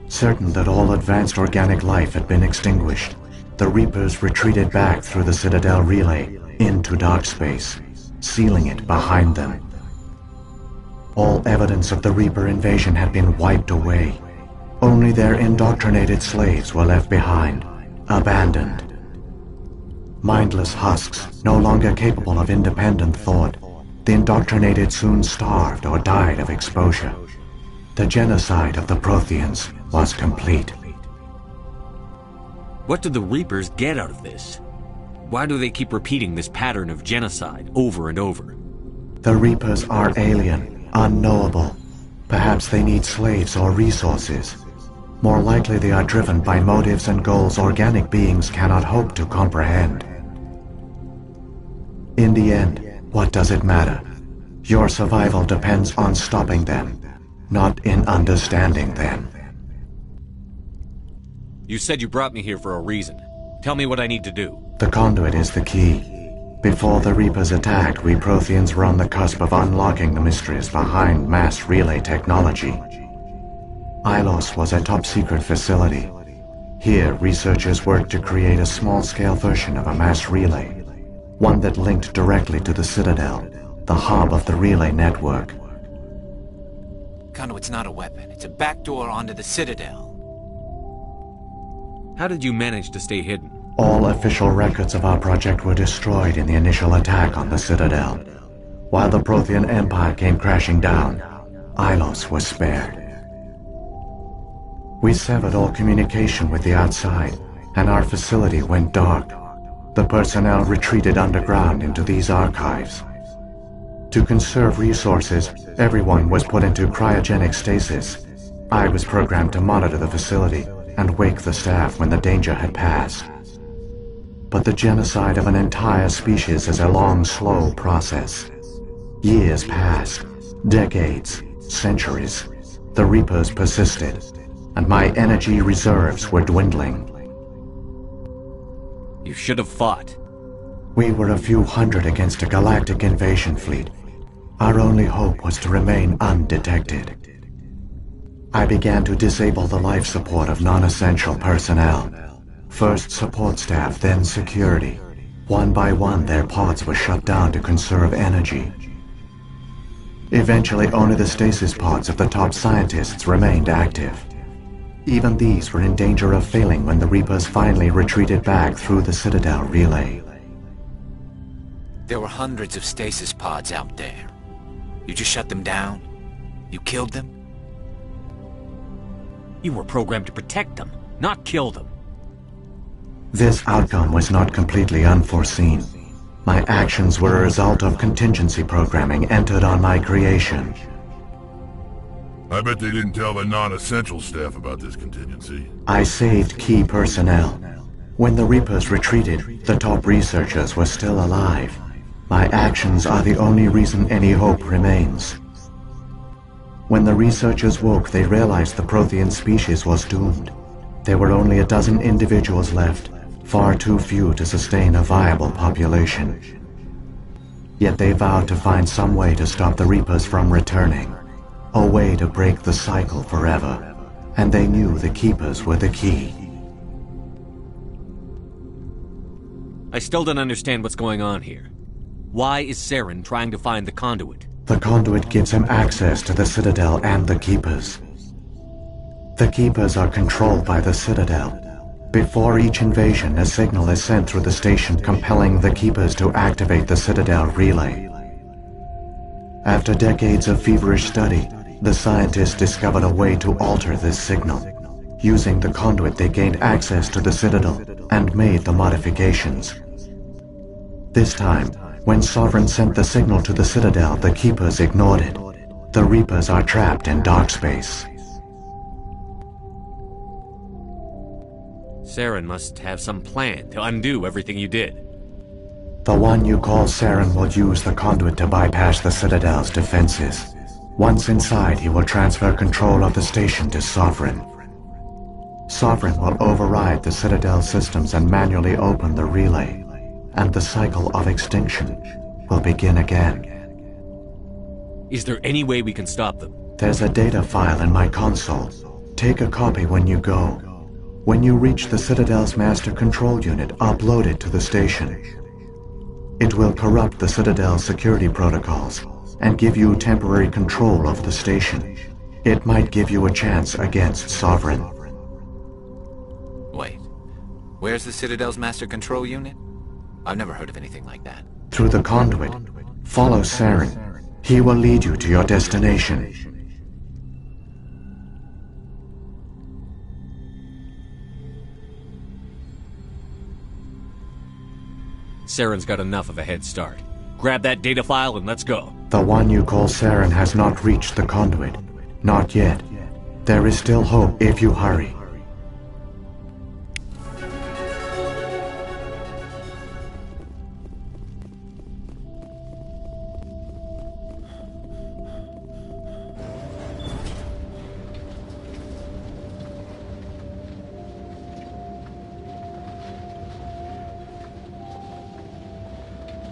Certain that all advanced organic life had been extinguished, the Reapers retreated back through the Citadel relay into dark space, sealing it behind them. All evidence of the Reaper invasion had been wiped away. Only their indoctrinated slaves were left behind, abandoned. Mindless husks, no longer capable of independent thought, the indoctrinated soon starved or died of exposure. The genocide of the Protheans was complete. What do the Reapers get out of this? Why do they keep repeating this pattern of genocide over and over? The Reapers are alien, unknowable. Perhaps they need slaves or resources. More likely they are driven by motives and goals organic beings cannot hope to comprehend. In the end, what does it matter? Your survival depends on stopping them, not in understanding them. You said you brought me here for a reason. Tell me what I need to do. The conduit is the key. Before the Reapers attacked, we Protheans were on the cusp of unlocking the mysteries behind mass relay technology. Ilos was a top-secret facility. Here, researchers worked to create a small-scale version of a mass relay, one that linked directly to the Citadel, the hub of the relay network. Conduit's not a weapon. It's a backdoor onto the Citadel. How did you manage to stay hidden? All official records of our project were destroyed in the initial attack on the Citadel. While the Prothean Empire came crashing down, Ilos was spared. We severed all communication with the outside, and our facility went dark. The personnel retreated underground into these archives. To conserve resources, everyone was put into cryogenic stasis. I was programmed to monitor the facility and wake the staff when the danger had passed. But the genocide of an entire species is a long, slow process. Years passed, decades, centuries. The Reapers persisted, and my energy reserves were dwindling. You should have fought. We were a few hundred against a galactic invasion fleet. Our only hope was to remain undetected. I began to disable the life support of non-essential personnel. First support staff, then security. One by one, their pods were shut down to conserve energy. Eventually, only the stasis pods of the top scientists remained active. Even these were in danger of failing when the Reapers finally retreated back through the Citadel relay. There were hundreds of stasis pods out there. You just shut them down? You killed them? You were programmed to protect them, not kill them. This outcome was not completely unforeseen. My actions were a result of contingency programming entered on my creation. I bet they didn't tell the non-essential staff about this contingency. I saved key personnel. When the Reapers retreated, the top researchers were still alive. My actions are the only reason any hope remains. When the researchers woke, they realized the Prothean species was doomed. There were only a dozen individuals left, far too few to sustain a viable population. Yet they vowed to find some way to stop the Reapers from returning. A way to break the cycle forever. And they knew the Keepers were the key. I still don't understand what's going on here. Why is Saren trying to find the conduit? The conduit gives him access to the Citadel and the Keepers. The Keepers are controlled by the Citadel. Before each invasion, a signal is sent through the station compelling the Keepers to activate the Citadel relay. After decades of feverish study, the scientists discovered a way to alter this signal. Using the conduit, they gained access to the Citadel and made the modifications. This time, when Sovereign sent the signal to the Citadel, the Keepers ignored it. The Reapers are trapped in dark space. Saren must have some plan to undo everything you did. The one you call Saren will use the conduit to bypass the Citadel's defenses. Once inside, he will transfer control of the station to Sovereign. Sovereign will override the Citadel systems and manually open the relay, and the cycle of extinction will begin again. Is there any way we can stop them? There's a data file in my console. Take a copy when you go. When you reach the Citadel's master control unit, upload it to the station. It will corrupt the Citadel's security protocols and give you temporary control of the station. It might give you a chance against Sovereign. Wait, where's the Citadel's master control unit? I've never heard of anything like that. Through the conduit, follow Saren. He will lead you to your destination. Saren's got enough of a head start. Grab that data file and let's go. The one you call Saren has not reached the conduit. Not yet. There is still hope if you hurry.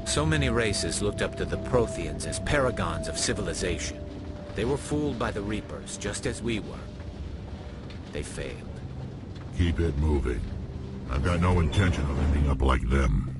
So many races looked up to the Protheans as paragons of civilization. They were fooled by the Reapers, just as we were. They failed. Keep it moving. I've got no intention of ending up like them.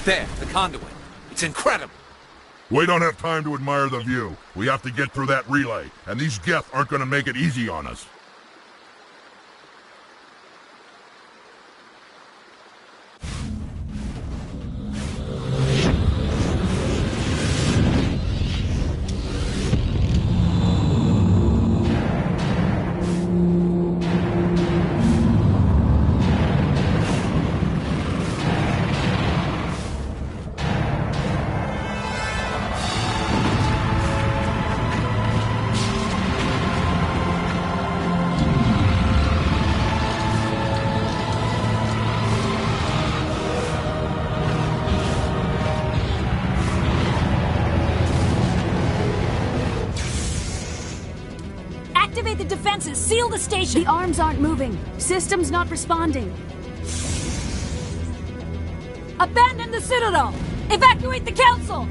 There, the conduit. It's incredible. We don't have time to admire the view. We have to get through that relay, and these Geth aren't going to make it easy on us. Activate the defenses! Seal the station! The arms aren't moving. System's not responding. Abandon the Citadel! Evacuate the Council!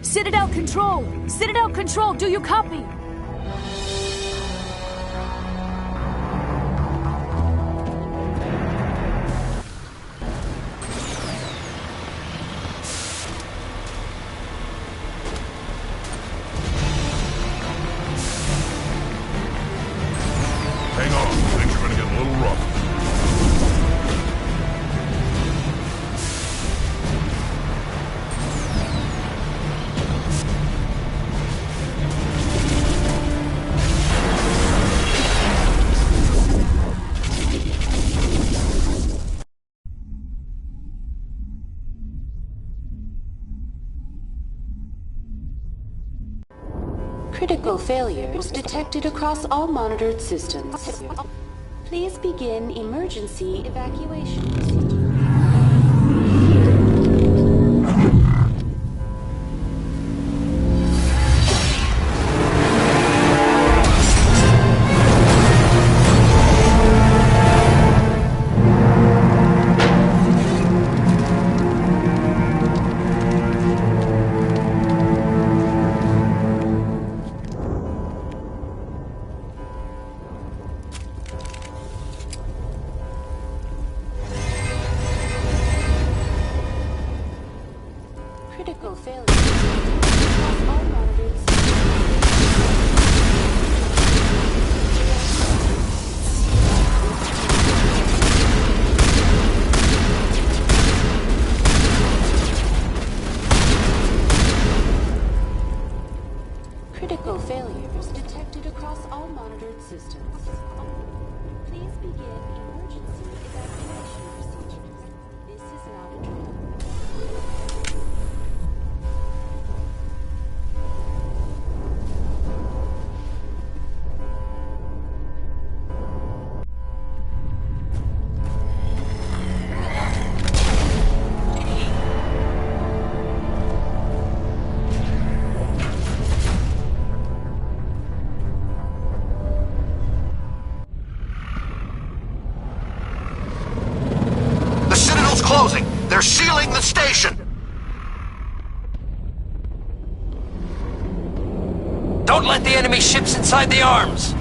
Citadel Control! Citadel Control, do you copy? Hang on, things are going to get a little rough. Critical failures detected across all monitored systems. Please begin emergency evacuation procedure. Critical failure across all monitored Critical failures detected across all monitored systems. Please begin emergency evacuation procedures. This is not a drill. Closing! They're sealing the station! Don't let the enemy ships inside the arms!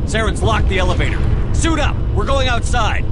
Saren's locked the elevator. Suit up! We're going outside!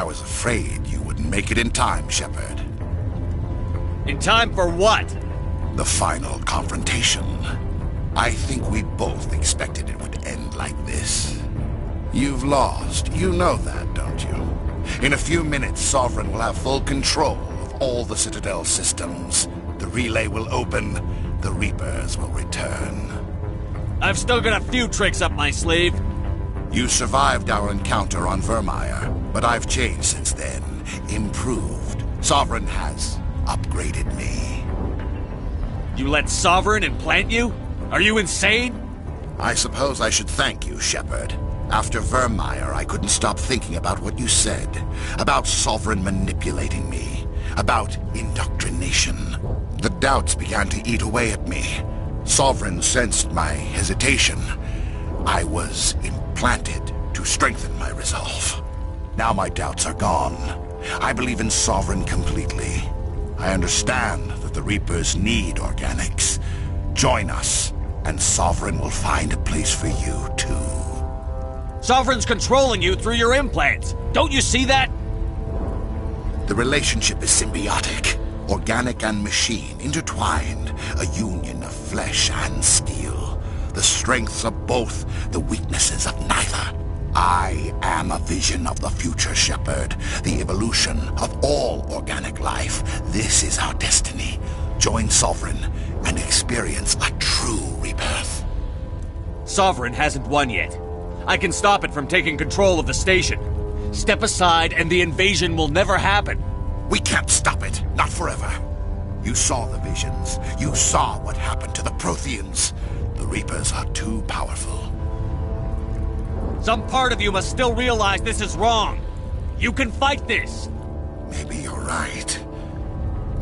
I was afraid you wouldn't make it in time, Shepard. In time for what? The final confrontation. I think we both expected it would end like this. You've lost. You know that, don't you? In a few minutes, Sovereign will have full control of all the Citadel systems. The relay will open. The Reapers will return. I've still got a few tricks up my sleeve. You survived our encounter on Vermeer, but I've changed since then. Improved. Sovereign has upgraded me. You let Sovereign implant you? Are you insane? I suppose I should thank you, Shepard. After Vermeer, I couldn't stop thinking about what you said. About Sovereign manipulating me. About indoctrination. The doubts began to eat away at me. Sovereign sensed my hesitation. I was implanted to strengthen my resolve. Now my doubts are gone. I believe in Sovereign completely. I understand that the Reapers need organics. Join us, and Sovereign will find a place for you, too. Sovereign's controlling you through your implants. Don't you see that? The relationship is symbiotic. Organic and machine, intertwined. A union of flesh and steel. The strengths of both, the weaknesses of neither. I am a vision of the future, Shepard. The evolution of all organic life. This is our destiny. Join Sovereign and experience a true rebirth. Sovereign hasn't won yet. I can stop it from taking control of the station. Step aside and the invasion will never happen. We can't stop it. Not forever. You saw the visions. You saw what happened to the Protheans. The Reapers are too powerful. Some part of you must still realize this is wrong. You can fight this. Maybe you're right.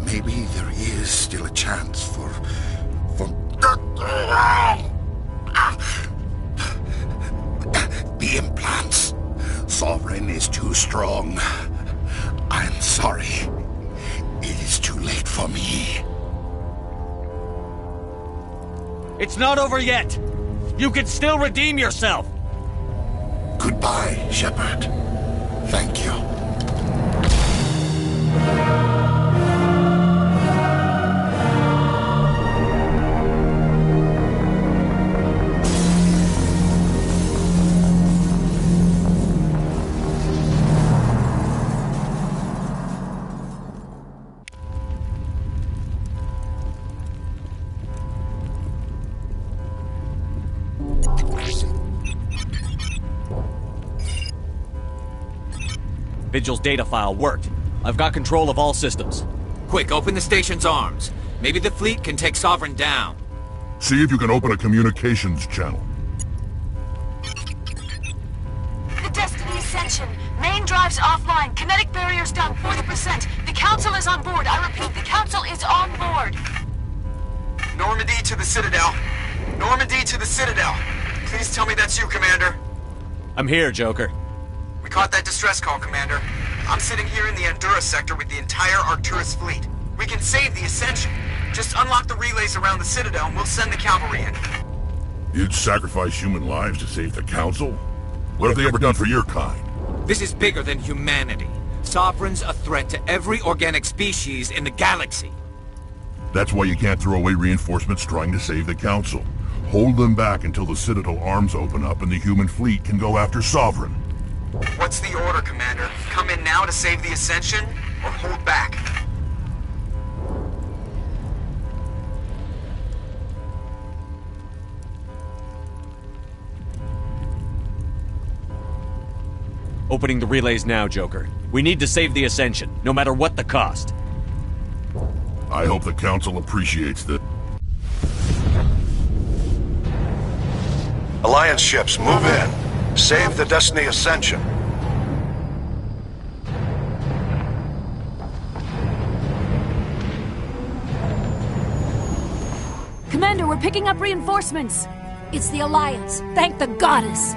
Maybe there is still a chance for... The implants. Sovereign is too strong. I'm sorry. It is too late for me. It's not over yet. You can still redeem yourself. Goodbye, Shepard. Thank you. Vigil's data file worked. I've got control of all systems. Quick, open the station's arms. Maybe the fleet can take Sovereign down. See if you can open a communications channel. The Destiny Ascension. Main drives offline. Kinetic barriers down 40%. The Council is on board. I repeat, the Council is on board. Normandy to the Citadel. Normandy to the Citadel. Please tell me that's you, Commander. I'm here, Joker. We caught that distress call, Commander. I'm sitting here in the Andurra sector with the entire Arcturus fleet. We can save the Ascension. Just unlock the relays around the Citadel and we'll send the cavalry in. You'd sacrifice human lives to save the Council? What have they ever done for your kind? This is bigger than humanity. Sovereign's a threat to every organic species in the galaxy. That's why you can't throw away reinforcements trying to save the Council. Hold them back until the Citadel arms open up and the human fleet can go after Sovereign. What's the order, Commander? Come in now to save the Ascension, or hold back? Opening the relays now, Joker. We need to save the Ascension, no matter what the cost. I hope the Council appreciates that. Alliance ships, move in. Save the Destiny Ascension. Commander, we're picking up reinforcements. It's the Alliance. Thank the goddess.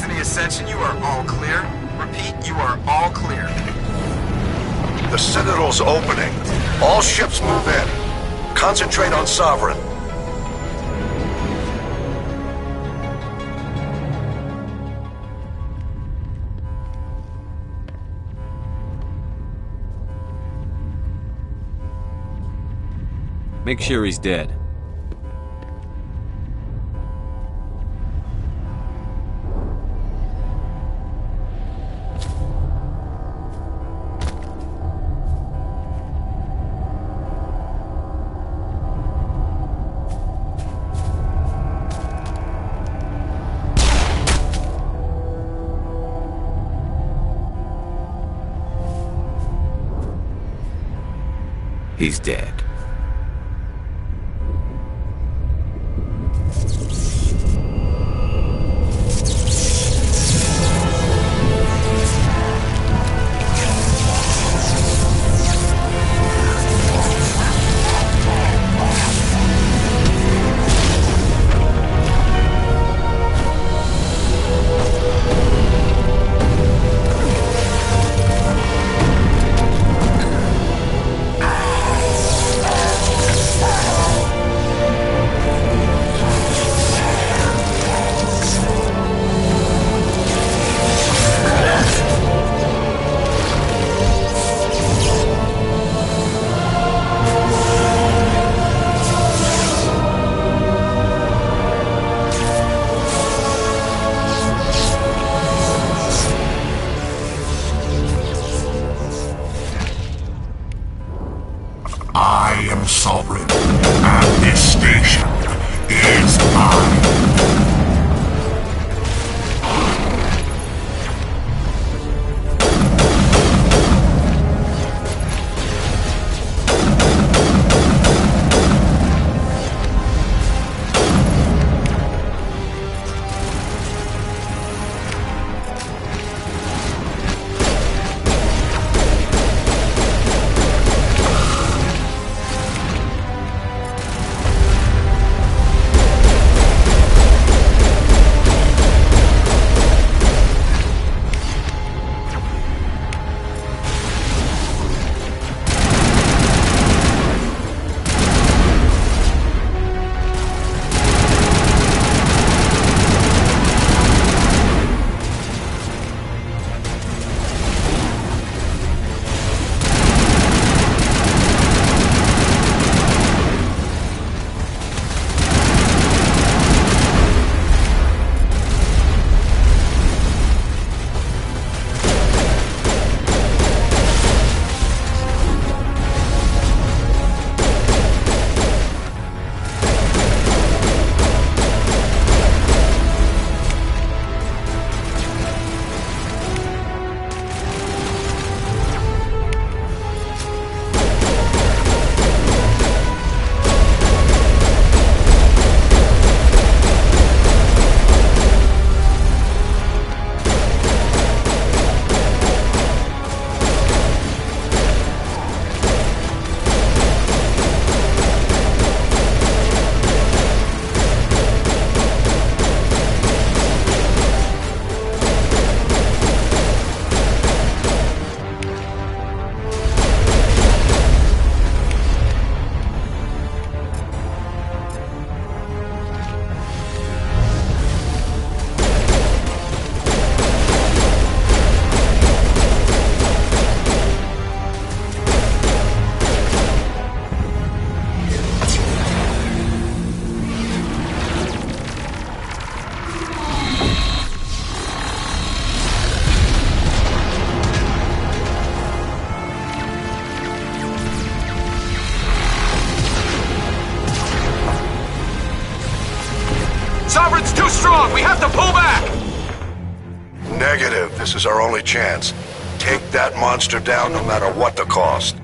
Destiny Ascension, you are all clear. Repeat, you are all clear. The Citadel's opening. All ships move in. Concentrate on Sovereign. Make sure he's dead. He's dead. I am sovereign, and this station is mine. Sovereign's too strong! We have to pull back! Negative. This is our only chance. Take that monster down no matter what the cost.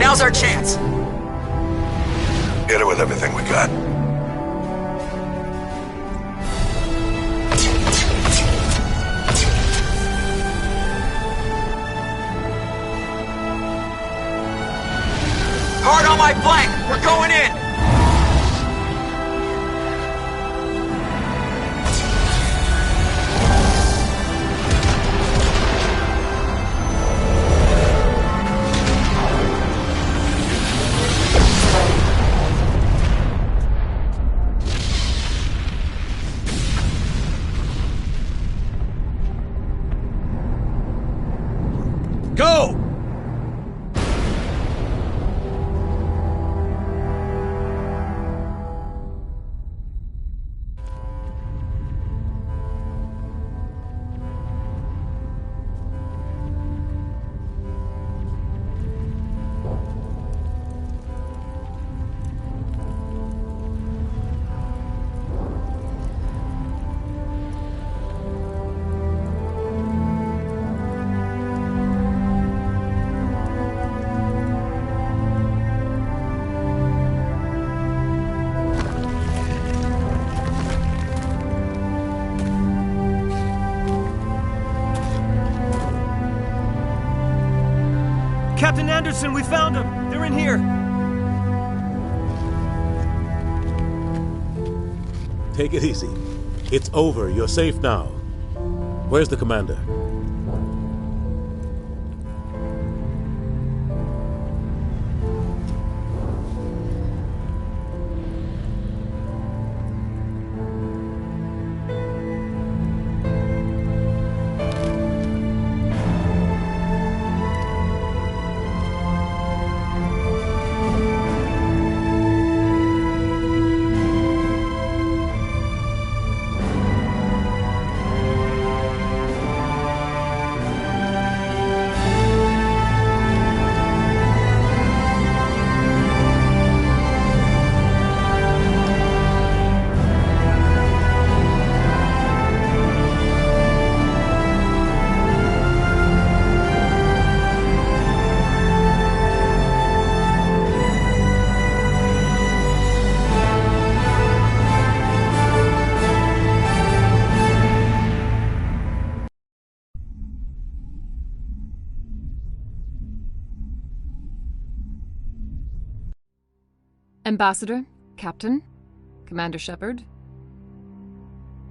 Now's our chance. Hit it with everything we got. Hard on my flank! We're going in! Go! Captain Anderson, we found them! They're in here! Take it easy. It's over. You're safe now. Where's the commander? Ambassador, Captain, Commander Shepard,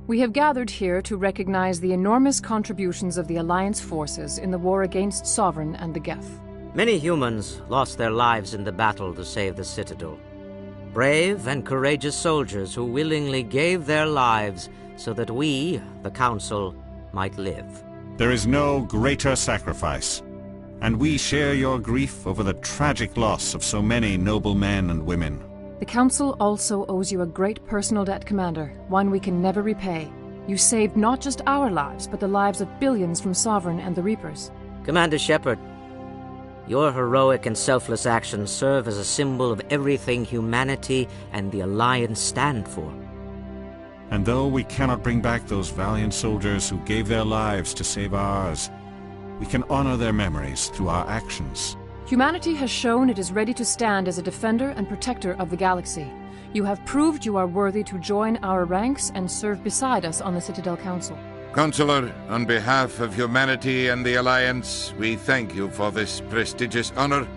we have gathered here to recognize the enormous contributions of the Alliance forces in the war against Sovereign and the Geth. Many humans lost their lives in the battle to save the Citadel. Brave and courageous soldiers who willingly gave their lives so that we, the Council, might live. There is no greater sacrifice, and we share your grief over the tragic loss of so many noble men and women. The Council also owes you a great personal debt, Commander, one we can never repay. You saved not just our lives, but the lives of billions from Sovereign and the Reapers. Commander Shepard, your heroic and selfless actions serve as a symbol of everything humanity and the Alliance stand for. And though we cannot bring back those valiant soldiers who gave their lives to save ours, we can honor their memories through our actions. Humanity has shown it is ready to stand as a defender and protector of the galaxy. You have proved you are worthy to join our ranks and serve beside us on the Citadel Council. Counselor, on behalf of humanity and the Alliance, we thank you for this prestigious honor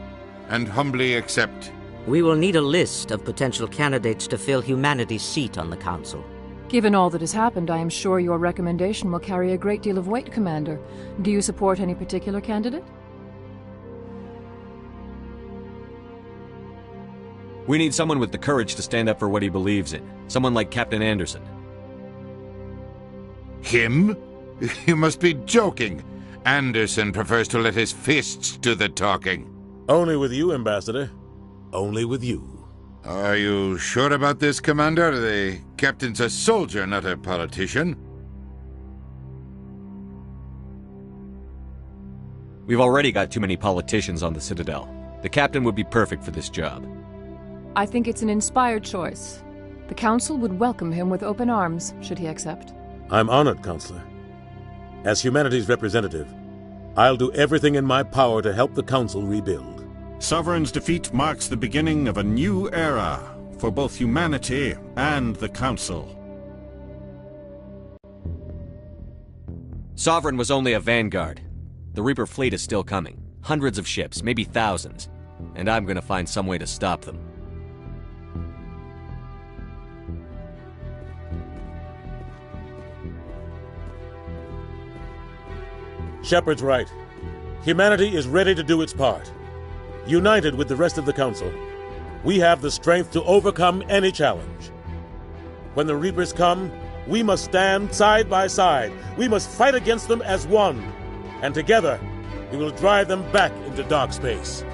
and humbly accept. We will need a list of potential candidates to fill humanity's seat on the Council. Given all that has happened, I am sure your recommendation will carry a great deal of weight, Commander. Do you support any particular candidate? We need someone with the courage to stand up for what he believes in. Someone like Captain Anderson. Him? You must be joking. Anderson prefers to let his fists do the talking. Only with you, Ambassador. Only with you. Are you sure about this, Commander? The captain's a soldier, not a politician. We've already got too many politicians on the Citadel. The captain would be perfect for this job. I think it's an inspired choice. The Council would welcome him with open arms, should he accept. I'm honored, Counselor. As humanity's representative, I'll do everything in my power to help the Council rebuild. Sovereign's defeat marks the beginning of a new era for both humanity and the Council. Sovereign was only a vanguard. The Reaper fleet is still coming. Hundreds of ships, maybe thousands. And I'm gonna find some way to stop them. Shepard's right. Humanity is ready to do its part. United with the rest of the Council, we have the strength to overcome any challenge. When the Reapers come, we must stand side by side. We must fight against them as one. And together, we will drive them back into dark space.